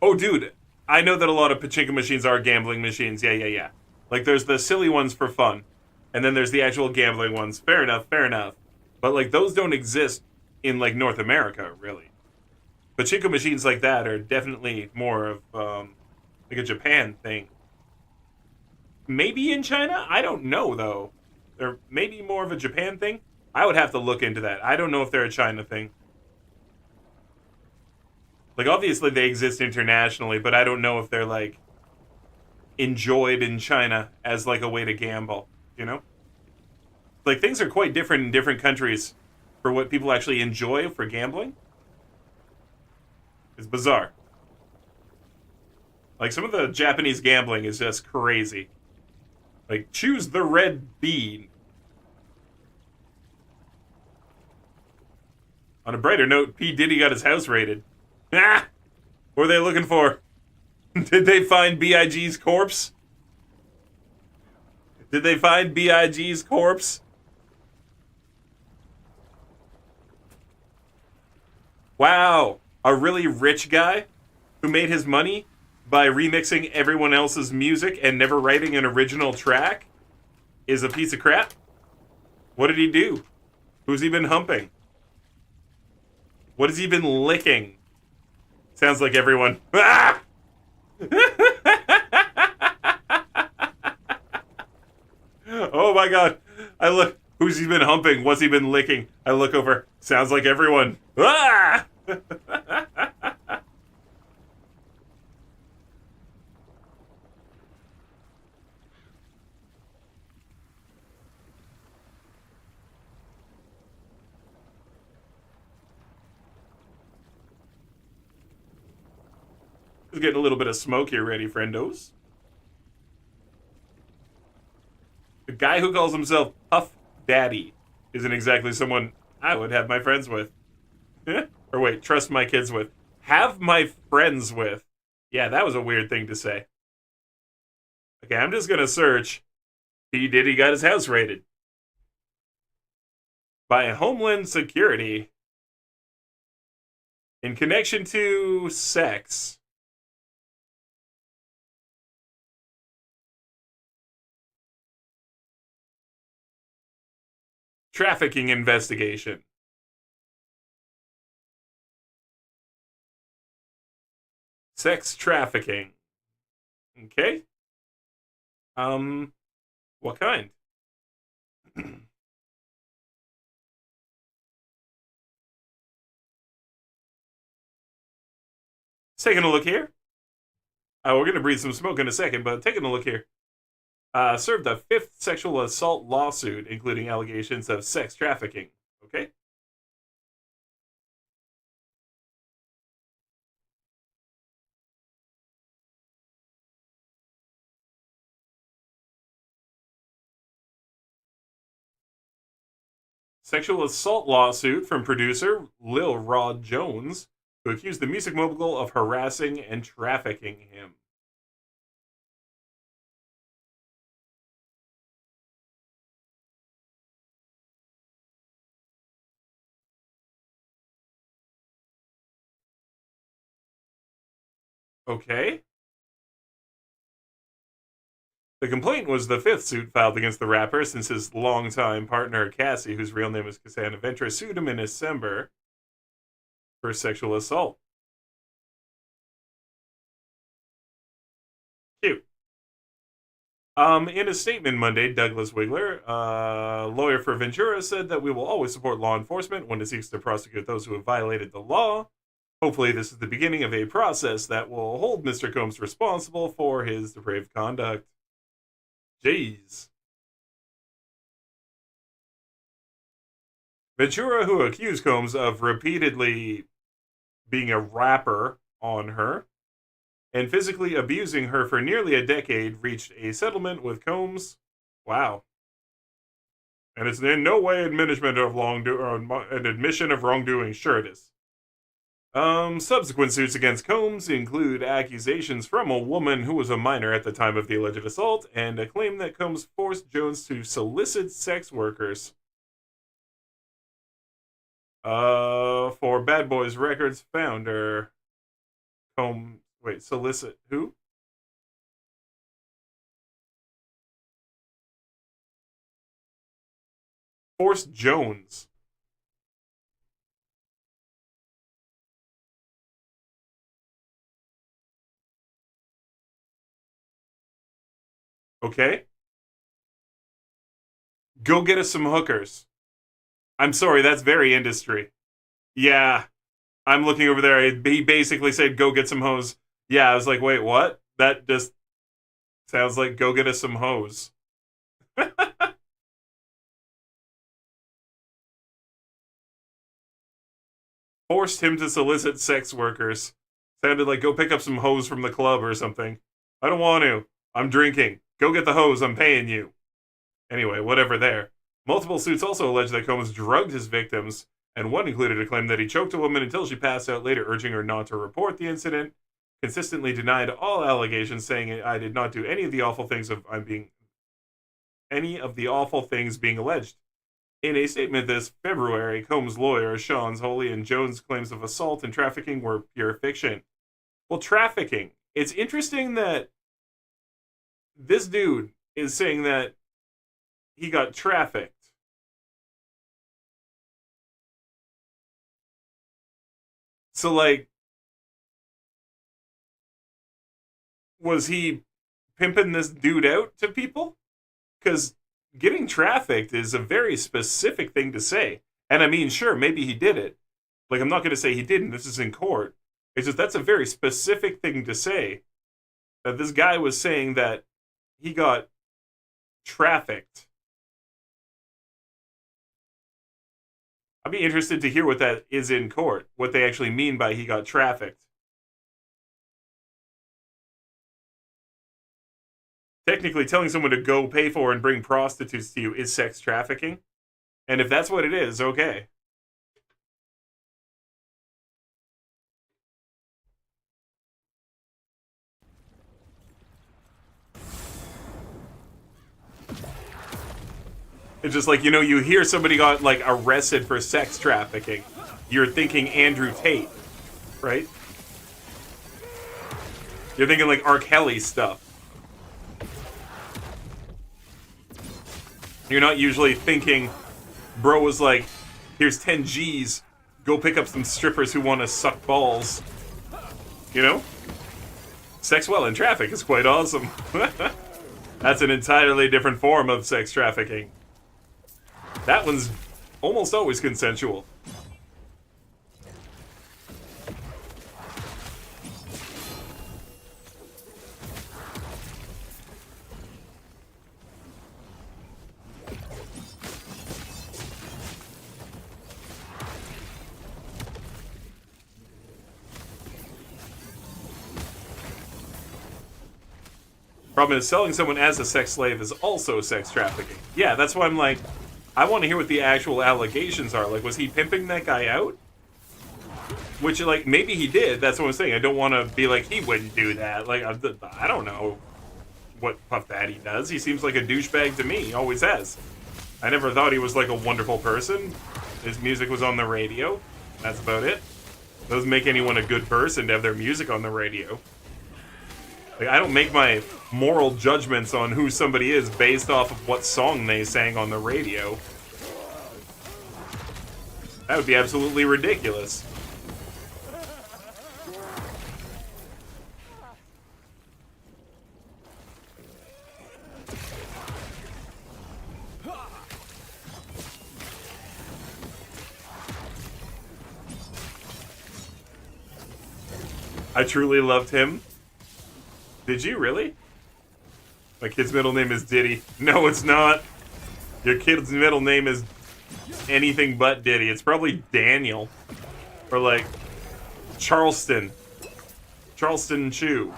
Oh, dude, I know that a lot of pachinko machines are gambling machines. Yeah. Like, there's the silly ones for fun, and then there's the actual gambling ones. Fair enough. But, like, those don't exist in, like, North America, really. Pachinko machines like that are definitely more of, like, a Japan thing. Maybe in China? I don't know, though. They're maybe more of a Japan thing? I would have to look into that. I don't know if they're a China thing. Like, obviously they exist internationally, but I don't know if they're, like, enjoyed in China as, like, a way to gamble, you know? Like, things are quite different in different countries for what people actually enjoy for gambling. It's bizarre. Like, some of the Japanese gambling is just crazy. Like, choose the red bean. On a brighter note, P. Diddy got his house raided. Ah! What are they looking for? Did they find B.I.G.'s corpse? Did they find B.I.G.'s corpse? Wow. A really rich guy who made his money by remixing everyone else's music and never writing an original track is a piece of crap? What did he do? Who's he been humping? What has he been licking? Sounds like everyone. Ah! Oh my god. I look. Who's he been humping? What's he been licking? I look over. Sounds like everyone. Ah! Just getting a little bit of smoke here ready, friendos. The guy who calls himself Puff Daddy isn't exactly someone I would have my friends with. Or wait, trust my kids with. Have my friends with. Yeah, that was a weird thing to say. Okay, I'm just gonna search. P. Diddy got his house raided by Homeland Security. In connection to sex. Trafficking investigation. Sex trafficking. Okay. What kind? Taking a look here. We're going to breathe some smoke in a second, but taking a look here. Served a 5th sexual assault lawsuit, including allegations of sex trafficking. Okay. Sexual assault lawsuit from producer Lil Rod Jones, who accused the music mogul of harassing and trafficking him. Okay. The complaint was the 5th suit filed against the rapper since his longtime partner Cassie, whose real name is Cassandra Ventura, sued him in December for sexual assault. Cute. In a statement Monday, Douglas Wigler, lawyer for Ventura, said that we will always support law enforcement when it seeks to prosecute those who have violated the law. Hopefully, this is the beginning of a process that will hold Mr. Combs responsible for his depraved conduct. Jeez. Ventura, who accused Combs of repeatedly being a rapper on her and physically abusing her for nearly a decade, reached a settlement with Combs. Wow. And it's in no way admission of wrongdoing. Sure it is. Subsequent suits against Combs include accusations from a woman who was a minor at the time of the alleged assault and a claim that Combs forced Jones to solicit sex workers. For Bad Boys Records founder, solicit who? Forced Jones. Okay. Go get us some hookers. I'm sorry, that's very industry. Yeah. I'm looking over there. He basically said, go get some hoes. Yeah, I was like, wait, what? That just sounds like go get us some hoes. Forced him to solicit sex workers. Sounded like go pick up some hoes from the club or something. I don't want to. I'm drinking. Go get the hose, I'm paying you. Anyway, whatever there. Multiple suits also allege that Combs drugged his victims, and one included a claim that he choked a woman until she passed out, later urging her not to report the incident, consistently denied all allegations, saying I did not do any of the awful things being alleged. In a statement this February, Combs' lawyer, Sean Holy, and Jones' claims of assault and trafficking were pure fiction. Well, trafficking. It's interesting that this dude is saying that he got trafficked. So, like, was he pimping this dude out to people? Because getting trafficked is a very specific thing to say. And I mean, sure, maybe he did it. Like, I'm not going to say he didn't. This is in court. It's just that's a very specific thing to say. That this guy was saying that he got trafficked. I'd be interested to hear what that is in court. What they actually mean by he got trafficked. Technically, telling someone to go pay for and bring prostitutes to you is sex trafficking. And if that's what it is, okay. It's just like, you hear somebody got, like, arrested for sex trafficking. You're thinking Andrew Tate. right? You're thinking like R. Kelly stuff. You're not usually thinking, bro was like, here's 10 G's, go pick up some strippers who want to suck balls. You know? Sex while in traffic is quite awesome. That's an entirely different form of sex trafficking. That one's almost always consensual. Problem is, selling someone as a sex slave is also sex trafficking. Yeah, that's why I'm like, I want to hear what the actual allegations are. Like, was he pimping that guy out? Which, like, maybe he did. That's what I'm saying. I don't want to be like, he wouldn't do that. Like, I don't know what Puff Daddy does. He seems like a douchebag to me. He always has. I never thought he was, like, a wonderful person. His music was on the radio. That's about it. Doesn't make anyone a good person to have their music on the radio. Like, I don't make my moral judgments on who somebody is based off of what song they sang on the radio. That would be absolutely ridiculous. I truly loved him. Did you really? My kid's middle name is Diddy. No, it's not. Your kid's middle name is anything but Diddy. It's probably Daniel. Or like Charleston. Charleston Chew.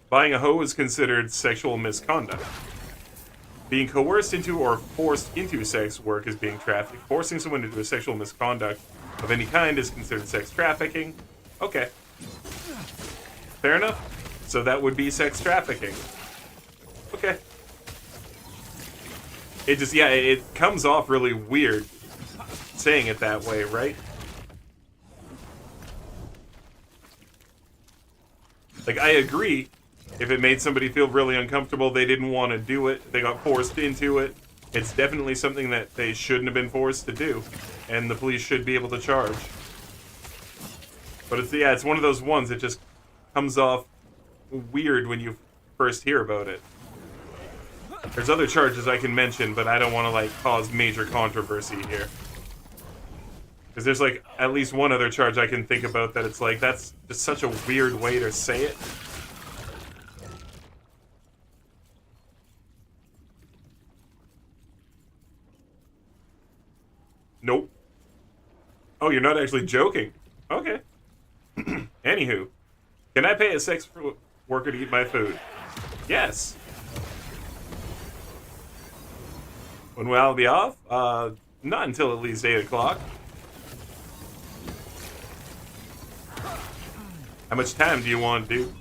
Buying a hoe is considered sexual misconduct. Being coerced into or forced into sex work is being trafficked. Forcing someone into a sexual misconduct of any kind is considered sex trafficking. Okay. Fair enough. So that would be sex trafficking. Okay. It just, yeah, it comes off really weird saying it that way, right? Like, I agree. If it made somebody feel really uncomfortable, they didn't want to do it, they got forced into it, it's definitely something that they shouldn't have been forced to do, and the police should be able to charge. But it's, yeah, it's one of those ones that just comes off weird when you first hear about it. There's other charges I can mention, but I don't want to, like, cause major controversy here. Because there's, like, at least one other charge I can think about that it's like, that's just such a weird way to say it. Nope. Oh, you're not actually joking. Okay. Anywho, can I pay a sex worker to eat my food? Yes. When will I be off? Not until at least 8 o'clock. How much time do you want to do?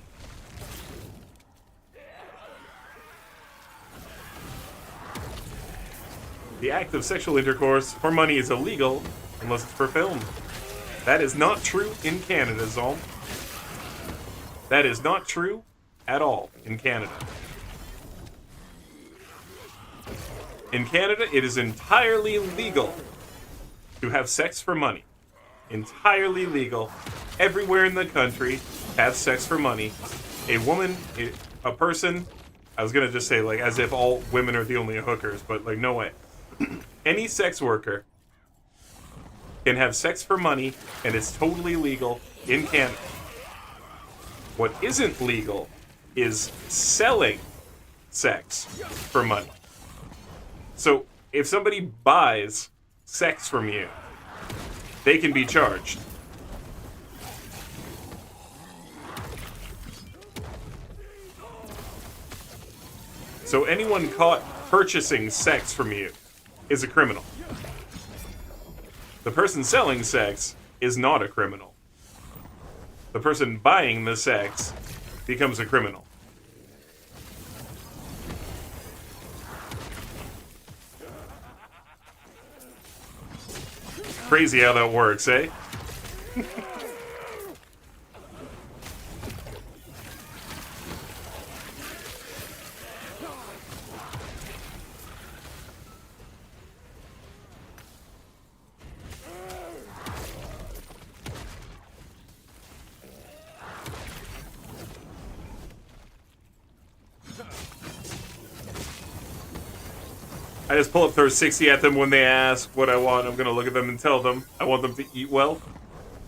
The act of sexual intercourse for money is illegal unless it's for film. That is not true in Canada, Zolm. That is not true at all in Canada. In Canada, it is entirely legal to have sex for money. Entirely legal. Everywhere in the country, have sex for money. A woman, a person, I was gonna just say, like, as if all women are the only hookers, but, like, no way. Any sex worker can have sex for money, and it's totally legal in Canada. What isn't legal is selling sex for money. So, if somebody buys sex from you, they can be charged. So anyone caught purchasing sex from you is a criminal. The person selling sex is not a criminal. The person buying the sex becomes a criminal. Crazy how that works, eh? I just pull up, throw 60 at them when they ask what I want. I'm gonna look at them and tell them I want them to eat well.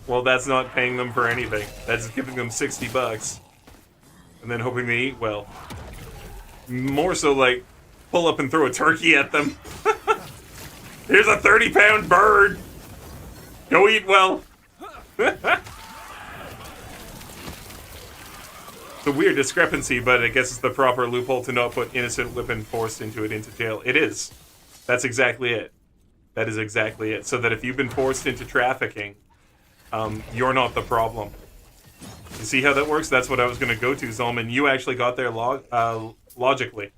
Well, that's not paying them for anything. That's giving them 60 bucks. And then hoping they eat well. More so like, pull up and throw a turkey at them. Here's a 30-pound bird! Go eat well! It's a weird discrepancy, but I guess it's the proper loophole to not put innocent women forced into jail. It is. That's exactly it. That is exactly it. So that if you've been forced into trafficking, you're not the problem. You see how that works? That's what I was going to go to, Zolman. You actually got there logically.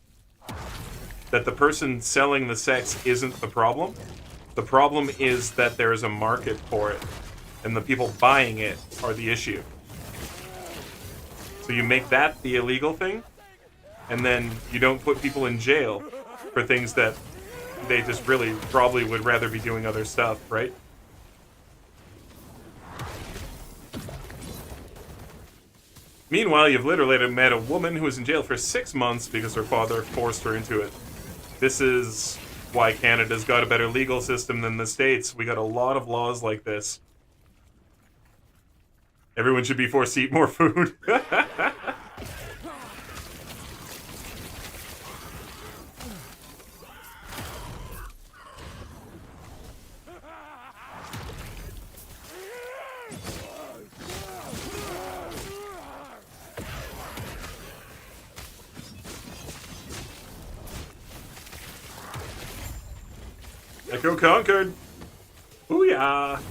That the person selling the sex isn't the problem. The problem is that there is a market for it. And the people buying it are the issue. So you make that the illegal thing, and then you don't put people in jail for things that they just really probably would rather be doing other stuff, right? Meanwhile, you've literally met a woman who was in jail for 6 months because her father forced her into it. This is why Canada's got a better legal system than the States. We got a lot of laws like this. Everyone should be forced to eat more food. Echo conquered. Booyah.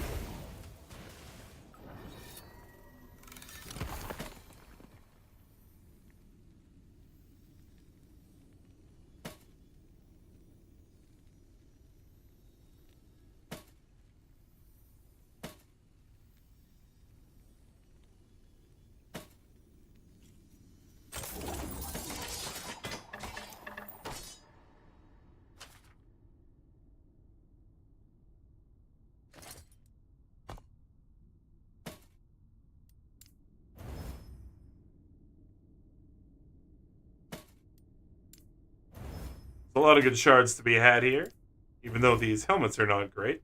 A lot of good shards to be had here, even though these helmets are not great.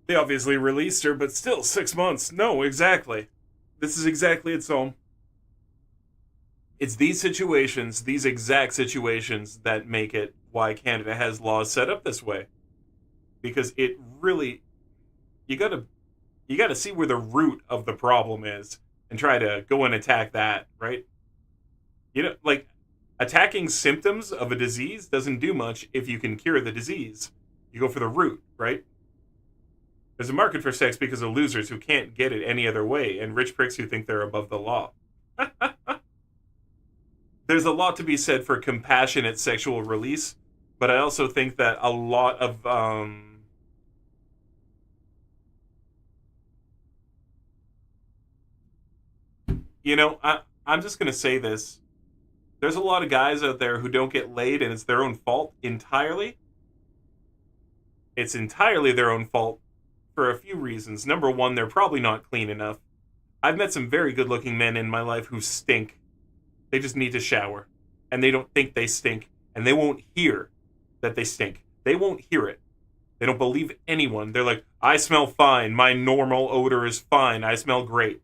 They obviously released her, but still 6 months. No, exactly. This is exactly its own. It's these situations, these exact situations, that make it why Canada has laws set up this way. Because it really, you gotta see where the root of the problem is and try to go and attack that, right? You know, like, attacking symptoms of a disease doesn't do much if you can cure the disease. You go for the root, right? There's a market for sex because of losers who can't get it any other way, and rich pricks who think they're above the law. There's a lot to be said for compassionate sexual release, but I also think that a lot of, you know, I'm just going to say this. There's a lot of guys out there who don't get laid, and it's their own fault entirely. It's entirely their own fault. For a few reasons. Number one, they're probably not clean enough. I've met some very good-looking men in my life who stink. They just need to shower. And they don't think they stink. And they won't hear that they stink. They won't hear it. They don't believe anyone. They're like, I smell fine. My normal odor is fine. I smell great.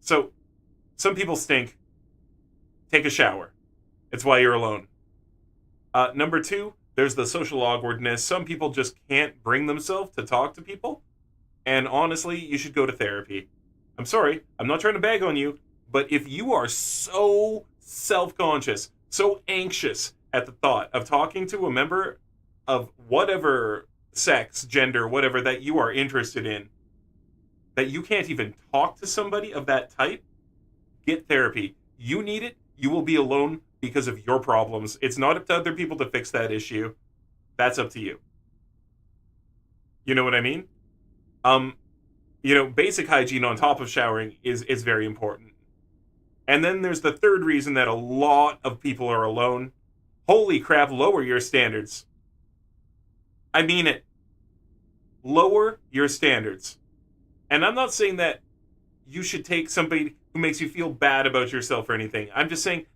So, some people stink. Take a shower. It's why you're alone. Number 2, there's the social awkwardness. Some people just can't bring themselves to talk to people. And honestly, you should go to therapy. I'm sorry, I'm not trying to bag on you, but if you are so self-conscious, so anxious at the thought of talking to a member of whatever sex, gender, whatever that you are interested in, that you can't even talk to somebody of that type, get therapy. You need it. You will be alone because of your problems. It's not up to other people to fix that issue. That's up to you. You know what I mean? Basic hygiene on top of showering is very important. And then there's the third reason that a lot of people are alone. Holy crap, lower your standards. I mean it. Lower your standards. And I'm not saying that you should take somebody who makes you feel bad about yourself or anything. I'm just saying,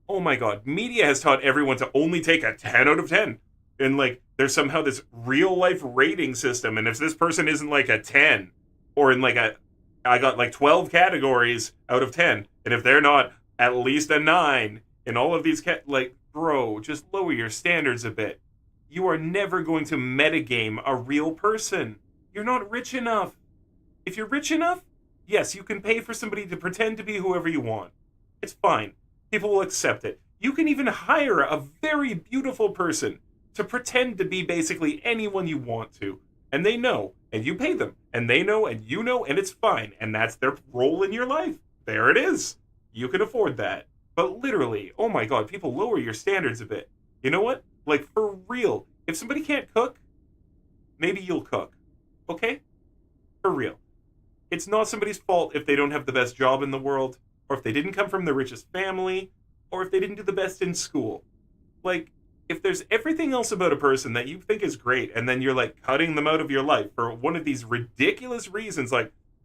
oh my god, media has taught everyone to only take a 10 out of 10. And there's somehow this real life rating system. And if this person isn't a 10, or in I got 12 categories out of 10. And if they're not at least a 9 in all of these, bro, just lower your standards a bit. You are never going to metagame a real person. You're not rich enough. If you're rich enough, yes, you can pay for somebody to pretend to be whoever you want. It's fine. People will accept it. You can even hire a very beautiful person to pretend to be basically anyone you want to. And they know, and you pay them. And they know, and you know, and it's fine. And that's their role in your life. There it is. You can afford that. But literally, oh my god, people lower your standards a bit. You know what? For real. If somebody can't cook, maybe you'll cook. Okay? For real. It's not somebody's fault if they don't have the best job in the world, or if they didn't come from the richest family, or if they didn't do the best in school. If there's everything else about a person that you think is great, and then you're cutting them out of your life for one of these ridiculous reasons,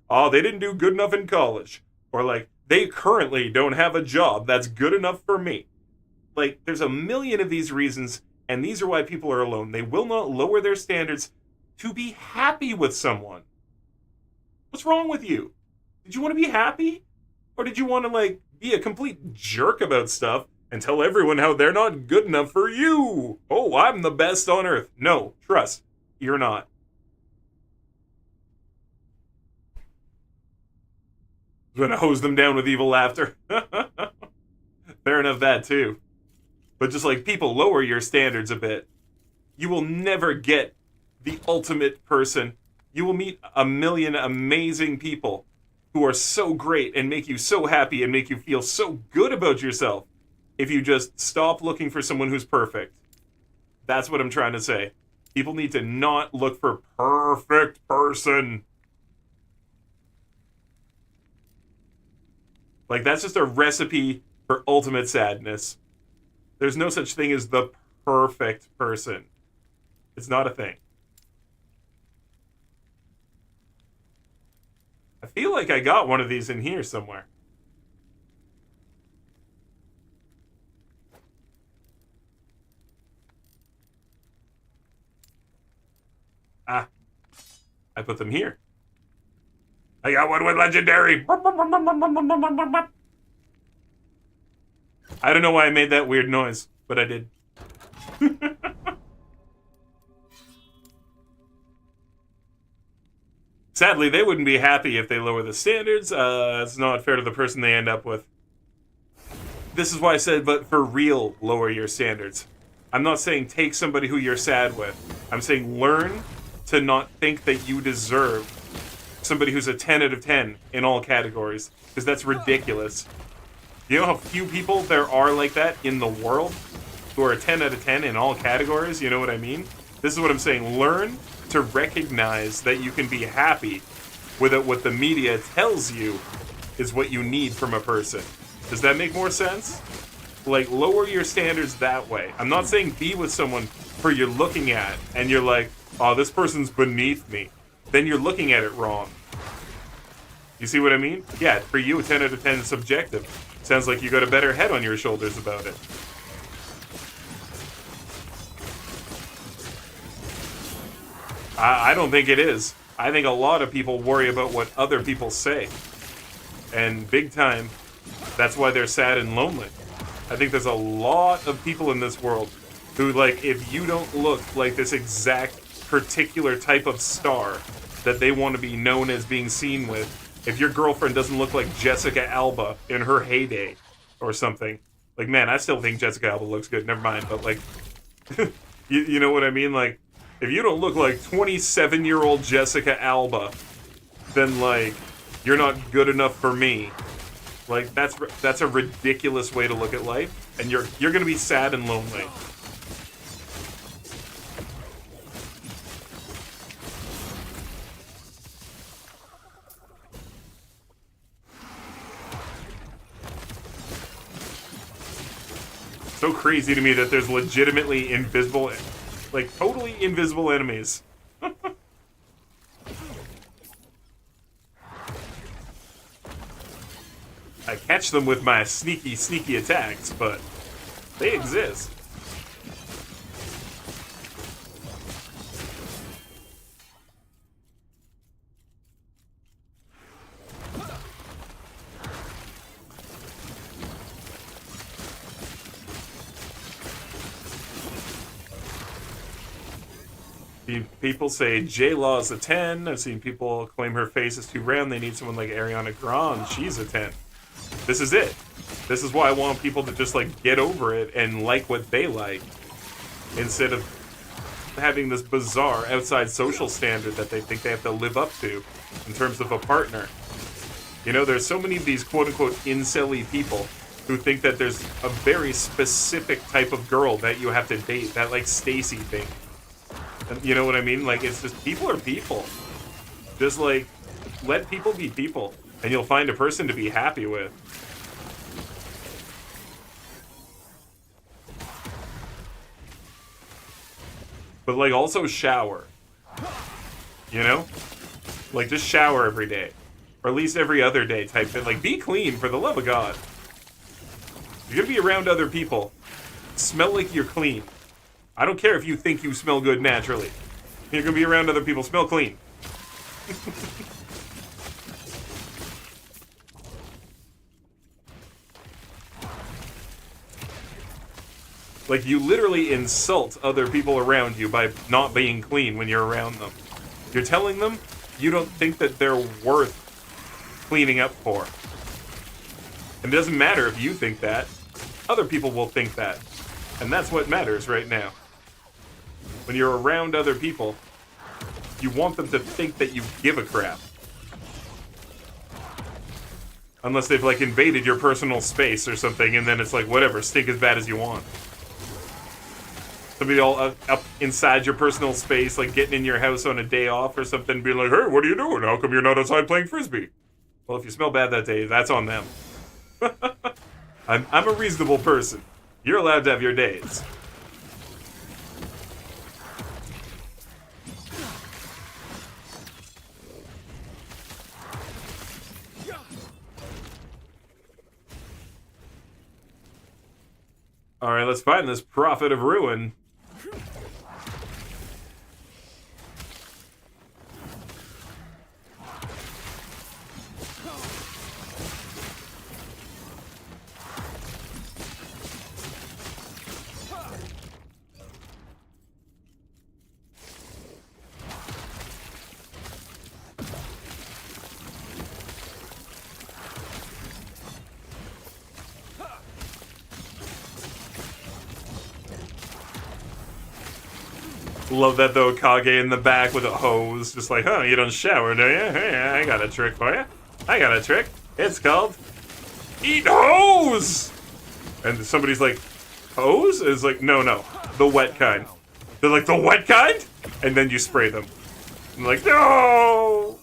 oh, they didn't do good enough in college, or they currently don't have a job that's good enough for me. There's a million of these reasons, and these are why people are alone. They will not lower their standards to be happy with someone. What's wrong with you? Did you want to be happy? Or did you want to, be a complete jerk about stuff and tell everyone how they're not good enough for you? Oh, I'm the best on earth. No, trust, you're not. I'm gonna hose them down with evil laughter. Fair enough, that too. But just people, lower your standards a bit. You will never get the ultimate person. You will meet a million amazing people who are so great and make you so happy and make you feel so good about yourself if you just stop looking for someone who's perfect. That's what I'm trying to say. People need to not look for perfect person. That's just a recipe for ultimate sadness. There's no such thing as the perfect person. It's not a thing. I feel like I got one of these in here somewhere. Ah, I put them here. I got one with legendary. I don't know why I made that weird noise, but I did. Sadly, they wouldn't be happy if they lower the standards. It's not fair to the person they end up with. This is why I said, but for real, lower your standards. I'm not saying take somebody who you're sad with. I'm saying learn to not think that you deserve somebody who's a 10 out of 10 in all categories, because that's ridiculous. You know how few people there are like that in the world who are a 10 out of 10 in all categories? You know what I mean? This is what I'm saying. Learn to recognize that you can be happy with what the media tells you is what you need from a person. Does that make more sense? Lower your standards that way. I'm not saying be with someone who you're looking at and you're like, oh, this person's beneath me. Then you're looking at it wrong. You see what I mean? Yeah, for you, a 10 out of 10 is subjective. Sounds like you got a better head on your shoulders about it. I don't think it is. I think a lot of people worry about what other people say. And big time, that's why they're sad and lonely. I think there's a lot of people in this world who, like, if you don't look like this exact particular type of star that they want to be known as being seen with, if your girlfriend doesn't look like Jessica Alba in her heyday or something, like, man, I still think Jessica Alba looks good, never mind, but, like, you know what I mean? Like, if you don't look like 27-year-old Jessica Alba, then, like, you're not good enough for me. Like, that's a ridiculous way to look at life, and you're gonna be sad and lonely. So crazy to me that there's legitimately invisible, like, totally invisible enemies. I catch them with my sneaky attacks, but they exist. People say J-Law is a 10. I've seen people claim her face is too round. They need someone like Ariana Grande. She's a 10. This is it. This is why I want people to just, like, get over it and like what they like, instead of having this bizarre outside social standard that they think they have to live up to in terms of a partner. You know, there's so many of these quote-unquote incel-y people who think that there's a very specific type of girl that you have to date, that, like, Stacy thing. You know what I mean? Like, it's just, people are people. Just, like, let people be people, and you'll find a person to be happy with. But, like, also shower. You know? Like, just shower every day. Or at least every other day type thing. Like, be clean, for the love of God. You're gonna be around other people. Smell like you're clean. I don't care if you think you smell good naturally. You're gonna be around other people. Smell clean. Like, you literally insult other people around you by not being clean when you're around them. You're telling them you don't think that they're worth cleaning up for. And it doesn't matter if you think that. Other people will think that. And that's what matters right now. When you're around other people, you want them to think that you give a crap. Unless they've, like, invaded your personal space or something, and then it's like, whatever, stink as bad as you want. Somebody all up inside your personal space, like getting in your house on a day off or something, being like, hey, what are you doing? How come you're not outside playing Frisbee? Well, if you smell bad that day, that's on them. I'm a reasonable person. You're allowed to have your days. Alright, let's find this Prophet of Ruin. Love that, though, Kage in the back with a hose. Just like, huh, you don't shower, do you? Hey, I got a trick for you. I got a trick. It's called Eat Hose! And somebody's like, hose? It's like, no, the wet kind. They're like, the wet kind? And then you spray them. I'm like, no!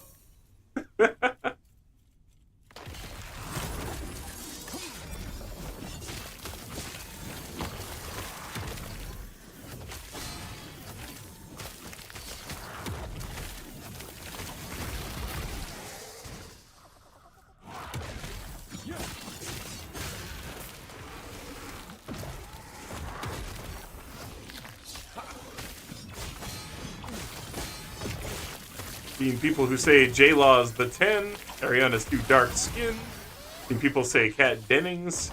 Seen people who say J-Law's the 10, Ariana's too dark skinned. Seen people say Kat Dennings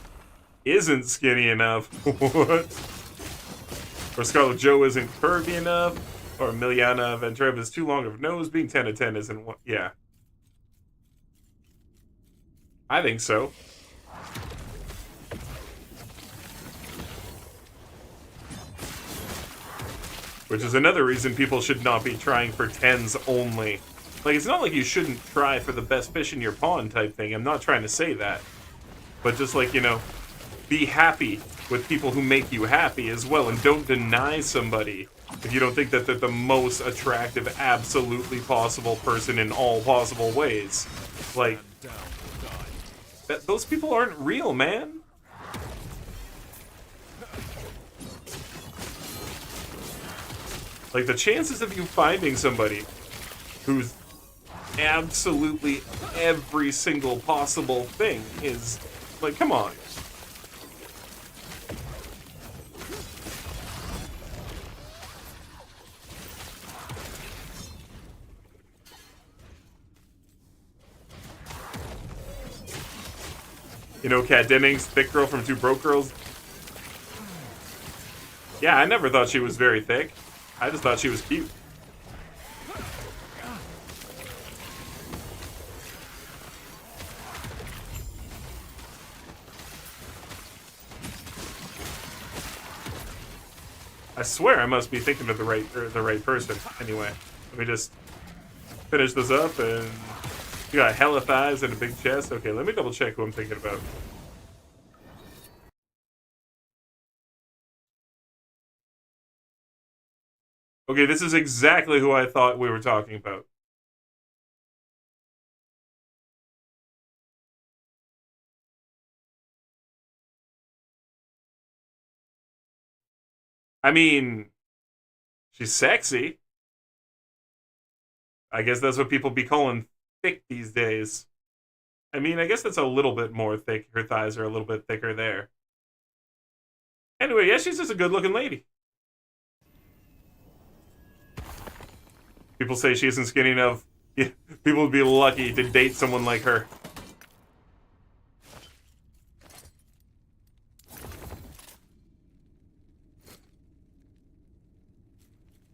isn't skinny enough. What? Or Scarlet Joe isn't curvy enough. Or Miliana Ventreva is too long of a nose. Being 10 to 10 isn't one. Yeah. I think so. Which is another reason people should not be trying for 10s only. Like, it's not like you shouldn't try for the best fish in your pond type thing. I'm not trying to say that. But just like, you know, be happy with people who make you happy as well. And don't deny somebody if you don't think that they're the most attractive, absolutely possible person in all possible ways. Like, those people aren't real, man. Like, the chances of you finding somebody who's absolutely every single possible thing is, like, come on. You know, Kat Dennings, thick girl from Two Broke Girls. Yeah, I never thought she was very thick. I just thought she was cute. I swear I must be thinking of the right person. Anyway, let me just finish this up, and you got hella thighs and a big chest. Okay, let me double check who I'm thinking about. Okay, this is exactly who I thought we were talking about. I mean, she's sexy. I guess that's what people be calling thick these days. I mean, I guess that's a little bit more thick. Her thighs are a little bit thicker there. Anyway, yeah, she's just a good-looking lady. People say she isn't skinny enough. Yeah, people would be lucky to date someone like her.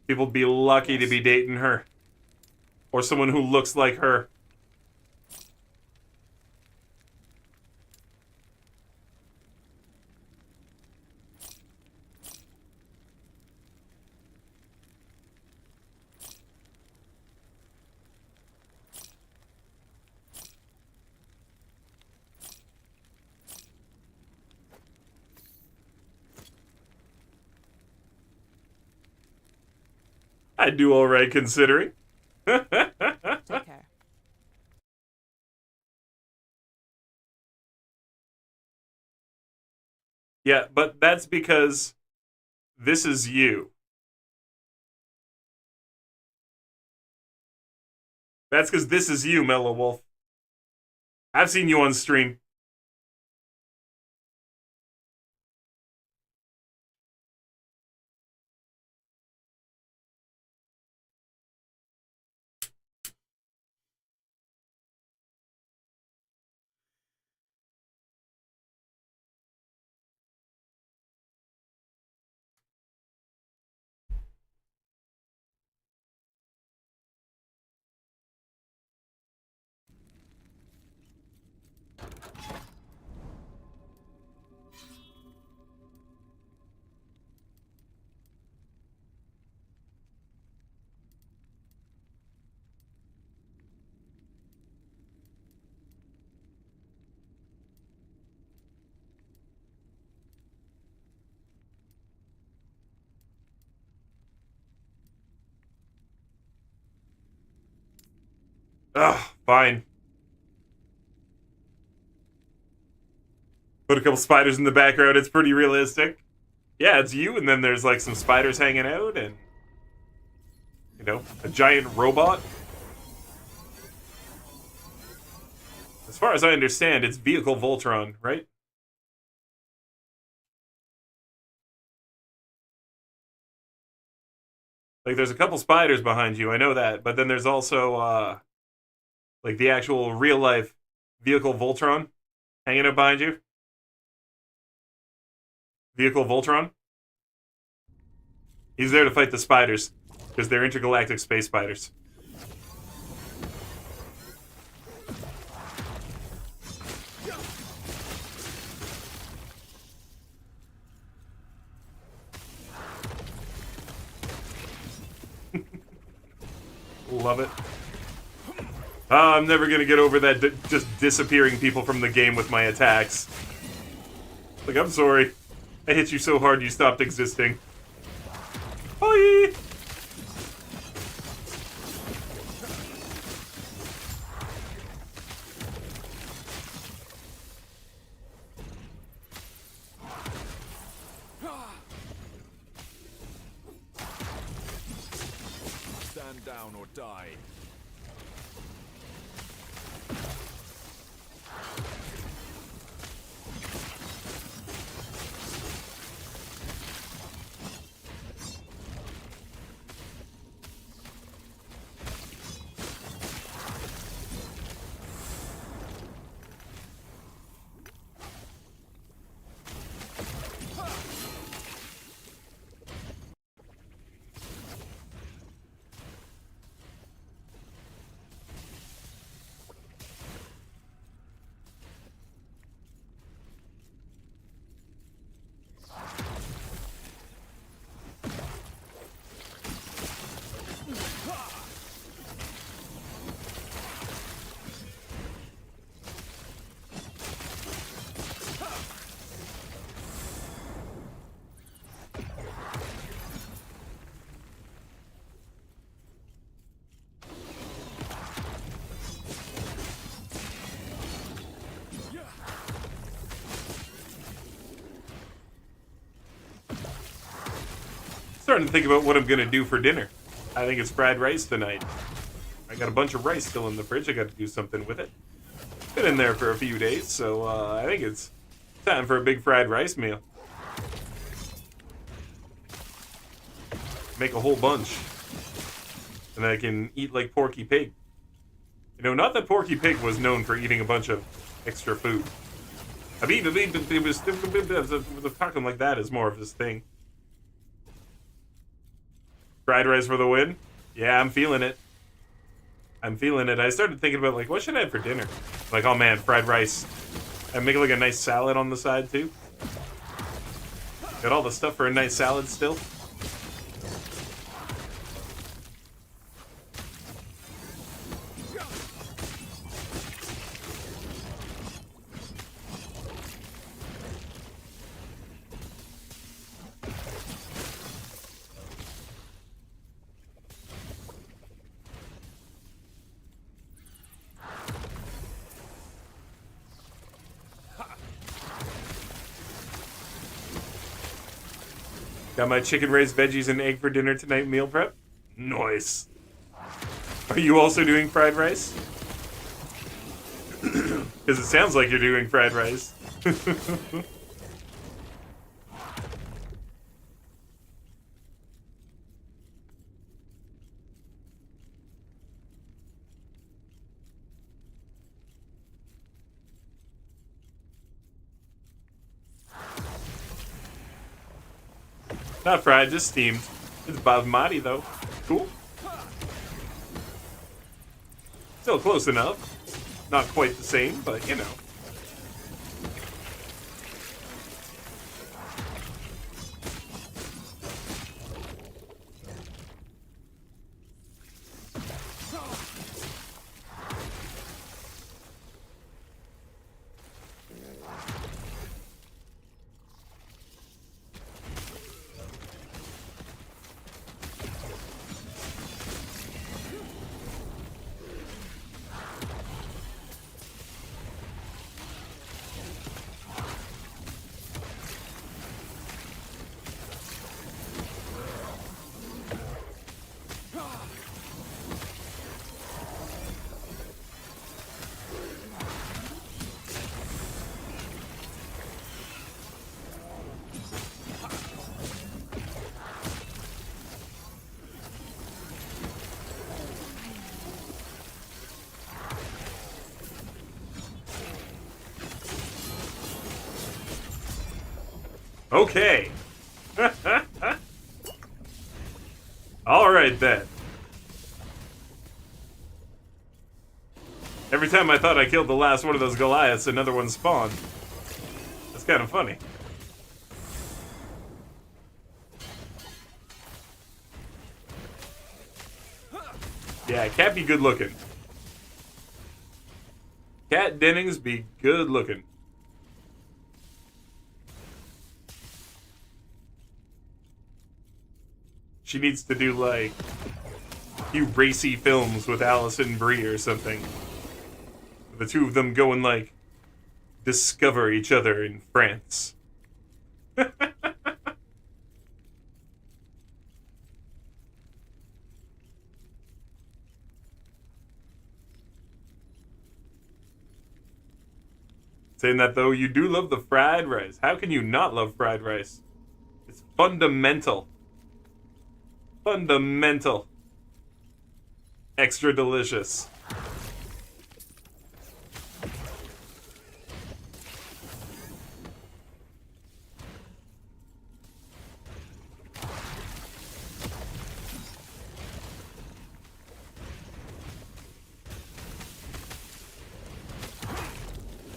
People would be lucky to be dating her. Or someone who looks like her. I do all right considering. Take care. Yeah, but that's because this is you. That's because this is you, Mellow Wolf. I've seen you on stream. Ugh, fine. Put a couple spiders in the background, it's pretty realistic. Yeah, it's you, and then there's like some spiders hanging out, and, you know, a giant robot. As far as I understand, it's Vehicle Voltron, right? Like, there's a couple spiders behind you, I know that, but then there's also, like, the actual real-life Vehicle Voltron hanging out behind you. Vehicle Voltron. He's there to fight the spiders, because they're intergalactic space spiders. Love it. I'm never gonna get over that just disappearing people from the game with my attacks. Like, I'm sorry. I hit you so hard you stopped existing. Bye! Stand down or die. Starting to think about what I'm gonna do for dinner. I think it's fried rice tonight. I got a bunch of rice still in the fridge. I got to do something with it. Been in there for a few days, so I think it's time for a big fried rice meal. Make a whole bunch, and I can eat like Porky Pig. You know, not that Porky Pig was known for eating a bunch of extra food. The talking like that is more of his thing. Fried rice for the win? Yeah, I'm feeling it. I'm feeling it. I started thinking about, like, what should I have for dinner? Like, oh man, fried rice. And make like a nice salad on the side, too. Got all the stuff for a nice salad still. Got my chicken raised veggies and egg for dinner tonight meal prep. Nice. Are you also doing fried rice? Because it sounds like you're doing fried rice. Not fried, just steamed. It's basmati though. Cool. Still close enough. Not quite the same, but you know. Okay. right then. Every time I thought I killed the last one of those Goliaths, another one spawned. That's kind of funny. Yeah, Cat be good looking. Cat Dennings be good looking. She needs to do, like, a few racy films with Alison Brie or something. The two of them go and, like, discover each other in France. Saying that, though, you do love the fried rice. How can you not love fried rice? It's fundamental. Fundamental. Extra delicious.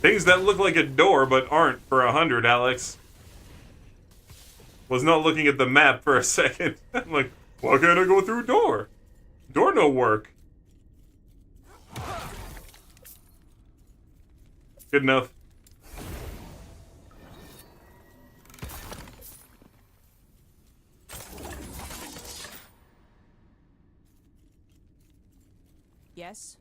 Things that look like a door but aren't for 100, Alex. Was not looking at the map for a second. I'm like, why can't I go through a door? Door no work. Good enough. Yes?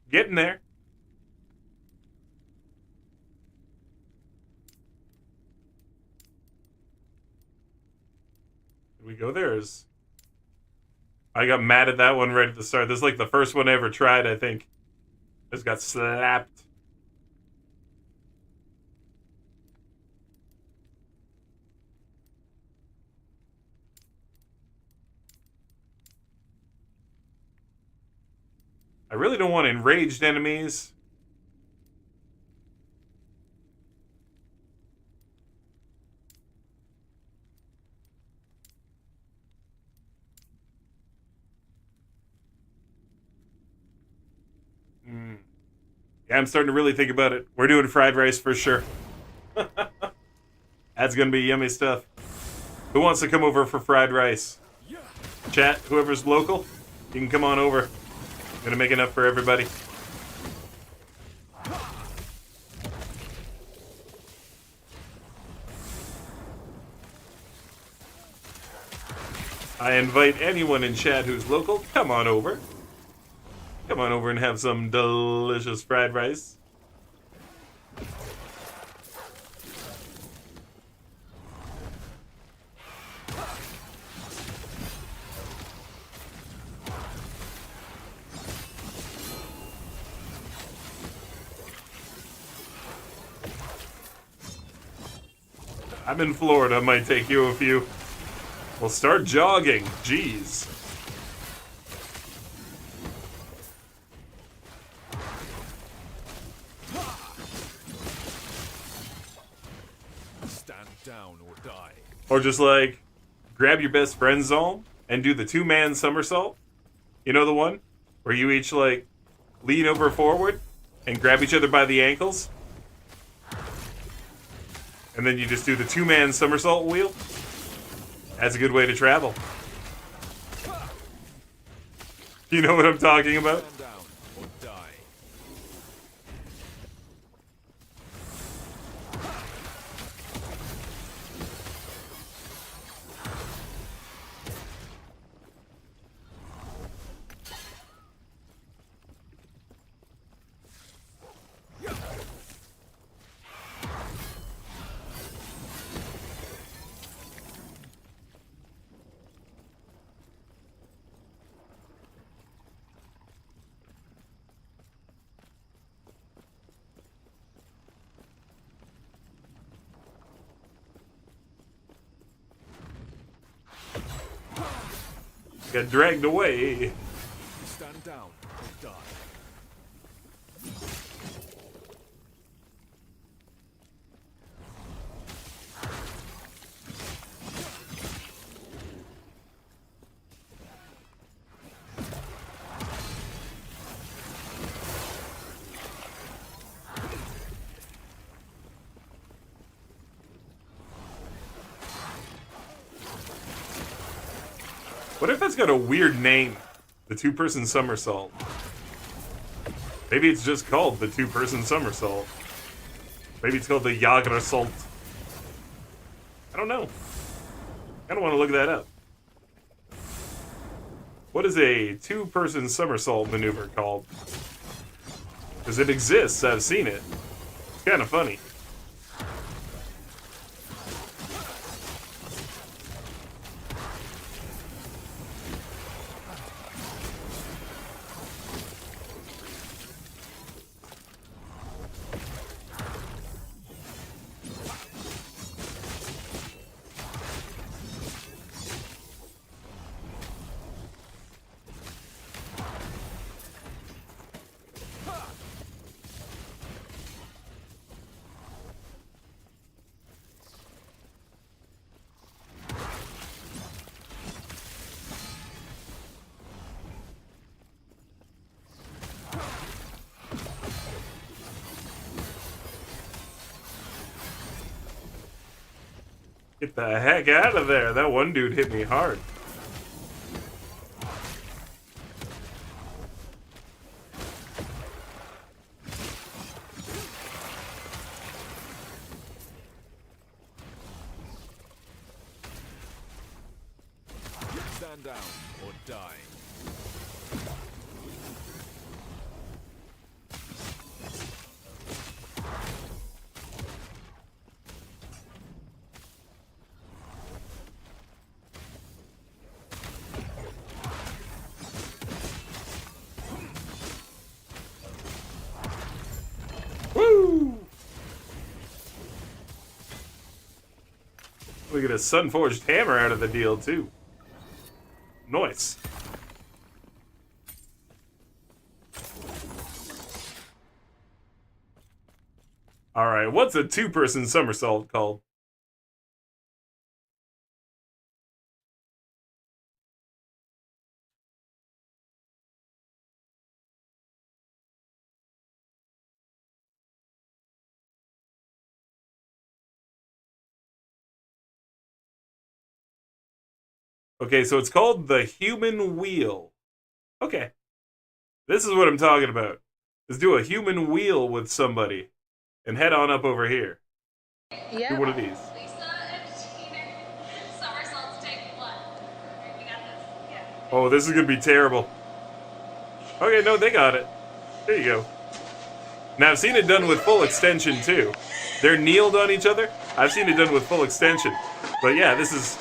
Getting there. Did we go there? I got mad at that one right at the start. This is like the first one I ever tried, I think. Just got slapped. I really don't want enraged enemies. Yeah, I'm starting to really think about it. We're doing fried rice for sure. That's gonna be yummy stuff. Who wants to come over for fried rice? Chat, whoever's local, you can come on over. I'm gonna make enough for everybody. I invite anyone in chat who's local, come on over. Come on over and have some delicious fried rice. I'm in Florida, might take you a few. We'll start jogging, jeez. Stand down or die. Or just like, grab your best friend's zone and do the two-man somersault. You know the one? Where you each like, lean over forward and grab each other by the ankles. And then you just do the two-man somersault wheel. That's a good way to travel. You know what I'm talking about? Stand down or die. Got dragged away. Stand down or die. What if that's got a weird name? The two-person somersault. Maybe it's just called the two-person somersault. Maybe it's called the Jagersalt. I don't know. I don't want to look that up. What is a two-person somersault maneuver called? Because it exists, I've seen it. It's kind of funny. Get the heck out of there. That one dude hit me hard. Stand down or die. Woo! We get a Sunforged hammer out of the deal, too. Nice. Alright, what's a two-person somersault called? Okay, so it's called the human wheel. Okay. This is what I'm talking about. Let's do a human wheel with somebody. And head on up over here. Yeah. Do one of these. Oh, this is gonna be terrible. Okay, no, they got it. There you go. Now, I've seen it done with full extension, too. They're kneeled on each other. I've seen it done with full extension. But yeah, this is...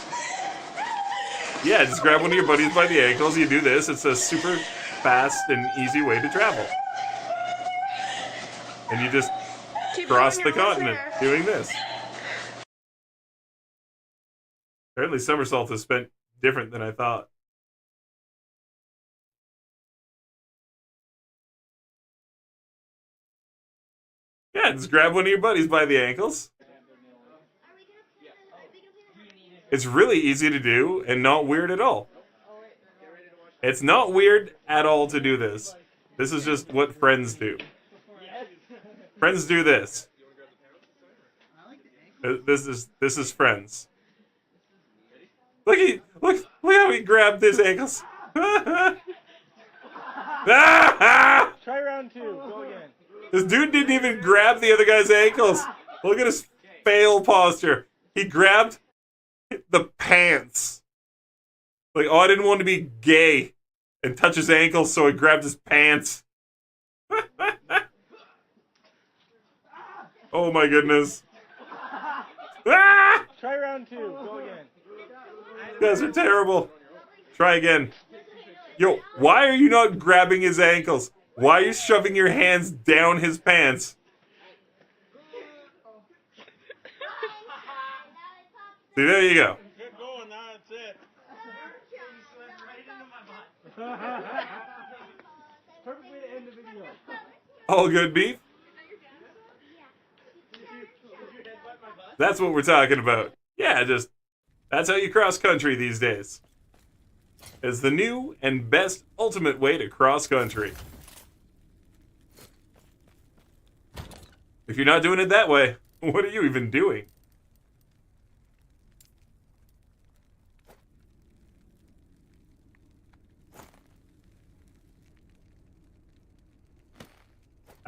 Yeah, just grab one of your buddies by the ankles, you do this. It's a super fast and easy way to travel. And you just cross the continent doing this. Apparently somersault is spent different than I thought. Yeah, just grab one of your buddies by the ankles. It's really easy to do and not weird at all. It's not weird at all to do this. This is just what friends do. Friends do this. This is friends. Look how he grabbed his ankles. Try round two. Go again. This dude didn't even grab the other guy's ankles. Look at his fail posture. He grabbed the pants. Like, oh, I didn't want to be gay and touch his ankles, so I grabbed his pants. Oh my goodness. Ah! Try round two. Go again. You guys are terrible. Try again. Yo, why are you not grabbing his ankles? Why are you shoving your hands down his pants? See, there you go. Get going, now that's it. Perfect way to end the video. All good beef? That's what we're talking about. Yeah, just, that's how you cross country these days. It's the new and best ultimate way to cross country. If you're not doing it that way, what are you even doing?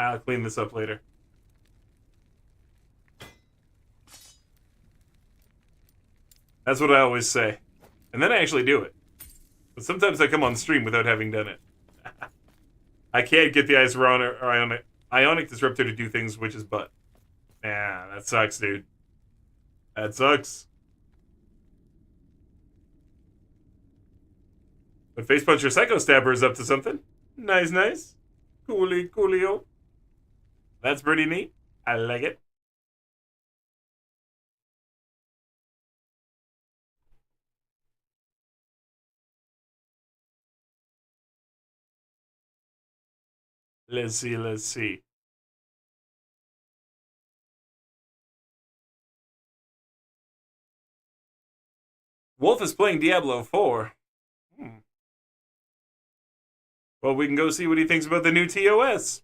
I'll clean this up later. That's what I always say. And then I actually do it. But sometimes I come on stream without having done it. I can't get the Ionic Disruptor to do things, which is but. Nah, that sucks, dude. That sucks. But Face Puncher Psycho Stabber is up to something. Nice, nice. Coolio. That's pretty neat. I like it. Let's see. Wolf is playing Diablo 4. Well, we can go see what he thinks about the new TOS.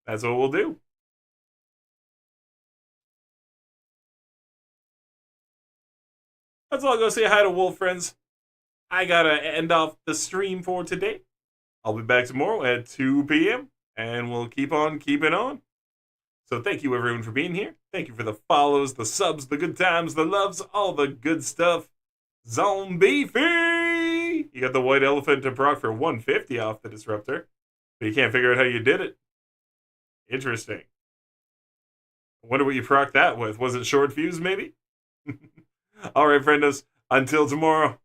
That's what we'll do. Let's all go say hi to Wolf, friends. I gotta end off the stream for today. I'll be back tomorrow at 2 p.m. and we'll keep on keeping on. So thank you everyone for being here. Thank you for the follows, the subs, the good times, the loves, all the good stuff. Zombie Fee! You got the white elephant to proc for 150 off the disruptor, but you can't figure out how you did it. Interesting. I wonder what you proc that with. Was it short fuse, maybe? All right, friendos. Until tomorrow.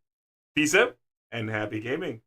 Peace out and happy gaming.